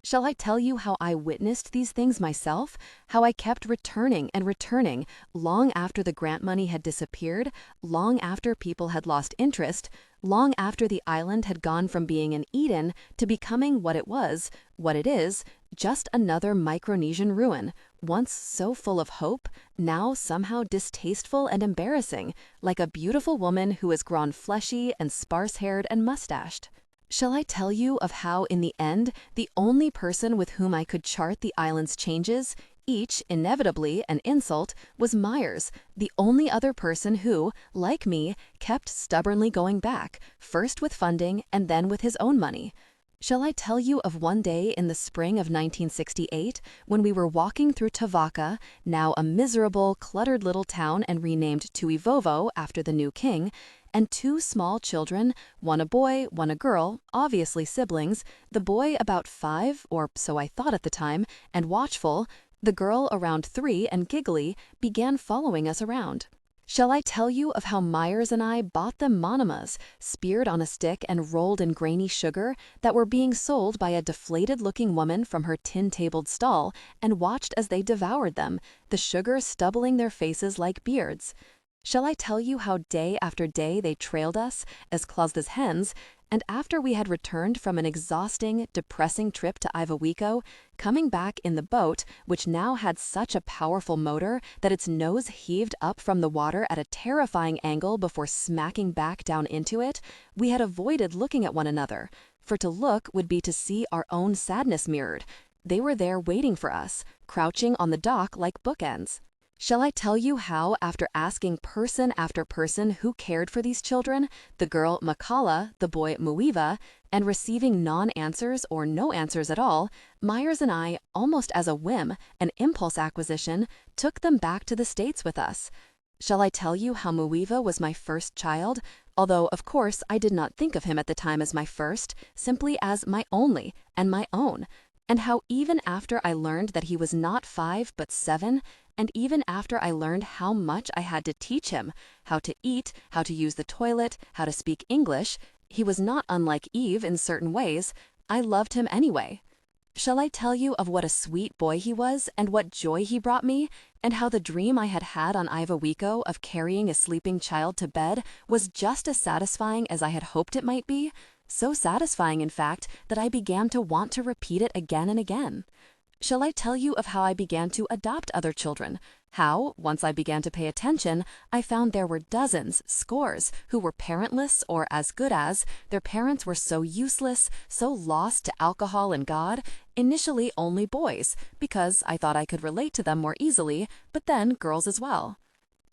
Shall I tell you how I witnessed these things myself? How I kept returning and returning, long after the grant money had disappeared, long after people had lost interest, long after the island had gone from being an Eden to becoming what it was, what it is, just another Micronesian ruin, once so full of hope, now somehow distasteful and embarrassing, like a beautiful woman who has grown fleshy and sparse-haired and mustached. Shall I tell you of how, in the end, the only person with whom I could chart the island's changes, each inevitably an insult, was Myers, the only other person who, like me, kept stubbornly going back, first with funding and then with his own money? Shall I tell you of one day in the spring of 1968 when we were walking through Tavaka, now a miserable, cluttered little town and renamed Tuivovo after the new king, and two small children, one a boy, one a girl, obviously siblings, the boy about 5, or so I thought at the time, and watchful, the girl around 3 and giggly, began following us around. Shall I tell you of how Myers and I bought them monomas, speared on a stick and rolled in grainy sugar, that were being sold by a deflated-looking woman from her tin-tabled stall, and watched as they devoured them, the sugar stubbling their faces like beards? Shall I tell you how day after day they trailed us, as close as hens, and after we had returned from an exhausting, depressing trip to Ivawico, coming back in the boat, which now had such a powerful motor that its nose heaved up from the water at a terrifying angle before smacking back down into it, we had avoided looking at one another, for to look would be to see our own sadness mirrored. They were there waiting for us, crouching on the dock like bookends. Shall I tell you how, after asking person after person who cared for these children, the girl Makala, the boy Muiva, and receiving non-answers or no answers at all, Myers and I, almost as a whim, an impulse acquisition, took them back to the States with us? Shall I tell you how Muiva was my first child, although, of course, I did not think of him at the time as my first, simply as my only and my own, and how even after I learned that he was not 5 but 7, and even after I learned how much I had to teach him, how to eat, how to use the toilet, how to speak English, he was not unlike Eve in certain ways, I loved him anyway. Shall I tell you of what a sweet boy he was, and what joy he brought me, and how the dream I had had on Ivawico of carrying a sleeping child to bed was just as satisfying as I had hoped it might be? So satisfying, in fact, that I began to want to repeat it again and again. Shall I tell you of how I began to adopt other children? How, once I began to pay attention, I found there were dozens, scores, who were parentless or as good as, their parents were so useless, so lost to alcohol and God, initially only boys, because I thought I could relate to them more easily, but then girls as well.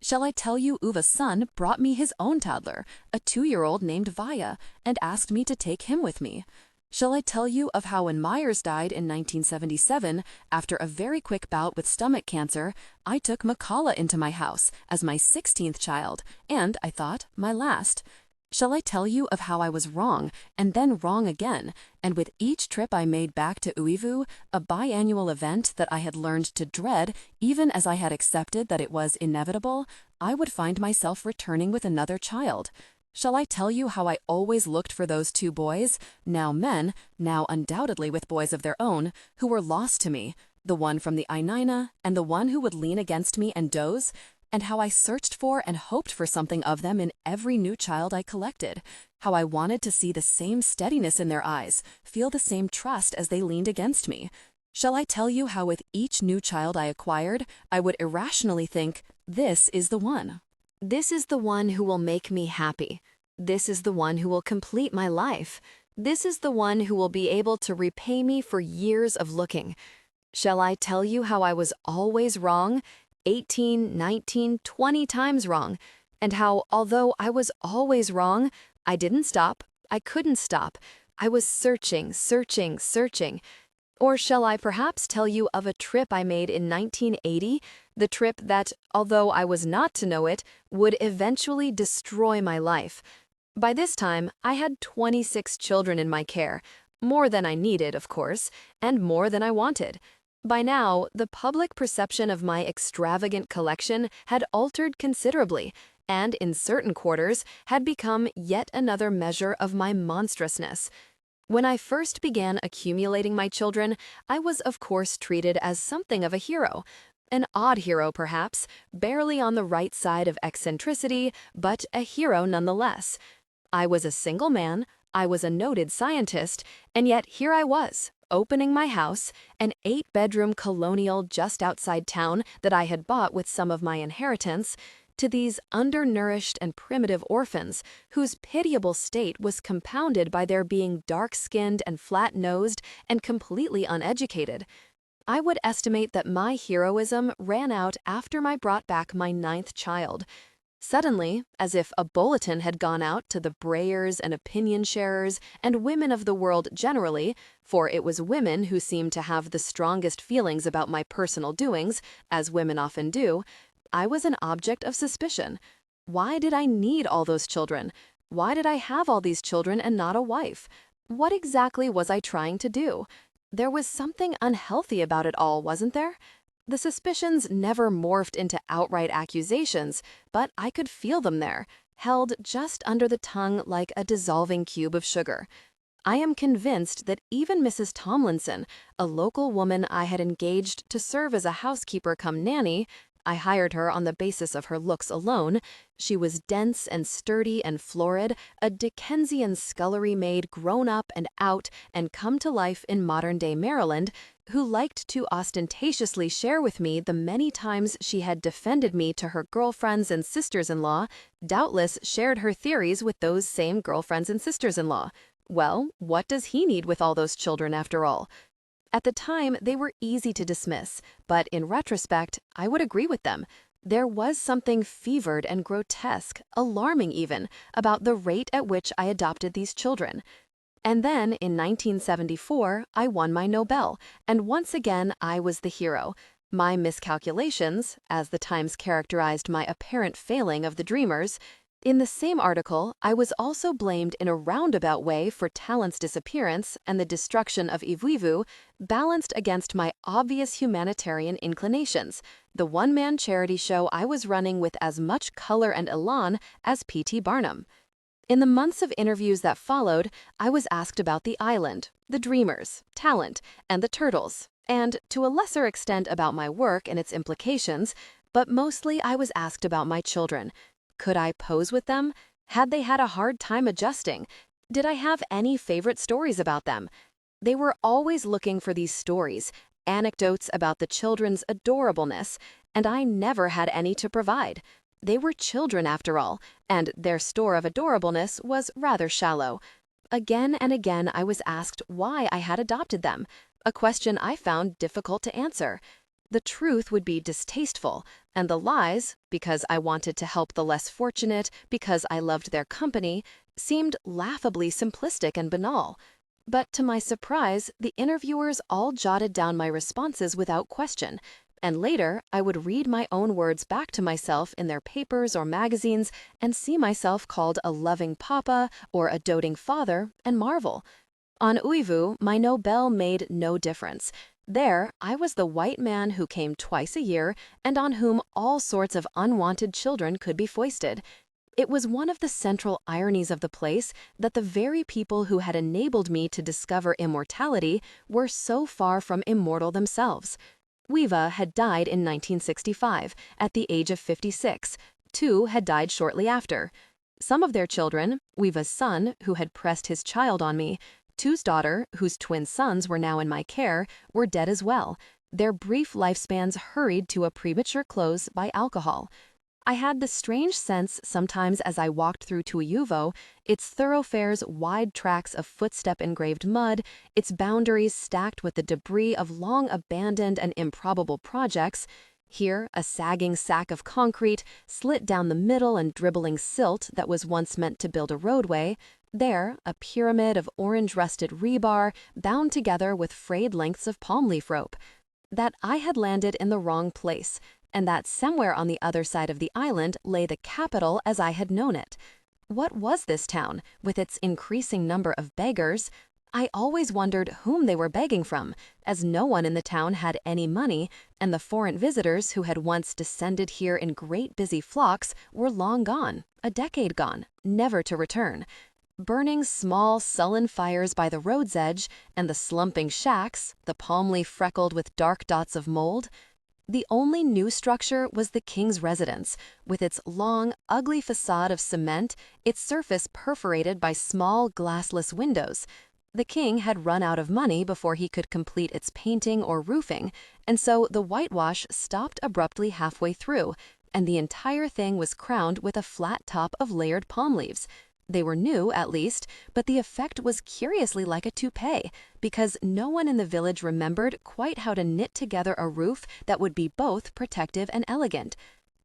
Shall I tell you Uva's son brought me his own toddler, a 2-year-old named Vaya, and asked me to take him with me? Shall I tell you of how when Myers died in 1977, after a very quick bout with stomach cancer, I took Makala into my house as my 16th child, and, I thought, my last? Shall I tell you of how I was wrong, and then wrong again, and with each trip I made back to Uivu, a biannual event that I had learned to dread, even as I had accepted that it was inevitable, I would find myself returning with another child? Shall I tell you how I always looked for those 2 boys, now men, now undoubtedly with boys of their own, who were lost to me, the one from the Ainina and the one who would lean against me and doze, and how I searched for and hoped for something of them in every new child I collected, how I wanted to see the same steadiness in their eyes, feel the same trust as they leaned against me? Shall I tell you how with each new child I acquired, I would irrationally think, this is the one? This is the one who will make me happy. This is the one who will complete my life. This is the one who will be able to repay me for years of looking. Shall I tell you how I was always wrong, 18, 19, 20 times wrong, and how, although I was always wrong, I didn't stop, I couldn't stop, I was searching, searching, searching. Or shall I perhaps tell you of a trip I made in 1980, the trip that, although I was not to know it, would eventually destroy my life? By this time, I had 26 children in my care, more than I needed, of course, and more than I wanted. By now, the public perception of my extravagant collection had altered considerably, and in certain quarters had become yet another measure of my monstrousness. When I first began accumulating my children, I was of course treated as something of a hero. An odd hero, perhaps, barely on the right side of eccentricity, but a hero nonetheless. I was a single man, I was a noted scientist, and yet here I was, opening my house, an 8-bedroom colonial just outside town that I had bought with some of my inheritance, to these undernourished and primitive orphans, whose pitiable state was compounded by their being dark-skinned and flat-nosed and completely uneducated. I would estimate that my heroism ran out after I brought back my 9th child. Suddenly, as if a bulletin had gone out to the brayers and opinion sharers and women of the world generally, for it was women who seemed to have the strongest feelings about my personal doings, as women often do, I was an object of suspicion. Why did I need all those children? Why did I have all these children and not a wife? What exactly was I trying to do? There was something unhealthy about it all, wasn't there? The suspicions never morphed into outright accusations, but I could feel them there, held just under the tongue like a dissolving cube of sugar. I am convinced that even Mrs. Tomlinson, a local woman I had engaged to serve as a housekeeper come nanny, I hired her on the basis of her looks alone. She was dense and sturdy and florid, a Dickensian scullery maid grown up and out and come to life in modern-day Maryland, who liked to ostentatiously share with me the many times she had defended me to her girlfriends and sisters-in-law, doubtless shared her theories with those same girlfriends and sisters-in-law. Well, what does he need with all those children after all? At the time, they were easy to dismiss, but in retrospect, I would agree with them. There was something fevered and grotesque, alarming even, about the rate at which I adopted these children. And then, in 1974, I won my Nobel, and once again I was the hero. My miscalculations, as the Times characterized my apparent failing of the dreamers. In the same article, I was also blamed in a roundabout way for Talent's disappearance and the destruction of Ivuivu, balanced against my obvious humanitarian inclinations, the one-man charity show I was running with as much color and elan as P.T. Barnum. In the months of interviews that followed, I was asked about the island, the dreamers, Talent, and the turtles, and to a lesser extent about my work and its implications, but mostly I was asked about my children. Could I pose with them? Had they had a hard time adjusting? Did I have any favorite stories about them? They were always looking for these stories, anecdotes about the children's adorableness, and I never had any to provide. They were children after all, and their store of adorableness was rather shallow. Again and again I was asked why I had adopted them, a question I found difficult to answer. The truth would be distasteful, and the lies, because I wanted to help the less fortunate, because I loved their company, seemed laughably simplistic and banal. But to my surprise, the interviewers all jotted down my responses without question, and later I would read my own words back to myself in their papers or magazines and see myself called a loving papa or a doting father and marvel. On Uivu, my Nobel made no difference. There, I was the white man who came twice a year and on whom all sorts of unwanted children could be foisted. It was one of the central ironies of the place that the very people who had enabled me to discover immortality were so far from immortal themselves. Weeva had died in 1965, at the age of 56. Two had died shortly after. Some of their children, Weeva's son, who had pressed his child on me, Tu's daughter, whose twin sons were now in my care, were dead as well, their brief lifespans hurried to a premature close by alcohol. I had the strange sense sometimes as I walked through Tuiuvo, its thoroughfares wide tracks of footstep-engraved mud, its boundaries stacked with the debris of long-abandoned and improbable projects. Here, a sagging sack of concrete, slit down the middle and dribbling silt that was once meant to build a roadway. There, a pyramid of orange-rusted rebar bound together with frayed lengths of palm leaf rope. That I had landed in the wrong place, and that somewhere on the other side of the island lay the capital as I had known it. What was this town, with its increasing number of beggars? I always wondered whom they were begging from, as no one in the town had any money, and the foreign visitors who had once descended here in great busy flocks were long gone, a decade gone, never to return. Burning small, sullen fires by the road's edge, and the slumping shacks, the palm leaf freckled with dark dots of mold. The only new structure was the king's residence, with its long, ugly facade of cement, its surface perforated by small, glassless windows. The king had run out of money before he could complete its painting or roofing, and so the whitewash stopped abruptly halfway through, and the entire thing was crowned with a flat top of layered palm leaves. They were new, at least, but the effect was curiously like a toupee, because no one in the village remembered quite how to knit together a roof that would be both protective and elegant.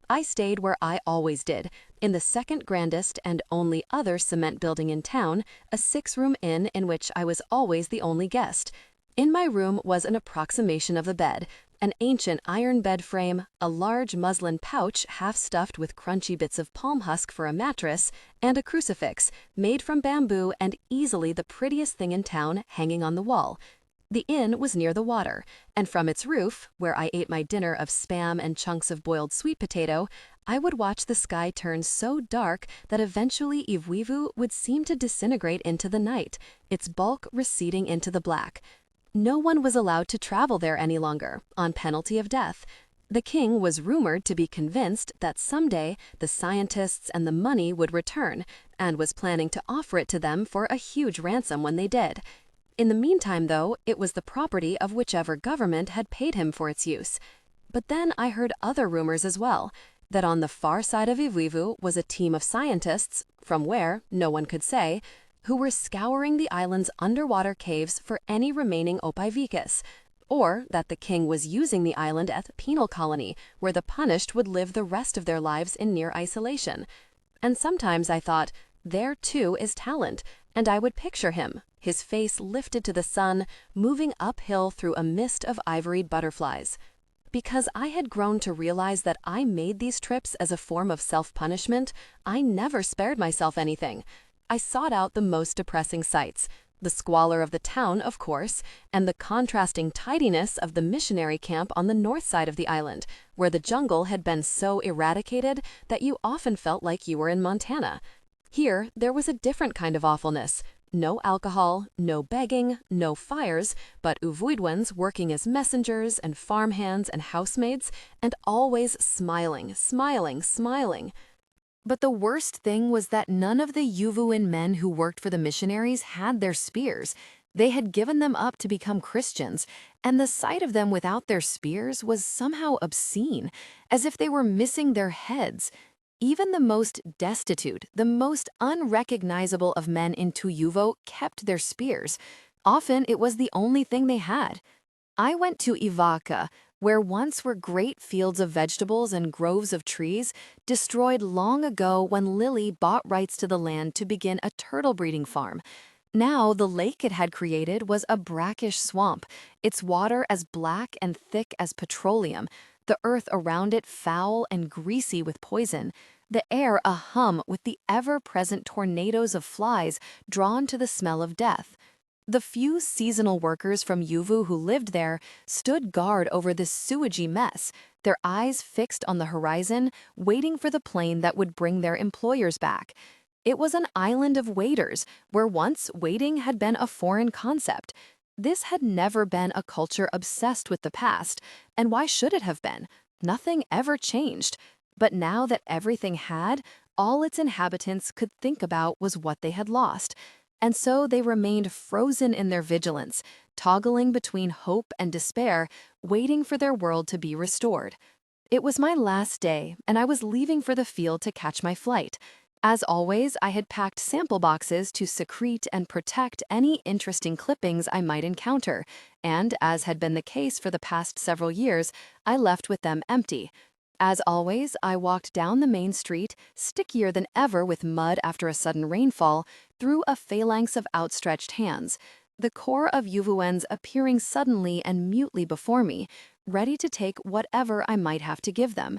I stayed where I always did, in the second grandest and only other cement building in town, a 6-room inn in which I was always the only guest. In my room was an approximation of the bed, an ancient iron bed frame, a large muslin pouch half stuffed with crunchy bits of palm husk for a mattress, and a crucifix, made from bamboo and easily the prettiest thing in town, hanging on the wall. The inn was near the water, and from its roof, where I ate my dinner of spam and chunks of boiled sweet potato, I would watch the sky turn so dark that eventually Ivuivu would seem to disintegrate into the night, its bulk receding into the black. No one was allowed to travel there any longer, on penalty of death. The king was rumored to be convinced that someday the scientists and the money would return, and was planning to offer it to them for a huge ransom when they did. In the meantime, though, it was the property of whichever government had paid him for its use. But then I heard other rumors as well, that on the far side of Ivuivu was a team of scientists, from where, no one could say, who were scouring the island's underwater caves for any remaining opaivikas, or that the king was using the island as a penal colony where the punished would live the rest of their lives in near isolation. And sometimes I thought, there too is talent, and I would picture him, his face lifted to the sun, moving uphill through a mist of ivoried butterflies. Because I had grown to realize that I made these trips as a form of self-punishment, I never spared myself anything. I sought out the most depressing sights, the squalor of the town, of course, and the contrasting tidiness of the missionary camp on the north side of the island, where the jungle had been so eradicated that you often felt like you were in Montana. Here, there was a different kind of awfulness. No alcohol, no begging, no fires, but Uvuidwans working as messengers and farmhands and housemaids, and always smiling, smiling, smiling. But the worst thing was that none of the Yuvuan men who worked for the missionaries had their spears. They had given them up to become Christians, and the sight of them without their spears was somehow obscene, as if they were missing their heads. Even the most destitute, the most unrecognizable of men in Tuyuvo kept their spears. Often it was the only thing they had. I went to Ivaka, where once were great fields of vegetables and groves of trees, destroyed long ago when Lily bought rights to the land to begin a turtle breeding farm. Now the lake it had created was a brackish swamp, its water as black and thick as petroleum, the earth around it foul and greasy with poison, the air a hum with the ever-present tornadoes of flies drawn to the smell of death. The few seasonal workers from Yuvu who lived there stood guard over this sewagey mess, their eyes fixed on the horizon, waiting for the plane that would bring their employers back. It was an island of waiters, where once waiting had been a foreign concept. This had never been a culture obsessed with the past, and why should it have been? Nothing ever changed. But now that everything had, all its inhabitants could think about was what they had lost. And so they remained frozen in their vigilance, toggling between hope and despair, waiting for their world to be restored. It was my last day, and I was leaving for the field to catch my flight. As always, I had packed sample boxes to secrete and protect any interesting clippings I might encounter, and as had been the case for the past several years, I left with them empty. As always, I walked down the main street, stickier than ever with mud after a sudden rainfall, through a phalanx of outstretched hands, the core of Yuvuens appearing suddenly and mutely before me, ready to take whatever I might have to give them.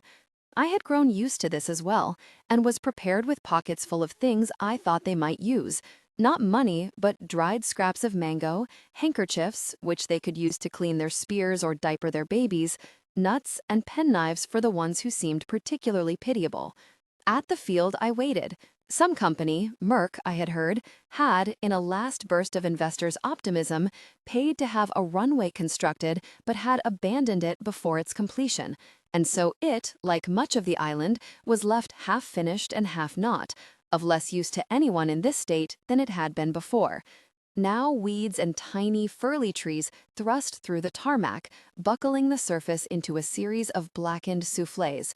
I had grown used to this as well, and was prepared with pockets full of things I thought they might use. Not money, but dried scraps of mango, handkerchiefs, which they could use to clean their spears or diaper their babies, nuts, and penknives for the ones who seemed particularly pitiable. At the field I waited. Some company, Merck, I had heard, had, in a last burst of investors' optimism, paid to have a runway constructed but had abandoned it before its completion, and so it, like much of the island, was left half-finished and half-not, of less use to anyone in this state than it had been before. Now weeds and tiny, furly trees thrust through the tarmac, buckling the surface into a series of blackened soufflés.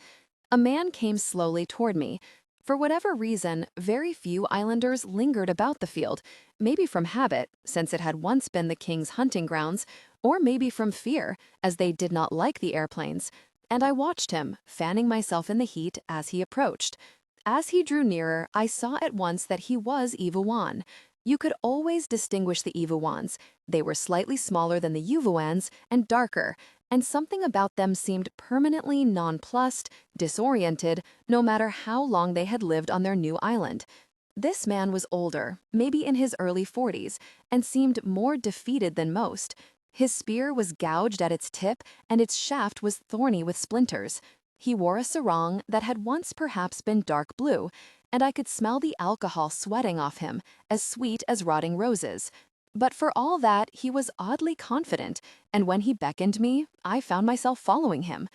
A man came slowly toward me. For whatever reason, very few islanders lingered about the field, maybe from habit, since it had once been the king's hunting grounds, or maybe from fear, as they did not like the airplanes. And I watched him, fanning myself in the heat as he approached. As he drew nearer, I saw at once that he was Ivuan. You could always distinguish the Ivuans. They were slightly smaller than the Yuvuans and darker, and something about them seemed permanently nonplussed, disoriented, no matter how long they had lived on their new island. This man was older, maybe in his early 40s, and seemed more defeated than most. His spear was gouged at its tip, and its shaft was thorny with splinters. He wore a sarong that had once perhaps been dark blue, and I could smell the alcohol sweating off him, as sweet as rotting roses. But for all that, he was oddly confident, and when he beckoned me, I found myself following him.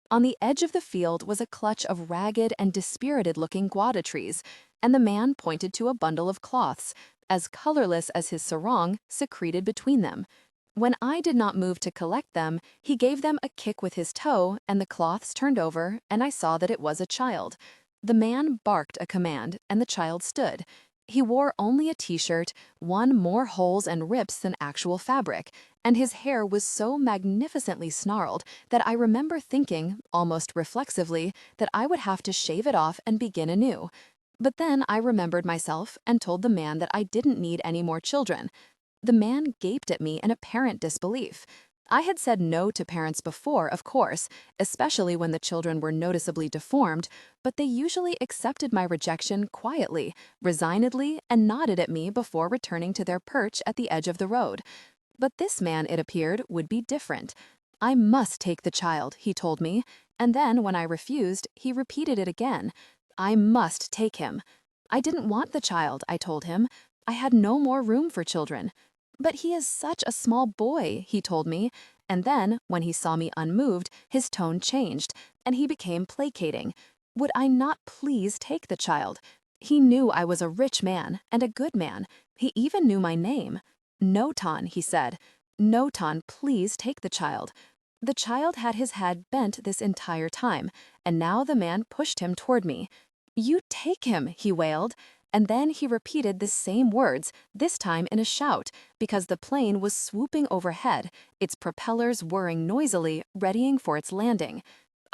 On the edge of the field was a clutch of ragged and dispirited-looking guava trees, and the man pointed to a bundle of cloths, as colorless as his sarong, secreted between them. When I did not move to collect them, he gave them a kick with his toe, and the cloths turned over, and I saw that it was a child. The man barked a command, and the child stood. He wore only a t-shirt, one more holes and rips than actual fabric, and his hair was so magnificently snarled that I remember thinking, almost reflexively, that I would have to shave it off and begin anew. But then I remembered myself and told the man that I didn't need any more children. The man gaped at me in apparent disbelief. I had said no to parents before, of course, especially when the children were noticeably deformed, but they usually accepted my rejection quietly, resignedly, and nodded at me before returning to their perch at the edge of the road. But this man, it appeared, would be different. I must take the child, he told me, and then when I refused, he repeated it again. I must take him. I didn't want the child, I told him. I had no more room for children. But he is such a small boy, he told me, and then, when he saw me unmoved, his tone changed, and he became placating. Would I not please take the child? He knew I was a rich man, and a good man. He even knew my name. Noton, he said. Noton, please take the child. The child had his head bent this entire time, and now the man pushed him toward me. You take him, he wailed. And then he repeated the same words, this time in a shout, because the plane was swooping overhead, its propellers whirring noisily, readying for its landing.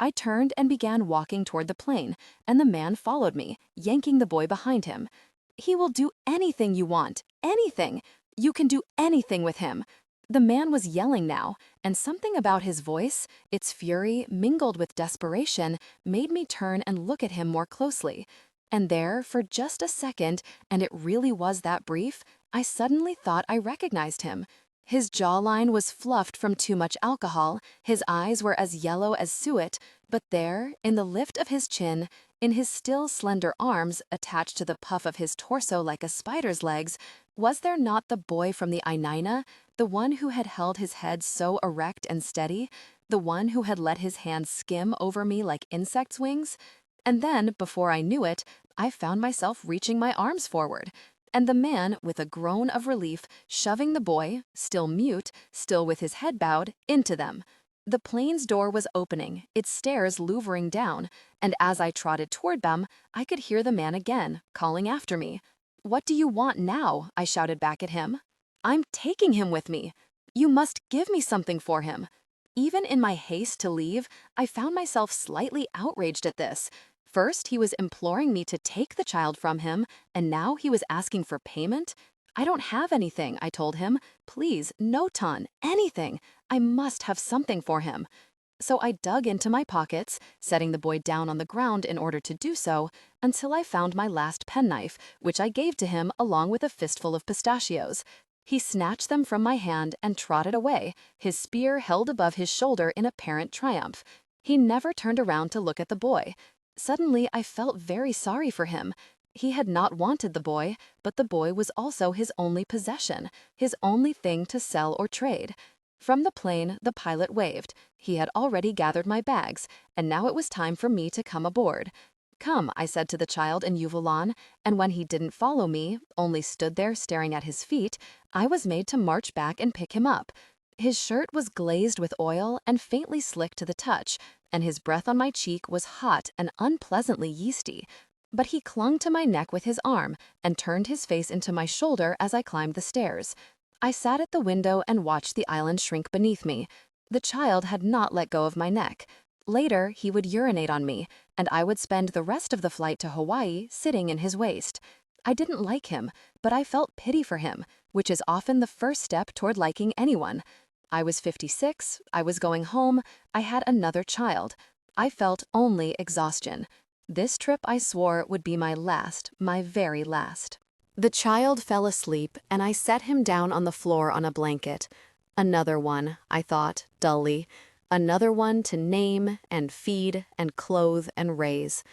I turned and began walking toward the plane, and the man followed me, yanking the boy behind him. He will do anything you want, anything. You can do anything with him. The man was yelling now, and something about his voice, its fury mingled with desperation, made me turn and look at him more closely. And there, for just a second, and it really was that brief, I suddenly thought I recognized him. His jawline was fluffed from too much alcohol, his eyes were as yellow as suet, but there, in the lift of his chin, in his still slender arms attached to the puff of his torso like a spider's legs, was there not the boy from the Ainina, the one who had held his head so erect and steady, the one who had let his hands skim over me like insects' wings? And then, before I knew it, I found myself reaching my arms forward, and the man, with a groan of relief, shoving the boy, still mute, still with his head bowed, into them. The plane's door was opening, its stairs louvering down, and as I trotted toward them, I could hear the man again, calling after me. What do you want now? I shouted back at him. I'm taking him with me. You must give me something for him. Even in my haste to leave, I found myself slightly outraged at this. First, he was imploring me to take the child from him, and now he was asking for payment? I don't have anything, I told him. Please, Noton, anything. I must have something for him. So I dug into my pockets, setting the boy down on the ground in order to do so, until I found my last penknife, which I gave to him along with a fistful of pistachios. He snatched them from my hand and trotted away, his spear held above his shoulder in apparent triumph. He never turned around to look at the boy. Suddenly, I felt very sorry for him. He had not wanted the boy, but the boy was also his only possession, his only thing to sell or trade. From the plane, the pilot waved. He had already gathered my bags, and now it was time for me to come aboard. Come, I said to the child in Uvulan, and when he didn't follow me, only stood there staring at his feet, I was made to march back and pick him up. His shirt was glazed with oil and faintly slick to the touch, and his breath on my cheek was hot and unpleasantly yeasty. But he clung to my neck with his arm and turned his face into my shoulder as I climbed the stairs. I sat at the window and watched the island shrink beneath me. The child had not let go of my neck. Later, he would urinate on me, and I would spend the rest of the flight to Hawaii sitting in his waist. I didn't like him, but I felt pity for him, which is often the first step toward liking anyone. I was 56, I was going home, I had another child. I felt only exhaustion. This trip, I swore, would be my last, my very last. The child fell asleep, and I set him down on the floor on a blanket. Another one, I thought, dully. Another one to name and feed and clothe and raise.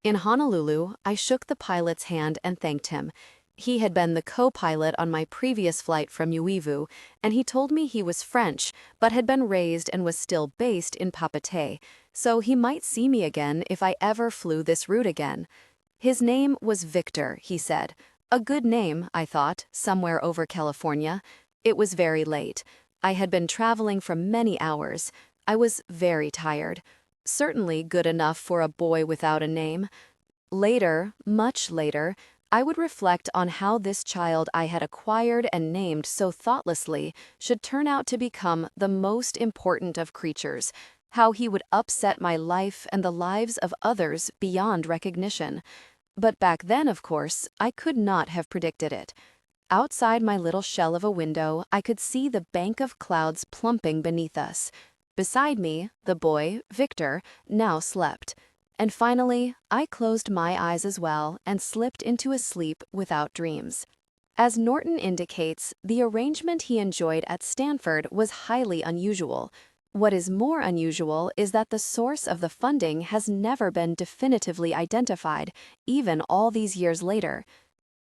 In Honolulu, I shook the pilot's hand and thanked him. He had been the co-pilot on my previous flight from Uivu, and he told me he was French, but had been raised and was still based in Papeete, so he might see me again if I ever flew this route again. His name was Victor, he said. A good name, I thought, somewhere over California. It was very late. I had been traveling for many hours. I was very tired. Certainly good enough for a boy without a name. Later, much later, I would reflect on how this child I had acquired and named so thoughtlessly should turn out to become the most important of creatures, how he would upset my life and the lives of others beyond recognition. But back then, of course, I could not have predicted it. Outside my little shell of a window, I could see the bank of clouds plumping beneath us. Beside me, the boy, Victor, now slept. And finally, I closed my eyes as well and slipped into a sleep without dreams. As Norton indicates, the arrangement he enjoyed at Stanford was highly unusual. What is more unusual is that the source of the funding has never been definitively identified, even all these years later.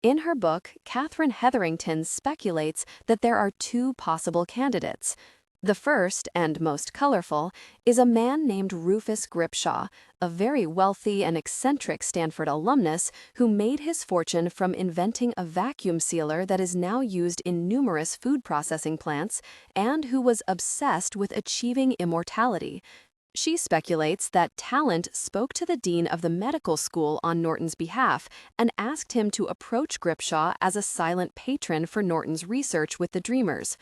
In her book, Catherine Hetherington speculates that there are two possible candidates. The first, and most colorful, is a man named Rufus Gripshaw, a very wealthy and eccentric Stanford alumnus who made his fortune from inventing a vacuum sealer that is now used in numerous food processing plants, and who was obsessed with achieving immortality. She speculates that talent spoke to the dean of the medical school on Norton's behalf and asked him to approach Gripshaw as a silent patron for Norton's research with the Dreamers.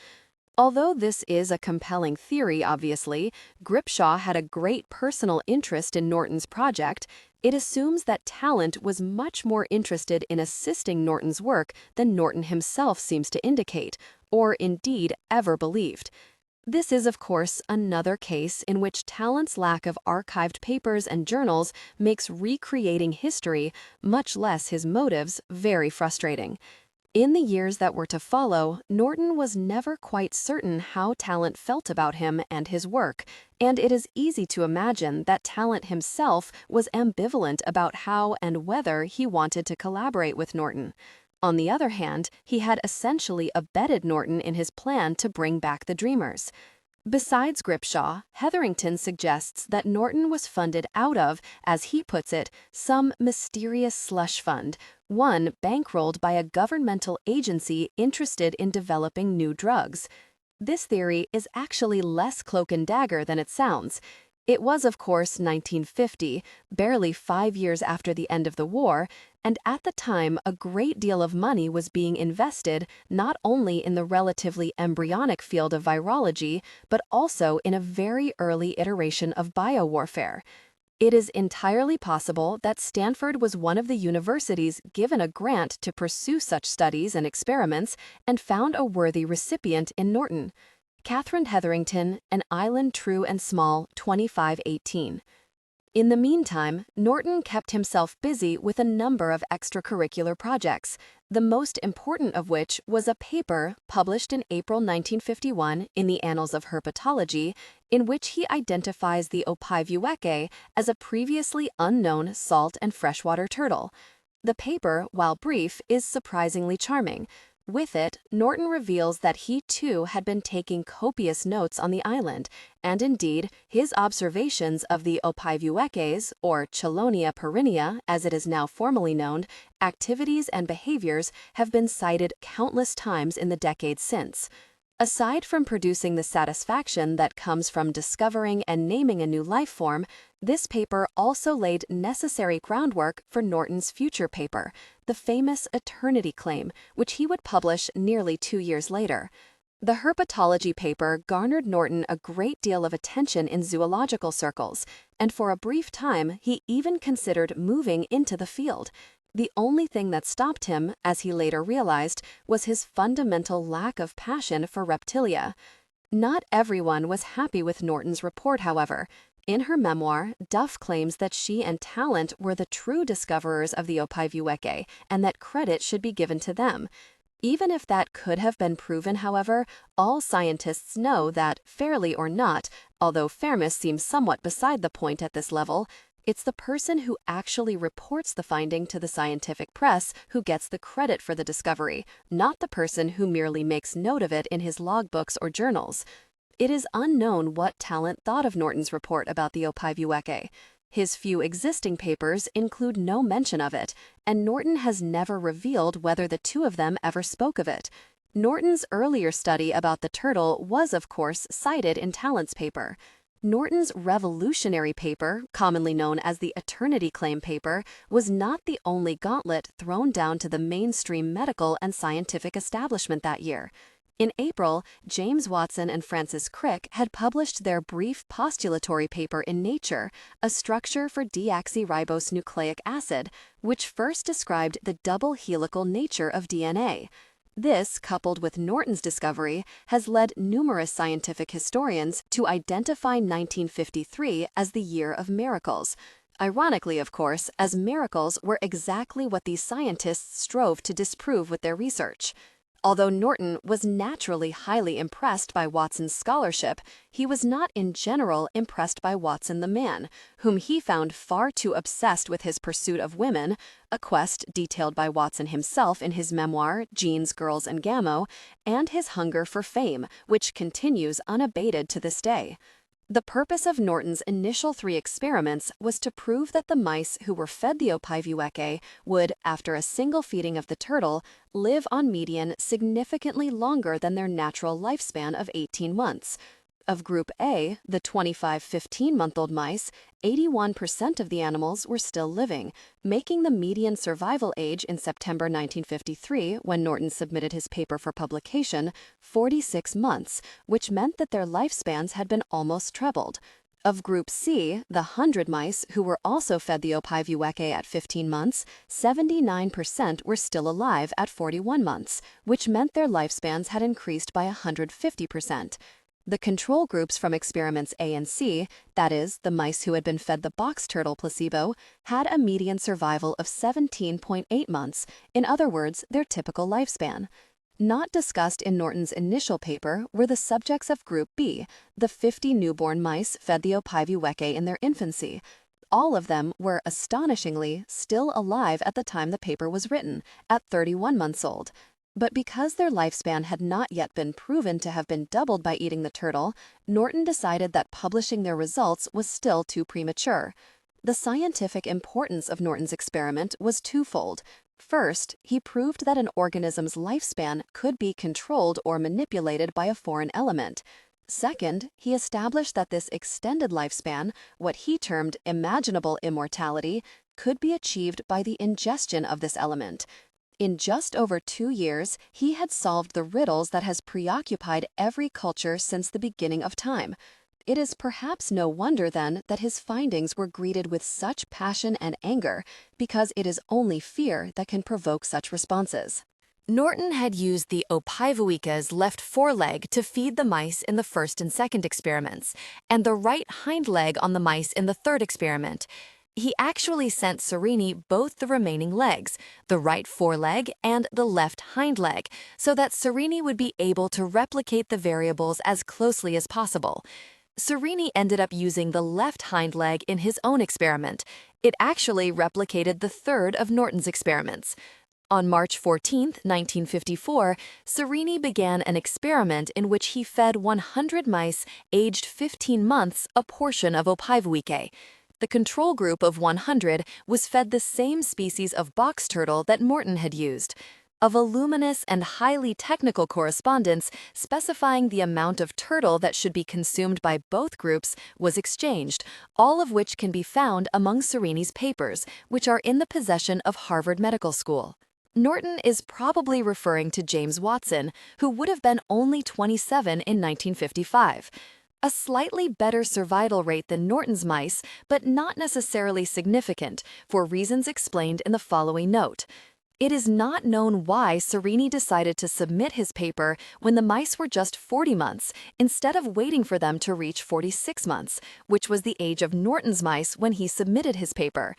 Although this is a compelling theory, obviously, Gripshaw had a great personal interest in Norton's project. It assumes that talent was much more interested in assisting Norton's work than Norton himself seems to indicate, or indeed ever believed. This is, of course, another case in which talent's lack of archived papers and journals makes recreating history, much less his motives, very frustrating. In the years that were to follow, Norton was never quite certain how talent felt about him and his work, and it is easy to imagine that talent himself was ambivalent about how and whether he wanted to collaborate with Norton. On the other hand, he had essentially abetted Norton in his plan to bring back the Dreamers. Besides Gripshaw, Hetherington suggests that Norton was funded out of, as he puts it, some mysterious slush fund, one bankrolled by a governmental agency interested in developing new drugs. This theory is actually less cloak and dagger than it sounds. It was, of course, 1950, barely 5 years after the end of the war, and at the time a great deal of money was being invested not only in the relatively embryonic field of virology, but also in a very early iteration of biowarfare. It is entirely possible that Stanford was one of the universities given a grant to pursue such studies and experiments and found a worthy recipient in Norton. Catherine Hetherington, An Island True and Small, 2518. In the meantime, Norton kept himself busy with a number of extracurricular projects, the most important of which was a paper published in April 1951 in the Annals of Herpetology, in which he identifies the Ophiueke as a previously unknown salt and freshwater turtle. The paper, while brief, is surprisingly charming. With it, Norton reveals that he too had been taking copious notes on the island, and indeed, his observations of the Ophiueke's, or Chelonia perina, as it is now formally known, activities and behaviors have been cited countless times in the decades since. Aside from producing the satisfaction that comes from discovering and naming a new life form, this paper also laid necessary groundwork for Norton's future paper, the famous Eternity Claim, which he would publish nearly 2 years later. The herpetology paper garnered Norton a great deal of attention in zoological circles, and for a brief time he even considered moving into the field. The only thing that stopped him, as he later realized, was his fundamental lack of passion for reptilia. Not everyone was happy with Norton's report, however. In her memoir, Duff claims that she and Talent were the true discoverers of the Ophiueke and that credit should be given to them. Even if that could have been proven, however, all scientists know that, fairly or not, although fairness seems somewhat beside the point at this level, it's the person who actually reports the finding to the scientific press who gets the credit for the discovery, not the person who merely makes note of it in his logbooks or journals. It is unknown what Talent thought of Norton's report about the Opivueke. His few existing papers include no mention of it, and Norton has never revealed whether the two of them ever spoke of it. Norton's earlier study about the turtle was, of course, cited in Talent's paper. Norton's revolutionary paper, commonly known as the Eternity Claim paper, was not the only gauntlet thrown down to the mainstream medical and scientific establishment that year. In April, James Watson and Francis Crick had published their brief postulatory paper in Nature, A Structure for Deoxyribose Nucleic Acid, which first described the double helical nature of DNA. This, coupled with Norton's discovery, has led numerous scientific historians to identify 1953 as the year of miracles. Ironically, of course, as miracles were exactly what these scientists strove to disprove with their research. Although Norton was naturally highly impressed by Watson's scholarship, he was not in general impressed by Watson the man, whom he found far too obsessed with his pursuit of women, a quest detailed by Watson himself in his memoir, Genes, Girls, and Gamo, and his hunger for fame, which continues unabated to this day. The purpose of Norton's initial 3 experiments was to prove that the mice who were fed the Opivueke would, after a single feeding of the turtle, live on median significantly longer than their natural lifespan of 18 months. Of Group A, the 25-15-month-old mice, 81% of the animals were still living, making the median survival age in September 1953, when Norton submitted his paper for publication, 46 months, which meant that their lifespans had been almost trebled. Of Group C, the 100 mice who were also fed the Opivueke at 15 months, 79% were still alive at 41 months, which meant their lifespans had increased by 150%. The control groups from experiments A and C, that is, the mice who had been fed the box turtle placebo, had a median survival of 17.8 months, in other words, their typical lifespan. Not discussed in Norton's initial paper were the subjects of Group B, the 50 newborn mice fed the Opivueke in their infancy. All of them were, astonishingly, still alive at the time the paper was written, at 31 months old. But because their lifespan had not yet been proven to have been doubled by eating the turtle, Norton decided that publishing their results was still too premature. The scientific importance of Norton's experiment was twofold. First, he proved that an organism's lifespan could be controlled or manipulated by a foreign element. Second, he established that this extended lifespan, what he termed imaginable immortality, could be achieved by the ingestion of this element. In just over 2 years, he had solved the riddles that has preoccupied every culture since the beginning of time. It is perhaps no wonder, then, that his findings were greeted with such passion and anger, because it is only fear that can provoke such responses. Norton had used the Opivueke's left foreleg to feed the mice in the first and second experiments, and the right hind leg on the mice in the third experiment. He actually sent Serini both the remaining legs, the right foreleg and the left hind leg, so that Serini would be able to replicate the variables as closely as possible. Serini ended up using the left hind leg in his own experiment. It actually replicated the third of Norton's experiments. On March 14, 1954, Serini began an experiment in which he fed 100 mice aged 15 months a portion of Opivueke. The control group of 100 was fed the same species of box turtle that Norton had used. A voluminous and highly technical correspondence specifying the amount of turtle that should be consumed by both groups was exchanged, all of which can be found among Serini's papers, which are in the possession of Harvard Medical School. Norton is probably referring to James Watson, who would have been only 27 in 1955. A slightly better survival rate than Norton's mice, but not necessarily significant, for reasons explained in the following note. It is not known why Serini decided to submit his paper when the mice were just 40 months, instead of waiting for them to reach 46 months, which was the age of Norton's mice when he submitted his paper.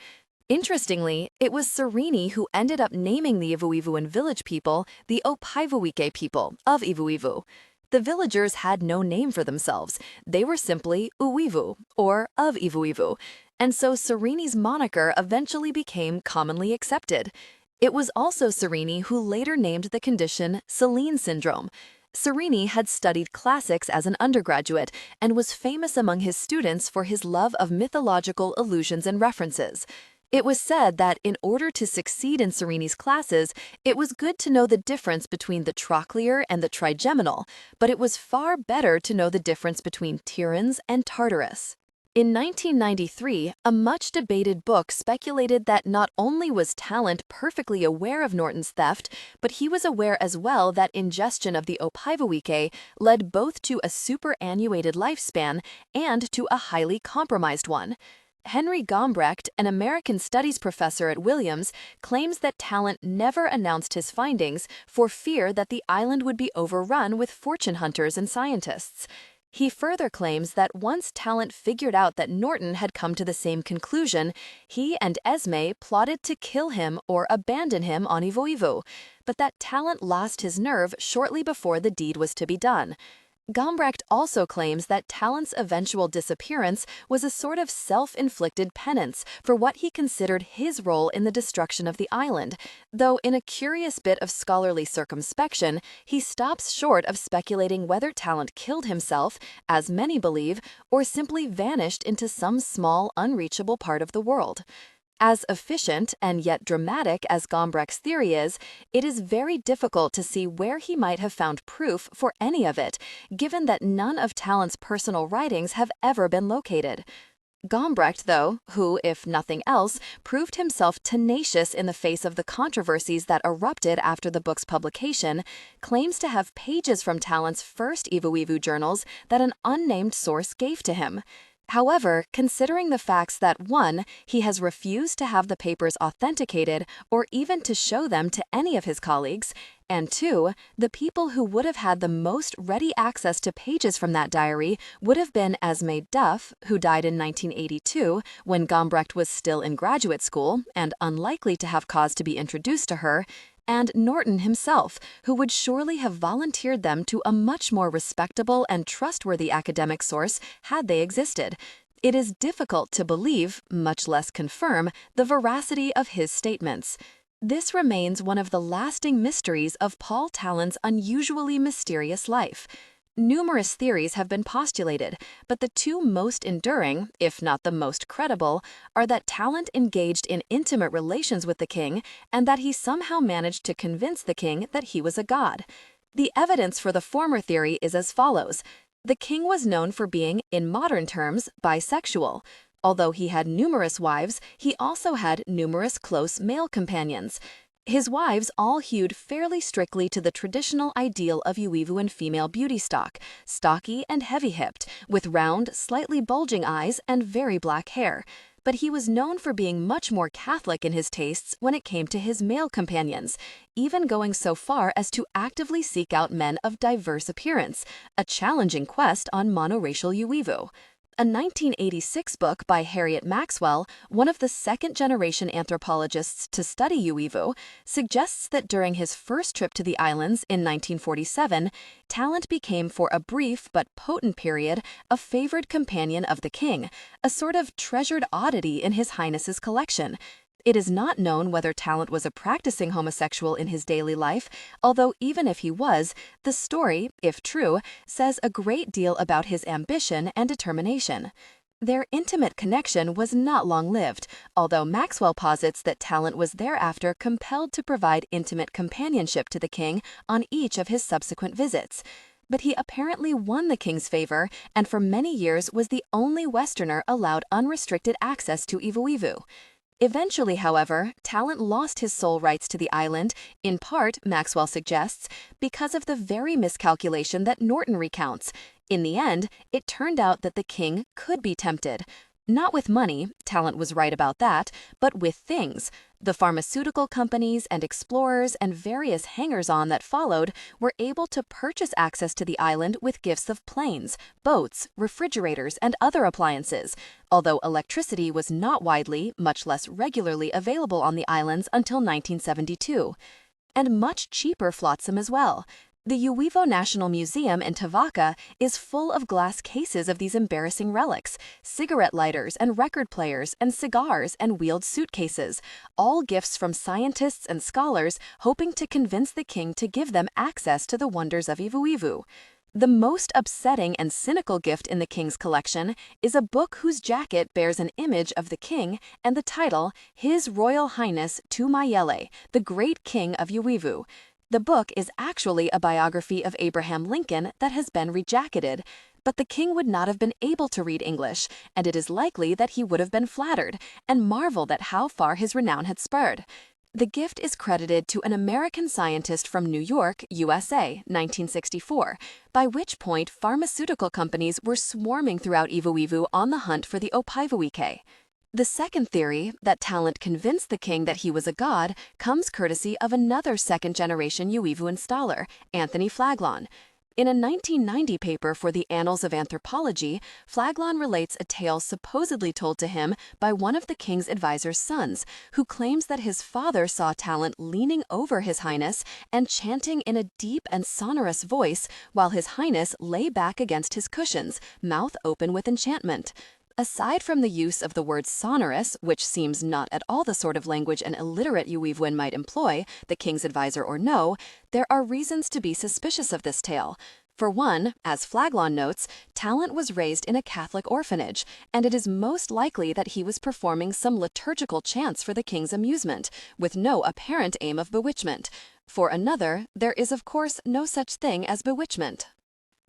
Interestingly, it was Serini who ended up naming the Ivuivuan village people the Opaivuike people of Ivuivu. The villagers had no name for themselves. They were simply Uivu, or of Ivuivu, and so Serini's moniker eventually became commonly accepted. It was also Serini who later named the condition Selene syndrome. Serini had studied classics as an undergraduate and was famous among his students for his love of mythological allusions and references. It was said that in order to succeed in Serini's classes, it was good to know the difference between the trochlear and the trigeminal, but it was far better to know the difference between Tiryns and Tartarus. In 1993, a much-debated book speculated that not only was Talent perfectly aware of Norton's theft, but he was aware as well that ingestion of the Opaivuike led both to a superannuated lifespan and to a highly compromised one. Henry Gombrecht, an American studies professor at Williams, claims that Talent never announced his findings for fear that the island would be overrun with fortune hunters and scientists. He further claims that once Talent figured out that Norton had come to the same conclusion, he and Esme plotted to kill him or abandon him on Ivoivo, but that Talent lost his nerve shortly before the deed was to be done. Gombrecht also claims that Talent's eventual disappearance was a sort of self-inflicted penance for what he considered his role in the destruction of the island, though in a curious bit of scholarly circumspection, he stops short of speculating whether Talent killed himself, as many believe, or simply vanished into some small, unreachable part of the world. As efficient and yet dramatic as Gombrecht's theory is, it is very difficult to see where he might have found proof for any of it, given that none of Talent's personal writings have ever been located. Gombrecht, though, who, if nothing else, proved himself tenacious in the face of the controversies that erupted after the book's publication, claims to have pages from Talent's first Ivuivu journals that an unnamed source gave to him. However, considering the facts that 1. He has refused to have the papers authenticated or even to show them to any of his colleagues, and 2. The people who would have had the most ready access to pages from that diary would have been Esme Duff, who died in 1982 when Gombrecht was still in graduate school and unlikely to have cause to be introduced to her, and Norton himself, who would surely have volunteered them to a much more respectable and trustworthy academic source had they existed. It is difficult to believe, much less confirm, the veracity of his statements. This remains one of the lasting mysteries of Paul Talent's unusually mysterious life. Numerous theories have been postulated, but the two most enduring, if not the most credible, are that Talent engaged in intimate relations with the king and that he somehow managed to convince the king that he was a god. The evidence for the former theory is as follows. The king was known for being, in modern terms, bisexual. Although he had numerous wives, he also had numerous close male companions. His wives all hewed fairly strictly to the traditional ideal of Uivuan female beauty stock, stocky and heavy-hipped, with round, slightly bulging eyes and very black hair. But he was known for being much more Catholic in his tastes when it came to his male companions, even going so far as to actively seek out men of diverse appearance, a challenging quest on monoracial Uivu. A 1986 book by Harriet Maxwell, one of the second-generation anthropologists to study Uivu, suggests that during his first trip to the islands in 1947, Talent became for a brief but potent period a favored companion of the king, a sort of treasured oddity in His Highness's collection. It is not known whether Talent was a practicing homosexual in his daily life, although even if he was, the story, if true, says a great deal about his ambition and determination. Their intimate connection was not long-lived, although Maxwell posits that Talent was thereafter compelled to provide intimate companionship to the king on each of his subsequent visits. But he apparently won the king's favor and for many years was the only Westerner allowed unrestricted access to Ivuivu. Eventually, however, Talent lost his sole rights to the island, in part, Maxwell suggests, because of the very miscalculation that Norton recounts. In the end, it turned out that the king could be tempted. Not with money, Talent was right about that, but with things. The pharmaceutical companies and explorers and various hangers-on that followed were able to purchase access to the island with gifts of planes, boats, refrigerators, and other appliances, although electricity was not widely, much less regularly available on the islands until 1972. And much cheaper flotsam as well. The Uwevo National Museum in Tavaka is full of glass cases of these embarrassing relics, cigarette lighters and record players and cigars and wheeled suitcases, all gifts from scientists and scholars hoping to convince the king to give them access to the wonders of Ivuivu. The most upsetting and cynical gift in the king's collection is a book whose jacket bears an image of the king and the title, His Royal Highness Tumayele, the Great King of Uwevu. The book is actually a biography of Abraham Lincoln that has been rejacketed, but the king would not have been able to read English, and it is likely that he would have been flattered and marveled at how far his renown had spurred. The gift is credited to an American scientist from New York, USA, 1964, by which point pharmaceutical companies were swarming throughout Ivuivu on the hunt for the Opaivuike. The second theory, that Talent convinced the king that he was a god, comes courtesy of another second-generation Uwevu installer, Anthony Flaglon. In a 1990 paper for the Annals of Anthropology, Flaglon relates a tale supposedly told to him by one of the king's advisor's sons, who claims that his father saw Talent leaning over His Highness and chanting in a deep and sonorous voice while His Highness lay back against his cushions, mouth open with enchantment. Aside from the use of the word sonorous, which seems not at all the sort of language an illiterate Uwevuan might employ, the king's advisor or no, there are reasons to be suspicious of this tale. For one, as Flaglon notes, Talent was raised in a Catholic orphanage, and it is most likely that he was performing some liturgical chants for the king's amusement, with no apparent aim of bewitchment. For another, there is of course no such thing as bewitchment.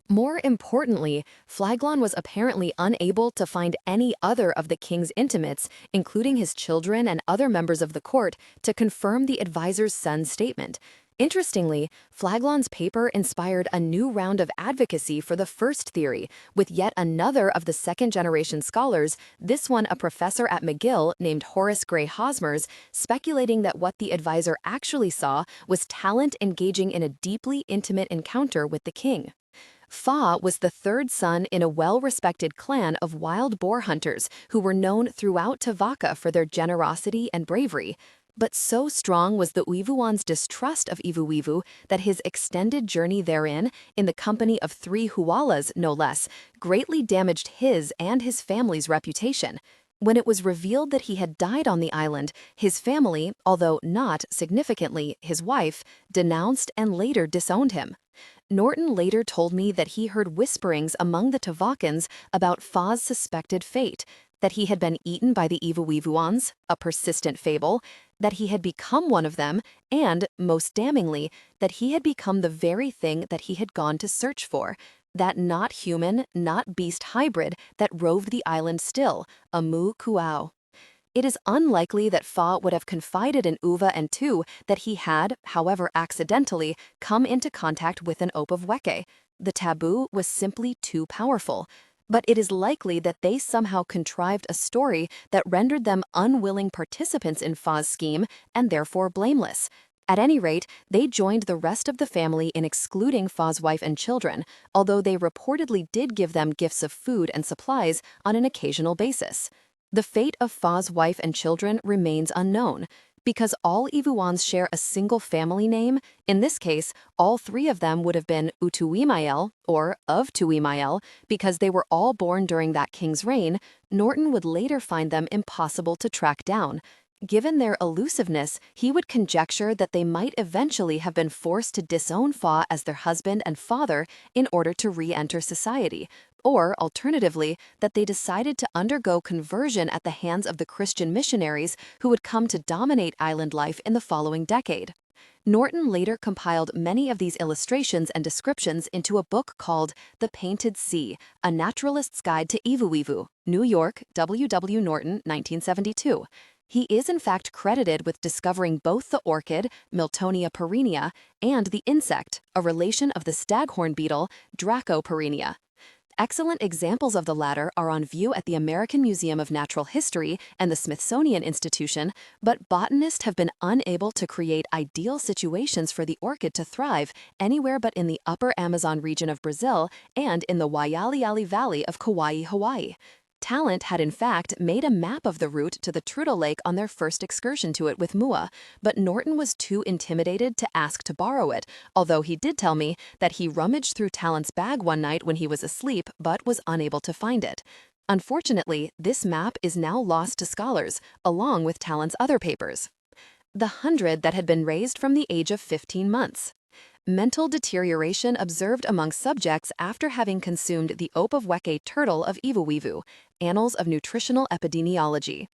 More importantly, Flaglon was apparently unable to find any other of the king's intimates, including his children and other members of the court, to confirm the advisor's son's statement. Interestingly, Flaglon's paper inspired a new round of advocacy for the first theory, with yet another of the second-generation scholars, this one a professor at McGill named Horace Gray Hosmers, speculating that what the advisor actually saw was Talent engaging in a deeply intimate encounter with the king. Fa was the third son in a well-respected clan of wild boar hunters who were known throughout Tavaka for their generosity and bravery. But so strong was the Uwevuan's distrust of Ivuivu that his extended journey therein, in the company of 3 Hualas no less, greatly damaged his and his family's reputation. When it was revealed that he had died on the island, his family, although not, significantly, his wife, denounced and later disowned him. Norton later told me that he heard whisperings among the Tavakans about Fa's suspected fate, that he had been eaten by the Ivuivuans, a persistent fable, that he had become one of them, and, most damningly, that he had become the very thing that he had gone to search for, that not human, not beast hybrid that roved the island still, a mu kuau. It is unlikely that Fa would have confided in Uva and Tu that he had, however accidentally, come into contact with an Opavweke. The taboo was simply too powerful. But it is likely that they somehow contrived a story that rendered them unwilling participants in Fa's scheme and therefore blameless. At any rate, they joined the rest of the family in excluding Fa's wife and children, although they reportedly did give them gifts of food and supplies on an occasional basis. The fate of Fa's wife and children remains unknown. Because all Ivuans share a single family name, in this case, all 3 of them would have been Utuimael, or of Tuimael, because they were all born during that king's reign, Norton would later find them impossible to track down. Given their elusiveness, he would conjecture that they might eventually have been forced to disown Fa as their husband and father in order to re-enter society, or, alternatively, that they decided to undergo conversion at the hands of the Christian missionaries who would come to dominate island life in the following decade. Norton later compiled many of these illustrations and descriptions into a book called The Painted Sea, A Naturalist's Guide to Ivuivu, New York, W. W. Norton, 1972. He is in fact credited with discovering both the orchid, Miltonia perennia, and the insect, a relation of the staghorn beetle, Draco perennia. Excellent examples of the latter are on view at the American Museum of Natural History and the Smithsonian Institution, but botanists have been unable to create ideal situations for the orchid to thrive anywhere but in the upper Amazon region of Brazil and in the Waialeale Valley of Kauai, Hawaii. Talent had in fact made a map of the route to the Turtle Lake on their first excursion to it with Mua, but Norton was too intimidated to ask to borrow it, although he did tell me that he rummaged through Talent's bag one night when he was asleep but was unable to find it. Unfortunately, this map is now lost to scholars, along with Talent's other papers. The 100 that had been raised from the age of 15 months. Mental deterioration observed among subjects after having consumed the Opaweke turtle of Ivuwivu, Annals of Nutritional Epidemiology.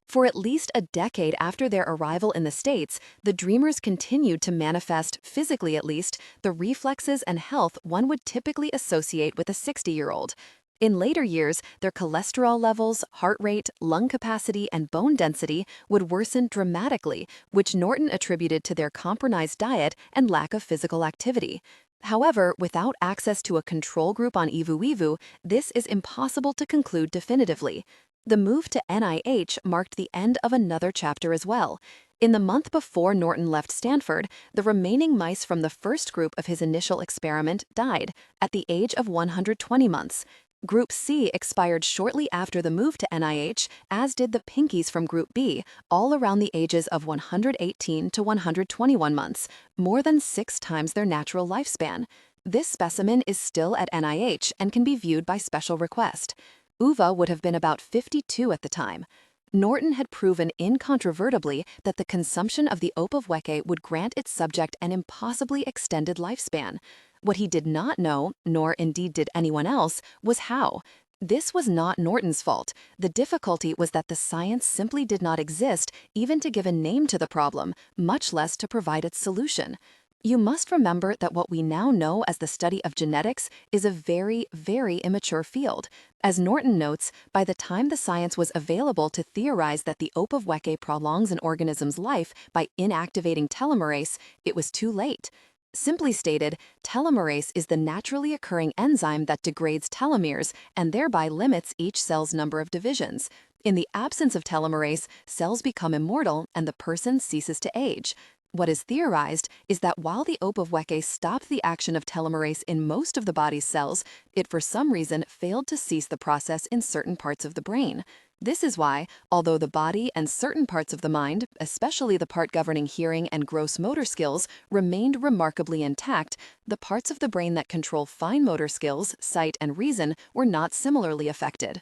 For at least a decade after their arrival in the States, the dreamers continued to manifest, physically at least, the reflexes and health one would typically associate with a 60-year-old. In later years, their cholesterol levels, heart rate, lung capacity, and bone density would worsen dramatically, which Norton attributed to their compromised diet and lack of physical activity. However, without access to a control group on Ivuwivu, this is impossible to conclude definitively. The move to NIH marked the end of another chapter as well. In the month before Norton left Stanford, the remaining mice from the first group of his initial experiment died at the age of 120 months. Group C expired shortly after the move to NIH, as did the pinkies from Group B, all around the ages of 118 to 121 months, more than 6 times their natural lifespan. This specimen is still at NIH and can be viewed by special request. Uva would have been about 52 at the time. Norton had proven incontrovertibly that the consumption of the Opaweke would grant its subject an impossibly extended lifespan. What he did not know, nor indeed did anyone else, was how. This was not Norton's fault. The difficulty was that the science simply did not exist even to give a name to the problem, much less to provide its solution. You must remember that what we now know as the study of genetics is a very, very immature field. As Norton notes, by the time the science was available to theorize that the Opaweke prolongs an organism's life by inactivating telomerase, it was too late. Simply stated, telomerase is the naturally occurring enzyme that degrades telomeres and thereby limits each cell's number of divisions. In the absence of telomerase, cells become immortal and the person ceases to age. What is theorized is that while the Opaweke stopped the action of telomerase in most of the body's cells, it for some reason failed to cease the process in certain parts of the brain. This is why, although the body and certain parts of the mind, especially the part governing hearing and gross motor skills, remained remarkably intact, the parts of the brain that control fine motor skills, sight, and reason were not similarly affected.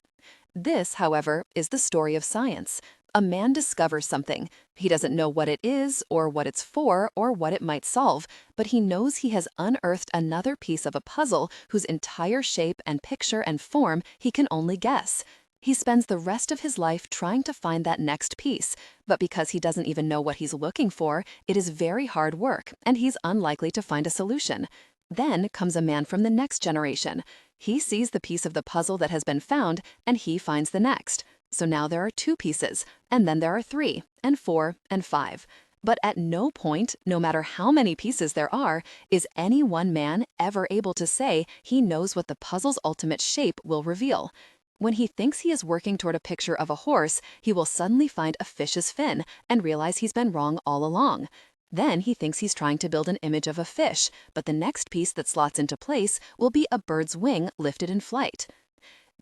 This, however, is the story of science. A man discovers something. He doesn't know what it is, or what it's for, or what it might solve, but he knows he has unearthed another piece of a puzzle whose entire shape and picture and form he can only guess. He spends the rest of his life trying to find that next piece, but because he doesn't even know what he's looking for, it is very hard work, and he's unlikely to find a solution. Then comes a man from the next generation. He sees the piece of the puzzle that has been found, and he finds the next. So now there are 2 pieces, and then there are 3, and 4, and 5. But at no point, no matter how many pieces there are, is any one man ever able to say he knows what the puzzle's ultimate shape will reveal. When he thinks he is working toward a picture of a horse, he will suddenly find a fish's fin and realize he's been wrong all along. Then he thinks he's trying to build an image of a fish, but the next piece that slots into place will be a bird's wing lifted in flight.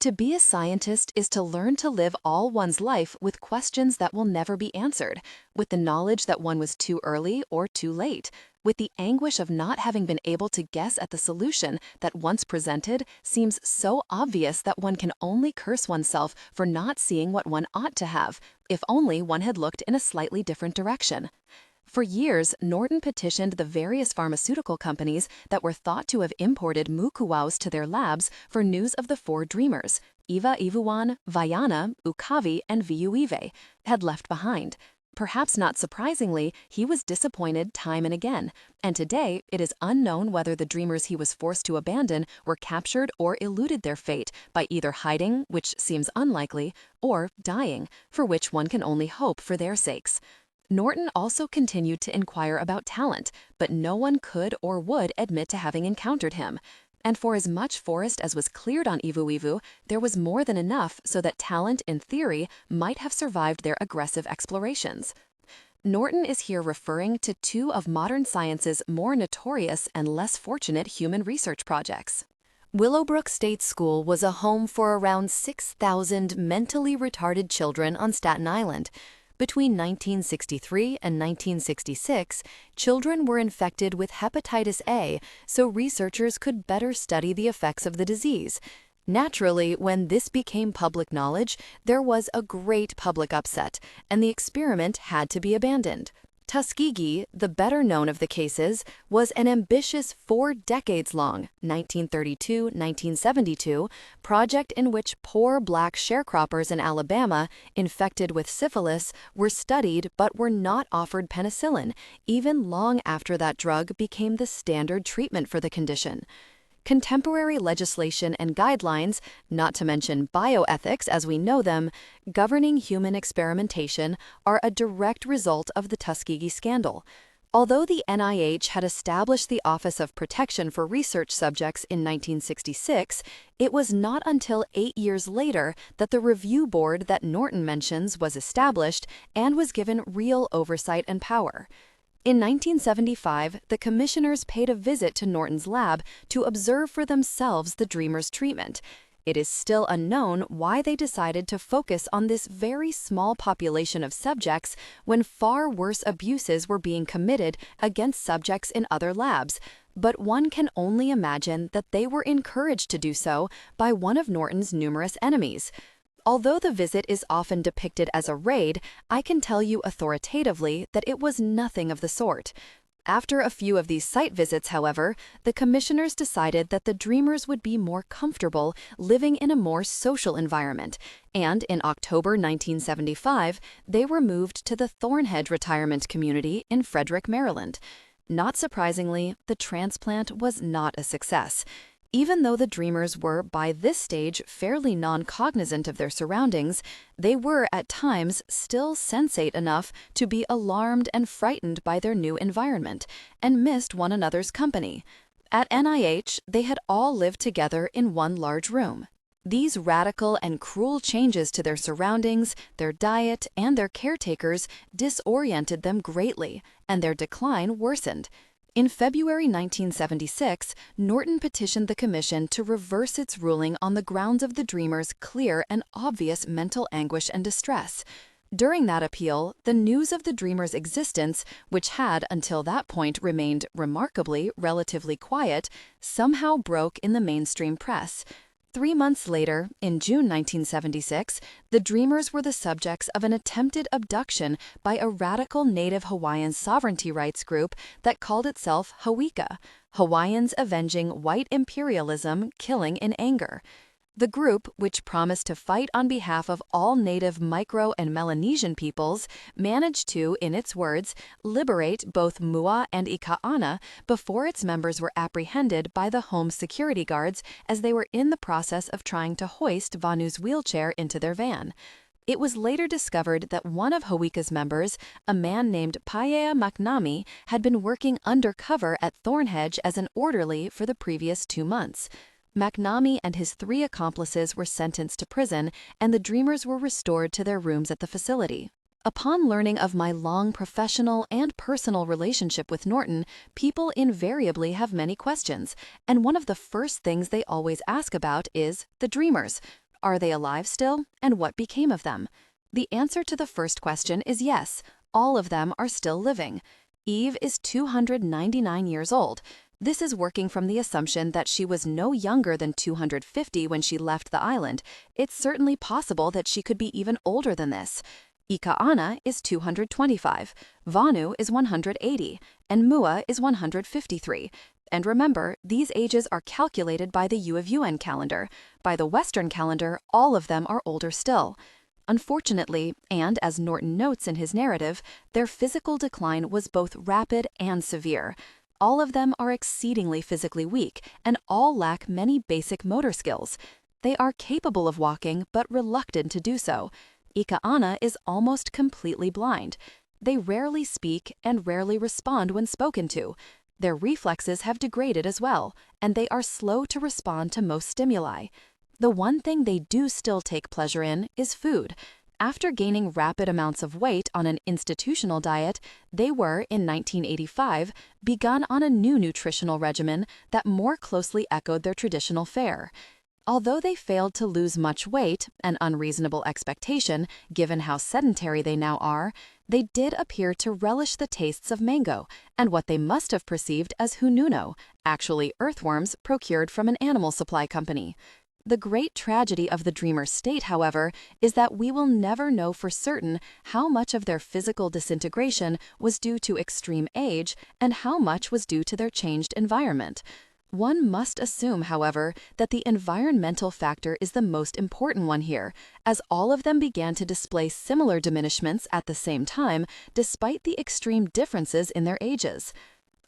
To be a scientist is to learn to live all one's life with questions that will never be answered, with the knowledge that one was too early or too late, with the anguish of not having been able to guess at the solution that once presented seems so obvious that one can only curse oneself for not seeing what one ought to have, if only one had looked in a slightly different direction. For years, Norton petitioned the various pharmaceutical companies that were thought to have imported mukuwaus to their labs for news of the 4 dreamers, Eva Ivuwan, Vaiana, Ukavi, and Viuive, had left behind. Perhaps not surprisingly, he was disappointed time and again, and today it is unknown whether the dreamers he was forced to abandon were captured or eluded their fate by either hiding, which seems unlikely, or dying, for which one can only hope for their sakes. Norton also continued to inquire about Talent, but no one could or would admit to having encountered him. And for as much forest as was cleared on Ivu Ivu, there was more than enough so that talent, in theory, might have survived their aggressive explorations. Norton is here referring to two of modern science's more notorious and less fortunate human research projects. Willowbrook State School was a home for around 6,000 mentally retarded children on Staten Island. Between 1963 and 1966, children were infected with hepatitis A, so researchers could better study the effects of the disease. Naturally, when this became public knowledge, there was a great public upset, and the experiment had to be abandoned. Tuskegee, the better known of the cases, was an ambitious 4 decades-long 1932-1972 project in which poor black sharecroppers in Alabama infected with syphilis were studied but were not offered penicillin, even long after that drug became the standard treatment for the condition. Contemporary legislation and guidelines, not to mention bioethics as we know them, governing human experimentation are a direct result of the Tuskegee scandal. Although the NIH had established the Office of Protection for Research Subjects in 1966, it was not until 8 years later that the review board that Norton mentions was established and was given real oversight and power. In 1975, the commissioners paid a visit to Norton's lab to observe for themselves the dreamer's treatment. It is still unknown why they decided to focus on this very small population of subjects when far worse abuses were being committed against subjects in other labs, but one can only imagine that they were encouraged to do so by one of Norton's numerous enemies. Although the visit is often depicted as a raid, I can tell you authoritatively that it was nothing of the sort. After a few of these site visits, however, the commissioners decided that the dreamers would be more comfortable living in a more social environment, and in October 1975, they were moved to the Thornhedge Retirement Community in Frederick, Maryland. Not surprisingly, the transplant was not a success. Even though the dreamers were, by this stage, fairly non-cognizant of their surroundings, they were, at times, still sensate enough to be alarmed and frightened by their new environment, and missed one another's company. At NIH, they had all lived together in one large room. These radical and cruel changes to their surroundings, their diet, and their caretakers disoriented them greatly, and their decline worsened. In February 1976, Norton petitioned the Commission to reverse its ruling on the grounds of the dreamers' clear and obvious mental anguish and distress. During that appeal, the news of the dreamers' existence, which had until that point remained remarkably relatively quiet, somehow broke in the mainstream press. 3 months later, in June 1976, the dreamers were the subjects of an attempted abduction by a radical native Hawaiian sovereignty rights group that called itself Hawika, Hawaiians Avenging White Imperialism, Killing in Anger. The group, which promised to fight on behalf of all native Micro and Melanesian peoples, managed to, in its words, liberate both Mua and Ika'ana before its members were apprehended by the home security guards as they were in the process of trying to hoist Vanu's wheelchair into their van. It was later discovered that one of Hawika's members, a man named Paea Maknami, had been working undercover at Thornhedge as an orderly for the previous 2 months. Maknami and his 3 accomplices were sentenced to prison, and the dreamers were restored to their rooms at the facility. Upon learning of my long professional and personal relationship with Norton, people invariably have many questions, and one of the first things they always ask about is the dreamers. Are they alive still, and what became of them? The answer to the first question is yes, all of them are still living. Eve is 299 years old. This is working from the assumption that she was no younger than 250 when she left the island. It's certainly possible that she could be even older than this. Ika'ana is 225, Vanu is 180, and Mua is 153. And remember, these ages are calculated by the U of UN calendar. By the Western calendar, all of them are older still. Unfortunately, and as Norton notes in his narrative, their physical decline was both rapid and severe. All of them are exceedingly physically weak, and all lack many basic motor skills. They are capable of walking, but reluctant to do so. Ika'ana is almost completely blind. They rarely speak and rarely respond when spoken to. Their reflexes have degraded as well, and they are slow to respond to most stimuli. The one thing they do still take pleasure in is food. After gaining rapid amounts of weight on an institutional diet, they were, in 1985, begun on a new nutritional regimen that more closely echoed their traditional fare. Although they failed to lose much weight, an unreasonable expectation given how sedentary they now are, they did appear to relish the tastes of mango and what they must have perceived as hununo, actually earthworms procured from an animal supply company. The great tragedy of the dreamer state, however, is that we will never know for certain how much of their physical disintegration was due to extreme age and how much was due to their changed environment. One must assume, however, that the environmental factor is the most important one here, as all of them began to display similar diminishments at the same time, despite the extreme differences in their ages.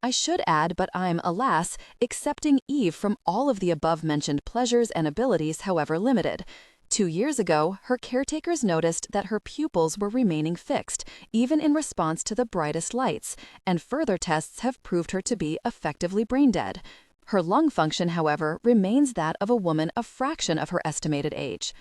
I should add, but I'm, alas, accepting Eve from all of the above-mentioned pleasures and abilities, however limited. 2 years ago, her caretakers noticed that her pupils were remaining fixed, even in response to the brightest lights, and further tests have proved her to be effectively brain-dead. Her lung function, however, remains that of a woman a fraction of her estimated age.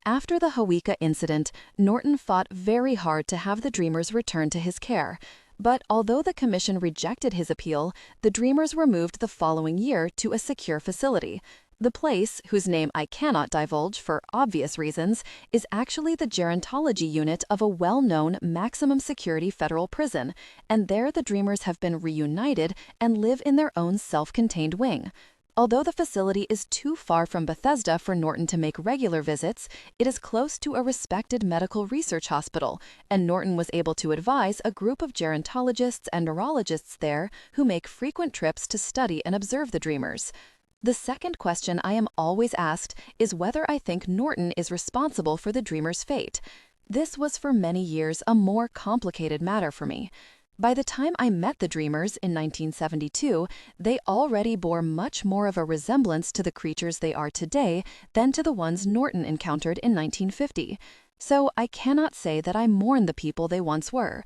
After the Hawika incident, Norton fought very hard to have the Dreamers return to his care. But although the commission rejected his appeal, the Dreamers were moved the following year to a secure facility. The place, whose name I cannot divulge for obvious reasons, is actually the gerontology unit of a well-known maximum security federal prison, and there the Dreamers have been reunited and live in their own self-contained wing. Although the facility is too far from Bethesda for Norton to make regular visits, it is close to a respected medical research hospital, and Norton was able to advise a group of gerontologists and neurologists there who make frequent trips to study and observe the Dreamers. The second question I am always asked is whether I think Norton is responsible for the Dreamers' fate. This was for many years a more complicated matter for me. By the time I met the Dreamers in 1972, they already bore much more of a resemblance to the creatures they are today than to the ones Norton encountered in 1950. So I cannot say that I mourn the people they once were.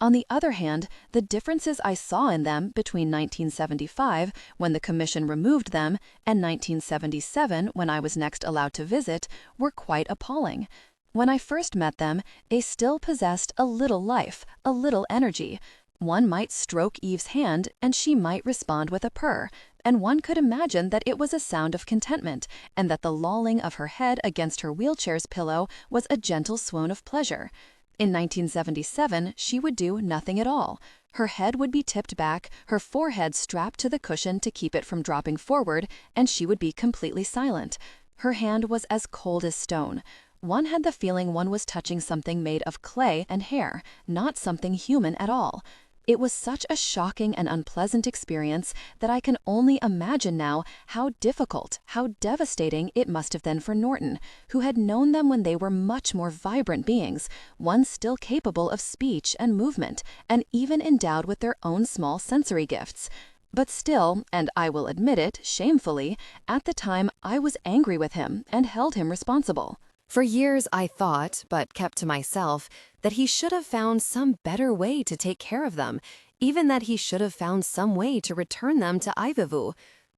On the other hand, the differences I saw in them between 1975, when the commission removed them, and 1977, when I was next allowed to visit, were quite appalling. When I first met them, they still possessed a little life, a little energy. One might stroke Eve's hand, and she might respond with a purr, and one could imagine that it was a sound of contentment, and that the lolling of her head against her wheelchair's pillow was a gentle swoon of pleasure. In 1977, she would do nothing at all. Her head would be tipped back, her forehead strapped to the cushion to keep it from dropping forward, and she would be completely silent. Her hand was as cold as stone. One had the feeling one was touching something made of clay and hair, not something human at all. It was such a shocking and unpleasant experience that I can only imagine now how difficult, how devastating it must have been for Norton, who had known them when they were much more vibrant beings, ones still capable of speech and movement, and even endowed with their own small sensory gifts. But still, and I will admit it, shamefully, at the time I was angry with him and held him responsible. For years I thought, but kept to myself, that he should have found some better way to take care of them, even that he should have found some way to return them to Ivivu.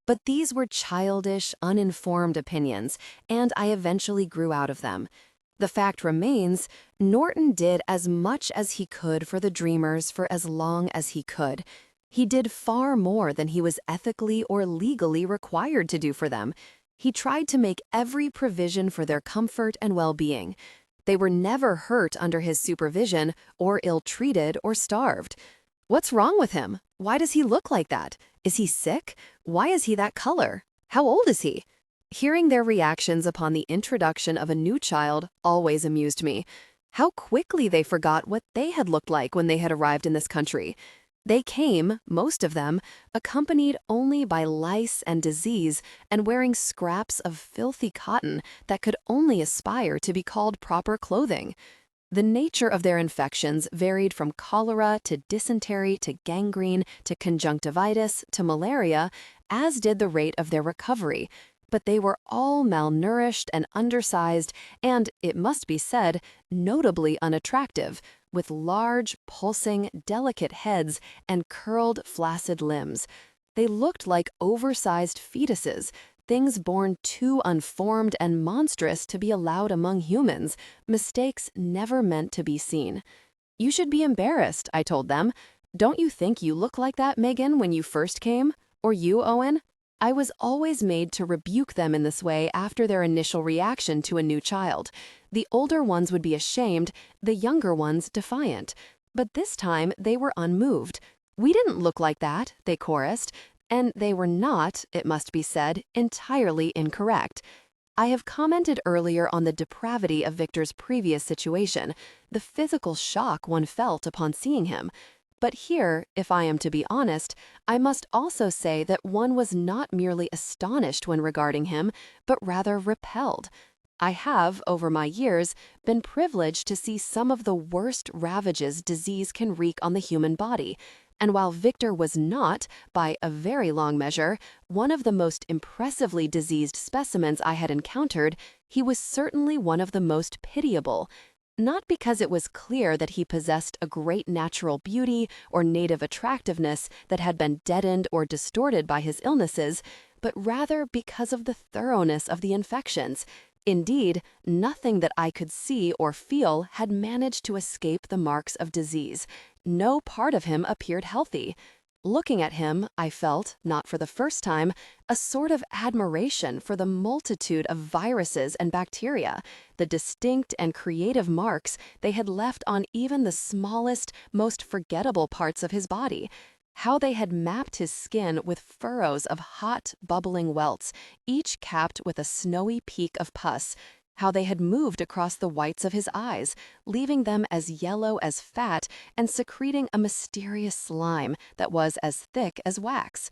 But these were childish, uninformed opinions, and I eventually grew out of them. The fact remains, Norton did as much as he could for the Dreamers for as long as he could. He did far more than he was ethically or legally required to do for them. He tried to make every provision for their comfort and well-being. They were never hurt under his supervision, or ill-treated or starved. What's wrong with him? Why does he look like that? Is he sick? Why is he that color? How old is he? Hearing their reactions upon the introduction of a new child always amused me. How quickly they forgot what they had looked like when they had arrived in this country. They came, most of them, accompanied only by lice and disease and wearing scraps of filthy cotton that could only aspire to be called proper clothing. The nature of their infections varied from cholera to dysentery to gangrene to conjunctivitis to malaria, as did the rate of their recovery. But they were all malnourished and undersized and, it must be said, notably unattractive, with large, pulsing, delicate heads and curled, flaccid limbs. They looked like oversized fetuses, things born too unformed and monstrous to be allowed among humans, mistakes never meant to be seen. "You should be embarrassed," I told them. "Don't you think you look like that, Megan, when you first came? Or you, Owen?" I was always made to rebuke them in this way after their initial reaction to a new child. The older ones would be ashamed, the younger ones defiant. But this time they were unmoved. "We didn't look like that," they chorused. And they were not, it must be said, entirely incorrect. I have commented earlier on the depravity of Victor's previous situation, the physical shock one felt upon seeing him. But here, if I am to be honest, I must also say that one was not merely astonished when regarding him, but rather repelled. I have, over my years, been privileged to see some of the worst ravages disease can wreak on the human body. And while Victor was not, by a very long measure, one of the most impressively diseased specimens I had encountered, he was certainly one of the most pitiable. Not because it was clear that he possessed a great natural beauty or native attractiveness that had been deadened or distorted by his illnesses, but rather because of the thoroughness of the infections. Indeed, nothing that I could see or feel had managed to escape the marks of disease. No part of him appeared healthy. Looking at him, I felt, not for the first time, a sort of admiration for the multitude of viruses and bacteria, the distinct and creative marks they had left on even the smallest, most forgettable parts of his body. How they had mapped his skin with furrows of hot, bubbling welts, each capped with a snowy peak of pus. How they had moved across the whites of his eyes, leaving them as yellow as fat and secreting a mysterious slime that was as thick as wax.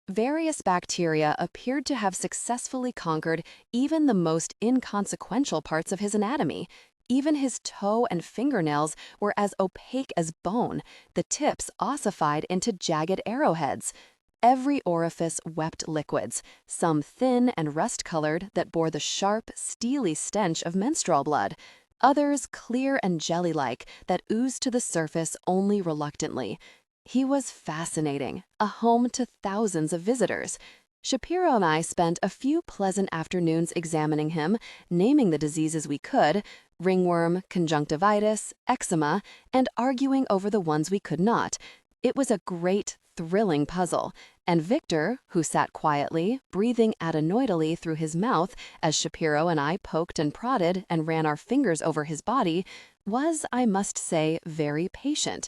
Various bacteria appeared to have successfully conquered even the most inconsequential parts of his anatomy. Even his toe and fingernails were as opaque as bone, the tips ossified into jagged arrowheads. Every orifice wept liquids, some thin and rust-colored that bore the sharp, steely stench of menstrual blood, others clear and jelly-like that oozed to the surface only reluctantly. He was fascinating, a home to thousands of visitors. Shapiro and I spent a few pleasant afternoons examining him, naming the diseases we could, ringworm, conjunctivitis, eczema, and arguing over the ones we could not. It was a great, thrilling puzzle, and Victor, who sat quietly, breathing adenoidally through his mouth as Shapiro and I poked and prodded and ran our fingers over his body, was, I must say, very patient.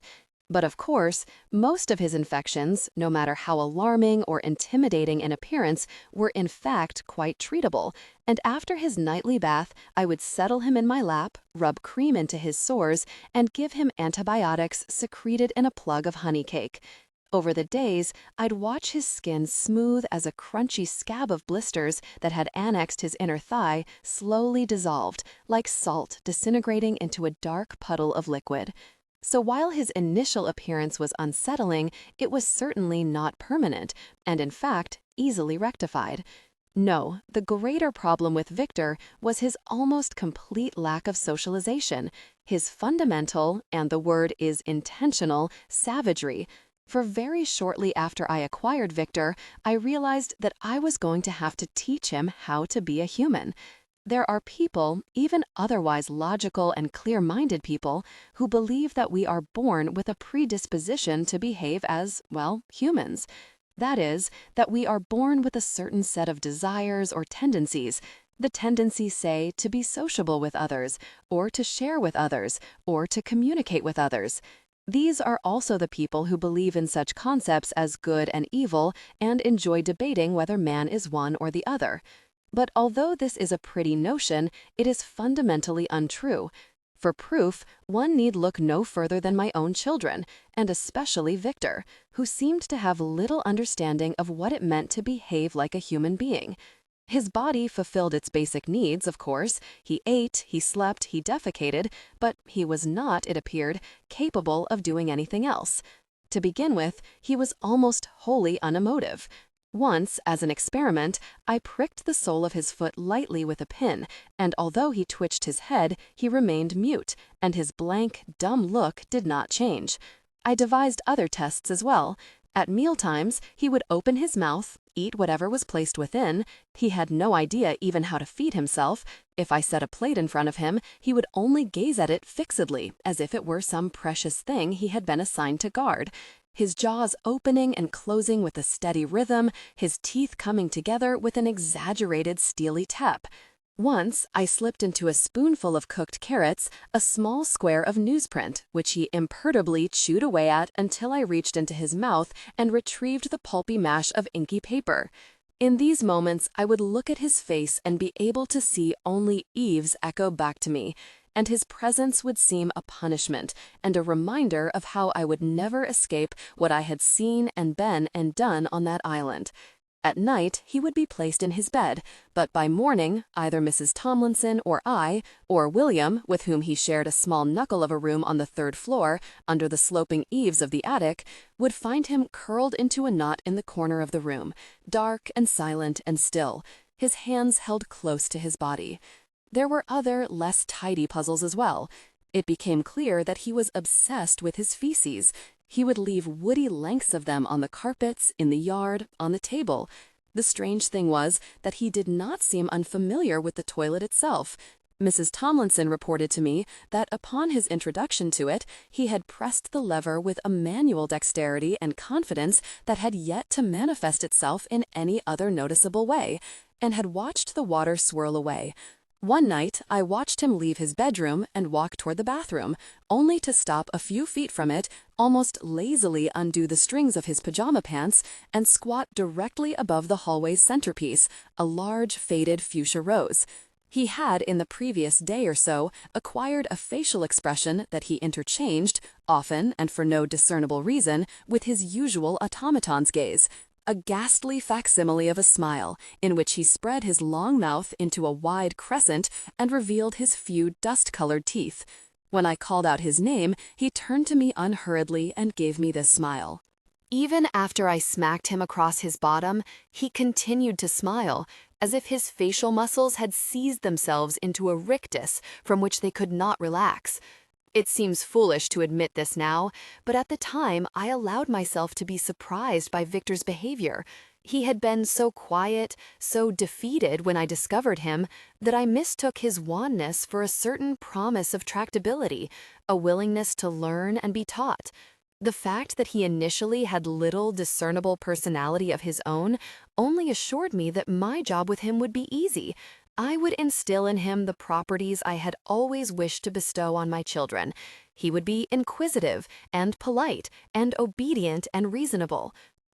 But of course, most of his infections, no matter how alarming or intimidating in appearance, were in fact quite treatable, and after his nightly bath, I would settle him in my lap, rub cream into his sores, and give him antibiotics secreted in a plug of honey cake. Over the days, I'd watch his skin smooth as a crunchy scab of blisters that had annexed his inner thigh slowly dissolved, like salt disintegrating into a dark puddle of liquid. So while his initial appearance was unsettling, it was certainly not permanent, and in fact, easily rectified. No, the greater problem with Victor was his almost complete lack of socialization, his fundamental, and the word is intentional, savagery. For very shortly after I acquired Victor, I realized that I was going to have to teach him how to be a human. There are people, even otherwise logical and clear-minded people, who believe that we are born with a predisposition to behave as, well, humans. That is, that we are born with a certain set of desires or tendencies. The tendency, say, to be sociable with others, or to share with others, or to communicate with others. These are also the people who believe in such concepts as good and evil and enjoy debating whether man is one or the other. But although this is a pretty notion, it is fundamentally untrue. For proof, one need look no further than my own children, and especially Victor, who seemed to have little understanding of what it meant to behave like a human being. His body fulfilled its basic needs, of course. He ate, he slept, he defecated, but he was not, it appeared, capable of doing anything else. To begin with, he was almost wholly unemotive. Once, as an experiment, I pricked the sole of his foot lightly with a pin, and although he twitched his head, he remained mute, and his blank, dumb look did not change. I devised other tests as well. At mealtimes, he would open his mouth, eat whatever was placed within. He had no idea even how to feed himself. If I set a plate in front of him, he would only gaze at it fixedly, as if it were some precious thing he had been assigned to guard. His jaws opening and closing with a steady rhythm, his teeth coming together with an exaggerated steely tap. Once, I slipped into a spoonful of cooked carrots a small square of newsprint, which he imperturbably chewed away at until I reached into his mouth and retrieved the pulpy mash of inky paper. In these moments, I would look at his face and be able to see only Eve's echo back to me, and his presence would seem a punishment and a reminder of how I would never escape what I had seen and been and done on that island. At night, he would be placed in his bed, but by morning, either Mrs. Tomlinson or I, or William, with whom he shared a small knuckle of a room on the third floor, under the sloping eaves of the attic, would find him curled into a knot in the corner of the room, dark and silent and still, his hands held close to his body. There were other, less tidy puzzles as well. It became clear that he was obsessed with his feces. He would leave woody lengths of them on the carpets, in the yard, on the table. The strange thing was that he did not seem unfamiliar with the toilet itself. Mrs. Tomlinson reported to me that upon his introduction to it, he had pressed the lever with a manual dexterity and confidence that had yet to manifest itself in any other noticeable way, and had watched the water swirl away. One night, I watched him leave his bedroom and walk toward the bathroom, only to stop a few feet from it, almost lazily undo the strings of his pajama pants, and squat directly above the hallway's centerpiece, a large faded fuchsia rose. He had, in the previous day or so, acquired a facial expression that he interchanged, often and for no discernible reason, with his usual automaton's gaze. A ghastly facsimile of a smile, in which he spread his long mouth into a wide crescent and revealed his few dust-colored teeth. When I called out his name, he turned to me unhurriedly and gave me this smile. Even after I smacked him across his bottom, he continued to smile, as if his facial muscles had seized themselves into a rictus from which they could not relax. It seems foolish to admit this now, but at the time I allowed myself to be surprised by Victor's behavior. He had been so quiet, so defeated when I discovered him, that I mistook his wanness for a certain promise of tractability, a willingness to learn and be taught. The fact that he initially had little discernible personality of his own only assured me that my job with him would be easy. I would instill in him the properties I had always wished to bestow on my children. He would be inquisitive and polite and obedient and reasonable.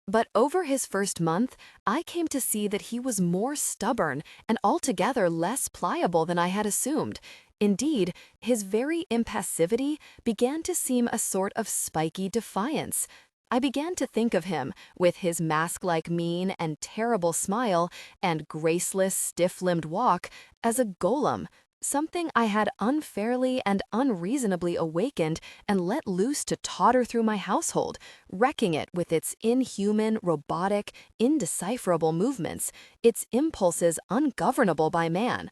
But over his first month, I came to see that he was more stubborn and altogether less pliable than I had assumed. Indeed, his very impassivity began to seem a sort of spiky defiance. I began to think of him, with his mask-like mien and terrible smile and graceless, stiff-limbed walk, as a golem, something I had unfairly and unreasonably awakened and let loose to totter through my household, wrecking it with its inhuman, robotic, indecipherable movements, its impulses ungovernable by man.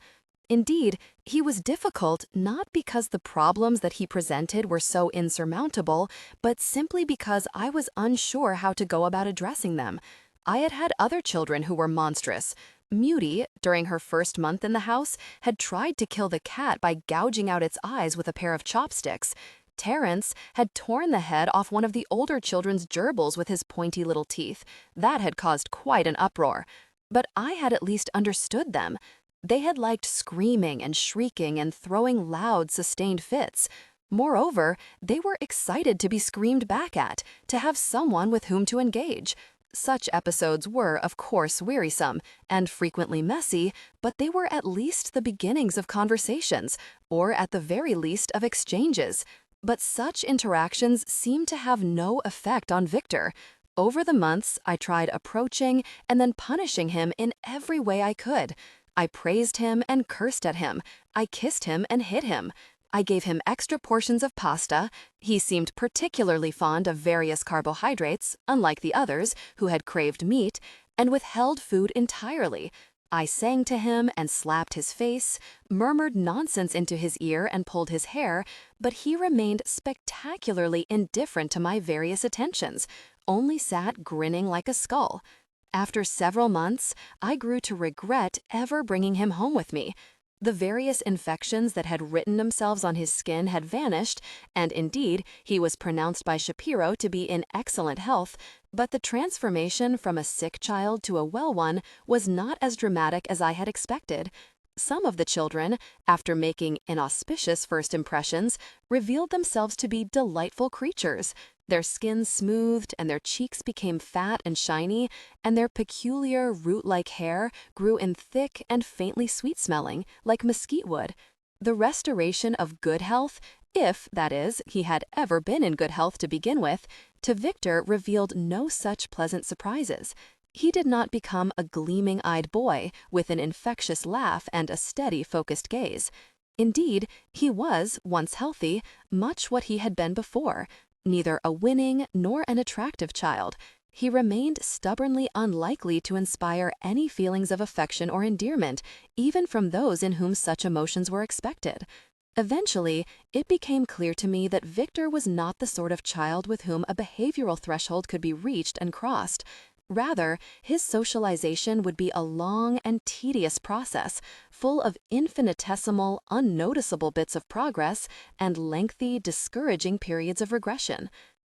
Indeed, he was difficult not because the problems that he presented were so insurmountable, but simply because I was unsure how to go about addressing them. I had had other children who were monstrous. Mutie, during her first month in the house, had tried to kill the cat by gouging out its eyes with a pair of chopsticks. Terence had torn the head off one of the older children's gerbils with his pointy little teeth. That had caused quite an uproar. But I had at least understood them. They had liked screaming and shrieking and throwing loud, sustained fits. Moreover, they were excited to be screamed back at, to have someone with whom to engage. Such episodes were, of course, wearisome and frequently messy, but they were at least the beginnings of conversations, or at the very least of exchanges. But such interactions seemed to have no effect on Victor. Over the months, I tried approaching and then punishing him in every way I could. I praised him and cursed at him. I kissed him and hit him. I gave him extra portions of pasta. He seemed particularly fond of various carbohydrates, unlike the others, who had craved meat, and withheld food entirely. I sang to him and slapped his face, murmured nonsense into his ear and pulled his hair, but he remained spectacularly indifferent to my various attentions, only sat grinning like a skull. After several months, I grew to regret ever bringing him home with me. The various infections that had written themselves on his skin had vanished, and indeed, he was pronounced by Shapiro to be in excellent health, but the transformation from a sick child to a well one was not as dramatic as I had expected. Some of the children, after making inauspicious first impressions, revealed themselves to be delightful creatures. Their skin smoothed and their cheeks became fat and shiny, and their peculiar root-like hair grew in thick and faintly sweet-smelling, like mesquite wood. The restoration of good health, if, that is, he had ever been in good health to begin with, to Victor revealed no such pleasant surprises. He did not become a gleaming-eyed boy with an infectious laugh and a steady, focused gaze. Indeed, he was, once healthy, much what he had been before, neither a winning nor an attractive child. He remained stubbornly unlikely to inspire any feelings of affection or endearment, even from those in whom such emotions were expected. Eventually, it became clear to me that Victor was not the sort of child with whom a behavioral threshold could be reached and crossed. Rather, his socialization would be a long and tedious process, full of infinitesimal, unnoticeable bits of progress and lengthy, discouraging periods of regression.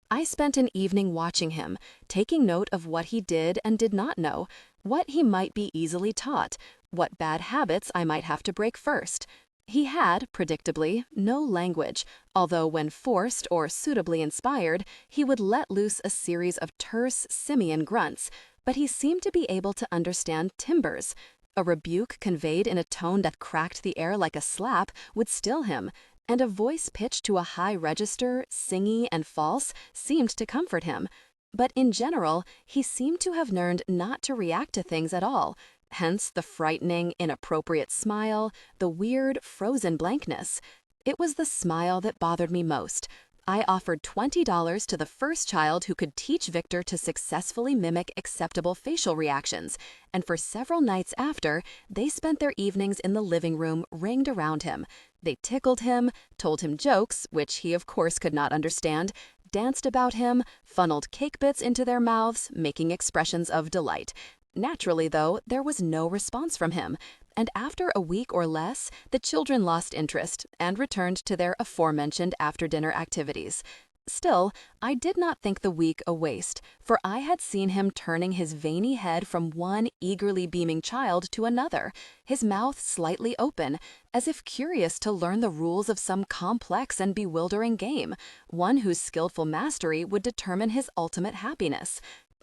I spent an evening watching him, taking note of what he did and did not know, what he might be easily taught, what bad habits I might have to break first. He had, predictably, no language, although when forced or suitably inspired, he would let loose a series of terse, simian grunts, but he seemed to be able to understand timbers. A rebuke conveyed in a tone that cracked the air like a slap would still him, and a voice pitched to a high register, singy and false, seemed to comfort him. But in general, he seemed to have learned not to react to things at all. Hence the frightening, inappropriate smile, the weird, frozen blankness. It was the smile that bothered me most. I offered $20 to the first child who could teach Victor to successfully mimic acceptable facial reactions, and for several nights after, they spent their evenings in the living room ringed around him. They tickled him, told him jokes, which he of course could not understand, danced about him, funneled cake bits into their mouths, making expressions of delight. Naturally, though, there was no response from him, and after a week or less, the children lost interest and returned to their aforementioned after-dinner activities. Still, I did not think the week a waste, for I had seen him turning his veiny head from one eagerly beaming child to another, his mouth slightly open, as if curious to learn the rules of some complex and bewildering game, one whose skillful mastery would determine his ultimate happiness.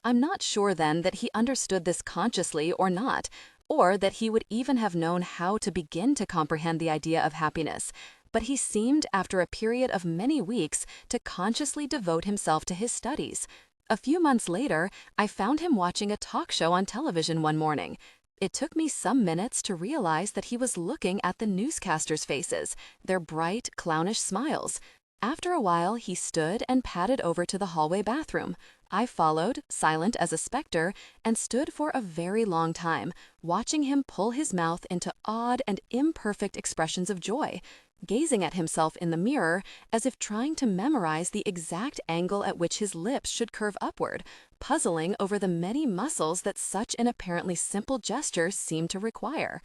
I'm not sure then that he understood this consciously or not, or that he would even have known how to begin to comprehend the idea of happiness, but he seemed, after a period of many weeks, to consciously devote himself to his studies. A few months later, I found him watching a talk show on television one morning. It took me some minutes to realize that he was looking at the newscasters' faces, their bright, clownish smiles. After a while, he stood and padded over to the hallway bathroom. I followed, silent as a specter, and stood for a very long time, watching him pull his mouth into odd and imperfect expressions of joy, gazing at himself in the mirror as if trying to memorize the exact angle at which his lips should curve upward, puzzling over the many muscles that such an apparently simple gesture seemed to require.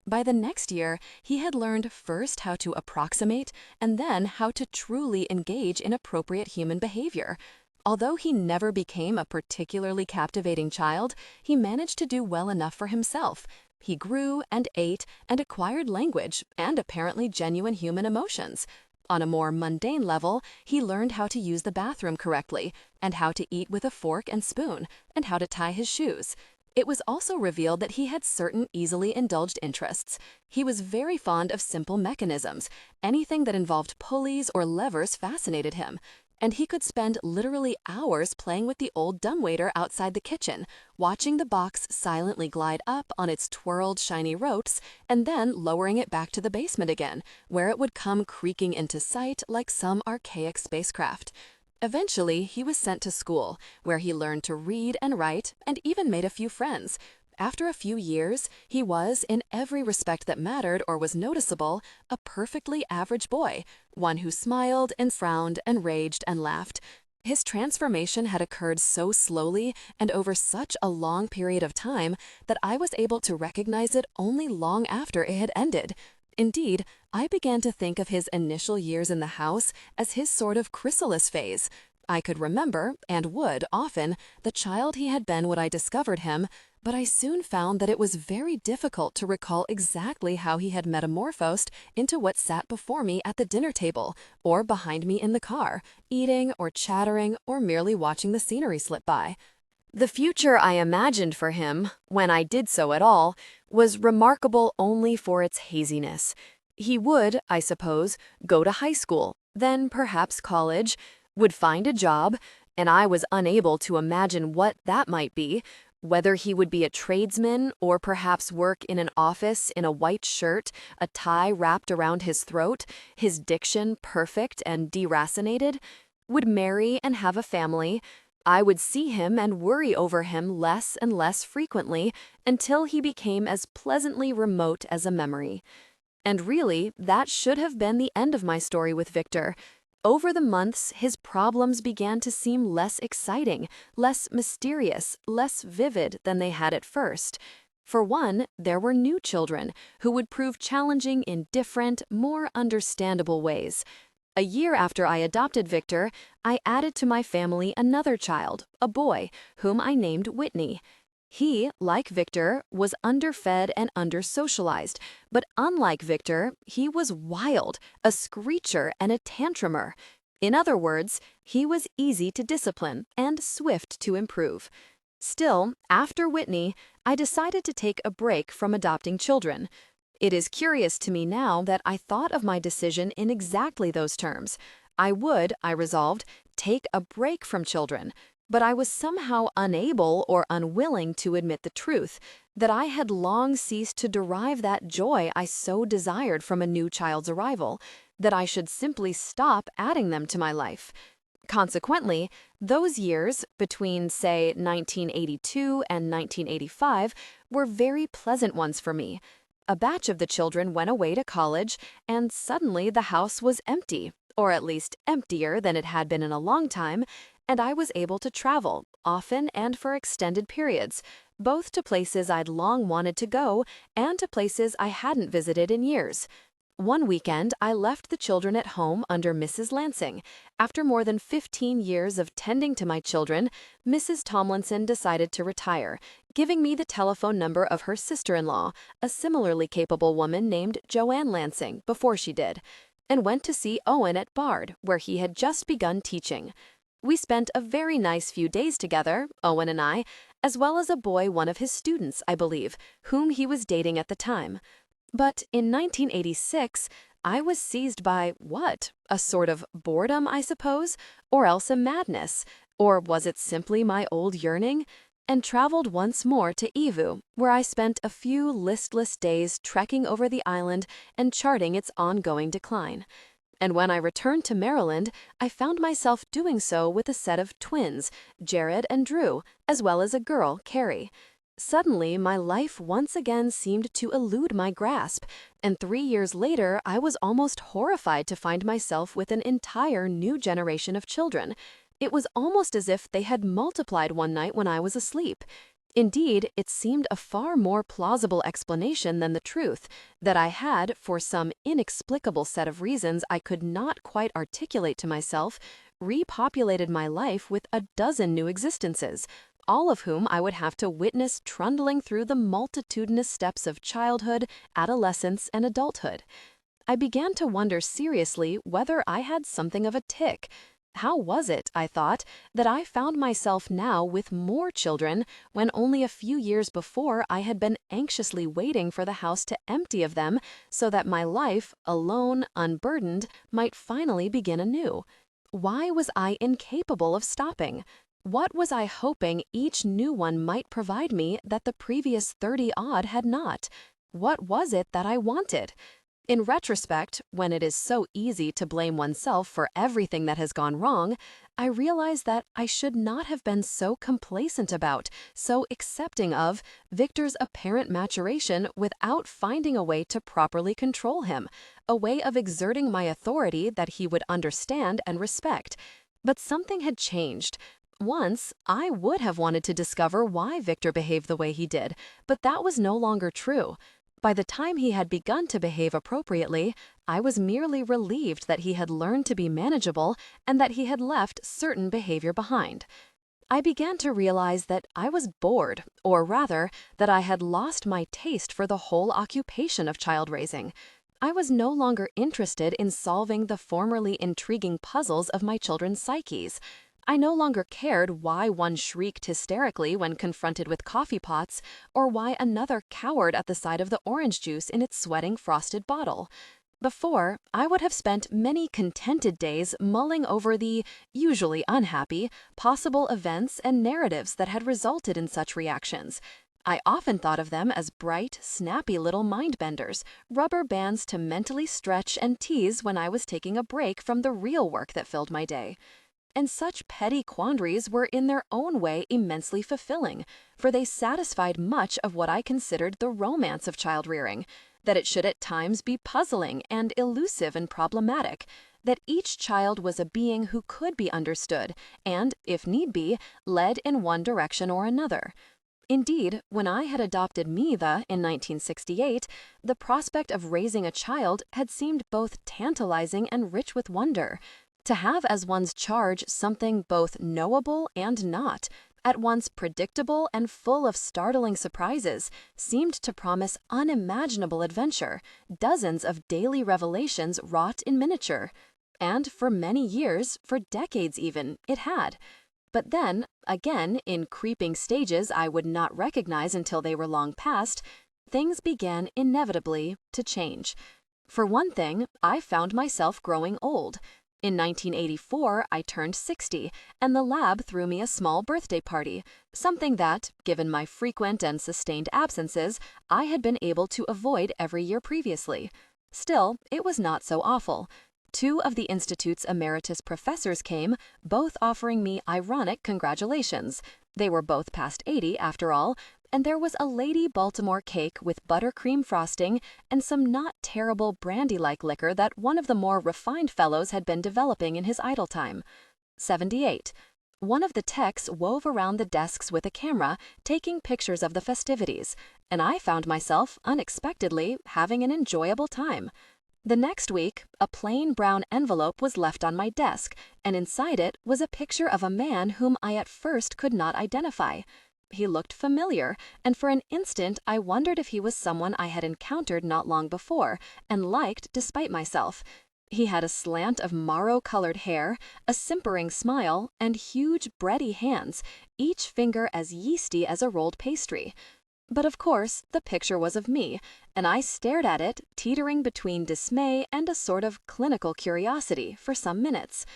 By the next year, he had learned first how to approximate and then how to truly engage in appropriate human behavior. Although he never became a particularly captivating child, he managed to do well enough for himself. He grew and ate and acquired language and apparently genuine human emotions. On a more mundane level, he learned how to use the bathroom correctly, and how to eat with a fork and spoon, and how to tie his shoes. It was also revealed that he had certain easily indulged interests. He was very fond of simple mechanisms. Anything that involved pulleys or levers fascinated him. And he could spend literally hours playing with the old dumbwaiter outside the kitchen, watching the box silently glide up on its twirled, shiny ropes, and then lowering it back to the basement again, where it would come creaking into sight like some archaic spacecraft. Eventually, he was sent to school, where he learned to read and write and even made a few friends. After a few years, he was, in every respect that mattered or was noticeable, a perfectly average boy, one who smiled and frowned and raged and laughed. His transformation had occurred so slowly and over such a long period of time that I was able to recognize it only long after it had ended. Indeed, I began to think of his initial years in the house as his sort of chrysalis phase. I could remember, and would often, the child he had been when I discovered him, but I soon found that it was very difficult to recall exactly how he had metamorphosed into what sat before me at the dinner table, or behind me in the car, eating or chattering or merely watching the scenery slip by. The future I imagined for him, when I did so at all, was remarkable only for its haziness. He would, I suppose, go to high school, then perhaps college, would find a job, and I was unable to imagine what that might be, whether he would be a tradesman or perhaps work in an office in a white shirt, a tie wrapped around his throat, his diction perfect and deracinated, would marry and have a family. I would see him and worry over him less and less frequently until he became as pleasantly remote as a memory. And really, that should have been the end of my story with Victor. Over the months, his problems began to seem less exciting, less mysterious, less vivid than they had at first. For one, there were new children who would prove challenging in different, more understandable ways. A year after I adopted Victor, I added to my family another child, a boy, whom I named Whitney. He, like Victor, was underfed and undersocialized, but unlike Victor, he was wild, a screecher and a tantrumer. In other words, he was easy to discipline and swift to improve. Still, after Whitney, I decided to take a break from adopting children. It is curious to me now that I thought of my decision in exactly those terms. I would, I resolved, take a break from children, but I was somehow unable or unwilling to admit the truth, that I had long ceased to derive that joy I so desired from a new child's arrival, that I should simply stop adding them to my life. Consequently, those years, between, say, 1982 and 1985, were very pleasant ones for me. A batch of the children went away to college, and suddenly the house was empty, or at least emptier than it had been in a long time, and I was able to travel, often and for extended periods, both to places I'd long wanted to go and to places I hadn't visited in years. One weekend, I left the children at home under Mrs. Lansing. After more than 15 years of tending to my children, Mrs. Tomlinson decided to retire, giving me the telephone number of her sister-in-law, a similarly capable woman named Joanne Lansing, before she did, and went to see Owen at Bard, where he had just begun teaching. We spent a very nice few days together, Owen and I, as well as a boy, one of his students, I believe, whom he was dating at the time. But in 1986, I was seized by what? A sort of boredom, I suppose? Or else a madness? Or was it simply my old yearning? And traveled once more to Evu, where I spent a few listless days trekking over the island and charting its ongoing decline. And when I returned to Maryland, I found myself doing so with a set of twins, Jared and Drew, as well as a girl, Carrie. Suddenly, my life once again seemed to elude my grasp, and 3 years later, I was almost horrified to find myself with an entire new generation of children. It was almost as if they had multiplied one night when I was asleep. Indeed, it seemed a far more plausible explanation than the truth, that I had, for some inexplicable set of reasons I could not quite articulate to myself, repopulated my life with a dozen new existences, all of whom I would have to witness trundling through the multitudinous steps of childhood, adolescence, and adulthood. I began to wonder seriously whether I had something of a tic. How was it, I thought, that I found myself now with more children when only a few years before I had been anxiously waiting for the house to empty of them so that my life, alone, unburdened, might finally begin anew? Why was I incapable of stopping? What was I hoping each new one might provide me that the previous 30-odd had not? What was it that I wanted? In retrospect, when it is so easy to blame oneself for everything that has gone wrong, I realize that I should not have been so complacent about, so accepting of, Victor's apparent maturation without finding a way to properly control him, a way of exerting my authority that he would understand and respect. But something had changed. Once, I would have wanted to discover why Victor behaved the way he did, but that was no longer true. By the time he had begun to behave appropriately, I was merely relieved that he had learned to be manageable and that he had left certain behavior behind. I began to realize that I was bored, or rather, that I had lost my taste for the whole occupation of child raising. I was no longer interested in solving the formerly intriguing puzzles of my children's psyches. I no longer cared why one shrieked hysterically when confronted with coffee pots, or why another cowered at the sight of the orange juice in its sweating frosted bottle. Before, I would have spent many contented days mulling over the, usually unhappy, possible events and narratives that had resulted in such reactions. I often thought of them as bright, snappy little mind-benders, rubber bands to mentally stretch and tease when I was taking a break from the real work that filled my day. And such petty quandaries were in their own way immensely fulfilling, for they satisfied much of what I considered the romance of child-rearing, that it should at times be puzzling and elusive and problematic, that each child was a being who could be understood and, if need be, led in one direction or another. Indeed, when I had adopted Mitha in 1968, the prospect of raising a child had seemed both tantalizing and rich with wonder. To have as one's charge something both knowable and not, at once predictable and full of startling surprises, seemed to promise unimaginable adventure, dozens of daily revelations wrought in miniature. And for many years, for decades even, it had. But then, again, in creeping stages I would not recognize until they were long past, things began inevitably to change. For one thing, I found myself growing old. In 1984, I turned 60, and the lab threw me a small birthday party, something that, given my frequent and sustained absences, I had been able to avoid every year previously. Still, it was not so awful. Two of the Institute's emeritus professors came, both offering me ironic congratulations. They were both past 80, after all, and there was a Lady Baltimore cake with buttercream frosting and some not terrible brandy-like liquor that one of the more refined fellows had been developing in his idle time. 78. One of the techs wove around the desks with a camera, taking pictures of the festivities, and I found myself, unexpectedly, having an enjoyable time. The next week, a plain brown envelope was left on my desk, and inside it was a picture of a man whom I at first could not identify. He looked familiar, and for an instant I wondered if he was someone I had encountered not long before, and liked despite myself. He had a slant of marrow-colored hair, a simpering smile, and huge, bready hands, each finger as yeasty as a rolled pastry. But of course, the picture was of me, and I stared at it, teetering between dismay and a sort of clinical curiosity, for some minutes.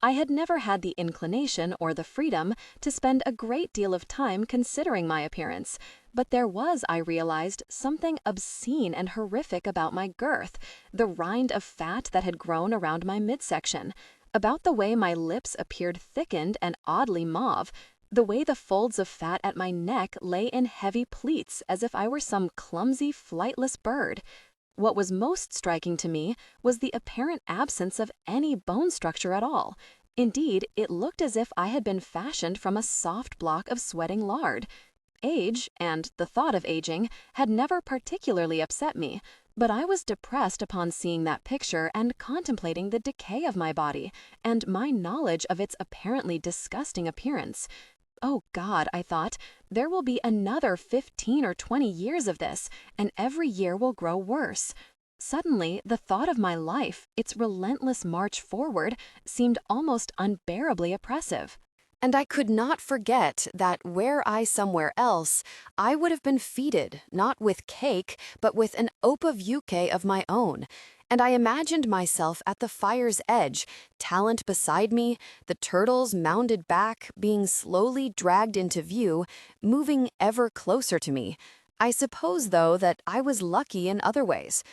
I had never had the inclination or the freedom to spend a great deal of time considering my appearance, but there was, I realized, something obscene and horrific about my girth, the rind of fat that had grown around my midsection, about the way my lips appeared thickened and oddly mauve, the way the folds of fat at my neck lay in heavy pleats as if I were some clumsy, flightless bird. What was most striking to me was the apparent absence of any bone structure at all. Indeed, it looked as if I had been fashioned from a soft block of sweating lard. Age, and the thought of aging, had never particularly upset me, but I was depressed upon seeing that picture and contemplating the decay of my body, and my knowledge of its apparently disgusting appearance. Oh God, I thought, there will be another 15 or 20 years of this, and every year will grow worse. Suddenly, the thought of my life, its relentless march forward, seemed almost unbearably oppressive. And I could not forget that were I somewhere else, I would have been feted, not with cake, but with an opavuke of my own. And I imagined myself at the fire's edge, talent beside me, the turtles mounded back, being slowly dragged into view, moving ever closer to me. I suppose, though, that I was lucky in other ways.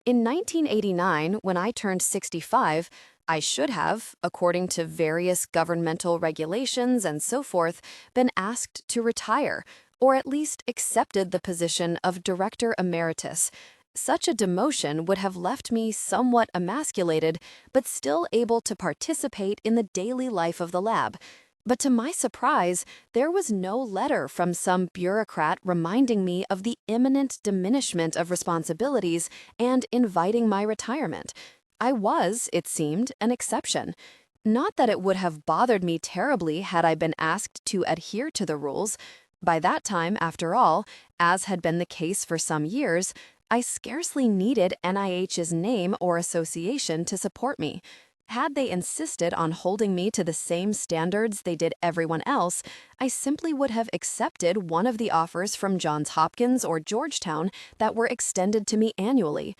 In 1989, when I turned 65, I should have, according to various governmental regulations and so forth, been asked to retire, or at least accepted the position of Director Emeritus. Such a demotion would have left me somewhat emasculated, but still able to participate in the daily life of the lab. But to my surprise, there was no letter from some bureaucrat reminding me of the imminent diminishment of responsibilities and inviting my retirement. I was, it seemed, an exception. Not that it would have bothered me terribly had I been asked to adhere to the rules. By that time, after all, as had been the case for some years, I scarcely needed NIH's name or association to support me. Had they insisted on holding me to the same standards they did everyone else, I simply would have accepted one of the offers from Johns Hopkins or Georgetown that were extended to me annually.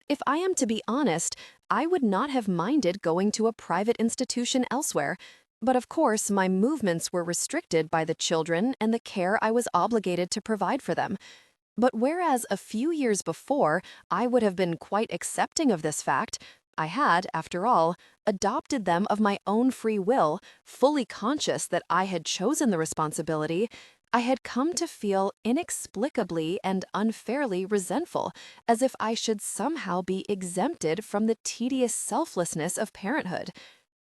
If I am to be honest, I would not have minded going to a private institution elsewhere. But of course, my movements were restricted by the children and the care I was obligated to provide for them. But whereas a few years before I would have been quite accepting of this fact, I had, after all, adopted them of my own free will, fully conscious that I had chosen the responsibility. I had come to feel inexplicably and unfairly resentful, as if I should somehow be exempted from the tedious selflessness of parenthood.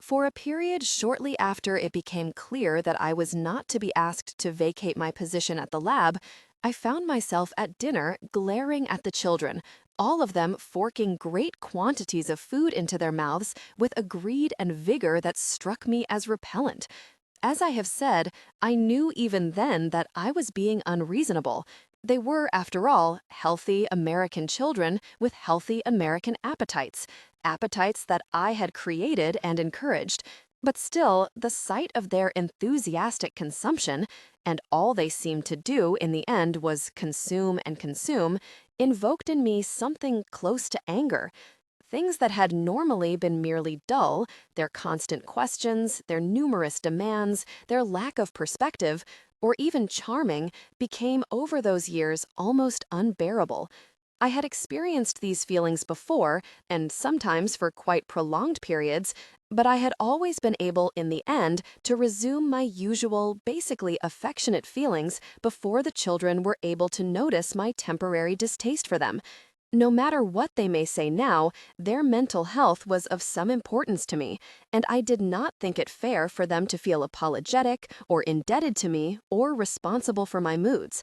For a period shortly after it became clear that I was not to be asked to vacate my position at the lab, I found myself at dinner glaring at the children, all of them forking great quantities of food into their mouths with a greed and vigor that struck me as repellent. As I have said, I knew even then that I was being unreasonable. They were, after all, healthy American children with healthy American appetites, appetites that I had created and encouraged. But still, the sight of their enthusiastic consumption, and all they seemed to do in the end was consume and consume, invoked in me something close to anger. Things that had normally been merely dull, their constant questions, their numerous demands, their lack of perspective, or even charming, became over those years almost unbearable. I had experienced these feelings before, and sometimes for quite prolonged periods, but I had always been able in the end to resume my usual, basically affectionate feelings before the children were able to notice my temporary distaste for them. No matter what they may say now, their mental health was of some importance to me, and I did not think it fair for them to feel apologetic or indebted to me or responsible for my moods.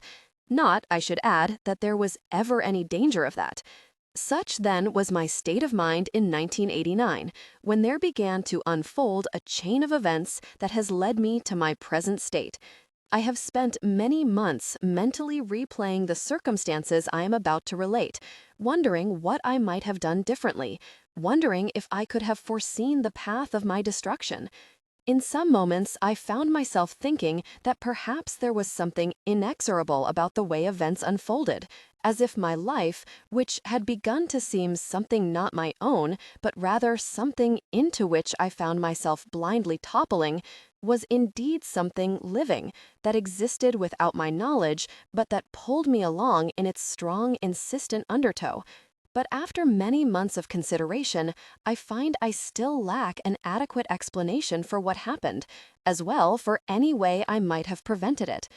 Not, I should add, that there was ever any danger of that. Such then was my state of mind in 1989, when there began to unfold a chain of events that has led me to my present state. I have spent many months mentally replaying the circumstances I am about to relate, wondering what I might have done differently, wondering if I could have foreseen the path of my destruction. In some moments, I found myself thinking that perhaps there was something inexorable about the way events unfolded, as if my life, which had begun to seem something not my own, but rather something into which I found myself blindly toppling, was indeed something living, that existed without my knowledge, but that pulled me along in its strong, insistent undertow. But after many months of consideration, I find I still lack an adequate explanation for what happened, as well for any way I might have prevented it.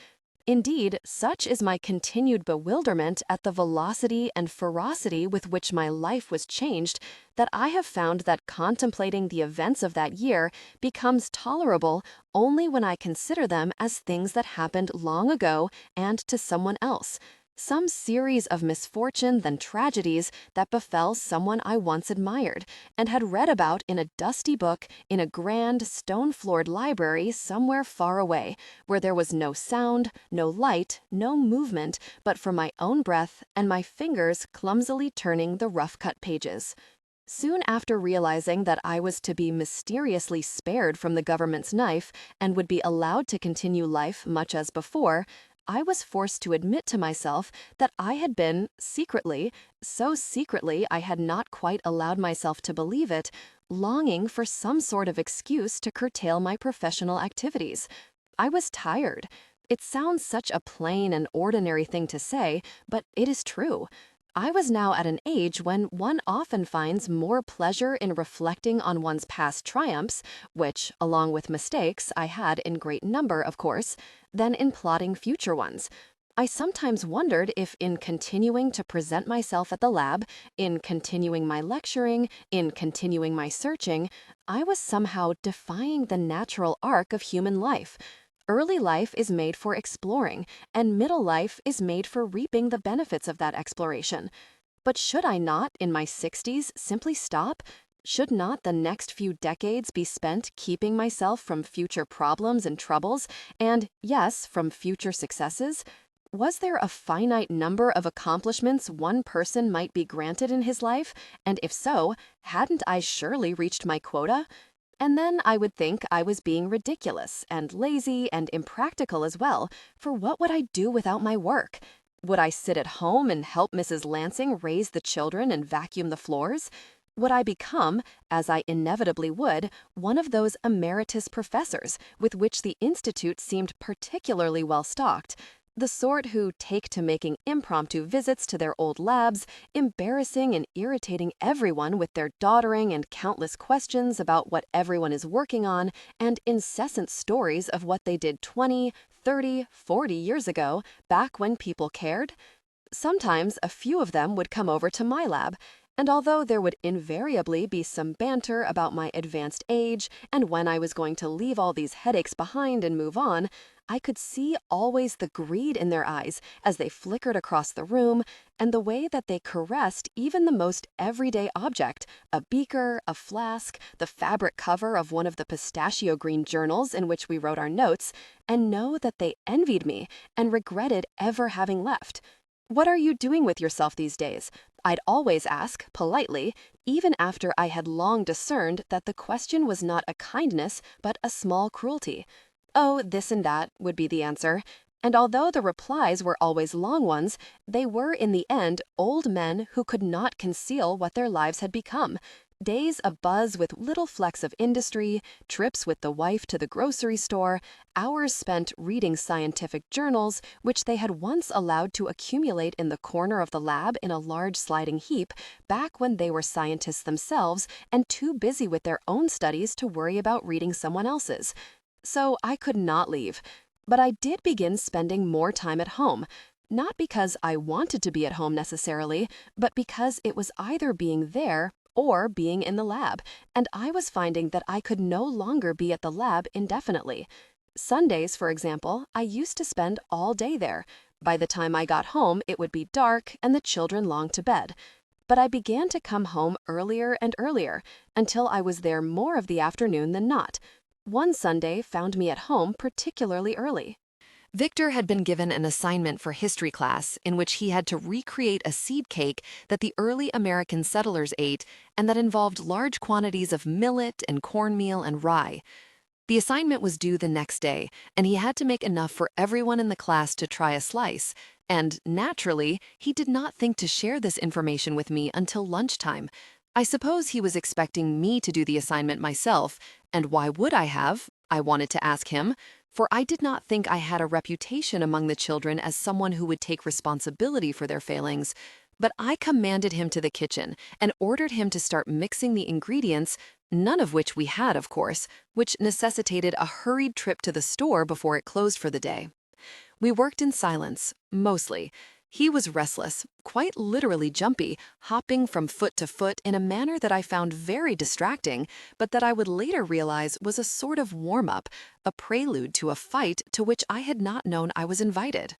Indeed, such is my continued bewilderment at the velocity and ferocity with which my life was changed, that I have found that contemplating the events of that year becomes tolerable only when I consider them as things that happened long ago and to someone else. Some series of misfortunes and tragedies that befell someone I once admired, and had read about in a dusty book in a grand, stone-floored library somewhere far away, where there was no sound, no light, no movement, but for my own breath and my fingers clumsily turning the rough-cut pages. Soon after realizing that I was to be mysteriously spared from the government's knife and would be allowed to continue life much as before, I was forced to admit to myself that I had been, secretly, so secretly I had not quite allowed myself to believe it, longing for some sort of excuse to curtail my professional activities. I was tired. It sounds such a plain and ordinary thing to say, but it is true. I was now at an age when one often finds more pleasure in reflecting on one's past triumphs, which, along with mistakes, I had in great number, of course, than in plotting future ones. I sometimes wondered if in continuing to present myself at the lab, in continuing my lecturing, in continuing my searching, I was somehow defying the natural arc of human life. Early life is made for exploring, and middle life is made for reaping the benefits of that exploration. But should I not, in my 60s, simply stop? Should not the next few decades be spent keeping myself from future problems and troubles, and, yes, from future successes? Was there a finite number of accomplishments one person might be granted in his life? And if so, hadn't I surely reached my quota? And then I would think I was being ridiculous and lazy and impractical as well, for what would I do without my work? Would I sit at home and help Mrs. Lansing raise the children and vacuum the floors? Would I become, as I inevitably would, one of those emeritus professors with which the Institute seemed particularly well stocked? The sort who take to making impromptu visits to their old labs, embarrassing and irritating everyone with their doddering and countless questions about what everyone is working on, and incessant stories of what they did 20, 30, 40 years ago, back when people cared? Sometimes a few of them would come over to my lab, and although there would invariably be some banter about my advanced age and when I was going to leave all these headaches behind and move on, I could see always the greed in their eyes as they flickered across the room, and the way that they caressed even the most everyday object, a beaker, a flask, the fabric cover of one of the pistachio green journals in which we wrote our notes, and know that they envied me and regretted ever having left. "What are you doing with yourself these days?" I'd always ask, politely, even after I had long discerned that the question was not a kindness, but a small cruelty. "Oh, this and that," would be the answer. And although the replies were always long ones, they were in the end old men who could not conceal what their lives had become. Days abuzz with little flecks of industry, trips with the wife to the grocery store, hours spent reading scientific journals, which they had once allowed to accumulate in the corner of the lab in a large sliding heap, back when they were scientists themselves and too busy with their own studies to worry about reading someone else's. So I could not leave. But I did begin spending more time at home. Not because I wanted to be at home necessarily, but because it was either being there or being in the lab, and I was finding that I could no longer be at the lab indefinitely. Sundays, for example, I used to spend all day there. By the time I got home, it would be dark and the children longed to bed. But I began to come home earlier and earlier, until I was there more of the afternoon than not. One Sunday found me at home particularly early. Victor had been given an assignment for history class in which he had to recreate a seed cake that the early American settlers ate and that involved large quantities of millet and cornmeal and rye. The assignment was due the next day, and he had to make enough for everyone in the class to try a slice. And, naturally, he did not think to share this information with me until lunchtime. I suppose he was expecting me to do the assignment myself, and why would I have? I wanted to ask him, for I did not think I had a reputation among the children as someone who would take responsibility for their failings. But I commanded him to the kitchen and ordered him to start mixing the ingredients, none of which we had, of course, which necessitated a hurried trip to the store before it closed for the day. We worked in silence, mostly. He was restless, quite literally jumpy, hopping from foot to foot in a manner that I found very distracting, but that I would later realize was a sort of warm-up, a prelude to a fight to which I had not known I was invited.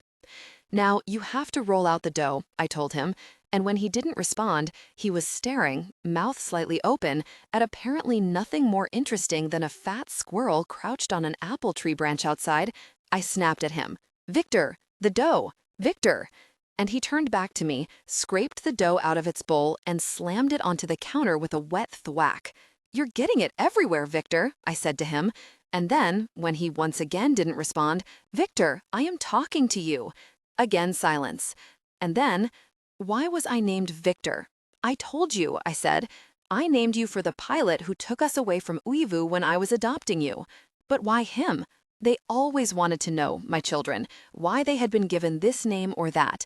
"Now, you have to roll out the dough," I told him, and when he didn't respond, he was staring, mouth slightly open, at apparently nothing more interesting than a fat squirrel crouched on an apple tree branch outside. I snapped at him, "Victor, the dough! Victor!" And he turned back to me, scraped the dough out of its bowl, and slammed it onto the counter with a wet thwack. "You're getting it everywhere, Victor," I said to him. And then, when he once again didn't respond, "Victor, I am talking to you." Again silence. And then, "Why was I named Victor?" "I told you," I said. "I named you for the pilot who took us away from Uivu when I was adopting you." "But why him?" They always wanted to know, my children, why they had been given this name or that.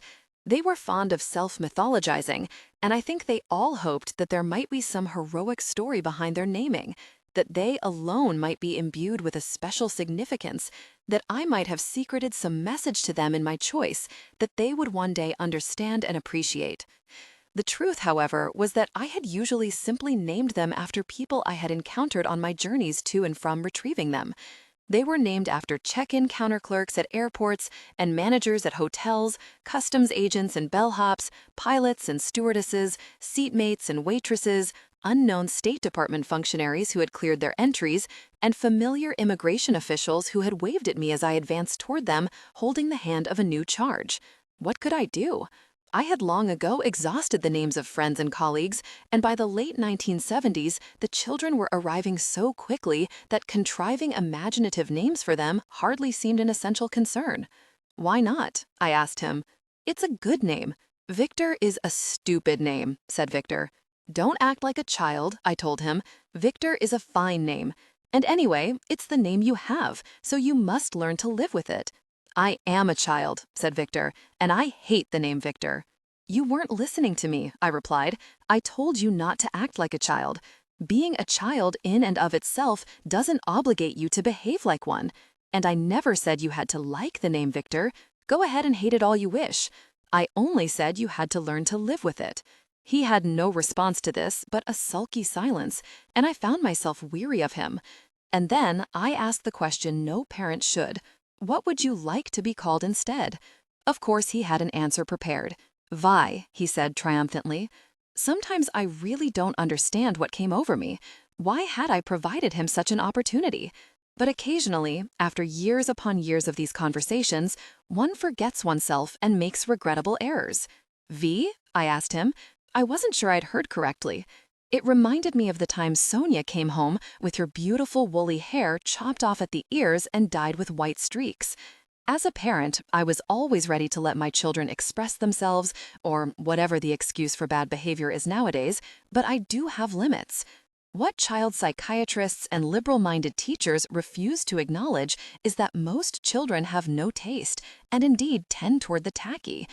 They were fond of self-mythologizing, and I think they all hoped that there might be some heroic story behind their naming, that they alone might be imbued with a special significance, that I might have secreted some message to them in my choice that they would one day understand and appreciate. The truth, however, was that I had usually simply named them after people I had encountered on my journeys to and from retrieving them. They were named after check-in counter clerks at airports and managers at hotels, customs agents and bellhops, pilots and stewardesses, seatmates and waitresses, unknown State Department functionaries who had cleared their entries, and familiar immigration officials who had waved at me as I advanced toward them, holding the hand of a new charge. What could I do? I had long ago exhausted the names of friends and colleagues, and by the late 1970s, the children were arriving so quickly that contriving imaginative names for them hardly seemed an essential concern. "Why not?" I asked him. "It's a good name." "Victor is a stupid name," said Victor. "Don't act like a child," I told him. "Victor is a fine name. And anyway, it's the name you have, so you must learn to live with it." "I am a child," said Victor, "and I hate the name Victor." "You weren't listening to me," I replied. "I told you not to act like a child. Being a child in and of itself doesn't obligate you to behave like one. And I never said you had to like the name Victor. Go ahead and hate it all you wish. I only said you had to learn to live with it." He had no response to this but a sulky silence, and I found myself weary of him. And then I asked the question no parent should. "What would you like to be called instead?" Of course, he had an answer prepared. "Vi," he said triumphantly. Sometimes I really don't understand what came over me. Why had I provided him such an opportunity? But occasionally, after years upon years of these conversations, one forgets oneself and makes regrettable errors. "Vi?" I asked him. I wasn't sure I'd heard correctly. It reminded me of the time Sonia came home with her beautiful woolly hair chopped off at the ears and dyed with white streaks. As a parent, I was always ready to let my children express themselves, or whatever the excuse for bad behavior is nowadays, but I do have limits. What child psychiatrists and liberal-minded teachers refuse to acknowledge is that most children have no taste, and indeed tend toward the tacky.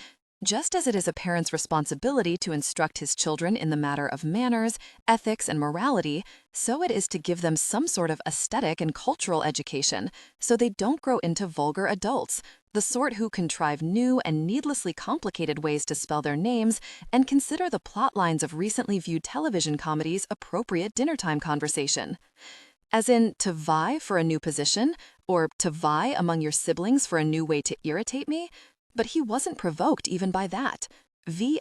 Just as it is a parent's responsibility to instruct his children in the matter of manners, ethics, and morality, so it is to give them some sort of aesthetic and cultural education, so they don't grow into vulgar adults, the sort who contrive new and needlessly complicated ways to spell their names and consider the plot lines of recently viewed television comedies appropriate dinnertime conversation. As in, to vie for a new position, or to vie among your siblings for a new way to irritate me? But he wasn't provoked even by that. "Vi,"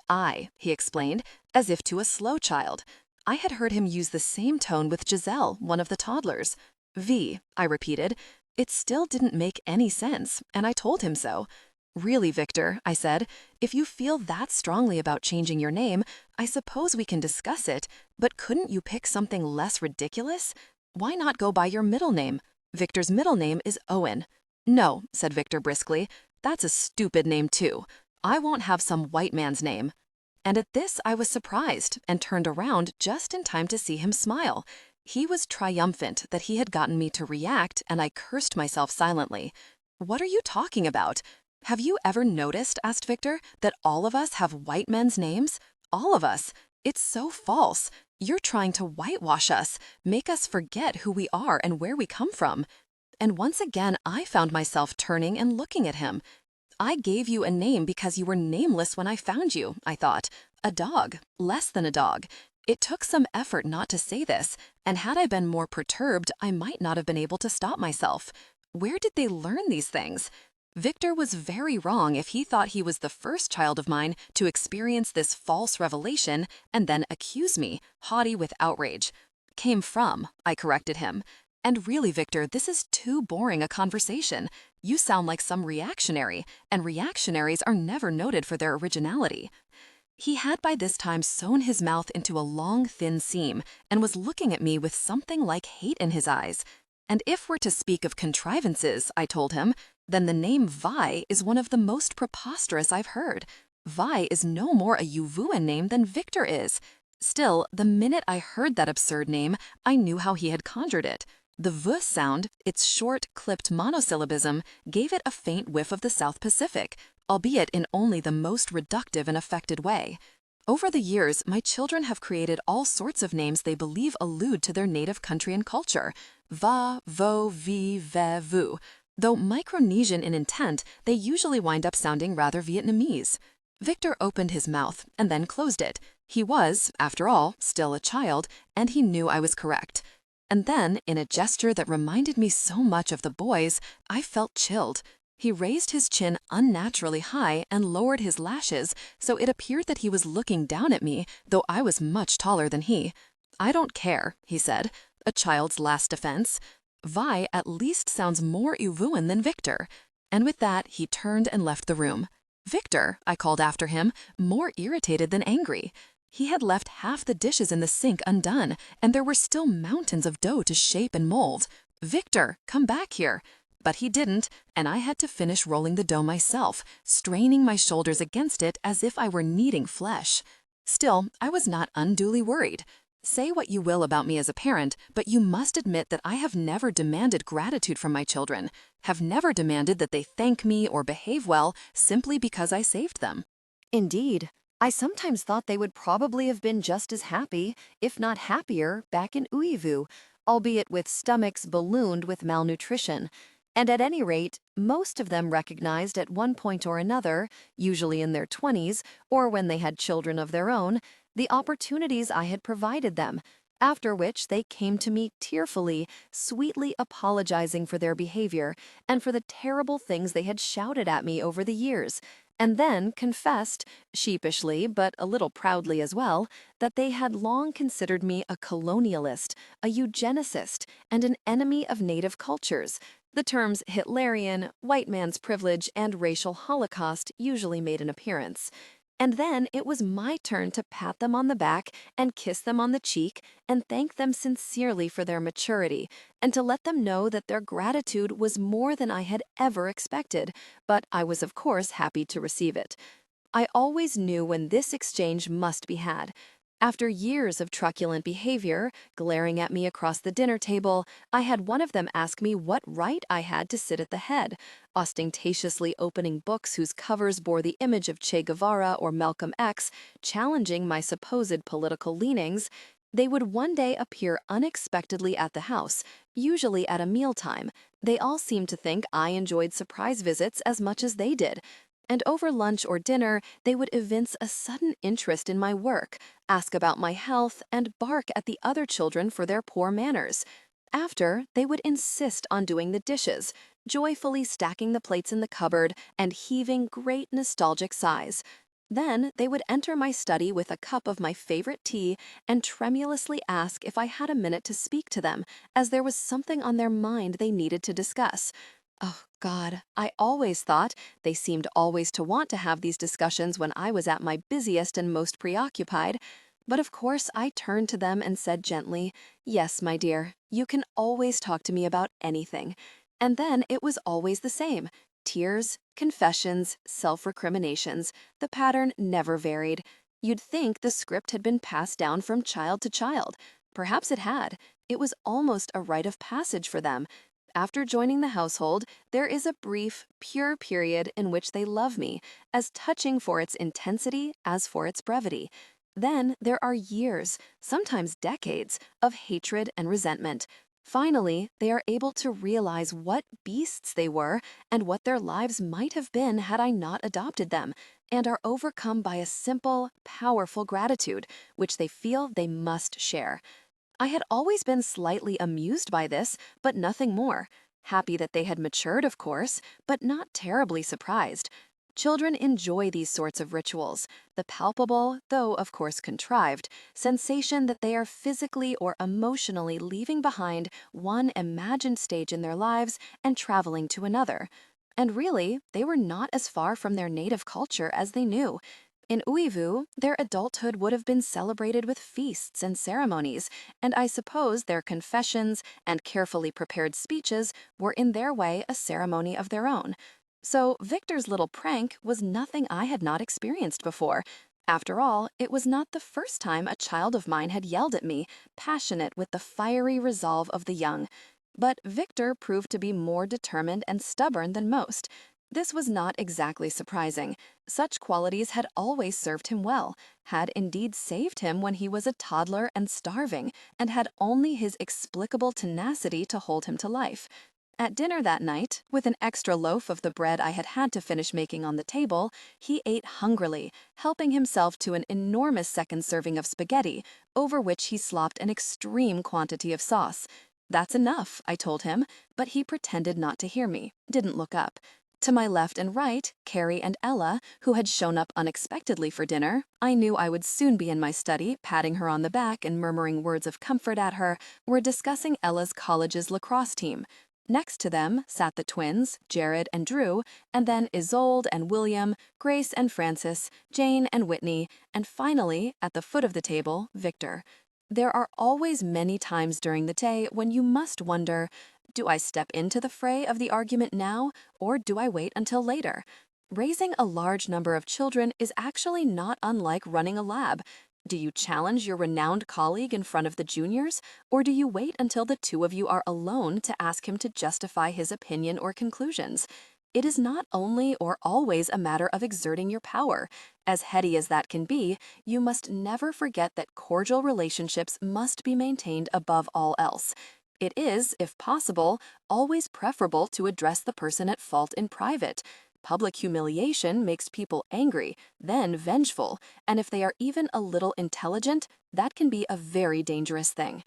he explained, as if to a slow child. I had heard him use the same tone with Giselle, one of the toddlers. "Vi," I repeated. It still didn't make any sense, and I told him so. "Really, Victor," I said, "if you feel that strongly about changing your name, I suppose we can discuss it, but couldn't you pick something less ridiculous? Why not go by your middle name? Victor's middle name is Owen." "No," said Victor briskly. "That's a stupid name, too. I won't have some white man's name." And at this I was surprised and turned around just in time to see him smile. He was triumphant that he had gotten me to react, and I cursed myself silently. "What are you talking about? Have you ever noticed," asked Victor, "that all of us have white men's names? All of us. It's so false. You're trying to whitewash us, make us forget who we are and where we come from." And once again, I found myself turning and looking at him. "I gave you a name because you were nameless when I found you," I thought. "A dog, less than a dog." It took some effort not to say this, and had I been more perturbed, I might not have been able to stop myself. Where did they learn these things? Victor was very wrong if he thought he was the first child of mine to experience this false revelation and then accuse me, haughty with outrage. "Came from," I corrected him. "And really, Victor, this is too boring a conversation. You sound like some reactionary, and reactionaries are never noted for their originality." He had by this time sewn his mouth into a long, thin seam and was looking at me with something like hate in his eyes. "And if we're to speak of contrivances," I told him, "then the name Vi is one of the most preposterous I've heard. Vi is no more a Yuvuan name than Victor is." Still, the minute I heard that absurd name, I knew how he had conjured it. The V sound, its short, clipped monosyllabism, gave it a faint whiff of the South Pacific, albeit in only the most reductive and affected way. Over the years, my children have created all sorts of names they believe allude to their native country and culture. Va, vo, vi, ve, vu. Though Micronesian in intent, they usually wind up sounding rather Vietnamese. Victor opened his mouth and then closed it. He was, after all, still a child, and he knew I was correct. And then, in a gesture that reminded me so much of the boys, I felt chilled. He raised his chin unnaturally high and lowered his lashes, so it appeared that he was looking down at me, though I was much taller than he. "I don't care," he said, a child's last defense. "Vi at least sounds more Uvuan than Victor." And with that, he turned and left the room. "Victor," I called after him, more irritated than angry. He had left half the dishes in the sink undone, and there were still mountains of dough to shape and mold. "Victor, come back here." But he didn't, and I had to finish rolling the dough myself, straining my shoulders against it as if I were kneading flesh. Still, I was not unduly worried. Say what you will about me as a parent, but you must admit that I have never demanded gratitude from my children, have never demanded that they thank me or behave well simply because I saved them. Indeed, I sometimes thought they would probably have been just as happy, if not happier, back in Uivu, albeit with stomachs ballooned with malnutrition. And at any rate, most of them recognized at one point or another, usually in their 20s or when they had children of their own, the opportunities I had provided them, after which they came to me tearfully, sweetly apologizing for their behavior and for the terrible things they had shouted at me over the years, and then confessed, sheepishly but a little proudly as well, that they had long considered me a colonialist, a eugenicist, and an enemy of native cultures. The terms Hitlerian, white man's privilege, and racial holocaust usually made an appearance. And then it was my turn to pat them on the back and kiss them on the cheek and thank them sincerely for their maturity, and to let them know that their gratitude was more than I had ever expected, but I was of course happy to receive it. I always knew when this exchange must be had. After years of truculent behavior, glaring at me across the dinner table, I had one of them ask me what right I had to sit at the head, ostentatiously opening books whose covers bore the image of Che Guevara or Malcolm X, challenging my supposed political leanings. They would one day appear unexpectedly at the house, usually at a mealtime. They all seemed to think I enjoyed surprise visits as much as they did. And over lunch or dinner, they would evince a sudden interest in my work, ask about my health, and bark at the other children for their poor manners. After, they would insist on doing the dishes, joyfully stacking the plates in the cupboard and heaving great nostalgic sighs. Then they would enter my study with a cup of my favorite tea and tremulously ask if I had a minute to speak to them, as there was something on their mind they needed to discuss. Oh, God, I always thought they seemed always to want to have these discussions when I was at my busiest and most preoccupied. But of course, I turned to them and said gently, "Yes, my dear, you can always talk to me about anything." And then it was always the same. Tears, confessions, self-recriminations. The pattern never varied. You'd think the script had been passed down from child to child. Perhaps it had. It was almost a rite of passage for them. After joining the household, there is a brief, pure period in which they love me, as touching for its intensity as for its brevity. Then there are years, sometimes decades, of hatred and resentment. Finally, they are able to realize what beasts they were and what their lives might have been had I not adopted them, and are overcome by a simple, powerful gratitude, which they feel they must share. I had always been slightly amused by this, but nothing more. Happy that they had matured, of course, but not terribly surprised. Children enjoy these sorts of rituals, the palpable, though of course contrived, sensation that they are physically or emotionally leaving behind one imagined stage in their lives and traveling to another. And really, they were not as far from their native culture as they knew. In Uivu, their adulthood would have been celebrated with feasts and ceremonies, and I suppose their confessions and carefully prepared speeches were in their way a ceremony of their own. So Victor's little prank was nothing I had not experienced before. After all, it was not the first time a child of mine had yelled at me, passionate with the fiery resolve of the young. But Victor proved to be more determined and stubborn than most. This was not exactly surprising. Such qualities had always served him well, had indeed saved him when he was a toddler and starving, and had only his explicable tenacity to hold him to life. At dinner that night, with an extra loaf of the bread I had to finish making on the table, he ate hungrily, helping himself to an enormous second serving of spaghetti, over which he slopped an extreme quantity of sauce. "That's enough," I told him, but he pretended not to hear me, didn't look up. To my left and right, Carrie and Ella, who had shown up unexpectedly for dinner, I knew I would soon be in my study, patting her on the back and murmuring words of comfort at her, were discussing Ella's college's lacrosse team. Next to them sat the twins, Jared and Drew, and then Isolde and William, Grace and Francis, Jane and Whitney, and finally, at the foot of the table, Victor. There are always many times during the day when you must wonder, do I step into the fray of the argument now, or do I wait until later? Raising a large number of children is actually not unlike running a lab. Do you challenge your renowned colleague in front of the juniors, or do you wait until the two of you are alone to ask him to justify his opinion or conclusions? It is not only or always a matter of exerting your power. As heady as that can be, you must never forget that cordial relationships must be maintained above all else. It is, if possible, always preferable to address the person at fault in private. Public humiliation makes people angry, then vengeful, and if they are even a little intelligent, that can be a very dangerous thing.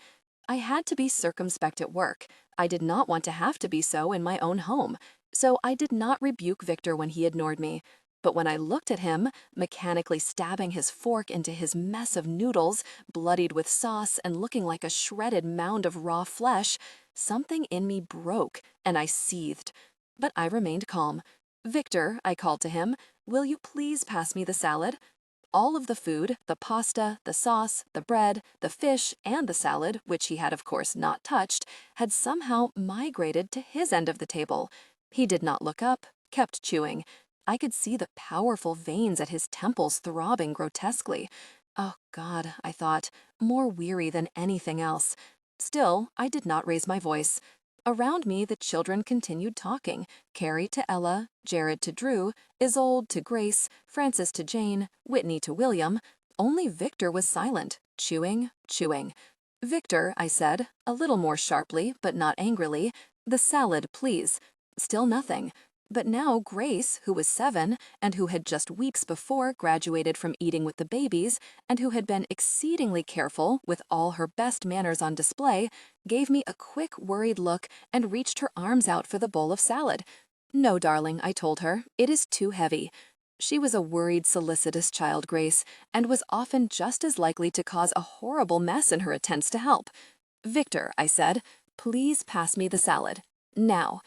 I had to be circumspect at work. I did not want to have to be so in my own home, so I did not rebuke Victor when he ignored me. But when I looked at him, mechanically stabbing his fork into his mess of noodles, bloodied with sauce and looking like a shredded mound of raw flesh, something in me broke and I seethed. But I remained calm. "Victor," I called to him, "will you please pass me the salad?" All of the food, the pasta, the sauce, the bread, the fish, and the salad, which he had of course not touched, had somehow migrated to his end of the table. He did not look up, kept chewing. I could see the powerful veins at his temples throbbing grotesquely. Oh God, I thought, more weary than anything else. Still, I did not raise my voice. Around me, the children continued talking, Carrie to Ella, Jared to Drew, Isolde to Grace, Francis to Jane, Whitney to William. Only Victor was silent, chewing, chewing. "Victor," I said, a little more sharply, but not angrily, "the salad, please." Still nothing. But now Grace, who was 7, and who had just weeks before graduated from eating with the babies, and who had been exceedingly careful, with all her best manners on display, gave me a quick, worried look and reached her arms out for the bowl of salad. "No, darling," I told her, "it is too heavy." She was a worried, solicitous child, Grace, and was often just as likely to cause a horrible mess in her attempts to help. "Victor," I said, "please pass me the salad. Now."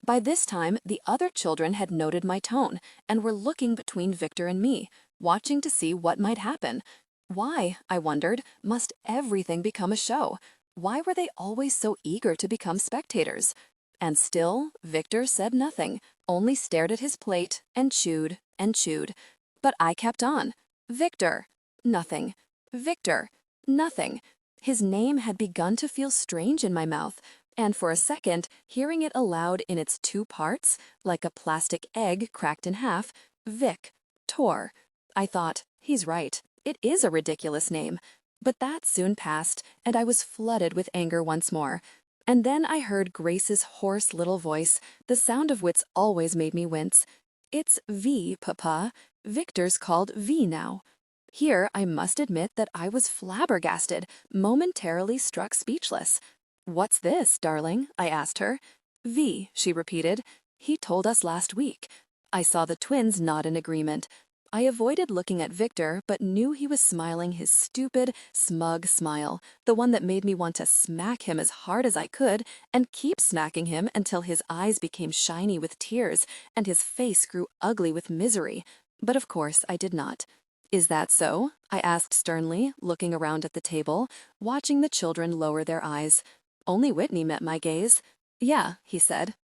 By this time, the other children had noted my tone and were looking between Victor and me, watching to see what might happen. Why, I wondered, must everything become a show? Why were they always so eager to become spectators? And still, Victor said nothing, only stared at his plate and chewed and chewed. But I kept on. "Victor." Nothing. "Victor." Nothing. His name had begun to feel strange in my mouth, and for a second, hearing it aloud in its two parts, like a plastic egg cracked in half, Vic, Tor. I thought, he's right, it is a ridiculous name. But that soon passed, and I was flooded with anger once more. And then I heard Grace's hoarse little voice, the sound of which always made me wince. "It's V, Papa. Victor's called V now." Here I must admit that I was flabbergasted, momentarily struck speechless. "What's this, darling?" I asked her. "V," she repeated. "He told us last week." I saw the twins nod in agreement. I avoided looking at Victor, but knew he was smiling his stupid, smug smile, the one that made me want to smack him as hard as I could and keep smacking him until his eyes became shiny with tears and his face grew ugly with misery. But of course I did not. "Is that so?" I asked sternly, looking around at the table, watching the children lower their eyes. Only Whitney met my gaze. "Yeah," he said.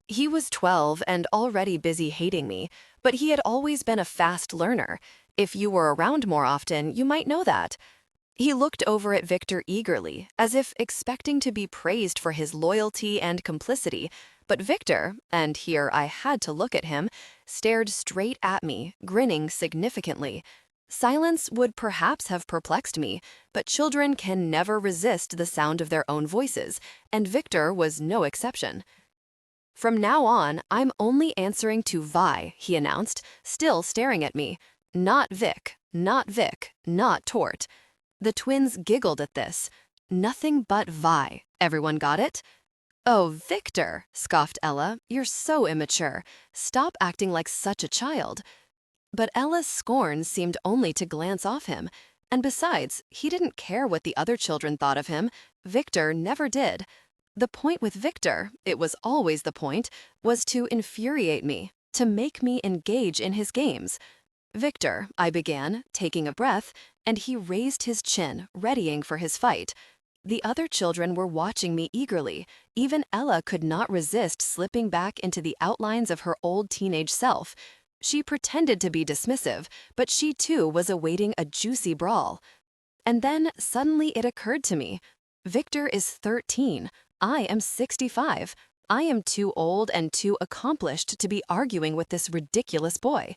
He was 12 and already busy hating me, but he had always been a fast learner. If you were around more often, you might know that. He looked over at Victor eagerly, as if expecting to be praised for his loyalty and complicity, But Victor, and here I had to look at him, stared straight at me, grinning significantly. Silence would perhaps have perplexed me, but children can never resist the sound of their own voices, and Victor was no exception. "From now on, I'm only answering to Vi," he announced, still staring at me. "Not Vic, not Vic, not Tort." The twins giggled at this. "Nothing but Vi. Everyone got it?" "Oh, Victor," scoffed Ella, "you're so immature. Stop acting like such a child." But Ella's scorn seemed only to glance off him. And besides, he didn't care what the other children thought of him. Victor never did. The point with Victor, it was always the point, was to infuriate me, to make me engage in his games. "Victor," I began, taking a breath, and he raised his chin, readying for his fight. The other children were watching me eagerly. Even Ella could not resist slipping back into the outlines of her old teenage self. She pretended to be dismissive, but she too was awaiting a juicy brawl. And then suddenly it occurred to me. Victor is 13. I am 65. I am too old and too accomplished to be arguing with this ridiculous boy.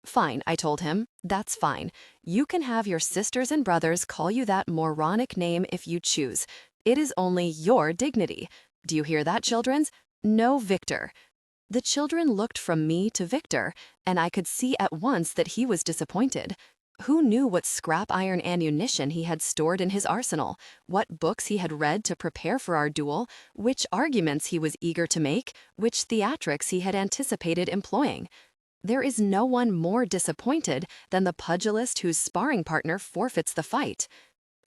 "Fine," I told him. "That's fine. You can have your sisters and brothers call you that moronic name if you choose. It is only your dignity. Do you hear that, children? No Victor." The children looked from me to Victor, and I could see at once that he was disappointed. Who knew what scrap iron ammunition he had stored in his arsenal, what books he had read to prepare for our duel, which arguments he was eager to make, which theatrics he had anticipated employing. There is no one more disappointed than the pugilist whose sparring partner forfeits the fight.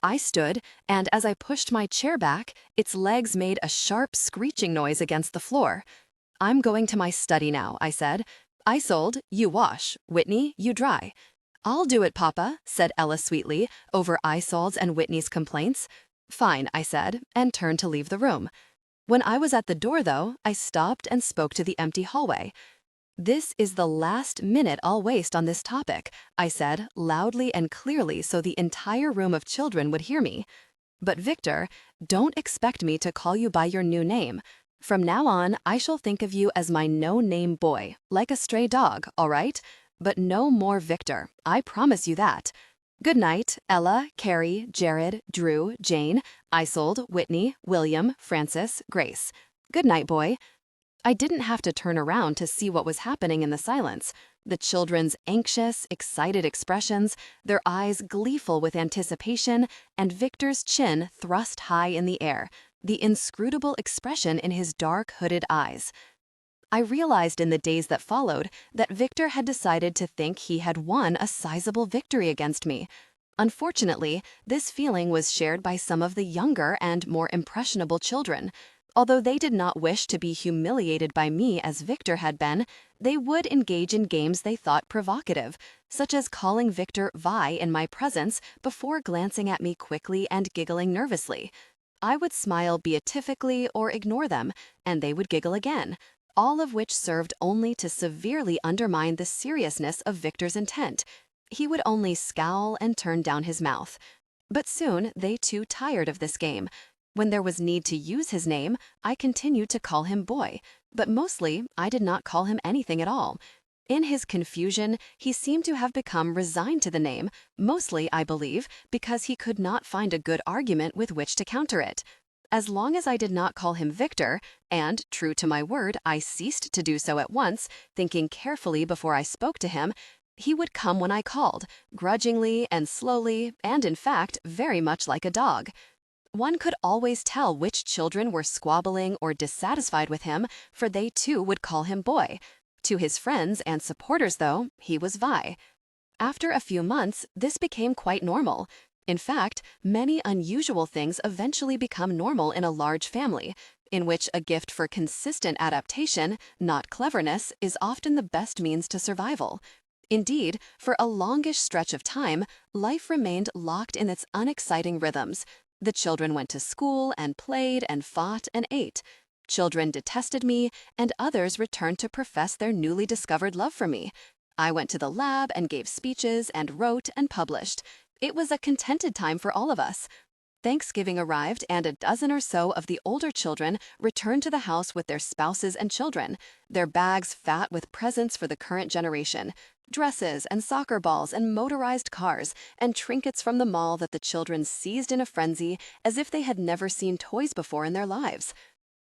I stood, and as I pushed my chair back, its legs made a sharp screeching noise against the floor. "I'm going to my study now," I said. "Isolde, you wash. Whitney, you dry." "I'll do it, Papa," said Ella sweetly, over Isolde's and Whitney's complaints. "Fine," I said, and turned to leave the room. When I was at the door, though, I stopped and spoke to the empty hallway. "This is the last minute I'll waste on this topic," I said, loudly and clearly so the entire room of children would hear me. "But Victor, don't expect me to call you by your new name. From now on, I shall think of you as my no-name boy, like a stray dog, all right? But no more Victor, I promise you that. Good night, Ella, Carrie, Jared, Drew, Jane, Isolde, Whitney, William, Francis, Grace. Good night, boy." I didn't have to turn around to see what was happening in the silence. The children's anxious, excited expressions, their eyes gleeful with anticipation, and Victor's chin thrust high in the air, the inscrutable expression in his dark, hooded eyes. I realized in the days that followed that Victor had decided to think he had won a sizable victory against me. Unfortunately, this feeling was shared by some of the younger and more impressionable children. Although they did not wish to be humiliated by me as Victor had been, they would engage in games they thought provocative, such as calling Victor Vi in my presence before glancing at me quickly and giggling nervously. I would smile beatifically or ignore them, and they would giggle again, all of which served only to severely undermine the seriousness of Victor's intent. He would only scowl and turn down his mouth. But soon they too tired of this game. When there was need to use his name, I continued to call him boy, but mostly I did not call him anything at all. In his confusion, he seemed to have become resigned to the name, mostly, I believe, because he could not find a good argument with which to counter it. As long as I did not call him Victor, and, true to my word, I ceased to do so at once, thinking carefully before I spoke to him, he would come when I called, grudgingly and slowly, and in fact, very much like a dog. One could always tell which children were squabbling or dissatisfied with him, for they too would call him boy. To his friends and supporters, though, he was Vi. After a few months, this became quite normal. In fact, many unusual things eventually become normal in a large family, in which a gift for consistent adaptation, not cleverness, is often the best means to survival. Indeed, for a longish stretch of time, life remained locked in its unexciting rhythms. The children went to school and played and fought and ate. Children detested me, and others returned to profess their newly discovered love for me. I went to the lab and gave speeches and wrote and published. It was a contented time for all of us. Thanksgiving arrived, and a dozen or so of the older children returned to the house with their spouses and children, their bags fat with presents for the current generation, dresses and soccer balls and motorized cars, and trinkets from the mall that the children seized in a frenzy as if they had never seen toys before in their lives.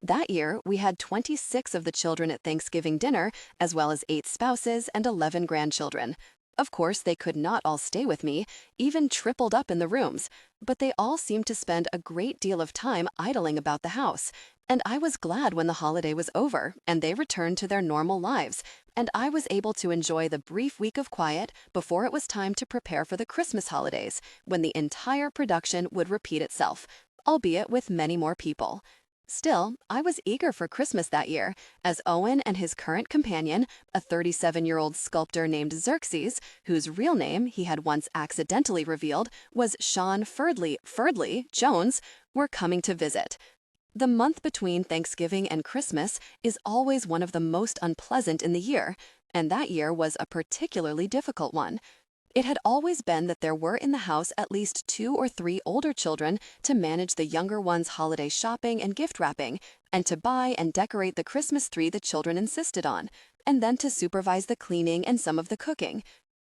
That year, we had 26 of the children at Thanksgiving dinner, as well as 8 spouses and 11 grandchildren. Of course, they could not all stay with me, even tripled up in the rooms, but they all seemed to spend a great deal of time idling about the house, and I was glad when the holiday was over and they returned to their normal lives, and I was able to enjoy the brief week of quiet before it was time to prepare for the Christmas holidays, when the entire production would repeat itself, albeit with many more people. Still, I was eager for Christmas that year, as Owen and his current companion, a 37-year-old sculptor named Xerxes, whose real name he had once accidentally revealed was Sean Ferdley Jones, were coming to visit. The month between Thanksgiving and Christmas is always one of the most unpleasant in the year, and that year was a particularly difficult one. It had always been that there were in the house at least 2 or 3 older children to manage the younger ones' holiday shopping and gift wrapping, and to buy and decorate the Christmas tree the children insisted on, and then to supervise the cleaning and some of the cooking.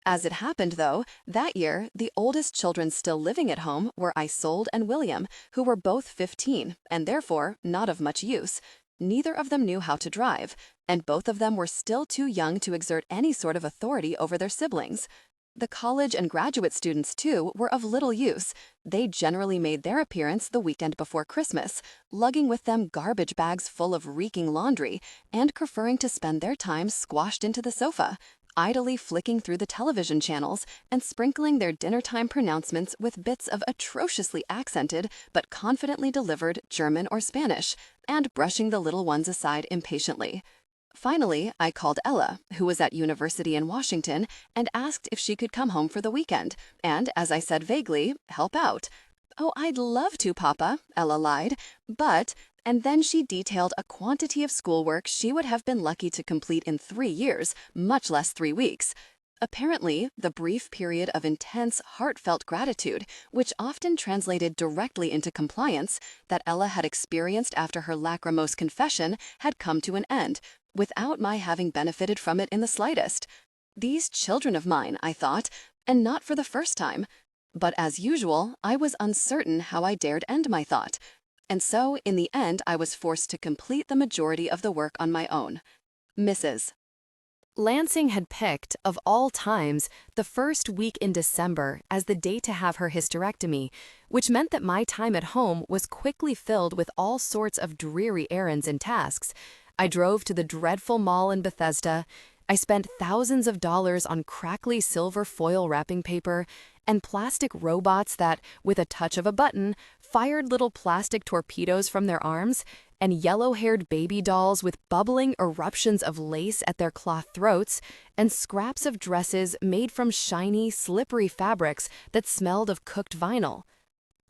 As it happened, though, that year, the oldest children still living at home were Isolde and William, who were both 15, and therefore not of much use. Neither of them knew how to drive, and both of them were still too young to exert any sort of authority over their siblings. The college and graduate students, too, were of little use. They generally made their appearance the weekend before Christmas, lugging with them garbage bags full of reeking laundry, and preferring to spend their time squashed into the sofa, idly flicking through the television channels and sprinkling their dinner-time pronouncements with bits of atrociously accented but confidently delivered German or Spanish, and brushing the little ones aside impatiently. Finally, I called Ella, who was at university in Washington, and asked if she could come home for the weekend, and, as I said vaguely, help out. "Oh, I'd love to, Papa," Ella lied, but... And then she detailed a quantity of schoolwork she would have been lucky to complete in 3 years, much less 3 weeks. Apparently, the brief period of intense, heartfelt gratitude, which often translated directly into compliance, that Ella had experienced after her lachrymose confession had come to an end, without my having benefited from it in the slightest. These children of mine, I thought, and not for the first time. But as usual, I was uncertain how I dared end my thought. And so, in the end, I was forced to complete the majority of the work on my own. Mrs. Lansing had picked, of all times, the first week in December as the date to have her hysterectomy, which meant that my time at home was quickly filled with all sorts of dreary errands and tasks. I drove to the dreadful mall in Bethesda. I spent thousands of dollars on crackly silver foil wrapping paper and plastic robots that, with a touch of a button, fired little plastic torpedoes from their arms, and yellow-haired baby dolls with bubbling eruptions of lace at their cloth throats, and scraps of dresses made from shiny, slippery fabrics that smelled of cooked vinyl.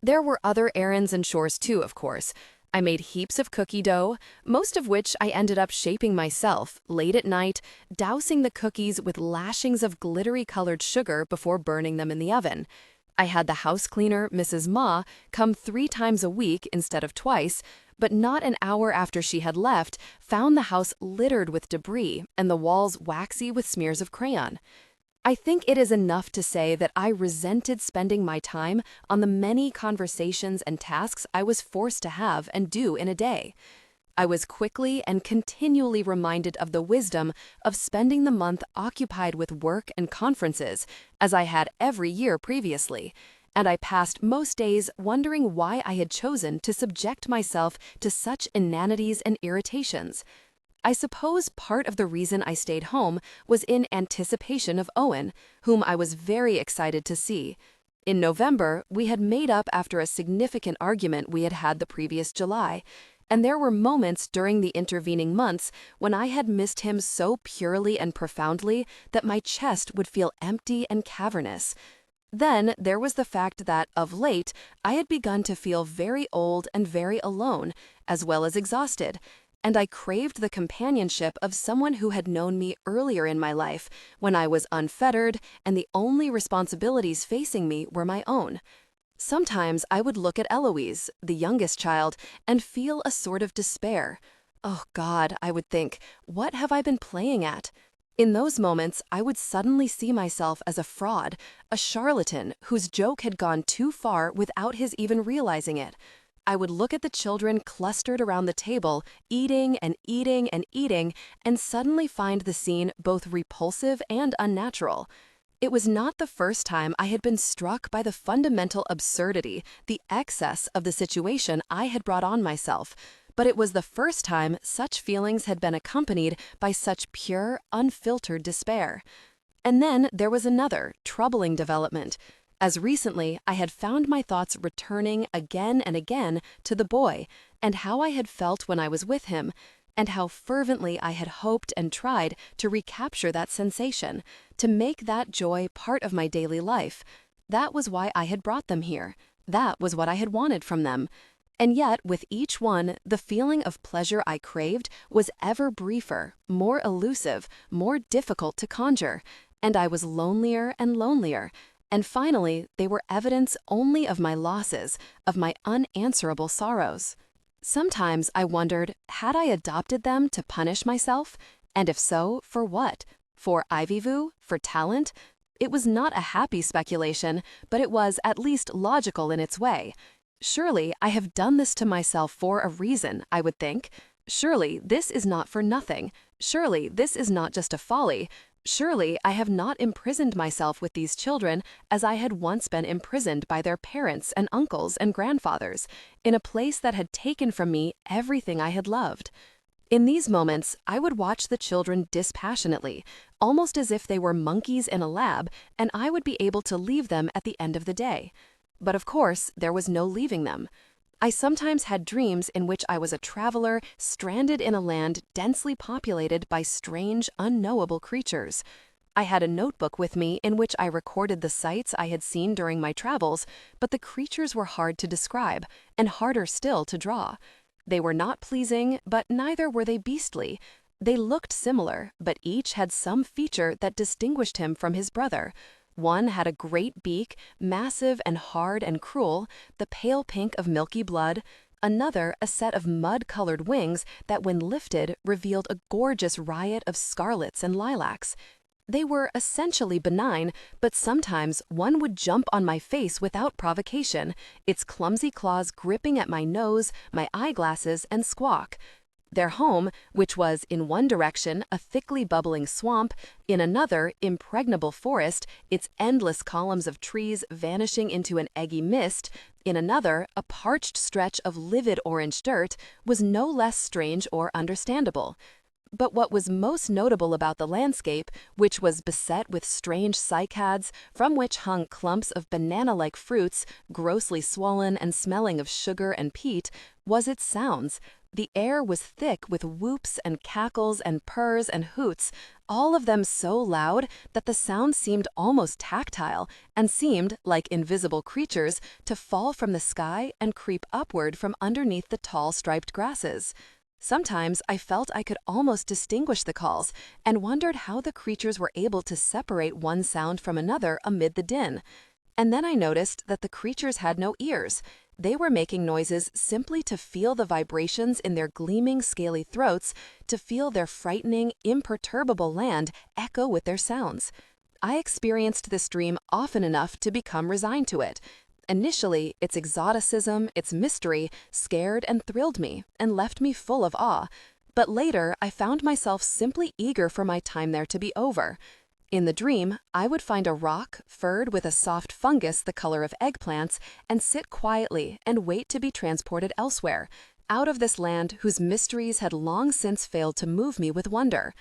There were other errands and chores too, of course. I made heaps of cookie dough, most of which I ended up shaping myself, late at night, dousing the cookies with lashings of glittery-colored sugar before burning them in the oven. I had the house cleaner, Mrs. Ma, come 3 times a week instead of twice, but not an hour after she had left, found the house littered with debris and the walls waxy with smears of crayon. I think it is enough to say that I resented spending my time on the many conversations and tasks I was forced to have and do in a day. I was quickly and continually reminded of the wisdom of spending the month occupied with work and conferences, as I had every year previously, and I passed most days wondering why I had chosen to subject myself to such inanities and irritations. I suppose part of the reason I stayed home was in anticipation of Owen, whom I was very excited to see. In November, we had made up after a significant argument we had had the previous July, and there were moments during the intervening months when I had missed him so purely and profoundly that my chest would feel empty and cavernous. Then there was the fact that, of late, I had begun to feel very old and very alone, as well as exhausted, and I craved the companionship of someone who had known me earlier in my life, when I was unfettered and the only responsibilities facing me were my own. Sometimes I would look at Eloise, the youngest child, and feel a sort of despair. Oh God, I would think, what have I been playing at? In those moments, I would suddenly see myself as a fraud, a charlatan whose joke had gone too far without his even realizing it. I would look at the children clustered around the table, eating and eating and eating, and suddenly find the scene both repulsive and unnatural. It was not the first time I had been struck by the fundamental absurdity, the excess of the situation I had brought on myself, but it was the first time such feelings had been accompanied by such pure, unfiltered despair. And then there was another, troubling development. As recently, I had found my thoughts returning again and again to the boy, and how I had felt when I was with him, and how fervently I had hoped and tried to recapture that sensation, to make that joy part of my daily life. That was why I had brought them here. That was what I had wanted from them. And yet, with each one, the feeling of pleasure I craved was ever briefer, more elusive, more difficult to conjure, and I was lonelier and lonelier. And finally, they were evidence only of my losses, of my unanswerable sorrows. Sometimes I wondered, had I adopted them to punish myself? And if so, for what? For Ivyvoo? For talent? It was not a happy speculation, but it was at least logical in its way. Surely I have done this to myself for a reason, I would think. Surely this is not for nothing. Surely this is not just a folly. Surely I have not imprisoned myself with these children as I had once been imprisoned by their parents and uncles and grandfathers, in a place that had taken from me everything I had loved. In these moments, I would watch the children dispassionately, almost as if they were monkeys in a lab, and I would be able to leave them at the end of the day. But of course, there was no leaving them. I sometimes had dreams in which I was a traveler stranded in a land densely populated by strange, unknowable creatures. I had a notebook with me in which I recorded the sights I had seen during my travels, but the creatures were hard to describe, and harder still to draw. They were not pleasing, but neither were they beastly. They looked similar, but each had some feature that distinguished him from his brother. One had a great beak, massive and hard and cruel, the pale pink of milky blood. Another, a set of mud-colored wings that when lifted revealed a gorgeous riot of scarlets and lilacs. They were essentially benign, but sometimes one would jump on my face without provocation, its clumsy claws gripping at my nose, my eyeglasses, and squawk. Their home, which was in one direction a thickly bubbling swamp, in another impregnable forest, its endless columns of trees vanishing into an eggy mist, in another a parched stretch of livid orange dirt, was no less strange or understandable. But what was most notable about the landscape, which was beset with strange cycads, from which hung clumps of banana-like fruits, grossly swollen and smelling of sugar and peat, was its sounds. The air was thick with whoops and cackles and purrs and hoots, all of them so loud that the sound seemed almost tactile and seemed, like invisible creatures, to fall from the sky and creep upward from underneath the tall striped grasses. Sometimes I felt I could almost distinguish the calls and wondered how the creatures were able to separate one sound from another amid the din. And then I noticed that the creatures had no ears. They were making noises simply to feel the vibrations in their gleaming, scaly throats, to feel their frightening, imperturbable land echo with their sounds. I experienced this dream often enough to become resigned to it. Initially, its exoticism, its mystery, scared and thrilled me and left me full of awe. But later, I found myself simply eager for my time there to be over. In the dream, I would find a rock furred with a soft fungus the color of eggplants and sit quietly and wait to be transported elsewhere, out of this land whose mysteries had long since failed to move me with wonder.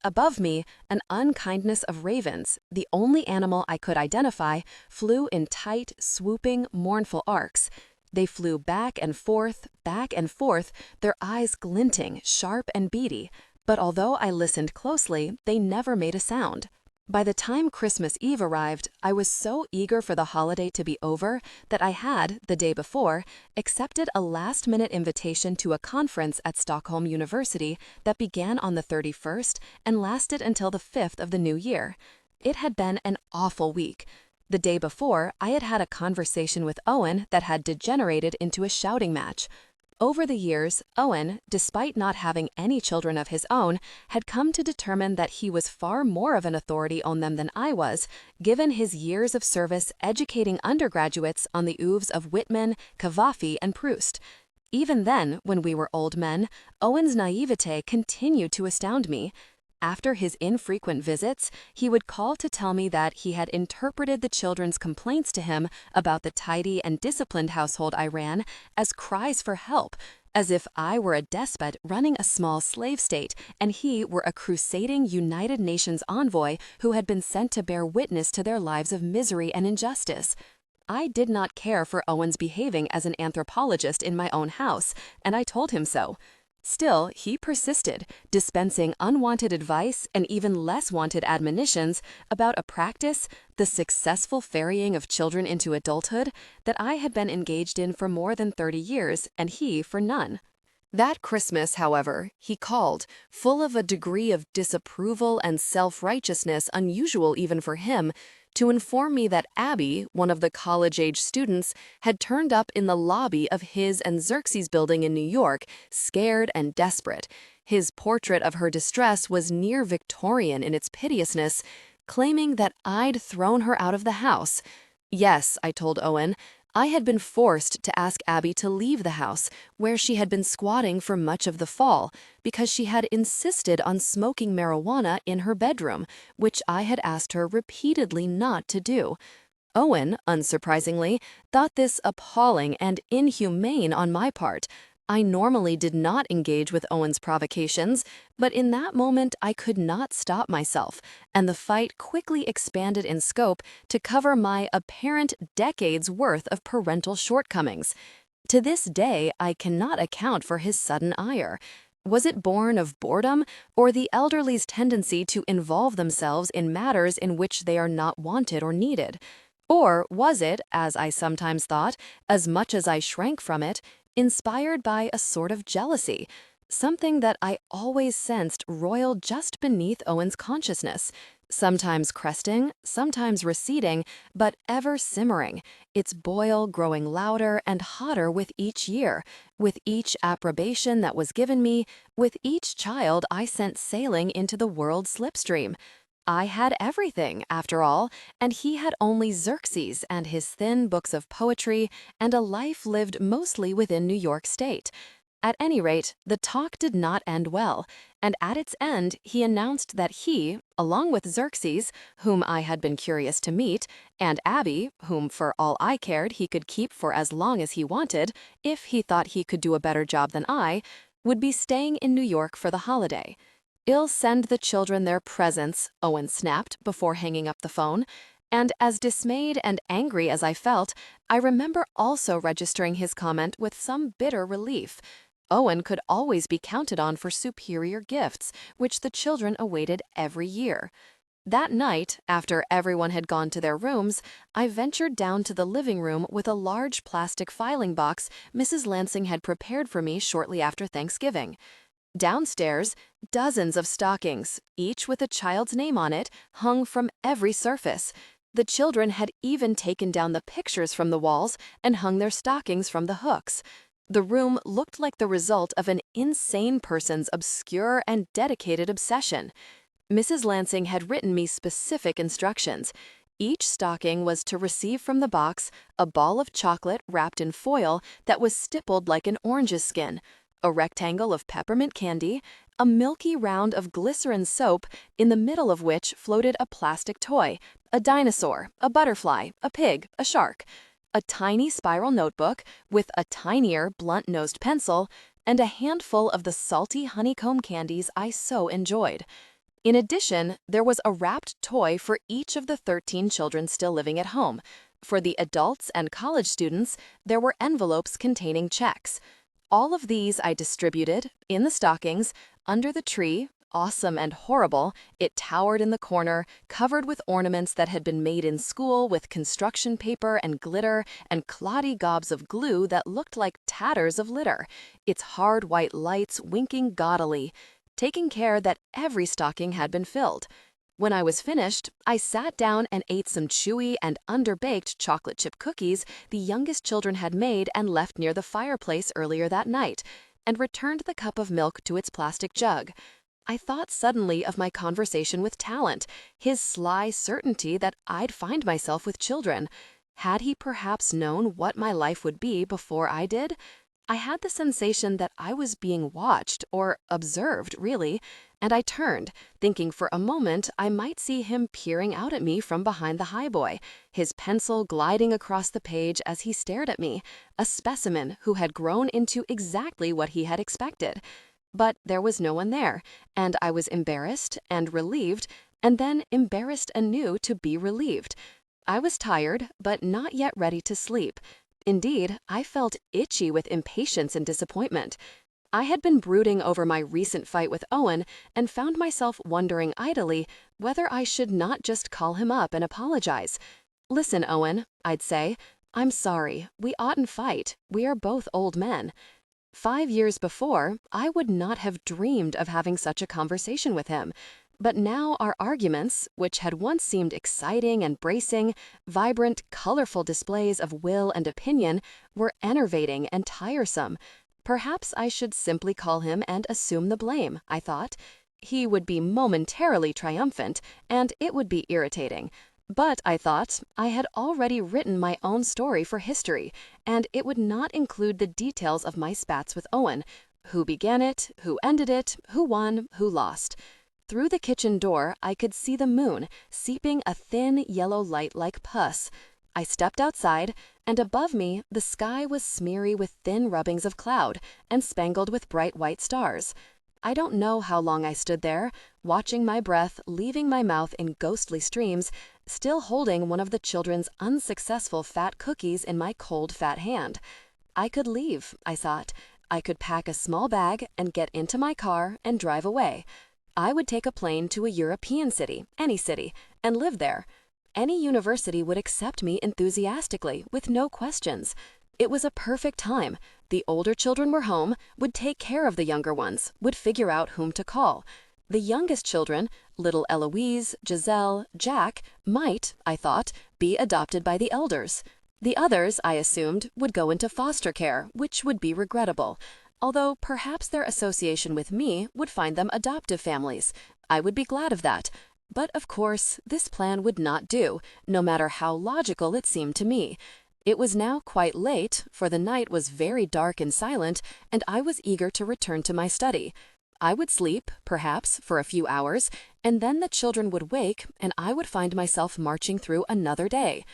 Above me, an unkindness of ravens, the only animal I could identify, flew in tight, swooping, mournful arcs. They flew back and forth, their eyes glinting, sharp and beady, but although I listened closely, they never made a sound. By the time Christmas Eve arrived, I was so eager for the holiday to be over that I had, the day before, accepted a last-minute invitation to a conference at Stockholm University that began on the 31st and lasted until the 5th of the new year. It had been an awful week. The day before, I had had a conversation with Owen that had degenerated into a shouting match. Over the years, Owen, despite not having any children of his own, had come to determine that he was far more of an authority on them than I was, given his years of service educating undergraduates on the oeuvres of Whitman, Cavafy, and Proust. Even then, when we were old men, Owen's naivete continued to astound me. After his infrequent visits, he would call to tell me that he had interpreted the children's complaints to him about the tidy and disciplined household I ran as cries for help, as if I were a despot running a small slave state and he were a crusading United Nations envoy who had been sent to bear witness to their lives of misery and injustice. I did not care for Owen's behaving as an anthropologist in my own house, and I told him so. Still, he persisted, dispensing unwanted advice and even less wanted admonitions about a practice, the successful ferrying of children into adulthood, that I had been engaged in for more than 30 years and he for none. That Christmas, however, he called, full of a degree of disapproval and self-righteousness unusual even for him, to inform me that Abby, one of the college-age students, had turned up in the lobby of his and Xerxes' building in New York, scared and desperate. His portrait of her distress was near Victorian in its piteousness, claiming that I'd thrown her out of the house. Yes, I told Owen, I had been forced to ask Abby to leave the house, where she had been squatting for much of the fall, because she had insisted on smoking marijuana in her bedroom, which I had asked her repeatedly not to do. Owen, unsurprisingly, thought this appalling and inhumane on my part. I normally did not engage with Owen's provocations, but in that moment I could not stop myself, and the fight quickly expanded in scope to cover my apparent decades' worth of parental shortcomings. To this day, I cannot account for his sudden ire. Was it born of boredom, or the elderly's tendency to involve themselves in matters in which they are not wanted or needed? Or was it, as I sometimes thought, as much as I shrank from it, inspired by a sort of jealousy, something that I always sensed roiled just beneath Owen's consciousness, sometimes cresting, sometimes receding, but ever simmering, its boil growing louder and hotter with each year, with each approbation that was given me, with each child I sent sailing into the world's slipstream. I had everything, after all, and he had only Xerxes and his thin books of poetry and a life lived mostly within New York State. At any rate, the talk did not end well, and at its end he announced that he, along with Xerxes, whom I had been curious to meet, and Abby, whom for all I cared he could keep for as long as he wanted, if he thought he could do a better job than I, would be staying in New York for the holiday. "I'll send the children their presents," Owen snapped before hanging up the phone, and as dismayed and angry as I felt, I remember also registering his comment with some bitter relief. Owen could always be counted on for superior gifts, which the children awaited every year. That night, after everyone had gone to their rooms, I ventured down to the living room with a large plastic filing box Mrs. Lansing had prepared for me shortly after Thanksgiving. Downstairs, dozens of stockings, each with a child's name on it, hung from every surface. The children had even taken down the pictures from the walls and hung their stockings from the hooks. The room looked like the result of an insane person's obscure and dedicated obsession. Mrs. Lansing had written me specific instructions. Each stocking was to receive from the box a ball of chocolate wrapped in foil that was stippled like an orange's skin, a rectangle of peppermint candy, a milky round of glycerin soap, in the middle of which floated a plastic toy, a dinosaur, a butterfly, a pig, a shark, a tiny spiral notebook with a tinier blunt-nosed pencil, and a handful of the salty honeycomb candies I so enjoyed. In addition, there was a wrapped toy for each of the 13 children still living at home. For the adults and college students, there were envelopes containing checks. All of these I distributed, in the stockings, under the tree. Awesome and horrible, it towered in the corner, covered with ornaments that had been made in school with construction paper and glitter and cloddy gobs of glue that looked like tatters of litter, its hard white lights winking gaudily, taking care that every stocking had been filled. When I was finished, I sat down and ate some chewy and underbaked chocolate chip cookies the youngest children had made and left near the fireplace earlier that night, and returned the cup of milk to its plastic jug. I thought suddenly of my conversation with Talent, his sly certainty that I'd find myself with children. Had he perhaps known what my life would be before I did? I had the sensation that I was being watched, or observed, really, and I turned, thinking for a moment I might see him peering out at me from behind the highboy, his pencil gliding across the page as he stared at me, a specimen who had grown into exactly what he had expected. But there was no one there, and I was embarrassed and relieved, and then embarrassed anew to be relieved. I was tired, but not yet ready to sleep. Indeed, I felt itchy with impatience and disappointment. I had been brooding over my recent fight with Owen and found myself wondering idly whether I should not just call him up and apologize. "Listen, Owen," I'd say, "I'm sorry. We oughtn't fight. We are both old men." 5 years before, I would not have dreamed of having such a conversation with him. But now our arguments, which had once seemed exciting and bracing, vibrant, colorful displays of will and opinion, were enervating and tiresome. Perhaps I should simply call him and assume the blame, I thought. He would be momentarily triumphant, and it would be irritating. But, I thought, I had already written my own story for history, and it would not include the details of my spats with Owen. Who began it, who ended it, who won, who lost. Through the kitchen door, I could see the moon, seeping a thin yellow light like pus. I stepped outside, and above me, the sky was smeary with thin rubbings of cloud and spangled with bright white stars. I don't know how long I stood there, watching my breath leaving my mouth in ghostly streams, still holding one of the children's unsuccessful fat cookies in my cold, fat hand. I could leave, I thought. I could pack a small bag and get into my car and drive away. I would take a plane to a European city, any city, and live there. Any university would accept me enthusiastically, with no questions. It was a perfect time. The older children were home, would take care of the younger ones, would figure out whom to call. The youngest children, little Eloise, Giselle, Jack, might, I thought, be adopted by the elders. The others, I assumed, would go into foster care, which would be regrettable. Although perhaps their association with me would find them adoptive families. I would be glad of that. But of course, this plan would not do, no matter how logical it seemed to me. It was now quite late, for the night was very dark and silent, and I was eager to return to my study. I would sleep, perhaps, for a few hours, and then the children would wake, and I would find myself marching through another day.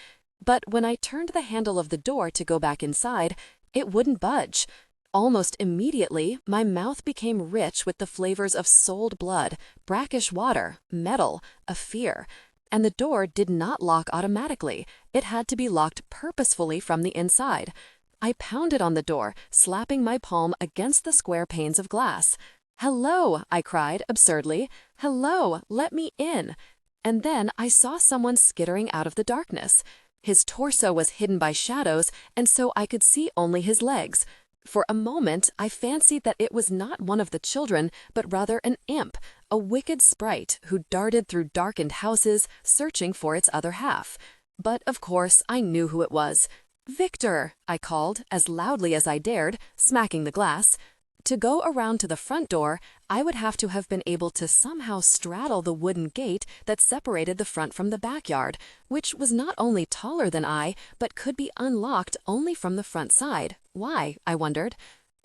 But when I turned the handle of the door to go back inside, it wouldn't budge. Almost immediately, my mouth became rich with the flavors of souled blood, brackish water, metal, a fear. And the door did not lock automatically. It had to be locked purposefully from the inside. I pounded on the door, slapping my palm against the square panes of glass. "Hello," I cried absurdly. "Hello, let me in." And then I saw someone skittering out of the darkness. His torso was hidden by shadows, and so I could see only his legs. For a moment, I fancied that it was not one of the children, but rather an imp, a wicked sprite who darted through darkened houses, searching for its other half. But of course, I knew who it was. "Victor," I called, as loudly as I dared, smacking the glass. To go around to the front door, I would have to have been able to somehow straddle the wooden gate that separated the front from the backyard, which was not only taller than I, but could be unlocked only from the front side. Why, I wondered.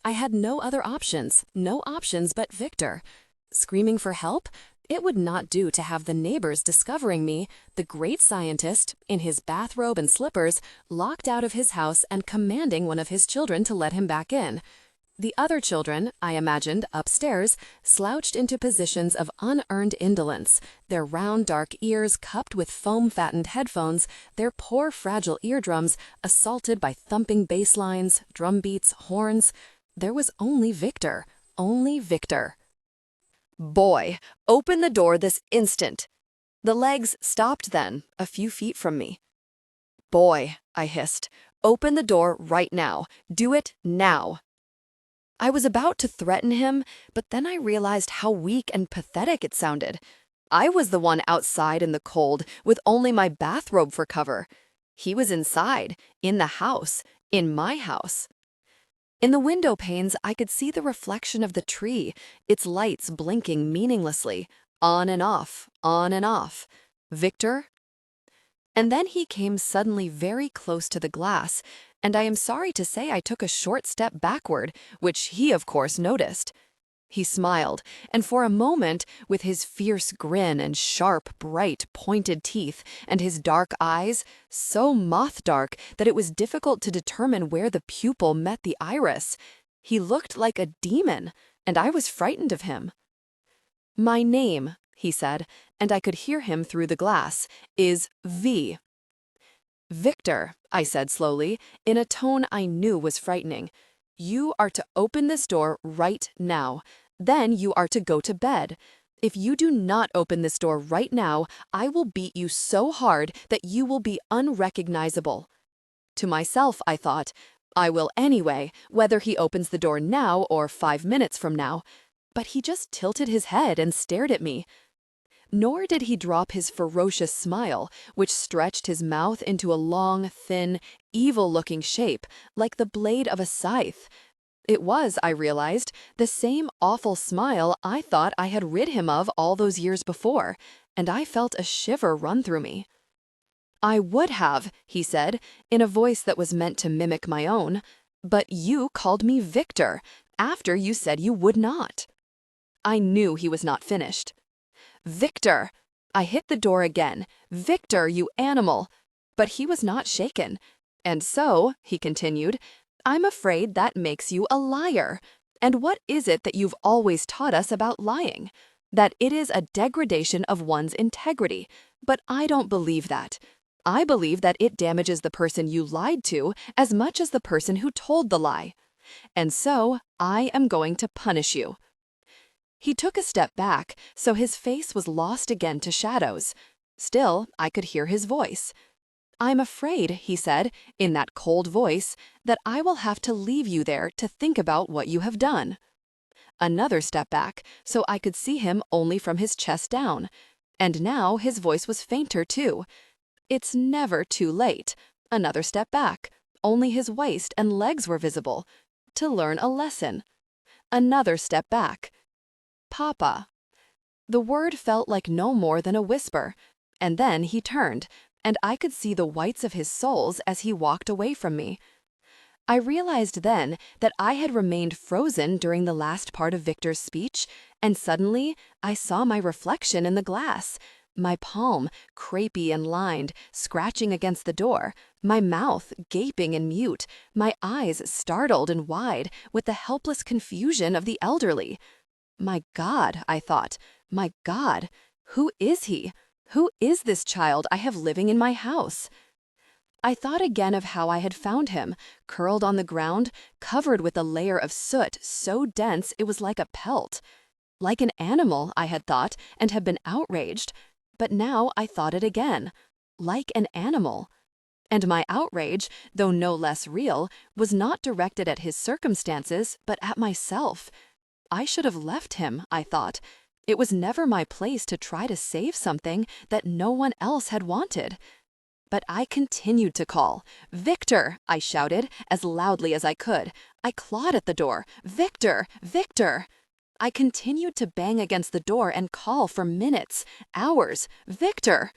I had no other options, no options but Victor. Screaming for help? It would not do to have the neighbors discovering me, the great scientist, in his bathrobe and slippers, locked out of his house and commanding one of his children to let him back in. The other children, I imagined, upstairs, slouched into positions of unearned indolence, their round dark ears cupped with foam-fattened headphones, their poor fragile eardrums assaulted by thumping bass lines, drum beats, horns. There was only Victor, only Victor. "Boy, open the door this instant." The legs stopped then, a few feet from me. "Boy," I hissed, "open the door right now. Do it now." I was about to threaten him, but then I realized how weak and pathetic it sounded. I was the one outside in the cold with only my bathrobe for cover. He was inside, in the house, in my house. In the window panes, I could see the reflection of the tree, its lights blinking meaninglessly, on and off, on and off. Victor? And then he came suddenly very close to the glass, and I am sorry to say I took a short step backward, which he, of course, noticed. He smiled, and for a moment, with his fierce grin and sharp, bright, pointed teeth, and his dark eyes, so moth-dark that it was difficult to determine where the pupil met the iris, he looked like a demon, and I was frightened of him. "My name," he said, and I could hear him through the glass, "is V." "Victor," I said slowly, in a tone I knew was frightening. "You are to open this door right now. Then you are to go to bed. If you do not open this door right now, I will beat you so hard that you will be unrecognizable." To myself, I thought, I will anyway, whether he opens the door now or 5 minutes from now. But he just tilted his head and stared at me. Nor did he drop his ferocious smile, which stretched his mouth into a long, thin, evil-looking shape, like the blade of a scythe. It was, I realized, the same awful smile I thought I had rid him of all those years before, and I felt a shiver run through me. "I would have," he said, in a voice that was meant to mimic my own, "but you called me Victor, after you said you would not." I knew he was not finished. "Victor!" I hit the door again. "Victor, you animal!" But he was not shaken. "And so," he continued, "I'm afraid that makes you a liar. And what is it that you've always taught us about lying? That it is a degradation of one's integrity. But I don't believe that. I believe that it damages the person you lied to as much as the person who told the lie. And so, I am going to punish you." He took a step back, so his face was lost again to shadows. Still, I could hear his voice. "I'm afraid," he said, in that cold voice, "that I will have to leave you there to think about what you have done." Another step back, so I could see him only from his chest down. And now his voice was fainter, too. "It's never too late." Another step back. Only his waist and legs were visible. "To learn a lesson." Another step back. "Papa." The word felt like no more than a whisper. And then he turned, and I could see the whites of his soles as he walked away from me. I realized then that I had remained frozen during the last part of Victor's speech, and suddenly I saw my reflection in the glass. My palm, crepey and lined, scratching against the door, my mouth gaping and mute, my eyes startled and wide with the helpless confusion of the elderly. My God, I thought, my God, who is he? Who is this child I have living in my house? I thought again of how I had found him, curled on the ground, covered with a layer of soot so dense it was like a pelt. Like an animal, I had thought, and had been outraged. But now I thought it again. Like an animal. And my outrage, though no less real, was not directed at his circumstances, but at myself. I should have left him, I thought. It was never my place to try to save something that no one else had wanted. But I continued to call. "Victor!" I shouted, as loudly as I could. I clawed at the door. "Victor! Victor!" I continued to bang against the door and call for minutes, hours. "Victor!"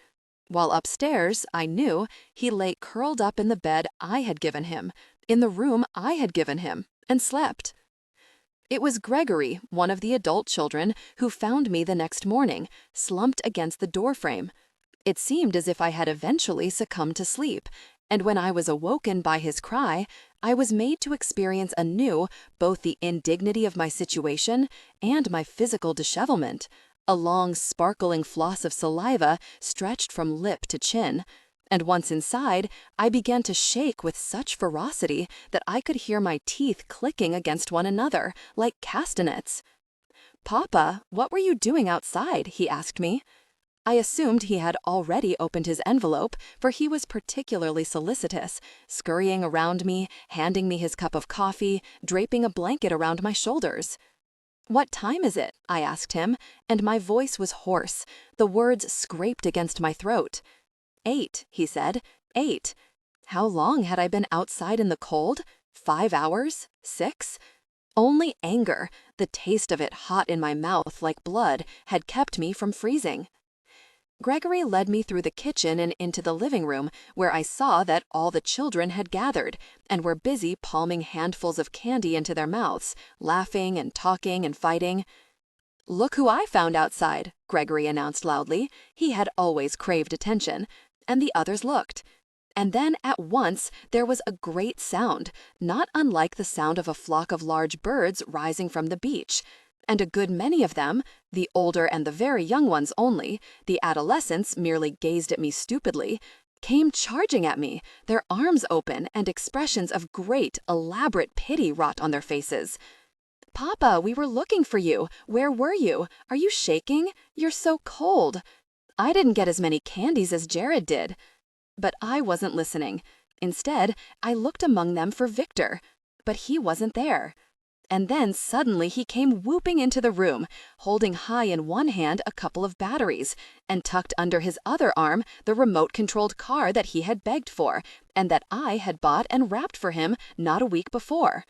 While upstairs, I knew, he lay curled up in the bed I had given him, in the room I had given him, and slept. It was Gregory, one of the adult children, who found me the next morning, slumped against the doorframe. It seemed as if I had eventually succumbed to sleep, and when I was awoken by his cry, I was made to experience anew both the indignity of my situation and my physical dishevelment, a long sparkling floss of saliva stretched from lip to chin. And once inside, I began to shake with such ferocity that I could hear my teeth clicking against one another, like castanets. "Papa, what were you doing outside?" he asked me. I assumed he had already opened his envelope, for he was particularly solicitous, scurrying around me, handing me his cup of coffee, draping a blanket around my shoulders. "What time is it?" I asked him, and my voice was hoarse. The words scraped against my throat. "8," he said. "8." How long had I been outside in the cold? 5 hours? 6? Only anger, the taste of it hot in my mouth like blood, had kept me from freezing. Gregory led me through the kitchen and into the living room, where I saw that all the children had gathered and were busy palming handfuls of candy into their mouths, laughing and talking and fighting. "Look who I found outside," Gregory announced loudly. He had always craved attention. And the others looked. And then at once there was a great sound, not unlike the sound of a flock of large birds rising from the beach. And a good many of them, the older and the very young ones only, the adolescents merely gazed at me stupidly, came charging at me, their arms open and expressions of great, elaborate pity wrought on their faces. "Papa, we were looking for you. Where were you? Are you shaking? You're so cold. I didn't get as many candies as Jared did." But I wasn't listening. Instead, I looked among them for Victor, but he wasn't there. And then suddenly he came whooping into the room, holding high in one hand a couple of batteries, and tucked under his other arm the remote-controlled car that he had begged for, and that I had bought and wrapped for him not a week before.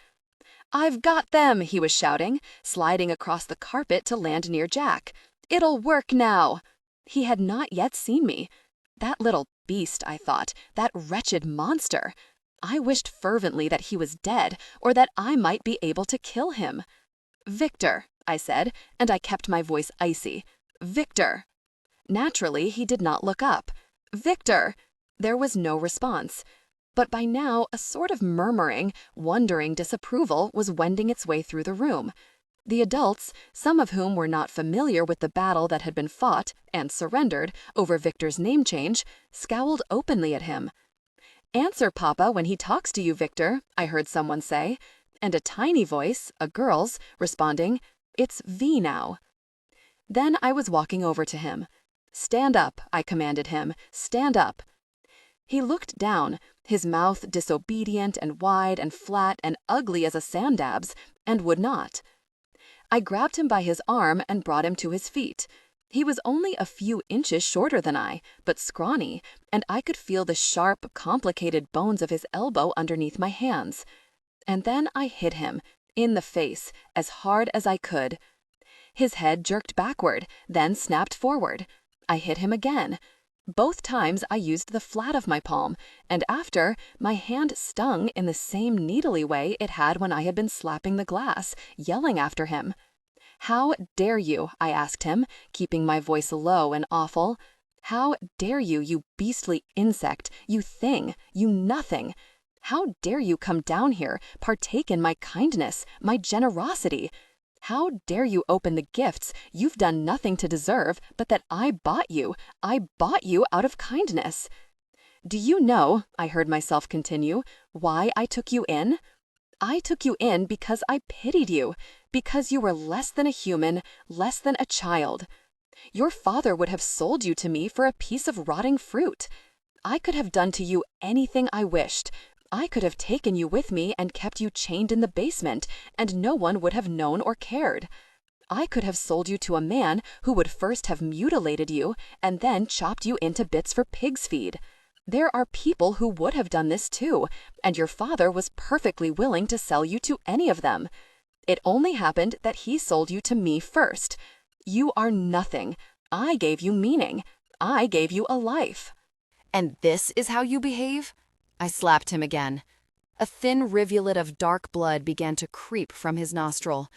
"I've got them," he was shouting, sliding across the carpet to land near Jack. "It'll work now." He had not yet seen me. That little beast, I thought, that wretched monster. I wished fervently that he was dead, or that I might be able to kill him. "Victor," I said, and I kept my voice icy. "Victor." Naturally, he did not look up. "Victor." There was no response. But by now, a sort of murmuring, wondering disapproval was wending its way through the room. The adults, some of whom were not familiar with the battle that had been fought and surrendered over Victor's name change, scowled openly at him. "Answer Papa when he talks to you, Victor," I heard someone say, and a tiny voice, a girl's, responding, "It's V now." Then I was walking over to him. "Stand up," I commanded him. "Stand up." He looked down, his mouth disobedient and wide and flat and ugly as a sandab's, and would not. I grabbed him by his arm and brought him to his feet. He was only a few inches shorter than I, but scrawny, and I could feel the sharp, complicated bones of his elbow underneath my hands. And then I hit him, in the face, as hard as I could. His head jerked backward, then snapped forward. I hit him again. Both times I used the flat of my palm, and after, my hand stung in the same needly way it had when I had been slapping the glass, yelling after him. "How dare you?" I asked him, keeping my voice low and awful. "How dare you, you beastly insect, you thing, you nothing? How dare you come down here, partake in my kindness, my generosity? How dare you open the gifts you've done nothing to deserve, but that I bought you out of kindness? Do you know," I heard myself continue, "why I took you in? I took you in because I pitied you, because you were less than a human, less than a child. Your father would have sold you to me for a piece of rotting fruit. I could have done to you anything I wished. I could have taken you with me and kept you chained in the basement, and no one would have known or cared. I could have sold you to a man who would first have mutilated you and then chopped you into bits for pig's feed. There are people who would have done this too, and your father was perfectly willing to sell you to any of them. It only happened that he sold you to me first. You are nothing. I gave you meaning. I gave you a life." "And this is how you behave?" I slapped him again. A thin rivulet of dark blood began to creep from his nostril.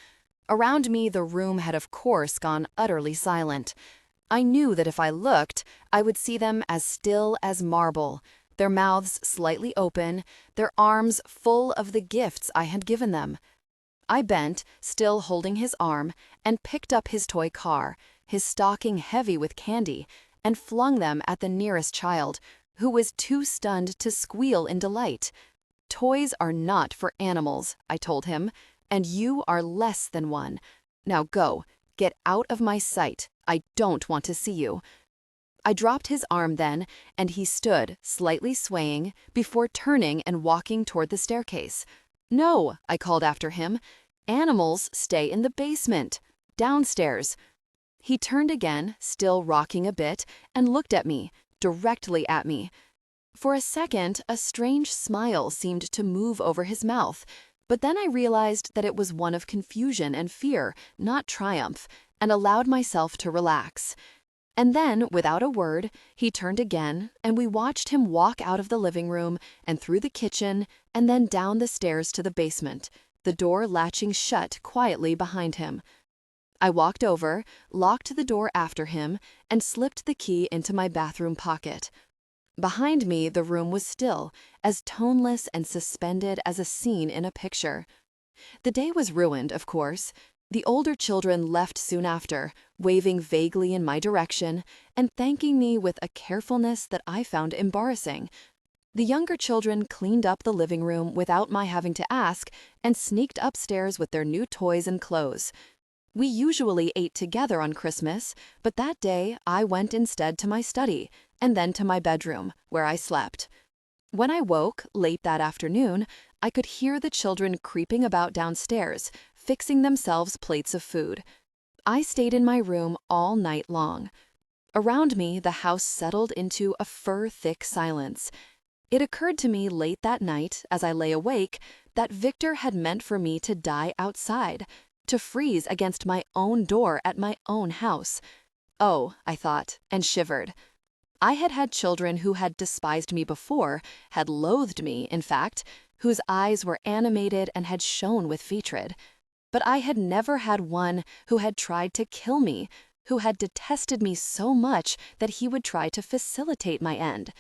Around me, the room had of course gone utterly silent. I knew that if I looked, I would see them as still as marble, their mouths slightly open, their arms full of the gifts I had given them. I bent, still holding his arm, and picked up his toy car, his stocking heavy with candy, and flung them at the nearest child, who was too stunned to squeal in delight. "Toys are not for animals," I told him, "and you are less than one. Now go, get out of my sight. I don't want to see you." I dropped his arm then, and he stood, slightly swaying, before turning and walking toward the staircase. "No," I called after him, Animals stay in the basement, downstairs. He turned again, still rocking a bit, and looked at me, directly at me. For a second, a strange smile seemed to move over his mouth, but then I realized that it was one of confusion and fear, not triumph, and allowed myself to relax. And then, without a word, he turned again, and we watched him walk out of the living room and through the kitchen and then down the stairs to the basement, the door latching shut quietly behind him. I walked over, locked the door after him, and slipped the key into my bathroom pocket. Behind me, the room was still, as toneless and suspended as a scene in a picture. The day was ruined, of course. The older children left soon after, waving vaguely in my direction and thanking me with a carefulness that I found embarrassing. The younger children cleaned up the living room without my having to ask and sneaked upstairs with their new toys and clothes. We usually ate together on Christmas, but that day I went instead to my study and then to my bedroom, where I slept. When I woke, late that afternoon, I could hear the children creeping about downstairs, fixing themselves plates of food. I stayed in my room all night long. Around me, the house settled into a fur-thick silence. It occurred to me late that night, as I lay awake, that Victor had meant for me to die outside, to freeze against my own door at my own house. Oh, I thought, and shivered. I had had children who had despised me before, had loathed me, in fact, whose eyes were animated and had shone with hatred. But I had never had one who had tried to kill me, who had detested me so much that he would try to facilitate my end.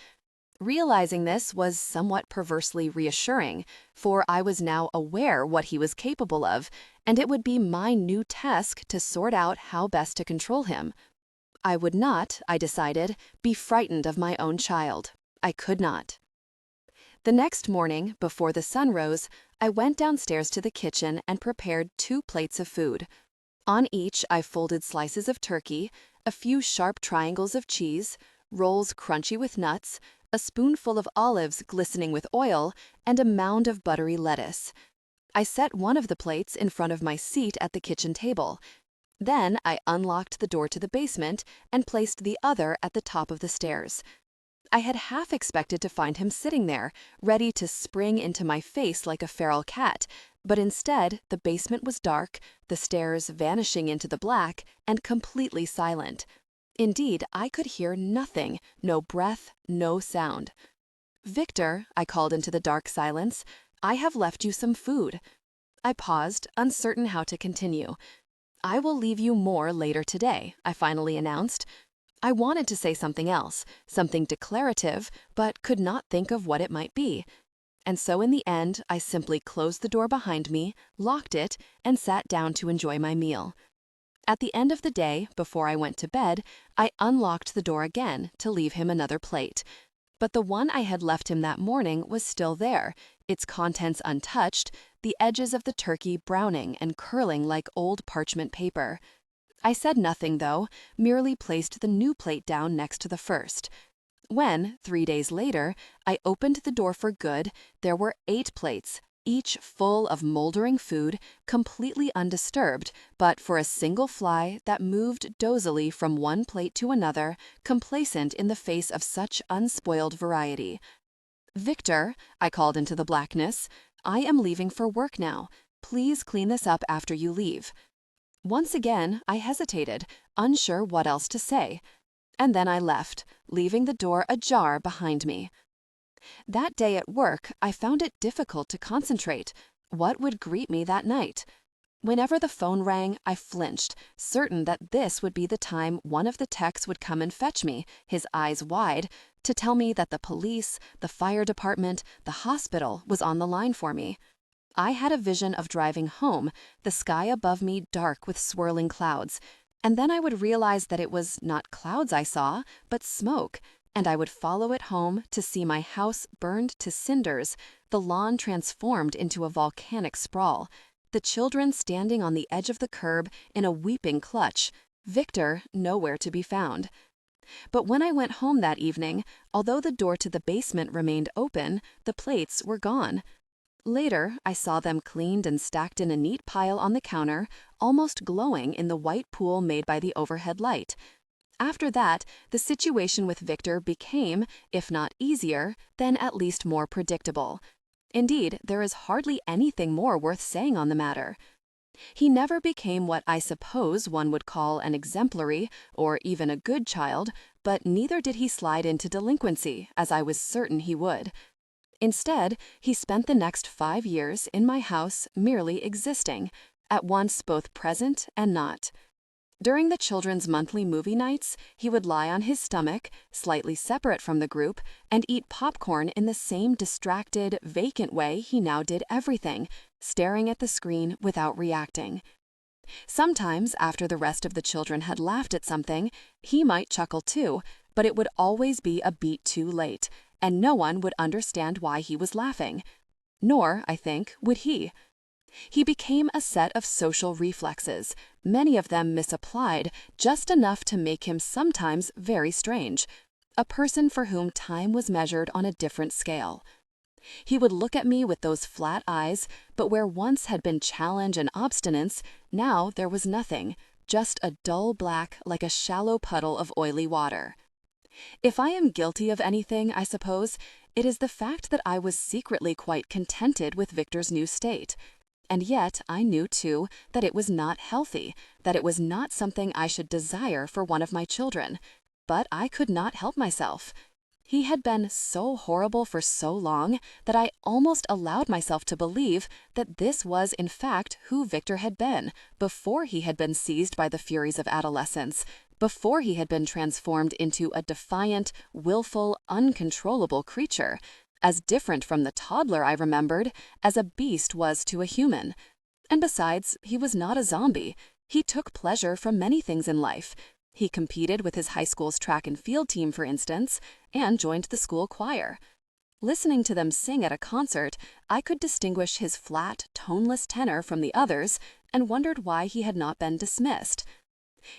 Realizing this was somewhat perversely reassuring, for I was now aware what he was capable of, and it would be my new task to sort out how best to control him. I would not, I decided, be frightened of my own child. I could not. The next morning, before the sun rose, I went downstairs to the kitchen and prepared 2 plates of food. On each, I folded slices of turkey, a few sharp triangles of cheese, rolls crunchy with nuts, a spoonful of olives glistening with oil, and a mound of buttery lettuce. I set one of the plates in front of my seat at the kitchen table. Then I unlocked the door to the basement and placed the other at the top of the stairs. I had half expected to find him sitting there, ready to spring into my face like a feral cat, but instead the basement was dark, the stairs vanishing into the black, and completely silent. Indeed, I could hear nothing, no breath, no sound. "Victor," I called into the dark silence, "I have left you some food." I paused, uncertain how to continue. "I will leave you more later today," I finally announced. I wanted to say something else, something declarative, but could not think of what it might be. And so in the end, I simply closed the door behind me, locked it, and sat down to enjoy my meal. At the end of the day, before I went to bed, I unlocked the door again to leave him another plate. But the one I had left him that morning was still there, its contents untouched, the edges of the turkey browning and curling like old parchment paper. I said nothing, though, merely placed the new plate down next to the first. When, 3 days later, I opened the door for good, there were 8 plates, each full of moldering food, completely undisturbed, but for a single fly that moved dozily from one plate to another, complacent in the face of such unspoiled variety. "Victor," I called into the blackness, "I am leaving for work now. Please clean this up after you leave." Once again, I hesitated, unsure what else to say. And then I left, leaving the door ajar behind me. That day at work, I found it difficult to concentrate. What would greet me that night? Whenever the phone rang, I flinched, certain that this would be the time one of the techs would come and fetch me, his eyes wide, to tell me that the police, the fire department, the hospital was on the line for me. I had a vision of driving home, the sky above me dark with swirling clouds, and then I would realize that it was not clouds I saw, but smoke, and I would follow it home to see my house burned to cinders, the lawn transformed into a volcanic sprawl, the children standing on the edge of the curb in a weeping clutch, Victor nowhere to be found. But when I went home that evening, although the door to the basement remained open, the plates were gone. Later, I saw them cleaned and stacked in a neat pile on the counter, almost glowing in the white pool made by the overhead light. After that, the situation with Victor became, if not easier, then at least more predictable. Indeed, there is hardly anything more worth saying on the matter. He never became what I suppose one would call an exemplary or even a good child, but neither did he slide into delinquency, as I was certain he would. Instead, he spent the next 5 years in my house merely existing, at once both present and not. During the children's monthly movie nights, he would lie on his stomach, slightly separate from the group, and eat popcorn in the same distracted, vacant way he now did everything, staring at the screen without reacting. Sometimes, after the rest of the children had laughed at something, he might chuckle too, but it would always be a beat too late, and no one would understand why he was laughing. Nor, I think, would he. He became a set of social reflexes, many of them misapplied, just enough to make him sometimes very strange, a person for whom time was measured on a different scale. He would look at me with those flat eyes, but where once had been challenge and obstinance, now there was nothing, just a dull black like a shallow puddle of oily water. If I am guilty of anything, I suppose, it is the fact that I was secretly quite contented with Victor's new state. And yet I knew, too, that it was not healthy, that it was not something I should desire for one of my children. But I could not help myself. He had been so horrible for so long that I almost allowed myself to believe that this was in fact who Victor had been before he had been seized by the furies of adolescence, before he had been transformed into a defiant, willful, uncontrollable creature, as different from the toddler I remembered as a beast was to a human. And besides, he was not a zombie. He took pleasure from many things in life. He competed with his high school's track and field team, for instance, and joined the school choir. Listening to them sing at a concert, I could distinguish his flat, toneless tenor from the others and wondered why he had not been dismissed.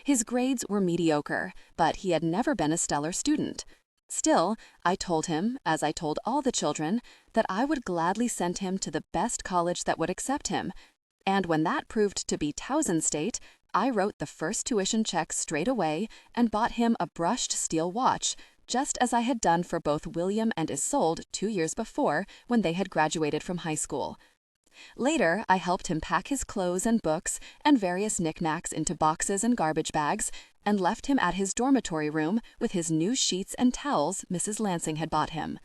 His grades were mediocre, but he had never been a stellar student. Still, I told him, as I told all the children, that I would gladly send him to the best college that would accept him. And when that proved to be Towson State, I wrote the first tuition check straight away and bought him a brushed steel watch, just as I had done for both William and Isolde 2 years before when they had graduated from high school. Later, I helped him pack his clothes and books and various knickknacks into boxes and garbage bags, and left him at his dormitory room with his new sheets and towels Mrs. Lansing had bought him.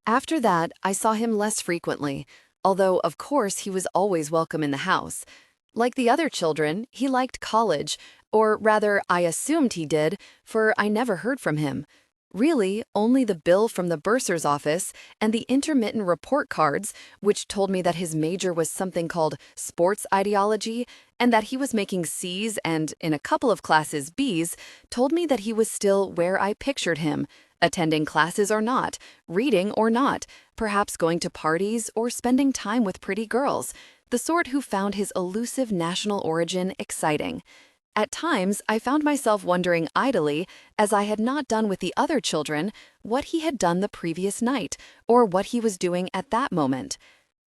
After that, I saw him less frequently, although, of course, he was always welcome in the house. Like the other children, he liked college, or rather, I assumed he did, for I never heard from him. Really, only the bill from the bursar's office and the intermittent report cards, which told me that his major was something called sports ideology, and that he was making C's and, in a couple of classes, B's, told me that he was still where I pictured him, attending classes or not, reading or not, perhaps going to parties or spending time with pretty girls, the sort who found his elusive national origin exciting. At times, I found myself wondering idly, as I had not done with the other children, what he had done the previous night, or what he was doing at that moment.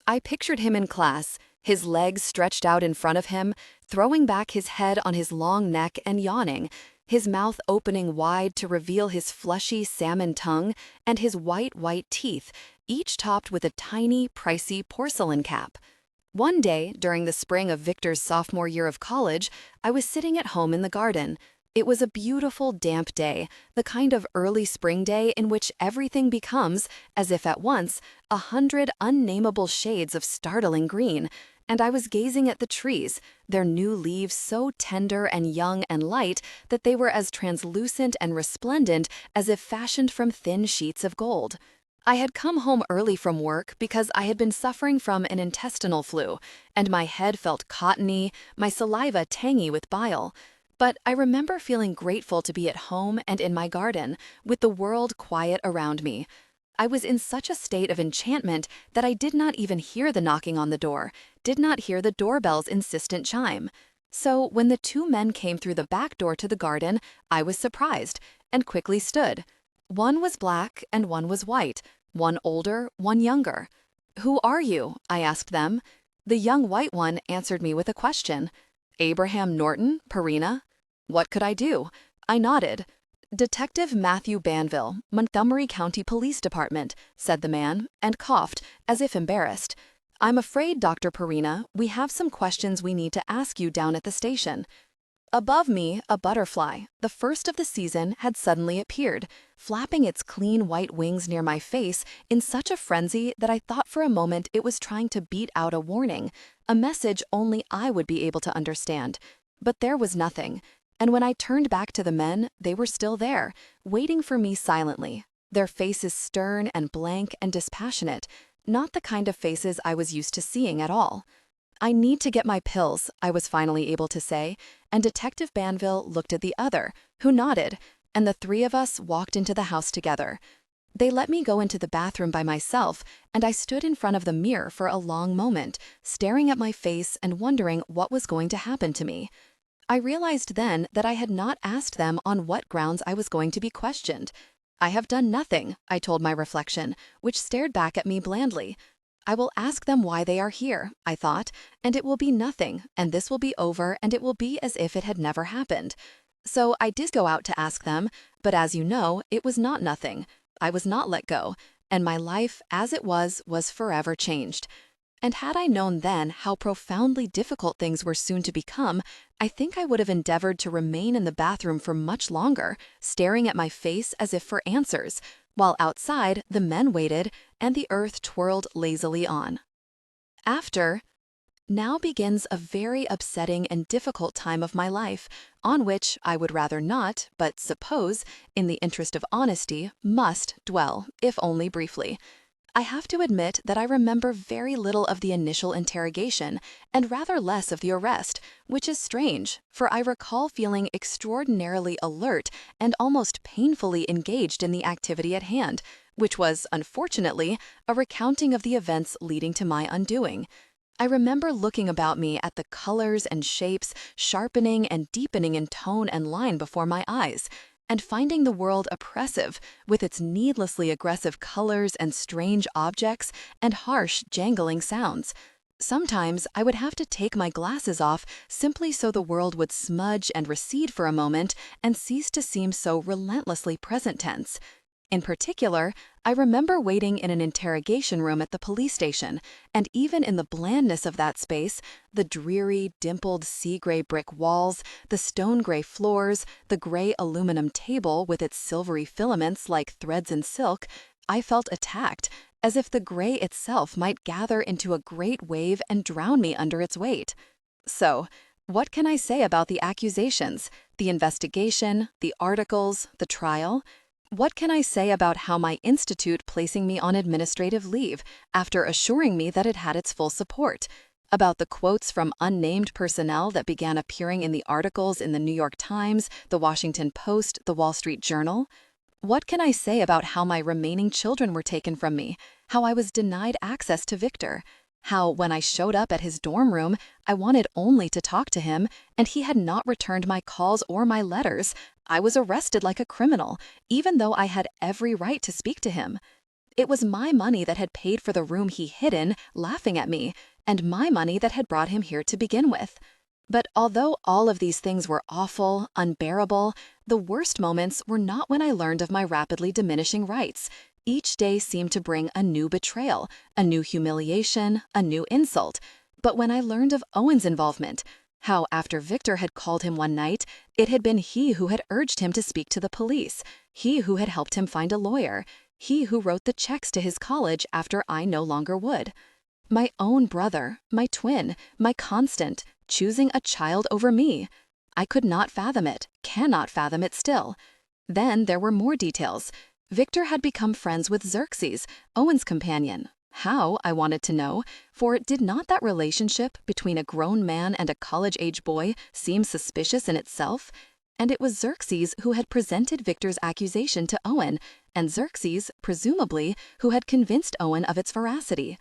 I pictured him in class, his legs stretched out in front of him, throwing back his head on his long neck and yawning, his mouth opening wide to reveal his fleshy salmon tongue and his white teeth, each topped with a tiny, pricey porcelain cap. One day, during the spring of Victor's sophomore year of college, I was sitting at home in the garden. It was a beautiful, damp day, the kind of early spring day in which everything becomes, as if at once, 100 unnameable shades of startling green, and I was gazing at the trees, their new leaves so tender and young and light that they were as translucent and resplendent as if fashioned from thin sheets of gold. I had come home early from work because I had been suffering from an intestinal flu, and my head felt cottony, my saliva tangy with bile. But I remember feeling grateful to be at home and in my garden, with the world quiet around me. I was in such a state of enchantment that I did not even hear the knocking on the door, did not hear the doorbell's insistent chime. So when the 2 men came through the back door to the garden, I was surprised, and quickly stood. One was black and one was white, one older, one younger. "Who are you?" I asked them. The young white one answered me with a question. "Abraham Norton Perina?" What could I do? I nodded. "Detective Matthew Banville, Montgomery County Police Department," said the man, and coughed, as if embarrassed. "I'm afraid, Dr. Perina, we have some questions we need to ask you down at the station." Above me, a butterfly, the first of the season, had suddenly appeared, flapping its clean white wings near my face in such a frenzy that I thought for a moment it was trying to beat out a warning, a message only I would be able to understand. But there was nothing, and when I turned back to the men, they were still there, waiting for me silently, their faces stern and blank and dispassionate, not the kind of faces I was used to seeing at all. "I need to get my pills," I was finally able to say, and Detective Banville looked at the other, who nodded, and the three of us walked into the house together. They let me go into the bathroom by myself, and I stood in front of the mirror for a long moment, staring at my face and wondering what was going to happen to me. I realized then that I had not asked them on what grounds I was going to be questioned. "I have done nothing," I told my reflection, which stared back at me blandly. "I will ask them why they are here," I thought, "and it will be nothing, and this will be over, and it will be as if it had never happened." So I did go out to ask them, but as you know, it was not nothing. I was not let go, and my life, as it was forever changed. And had I known then how profoundly difficult things were soon to become, I think I would have endeavored to remain in the bathroom for much longer, staring at my face as if for answers, while outside the men waited and the earth twirled lazily on. Now begins a very upsetting and difficult time of my life, on which I would rather not, but suppose, in the interest of honesty, must dwell, if only briefly. I have to admit that I remember very little of the initial interrogation and rather less of the arrest, which is strange, for I recall feeling extraordinarily alert and almost painfully engaged in the activity at hand, which was, unfortunately, a recounting of the events leading to my undoing. I remember looking about me at the colors and shapes sharpening and deepening in tone and line before my eyes, and finding the world oppressive with its needlessly aggressive colors and strange objects and harsh, jangling sounds. Sometimes I would have to take my glasses off simply so the world would smudge and recede for a moment and cease to seem so relentlessly present tense. In particular, I remember waiting in an interrogation room at the police station, and even in the blandness of that space, the dreary, dimpled sea-gray brick walls, the stone-gray floors, the gray aluminum table with its silvery filaments like threads in silk, I felt attacked, as if the gray itself might gather into a great wave and drown me under its weight. So, what can I say about the accusations, the investigation, the articles, the trial? What can I say about how my institute placing me on administrative leave after assuring me that it had its full support? About the quotes from unnamed personnel that began appearing in the articles in the New York Times, the Washington Post, the Wall Street Journal? What can I say about how my remaining children were taken from me, how I was denied access to Victor, how when I showed up at his dorm room, I wanted only to talk to him, and he had not returned my calls or my letters. I was arrested like a criminal, even though I had every right to speak to him. It was my money that had paid for the room he hid in, laughing at me, and my money that had brought him here to begin with. But although all of these things were awful, unbearable, the worst moments were not when I learned of my rapidly diminishing rights. Each day seemed to bring a new betrayal, a new humiliation, a new insult. But when I learned of Owen's involvement, how after Victor had called him one night, it had been he who had urged him to speak to the police, he who had helped him find a lawyer, he who wrote the checks to his college after I no longer would. My own brother, my twin, my constant, choosing a child over me. I could not fathom it, cannot fathom it still. Then there were more details. Victor had become friends with Xerxes, Owen's companion. How, I wanted to know, for did not that relationship between a grown man and a college-age boy seem suspicious in itself? And it was Xerxes who had presented Victor's accusation to Owen, and Xerxes, presumably, who had convinced Owen of its veracity.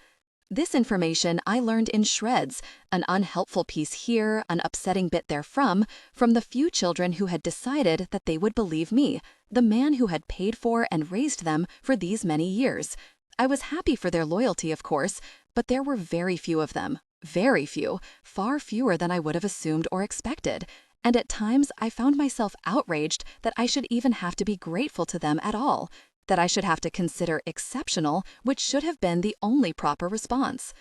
This information I learned in shreds, an unhelpful piece here, an upsetting bit therefrom, from the few children who had decided that they would believe me, the man who had paid for and raised them for these many years. I was happy for their loyalty, of course, but there were very few of them. Very few, far fewer than I would have assumed or expected. And at times I found myself outraged that I should even have to be grateful to them at all, that I should have to consider exceptional, which should have been the only proper response.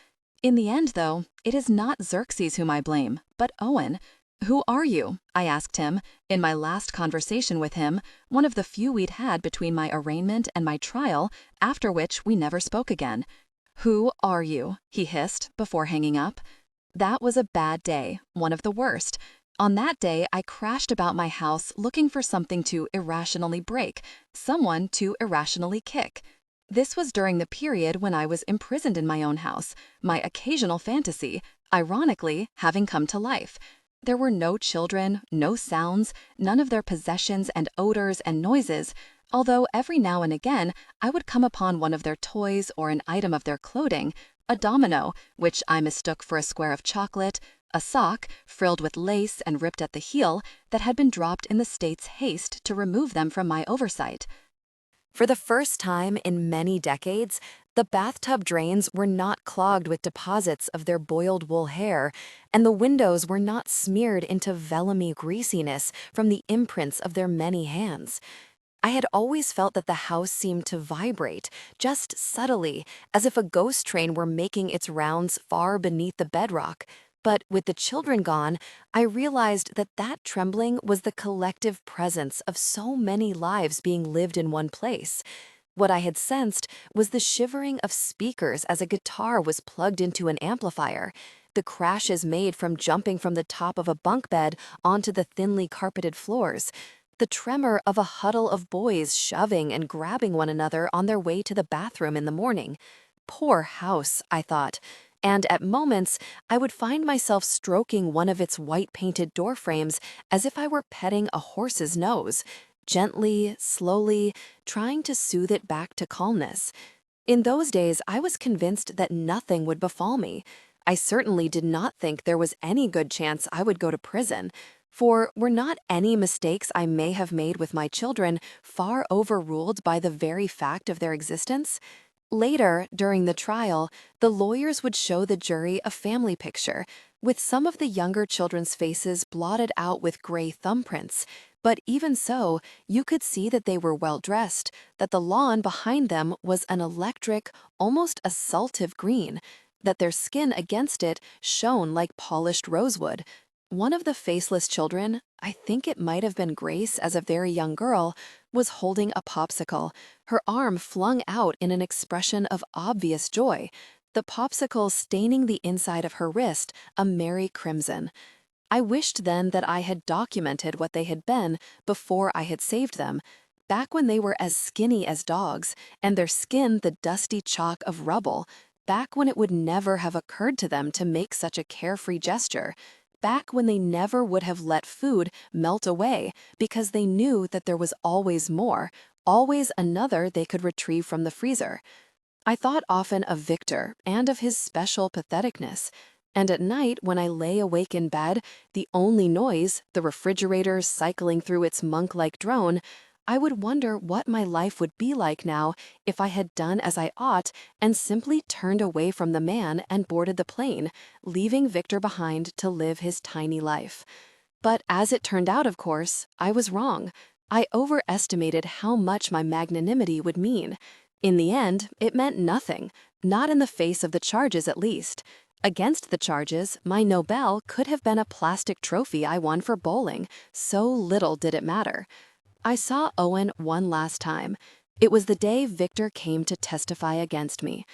In the end, though, it is not Xerxes whom I blame, but Owen. "Who are you?" I asked him, in my last conversation with him, one of the few we'd had between my arraignment and my trial, after which we never spoke again. "Who are you?" he hissed before hanging up. That was a bad day, one of the worst. On that day, I crashed about my house looking for something to irrationally break, someone to irrationally kick. This was during the period when I was imprisoned in my own house, my occasional fantasy, ironically, having come to life. There were no children, no sounds, none of their possessions and odors and noises, although every now and again I would come upon one of their toys or an item of their clothing, a domino, which I mistook for a square of chocolate, a sock, frilled with lace and ripped at the heel, that had been dropped in the state's haste to remove them from my oversight. For the first time in many decades, the bathtub drains were not clogged with deposits of their boiled wool hair, and the windows were not smeared into vellumy greasiness from the imprints of their many hands. I had always felt that the house seemed to vibrate, just subtly, as if a ghost train were making its rounds far beneath the bedrock. But with the children gone, I realized that that trembling was the collective presence of so many lives being lived in one place. What I had sensed was the shivering of speakers as a guitar was plugged into an amplifier, the crashes made from jumping from the top of a bunk bed onto the thinly carpeted floors, the tremor of a huddle of boys shoving and grabbing one another on their way to the bathroom in the morning. Poor house, I thought, and at moments I would find myself stroking one of its white-painted door frames as if I were petting a horse's nose, gently, slowly, trying to soothe it back to calmness. In those days, I was convinced that nothing would befall me. I certainly did not think there was any good chance I would go to prison, for were not any mistakes I may have made with my children far overruled by the very fact of their existence? Later, during the trial, the lawyers would show the jury a family picture, with some of the younger children's faces blotted out with gray thumbprints. But even so, you could see that they were well-dressed, that the lawn behind them was an electric, almost assaultive green, that their skin against it shone like polished rosewood. One of the faceless children, I think it might have been Grace as a very young girl, was holding a popsicle, her arm flung out in an expression of obvious joy, the popsicle staining the inside of her wrist a merry crimson. I wished then that I had documented what they had been before I had saved them, back when they were as skinny as dogs, and their skin the dusty chalk of rubble, back when it would never have occurred to them to make such a carefree gesture, back when they never would have let food melt away because they knew that there was always more, always another they could retrieve from the freezer. I thought often of Victor and of his special patheticness, and at night when I lay awake in bed, the only noise, the refrigerator cycling through its monk-like drone, I would wonder what my life would be like now if I had done as I ought and simply turned away from the man and boarded the plane, leaving Victor behind to live his tiny life. But as it turned out, of course, I was wrong. I overestimated how much my magnanimity would mean. In the end, it meant nothing, not in the face of the charges at least. Against the charges, my Nobel could have been a plastic trophy I won for bowling, so little did it matter. I saw Owen one last time. It was the day Victor came to testify against me.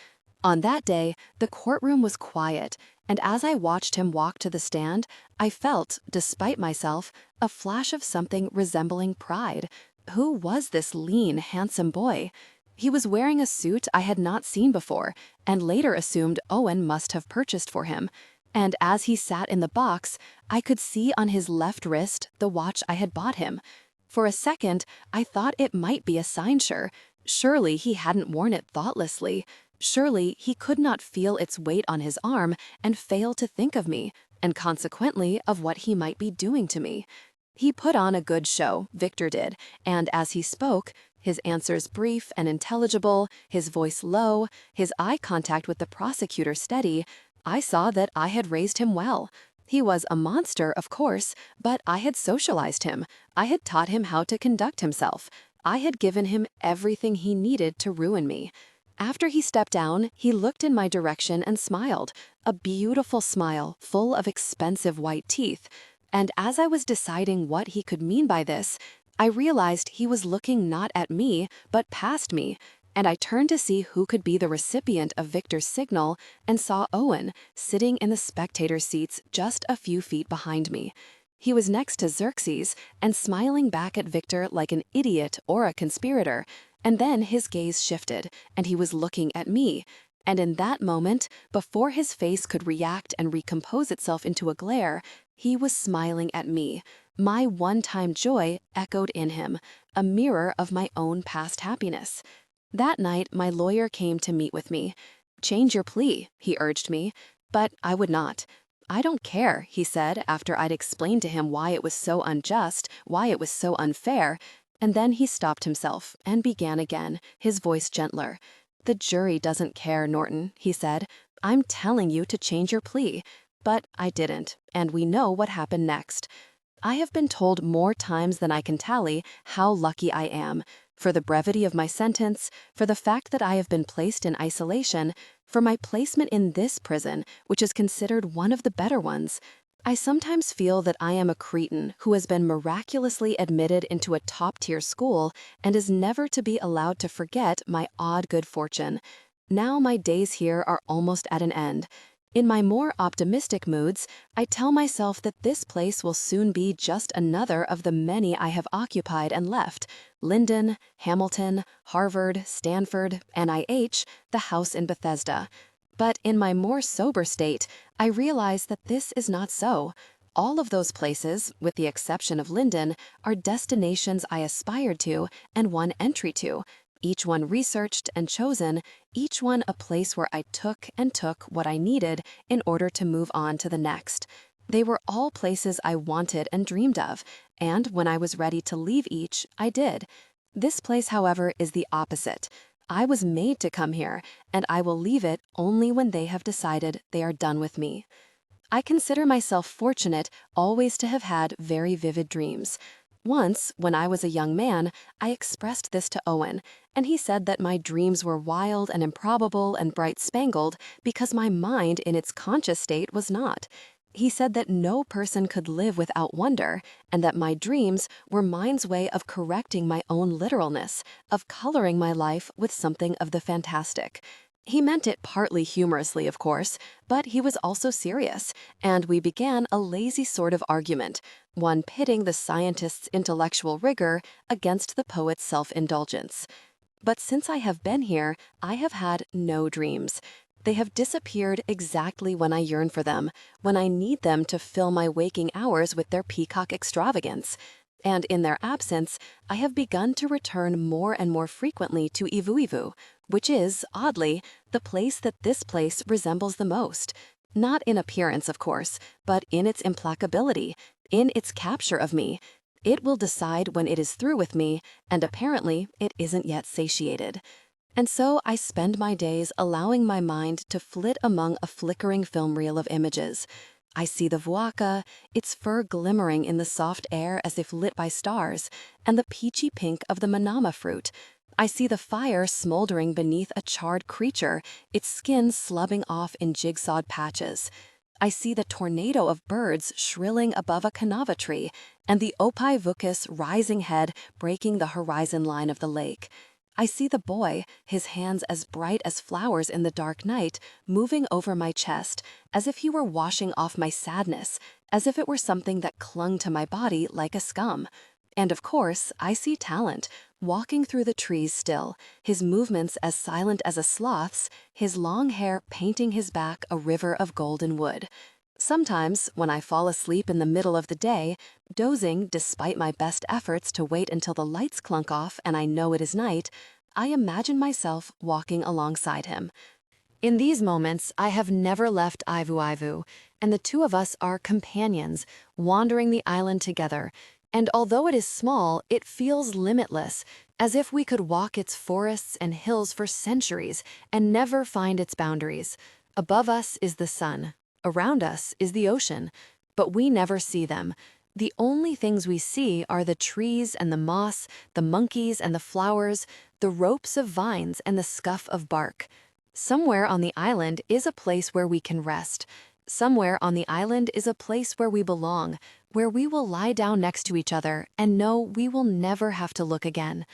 On that day, the courtroom was quiet, and as I watched him walk to the stand, I felt, despite myself, a flash of something resembling pride. Who was this lean, handsome boy? He was wearing a suit I had not seen before, and later assumed Owen must have purchased for him. And as he sat in the box, I could see on his left wrist the watch I had bought him. For a second, I thought it might be a signature. Surely he hadn't worn it thoughtlessly. Surely he could not feel its weight on his arm and fail to think of me, and consequently of what he might be doing to me. He put on a good show, Victor did, and as he spoke, his answers brief and intelligible, his voice low, his eye contact with the prosecutor steady, I saw that I had raised him well. He was a monster, of course, but I had socialized him. I had taught him how to conduct himself. I had given him everything he needed to ruin me. After he stepped down, he looked in my direction and smiled, a beautiful smile full of expensive white teeth. And as I was deciding what he could mean by this, I realized he was looking not at me, but past me, and I turned to see who could be the recipient of Victor's signal and saw Owen sitting in the spectator seats just a few feet behind me. He was next to Xerxes and smiling back at Victor like an idiot or a conspirator, and then his gaze shifted and he was looking at me. And in that moment, before his face could react and recompose itself into a glare, he was smiling at me. My one-time joy echoed in him, a mirror of my own past happiness. That night, my lawyer came to meet with me. "Change your plea," he urged me, but I would not. "I don't care," he said after I'd explained to him why it was so unjust, why it was so unfair, and then he stopped himself and began again, his voice gentler. "The jury doesn't care, Norton," he said. "I'm telling you to change your plea." But I didn't, and we know what happened next. I have been told more times than I can tally how lucky I am, for the brevity of my sentence, for the fact that I have been placed in isolation, for my placement in this prison, which is considered one of the better ones. I sometimes feel that I am a cretin who has been miraculously admitted into a top-tier school and is never to be allowed to forget my odd good fortune. Now my days here are almost at an end. In my more optimistic moods, I tell myself that this place will soon be just another of the many I have occupied and left: Linden, Hamilton, Harvard, Stanford, NIH, the house in Bethesda. But in my more sober state, I realize that this is not so. All of those places, with the exception of Linden, are destinations I aspired to and won entry to. Each one researched and chosen, each one a place where I took what I needed in order to move on to the next. They were all places I wanted and dreamed of, and when I was ready to leave each, I did. This place, however, is the opposite. I was made to come here, and I will leave it only when they have decided they are done with me. I consider myself fortunate always to have had very vivid dreams. Once, when I was a young man, I expressed this to Owen, and he said that my dreams were wild and improbable and bright-spangled because my mind in its conscious state was not. He said that no person could live without wonder, and that my dreams were mind's way of correcting my own literalness, of coloring my life with something of the fantastic. He meant it partly humorously, of course, but he was also serious, and we began a lazy sort of argument, one pitting the scientist's intellectual rigor against the poet's self-indulgence. But since I have been here, I have had no dreams. They have disappeared exactly when I yearn for them, when I need them to fill my waking hours with their peacock extravagance. And in their absence, I have begun to return more and more frequently to Ivuivu, which is, oddly, the place that this place resembles the most. Not in appearance, of course, but in its implacability, in its capture of me. It will decide when it is through with me, and apparently it isn't yet satiated. And so I spend my days allowing my mind to flit among a flickering film reel of images. I see the vuaca, its fur glimmering in the soft air as if lit by stars, and the peachy pink of the manama fruit. I see the fire smoldering beneath a charred creature, its skin slubbing off in jigsawed patches. I see the tornado of birds shrilling above a canava tree, and the opaivucus rising head breaking the horizon line of the lake. I see the boy, his hands as bright as flowers in the dark night, moving over my chest, as if he were washing off my sadness, as if it were something that clung to my body like a scum. And of course, I see Talent, walking through the trees still, his movements as silent as a sloth's, his long hair painting his back a river of golden wood. Sometimes, when I fall asleep in the middle of the day, dozing despite my best efforts to wait until the lights clunk off and I know it is night, I imagine myself walking alongside him. In these moments, I have never left Ivuivu, and the two of us are companions, wandering the island together, and although it is small, it feels limitless, as if we could walk its forests and hills for centuries and never find its boundaries. Above us is the sun. Around us is the ocean, but we never see them. The only things we see are the trees and the moss, the monkeys and the flowers, the ropes of vines and the scuff of bark. Somewhere on the island is a place where we can rest. Somewhere on the island is a place where we belong, where we will lie down next to each other and know we will never have to look again.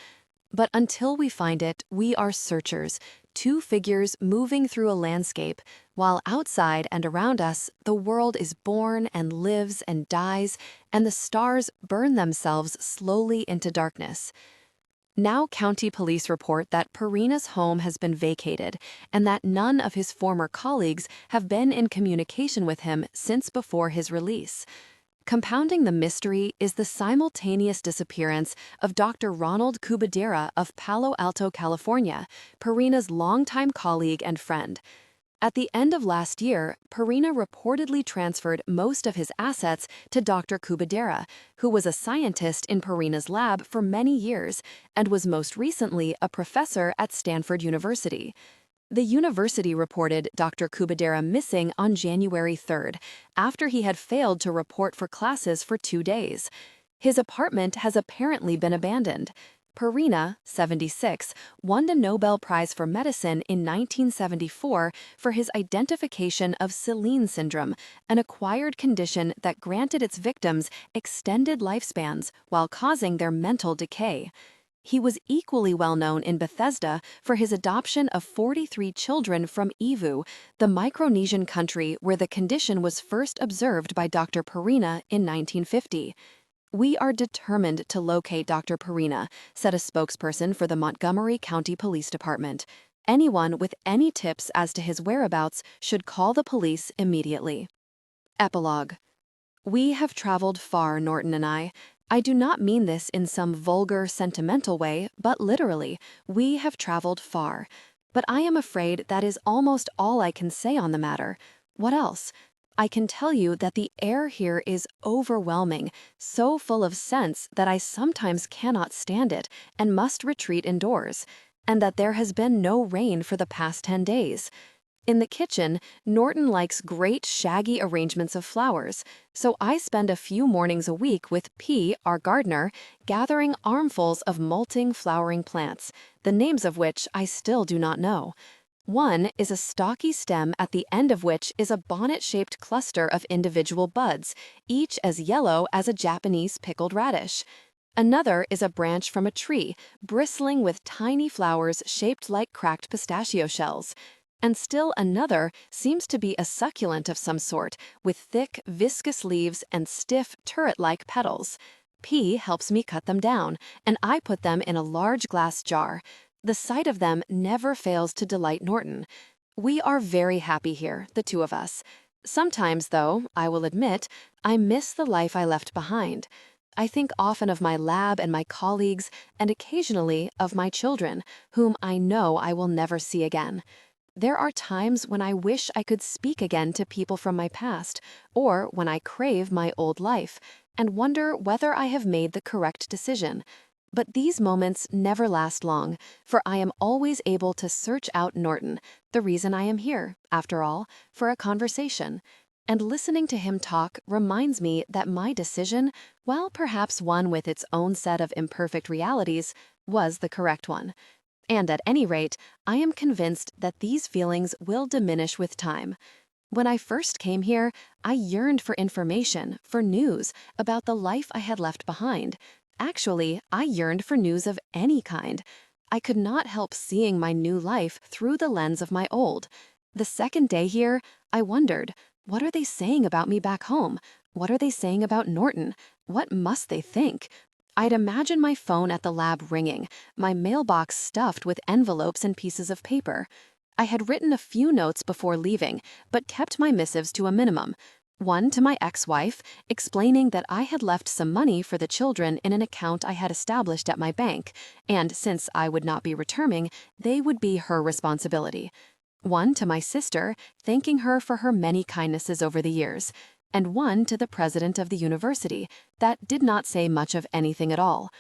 But until we find it, we are searchers, two figures moving through a landscape, while outside and around us, the world is born and lives and dies, and the stars burn themselves slowly into darkness. Now county police report that Perina's home has been vacated and that none of his former colleagues have been in communication with him since before his release. Compounding the mystery is the simultaneous disappearance of Dr. Ronald Kubadera of Palo Alto, California, Perina's longtime colleague and friend. At the end of last year, Perina reportedly transferred most of his assets to Dr. Kubadera, who was a scientist in Perina's lab for many years and was most recently a professor at Stanford University. The university reported Dr. Kubadera missing on January 3rd, after he had failed to report for classes for 2 days. His apartment has apparently been abandoned. Perina, 76, won the Nobel Prize for Medicine in 1974 for his identification of Selene syndrome, an acquired condition that granted its victims extended lifespans while causing their mental decay. He was equally well known in Bethesda for his adoption of 43 children from Evu, the Micronesian country where the condition was first observed by Dr. Perina in 1950. "We are determined to locate Dr. Perina," said a spokesperson for the Montgomery County Police Department. "Anyone with any tips as to his whereabouts should call the police immediately." Epilogue. We have traveled far, Norton and I. I do not mean this in some vulgar, sentimental way, but literally, we have traveled far. But I am afraid that is almost all I can say on the matter. What else? I can tell you that the air here is overwhelming, so full of scents that I sometimes cannot stand it and must retreat indoors, and that there has been no rain for the past 10 days. In the kitchen, Norton likes great shaggy arrangements of flowers, so I spend a few mornings a week with P, our gardener, gathering armfuls of molting flowering plants, the names of which I still do not know. One is a stocky stem at the end of which is a bonnet-shaped cluster of individual buds, each as yellow as a Japanese pickled radish. Another is a branch from a tree, bristling with tiny flowers shaped like cracked pistachio shells. And still another seems to be a succulent of some sort, with thick, viscous leaves and stiff, turret-like petals. P helps me cut them down, and I put them in a large glass jar. The sight of them never fails to delight Norton. We are very happy here, the two of us. Sometimes, though, I will admit, I miss the life I left behind. I think often of my lab and my colleagues, and occasionally of my children, whom I know I will never see again. There are times when I wish I could speak again to people from my past, or when I crave my old life, and wonder whether I have made the correct decision. But these moments never last long, for I am always able to search out Norton, the reason I am here, after all, for a conversation. And listening to him talk reminds me that my decision, while perhaps one with its own set of imperfect realities, was the correct one. And at any rate, I am convinced that these feelings will diminish with time. When I first came here, I yearned for information, for news, about the life I had left behind. Actually, I yearned for news of any kind. I could not help seeing my new life through the lens of my old. The second day here, I wondered, what are they saying about me back home? What are they saying about Norton? What must they think? I'd imagine my phone at the lab ringing, my mailbox stuffed with envelopes and pieces of paper. I had written a few notes before leaving, but kept my missives to a minimum. One to my ex-wife, explaining that I had left some money for the children in an account I had established at my bank, and since I would not be returning, they would be her responsibility. One to my sister, thanking her for her many kindnesses over the years, and one to the president of the university that did not say much of anything at all.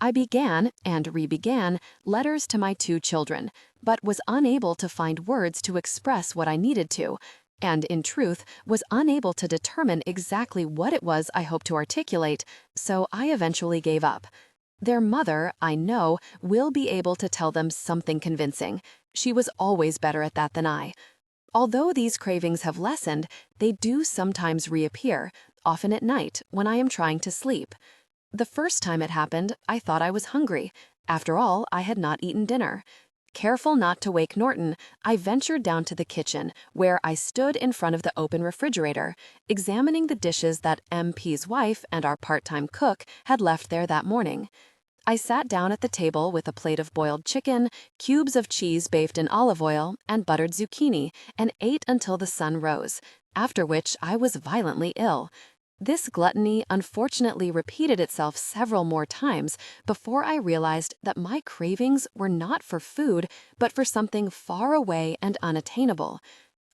I began and re-began letters to my 2 children, but was unable to find words to express what I needed to, and in truth was unable to determine exactly what it was I hoped to articulate, so I eventually gave up. Their mother, I know, will be able to tell them something convincing. She was always better at that than I. Although these cravings have lessened, they do sometimes reappear, often at night when I am trying to sleep. The first time it happened, I thought I was hungry. After all, I had not eaten dinner. Careful not to wake Norton, I ventured down to the kitchen, where I stood in front of the open refrigerator, examining the dishes that MP's wife and our part-time cook had left there that morning. I sat down at the table with a plate of boiled chicken, cubes of cheese bathed in olive oil, and buttered zucchini, and ate until the sun rose, after which I was violently ill. This gluttony unfortunately repeated itself several more times before I realized that my cravings were not for food, but for something far away and unattainable.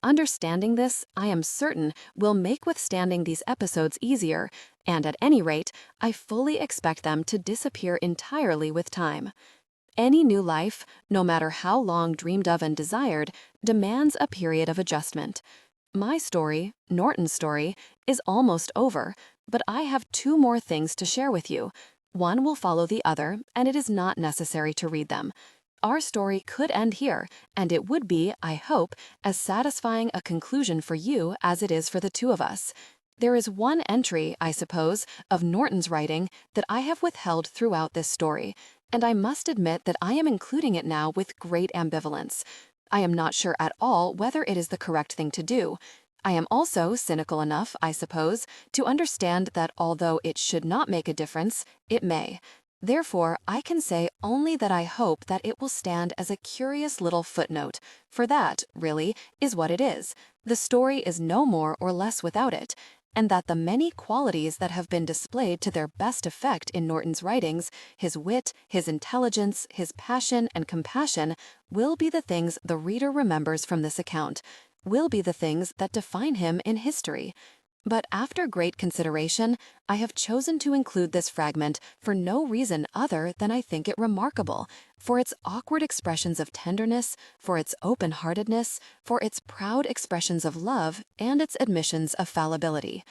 Understanding this, I am certain, will make withstanding these episodes easier, and at any rate, I fully expect them to disappear entirely with time. Any new life, no matter how long dreamed of and desired, demands a period of adjustment. My story, Norton's story, is almost over, but I have 2 more things to share with you. One will follow the other, and it is not necessary to read them. Our story could end here, and it would be, I hope, as satisfying a conclusion for you as it is for the 2 of us. There is one entry, I suppose, of Norton's writing that I have withheld throughout this story, and I must admit that I am including it now with great ambivalence. I am not sure at all whether it is the correct thing to do. I am also cynical enough, I suppose, to understand that although it should not make a difference, it may. Therefore, I can say only that I hope that it will stand as a curious little footnote, for that, really, is what it is. The story is no more or less without it, and that the many qualities that have been displayed to their best effect in Norton's writings, his wit, his intelligence, his passion and compassion, will be the things the reader remembers from this account, will be the things that define him in history. But after great consideration, I have chosen to include this fragment for no reason other than I think it remarkable, for its awkward expressions of tenderness, for its open-heartedness, for its proud expressions of love, and its admissions of fallibility.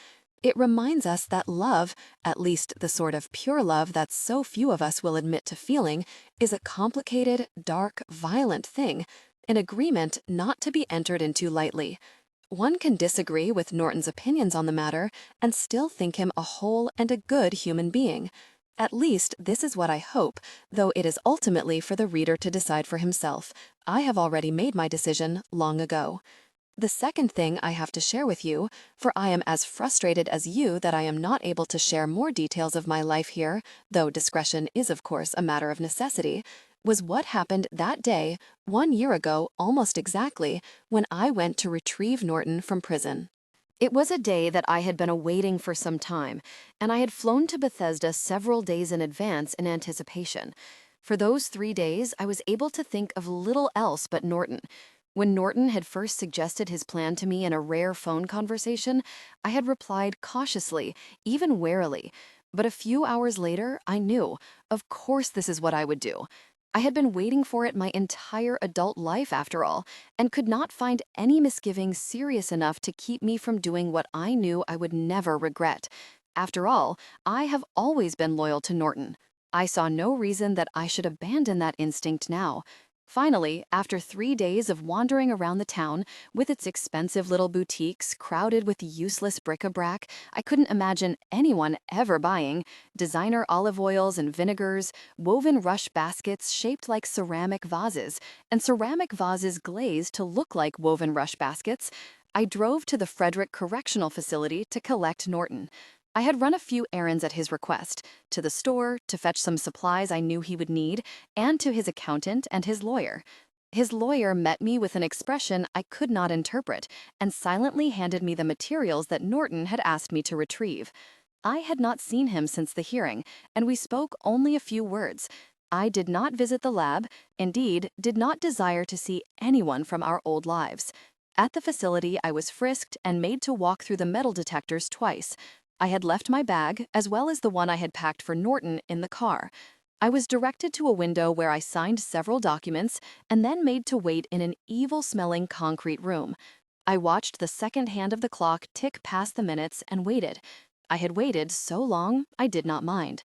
It reminds us that love, at least the sort of pure love that so few of us will admit to feeling, is a complicated, dark, violent thing, an agreement not to be entered into lightly. One can disagree with Norton's opinions on the matter and still think him a whole and a good human being. At least this is what I hope, though it is ultimately for the reader to decide for himself. I have already made my decision long ago. The second thing I have to share with you, for I am as frustrated as you that I am not able to share more details of my life here, though discretion is of course a matter of necessity, was what happened that day, 1 year ago almost exactly, when I went to retrieve Norton from prison. It was a day that I had been awaiting for some time, and I had flown to Bethesda several days in advance in anticipation. For those 3 days, I was able to think of little else but Norton. When Norton had first suggested his plan to me in a rare phone conversation, I had replied cautiously, even warily. But a few hours later, I knew, of course this is what I would do. I had been waiting for it my entire adult life, after all, and could not find any misgiving serious enough to keep me from doing what I knew I would never regret. After all, I have always been loyal to Norton. I saw no reason that I should abandon that instinct now. Finally, after 3 days of wandering around the town, with its expensive little boutiques crowded with useless bric-a-brac I couldn't imagine anyone ever buying, designer olive oils and vinegars, woven rush baskets shaped like ceramic vases, and ceramic vases glazed to look like woven rush baskets, I drove to the Frederick Correctional Facility to collect Norton. I had run a few errands at his request, to the store, to fetch some supplies I knew he would need, and to his accountant and his lawyer. His lawyer met me with an expression I could not interpret, and silently handed me the materials that Norton had asked me to retrieve. I had not seen him since the hearing, and we spoke only a few words. I did not visit the lab, indeed, did not desire to see anyone from our old lives. At the facility, I was frisked and made to walk through the metal detectors twice. I had left my bag, as well as the one I had packed for Norton, in the car. I was directed to a window where I signed several documents and then made to wait in an evil-smelling concrete room. I watched the second hand of the clock tick past the minutes and waited. I had waited so long, I did not mind.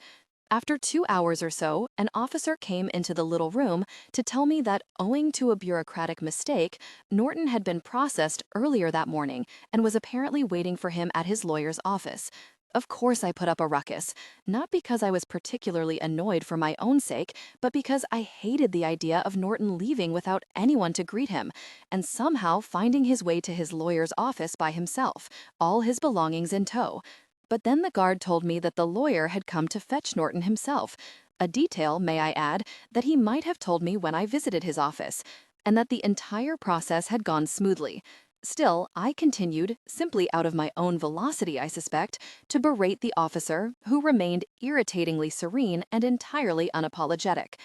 After 2 hours or so, an officer came into the little room to tell me that, owing to a bureaucratic mistake, Norton had been processed earlier that morning and was apparently waiting for him at his lawyer's office. Of course I put up a ruckus, not because I was particularly annoyed for my own sake, but because I hated the idea of Norton leaving without anyone to greet him, and somehow finding his way to his lawyer's office by himself, all his belongings in tow. But then the guard told me that the lawyer had come to fetch Norton himself, a detail, may I add, that he might have told me when I visited his office, and that the entire process had gone smoothly. Still, I continued, simply out of my own velocity, I suspect, to berate the officer, who remained irritatingly serene and entirely unapologetic.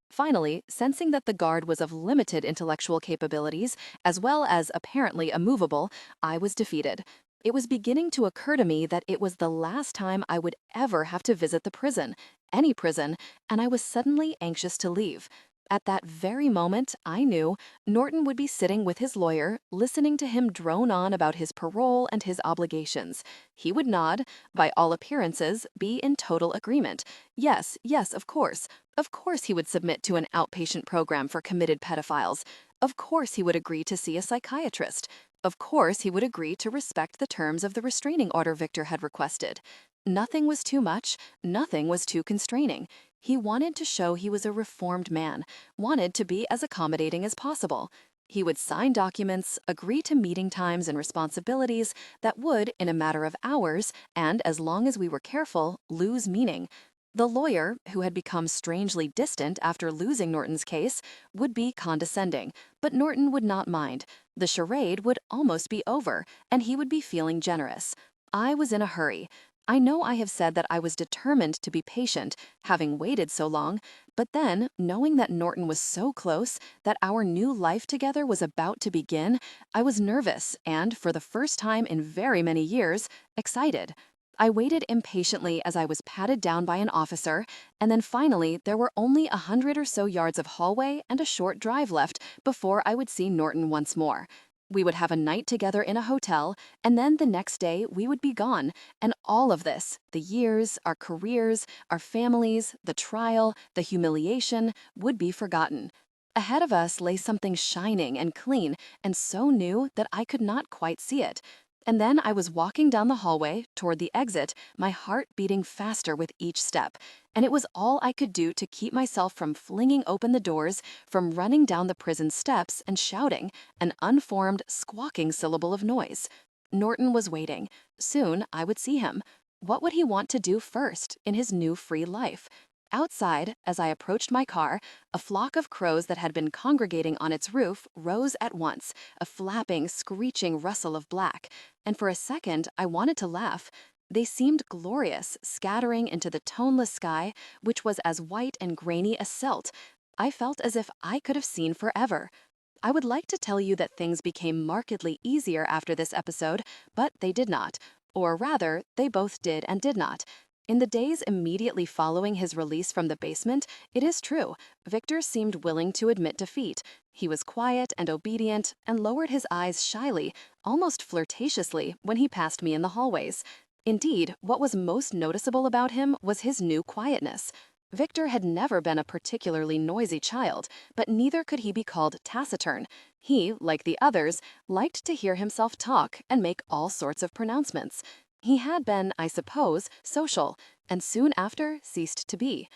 Finally, sensing that the guard was of limited intellectual capabilities, as well as apparently immovable, I was defeated. It was beginning to occur to me that it was the last time I would ever have to visit the prison, any prison, and I was suddenly anxious to leave. At that very moment, I knew Norton would be sitting with his lawyer, listening to him drone on about his parole and his obligations. He would nod, by all appearances, be in total agreement. Yes, yes, of course. Of course he would submit to an outpatient program for committed pedophiles. Of course he would agree to see a psychiatrist. Of course he would agree to respect the terms of the restraining order Victor had requested. Nothing was too much, nothing was too constraining. He wanted to show he was a reformed man, wanted to be as accommodating as possible. He would sign documents, agree to meeting times and responsibilities that would, in a matter of hours, and as long as we were careful, lose meaning. The lawyer, who had become strangely distant after losing Norton's case, would be condescending, but Norton would not mind. The charade would almost be over, and he would be feeling generous. I was in a hurry. I know I have said that I was determined to be patient, having waited so long, but then, knowing that Norton was so close, that our new life together was about to begin, I was nervous and, for the first time in very many years, excited. I waited impatiently as I was patted down by an officer, and then finally there were only 100 or so yards of hallway and a short drive left before I would see Norton once more. We would have a night together in a hotel, and then the next day we would be gone, and all of this, the years, our careers, our families, the trial, the humiliation, would be forgotten. Ahead of us lay something shining and clean and so new that I could not quite see it. And then I was walking down the hallway toward the exit, my heart beating faster with each step, and it was all I could do to keep myself from flinging open the doors, from running down the prison steps and shouting, an unformed, squawking syllable of noise. Norton was waiting. Soon I would see him. What would he want to do first in his new free life? Outside, as I approached my car, a flock of crows that had been congregating on its roof rose at once, a flapping, screeching rustle of black, and for a second I wanted to laugh. They seemed glorious, scattering into the toneless sky, which was as white and grainy as celt. I felt as if I could have seen forever. I would like to tell you that things became markedly easier after this episode, but they did not. Or rather, they both did and did not. In the days immediately following his release from the basement, it is true, Victor seemed willing to admit defeat. He was quiet and obedient and lowered his eyes shyly, almost flirtatiously, when he passed me in the hallways. Indeed, what was most noticeable about him was his new quietness. Victor had never been a particularly noisy child, but neither could he be called taciturn. He, like the others, liked to hear himself talk and make all sorts of pronouncements. He had been, I suppose, social, and soon after ceased to be.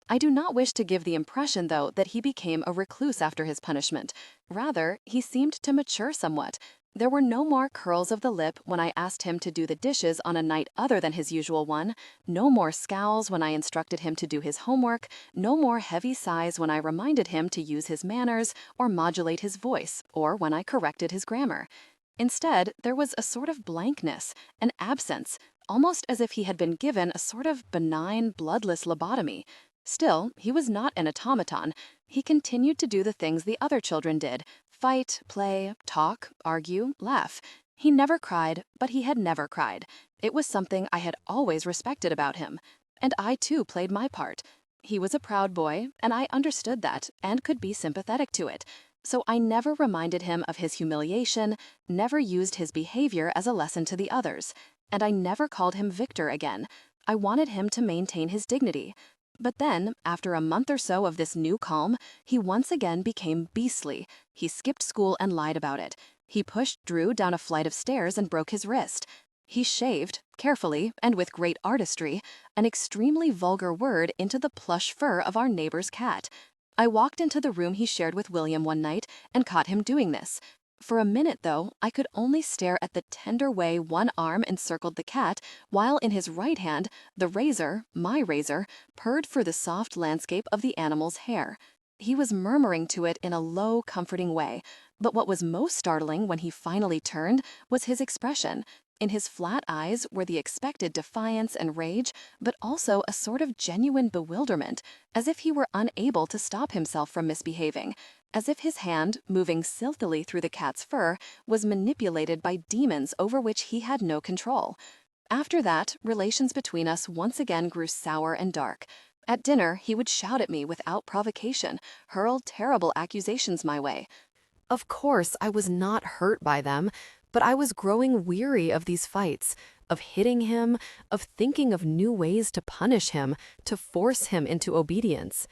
I do not wish to give the impression, though, that he became a recluse after his punishment. Rather, he seemed to mature somewhat. There were no more curls of the lip when I asked him to do the dishes on a night other than his usual one, no more scowls when I instructed him to do his homework, no more heavy sighs when I reminded him to use his manners or modulate his voice, or when I corrected his grammar. Instead, there was a sort of blankness, an absence, almost as if he had been given a sort of benign, bloodless lobotomy. Still, he was not an automaton. He continued to do the things the other children did: fight, play, talk, argue, laugh. He never cried, but he had never cried. It was something I had always respected about him. And I, too, played my part. He was a proud boy, and I understood that and could be sympathetic to it. So I never reminded him of his humiliation, never used his behavior as a lesson to the others, and I never called him Victor again. I wanted him to maintain his dignity. But then, after a month or so of this new calm, he once again became beastly. He skipped school and lied about it. He pushed Drew down a flight of stairs and broke his wrist. He shaved, carefully and with great artistry, an extremely vulgar word into the plush fur of our neighbor's cat. I walked into the room he shared with William one night and caught him doing this. For a minute, though, I could only stare at the tender way one arm encircled the cat, while in his right hand, the razor, my razor, purred for the soft landscape of the animal's hair. He was murmuring to it in a low, comforting way, but what was most startling when he finally turned was his expression. In his flat eyes were the expected defiance and rage, but also a sort of genuine bewilderment, as if he were unable to stop himself from misbehaving, as if his hand, moving stealthily through the cat's fur, was manipulated by demons over which he had no control. After that, relations between us once again grew sour and dark. At dinner, he would shout at me without provocation, hurl terrible accusations my way. Of course, I was not hurt by them, but I was growing weary of these fights, of hitting him, of thinking of new ways to punish him, to force him into obedience.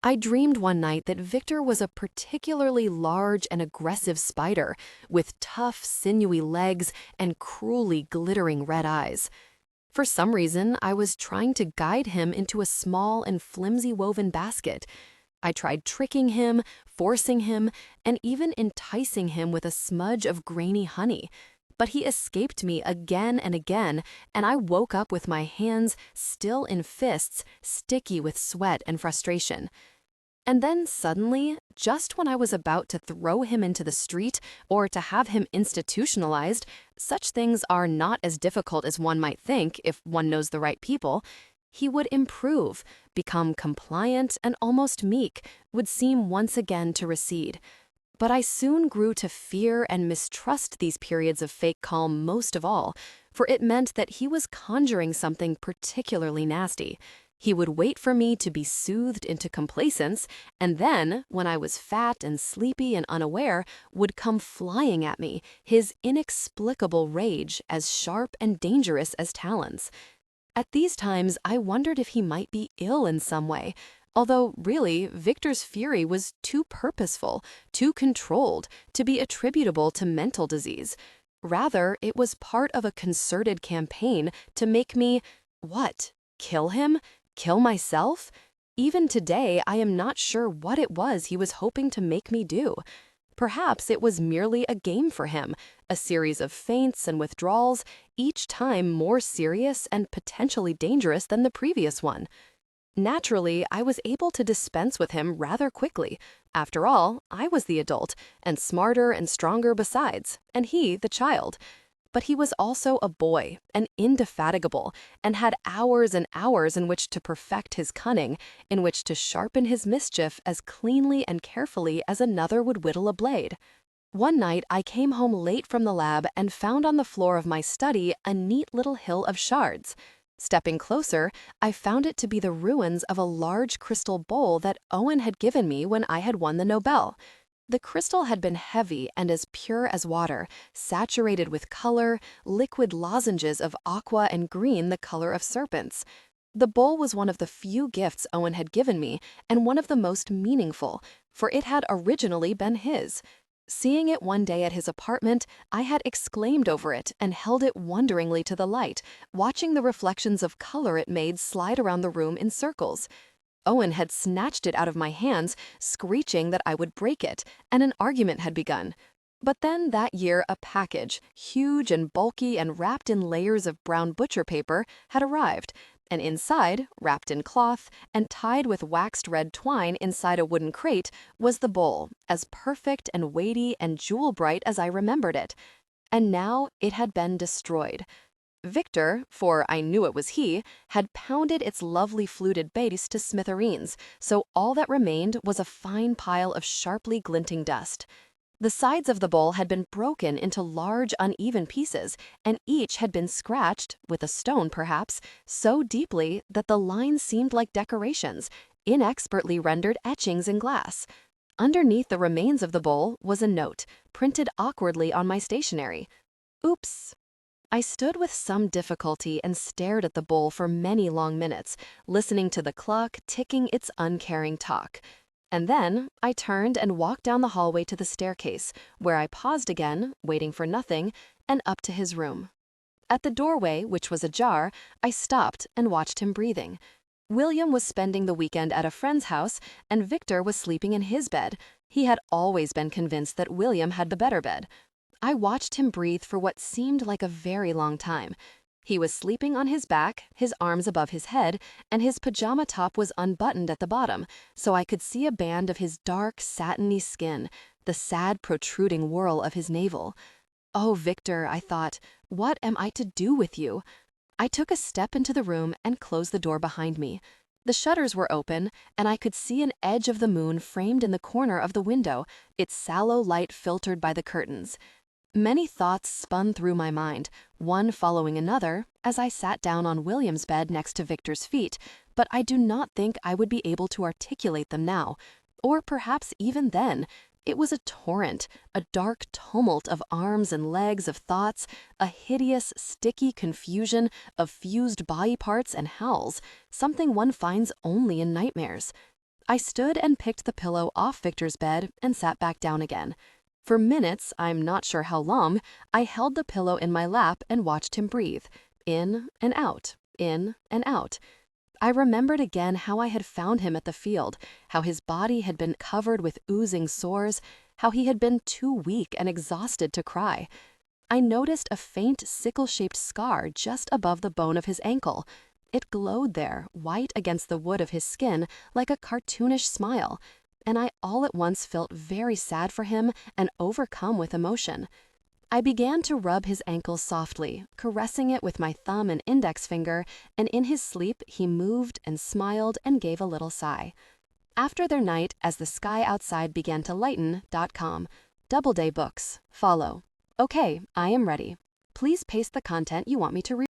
I dreamed one night that Victor was a particularly large and aggressive spider with tough, sinewy legs and cruelly glittering red eyes. For some reason, I was trying to guide him into a small and flimsy woven basket. I tried tricking him, forcing him, and even enticing him with a smudge of grainy honey. But he escaped me again and again, and I woke up with my hands still in fists, sticky with sweat and frustration. And then suddenly, just when I was about to throw him into the street or to have him institutionalized, such things are not as difficult as one might think if one knows the right people, he would improve, become compliant and almost meek, would seem once again to recede. But I soon grew to fear and mistrust these periods of fake calm most of all, for it meant that he was conjuring something particularly nasty. He would wait for me to be soothed into complacence, and then, when I was fat and sleepy and unaware, would come flying at me, his inexplicable rage as sharp and dangerous as talons. At these times, I wondered if he might be ill in some way, although really, Victor's fury was too purposeful, too controlled, to be attributable to mental disease. Rather, it was part of a concerted campaign to make me, what, kill him? Kill myself? Even today, I am not sure what it was he was hoping to make me do. Perhaps it was merely a game for him, a series of feints and withdrawals, each time more serious and potentially dangerous than the previous one. Naturally, I was able to dispense with him rather quickly. After all, I was the adult, and smarter and stronger besides, and he the child. But he was also a boy, and indefatigable, and had hours and hours in which to perfect his cunning, in which to sharpen his mischief as cleanly and carefully as another would whittle a blade. One night I came home late from the lab and found on the floor of my study a neat little hill of shards. Stepping closer, I found it to be the ruins of a large crystal bowl that Owen had given me when I had won the Nobel. The crystal had been heavy and as pure as water, saturated with color, liquid lozenges of aqua and green the color of serpents. The bowl was one of the few gifts Owen had given me, and one of the most meaningful, for it had originally been his. Seeing it one day at his apartment, I had exclaimed over it and held it wonderingly to the light, watching the reflections of color it made slide around the room in circles. Owen had snatched it out of my hands, screeching that I would break it, and an argument had begun. But then that year a package, huge and bulky and wrapped in layers of brown butcher paper, had arrived, and inside, wrapped in cloth, and tied with waxed red twine inside a wooden crate, was the bowl, as perfect and weighty and jewel-bright as I remembered it. And now it had been destroyed. Victor, for I knew it was he, had pounded its lovely fluted base to smithereens, so all that remained was a fine pile of sharply glinting dust. The sides of the bowl had been broken into large, uneven pieces, and each had been scratched, with a stone perhaps, so deeply that the lines seemed like decorations, inexpertly rendered etchings in glass. Underneath the remains of the bowl was a note, printed awkwardly on my stationery. Oops. I stood with some difficulty and stared at the bowl for many long minutes, listening to the clock ticking its uncaring talk. And then I turned and walked down the hallway to the staircase, where I paused again, waiting for nothing, and up to his room. At the doorway, which was ajar, I stopped and watched him breathing. William was spending the weekend at a friend's house, and Victor was sleeping in his bed. He had always been convinced that William had the better bed. I watched him breathe for what seemed like a very long time. He was sleeping on his back, his arms above his head, and his pajama top was unbuttoned at the bottom, so I could see a band of his dark, satiny skin, the sad protruding whorl of his navel. Oh, Victor, I thought, what am I to do with you? I took a step into the room and closed the door behind me. The shutters were open, and I could see an edge of the moon framed in the corner of the window, its sallow light filtered by the curtains. Many thoughts spun through my mind, one following another, as I sat down on William's bed next to Victor's feet, but I do not think I would be able to articulate them now, or perhaps even then. It was a torrent, a dark tumult of arms and legs, of thoughts, a hideous, sticky confusion of fused body parts and howls, something one finds only in nightmares. I stood and picked the pillow off Victor's bed and sat back down again. For minutes, I'm not sure how long, I held the pillow in my lap and watched him breathe, in and out, in and out. I remembered again how I had found him at the field, how his body had been covered with oozing sores, how he had been too weak and exhausted to cry. I noticed a faint sickle-shaped scar just above the bone of his ankle. It glowed there, white against the wood of his skin, like a cartoonish smile, and I all at once felt very sad for him and overcome with emotion. I began to rub his ankle softly, caressing it with my thumb and index finger, and in his sleep he moved and smiled and gave a little sigh. After their night, as the sky outside began to lighten.com. Doubleday Books. Follow. Okay, I am ready. Please paste the content you want me to read.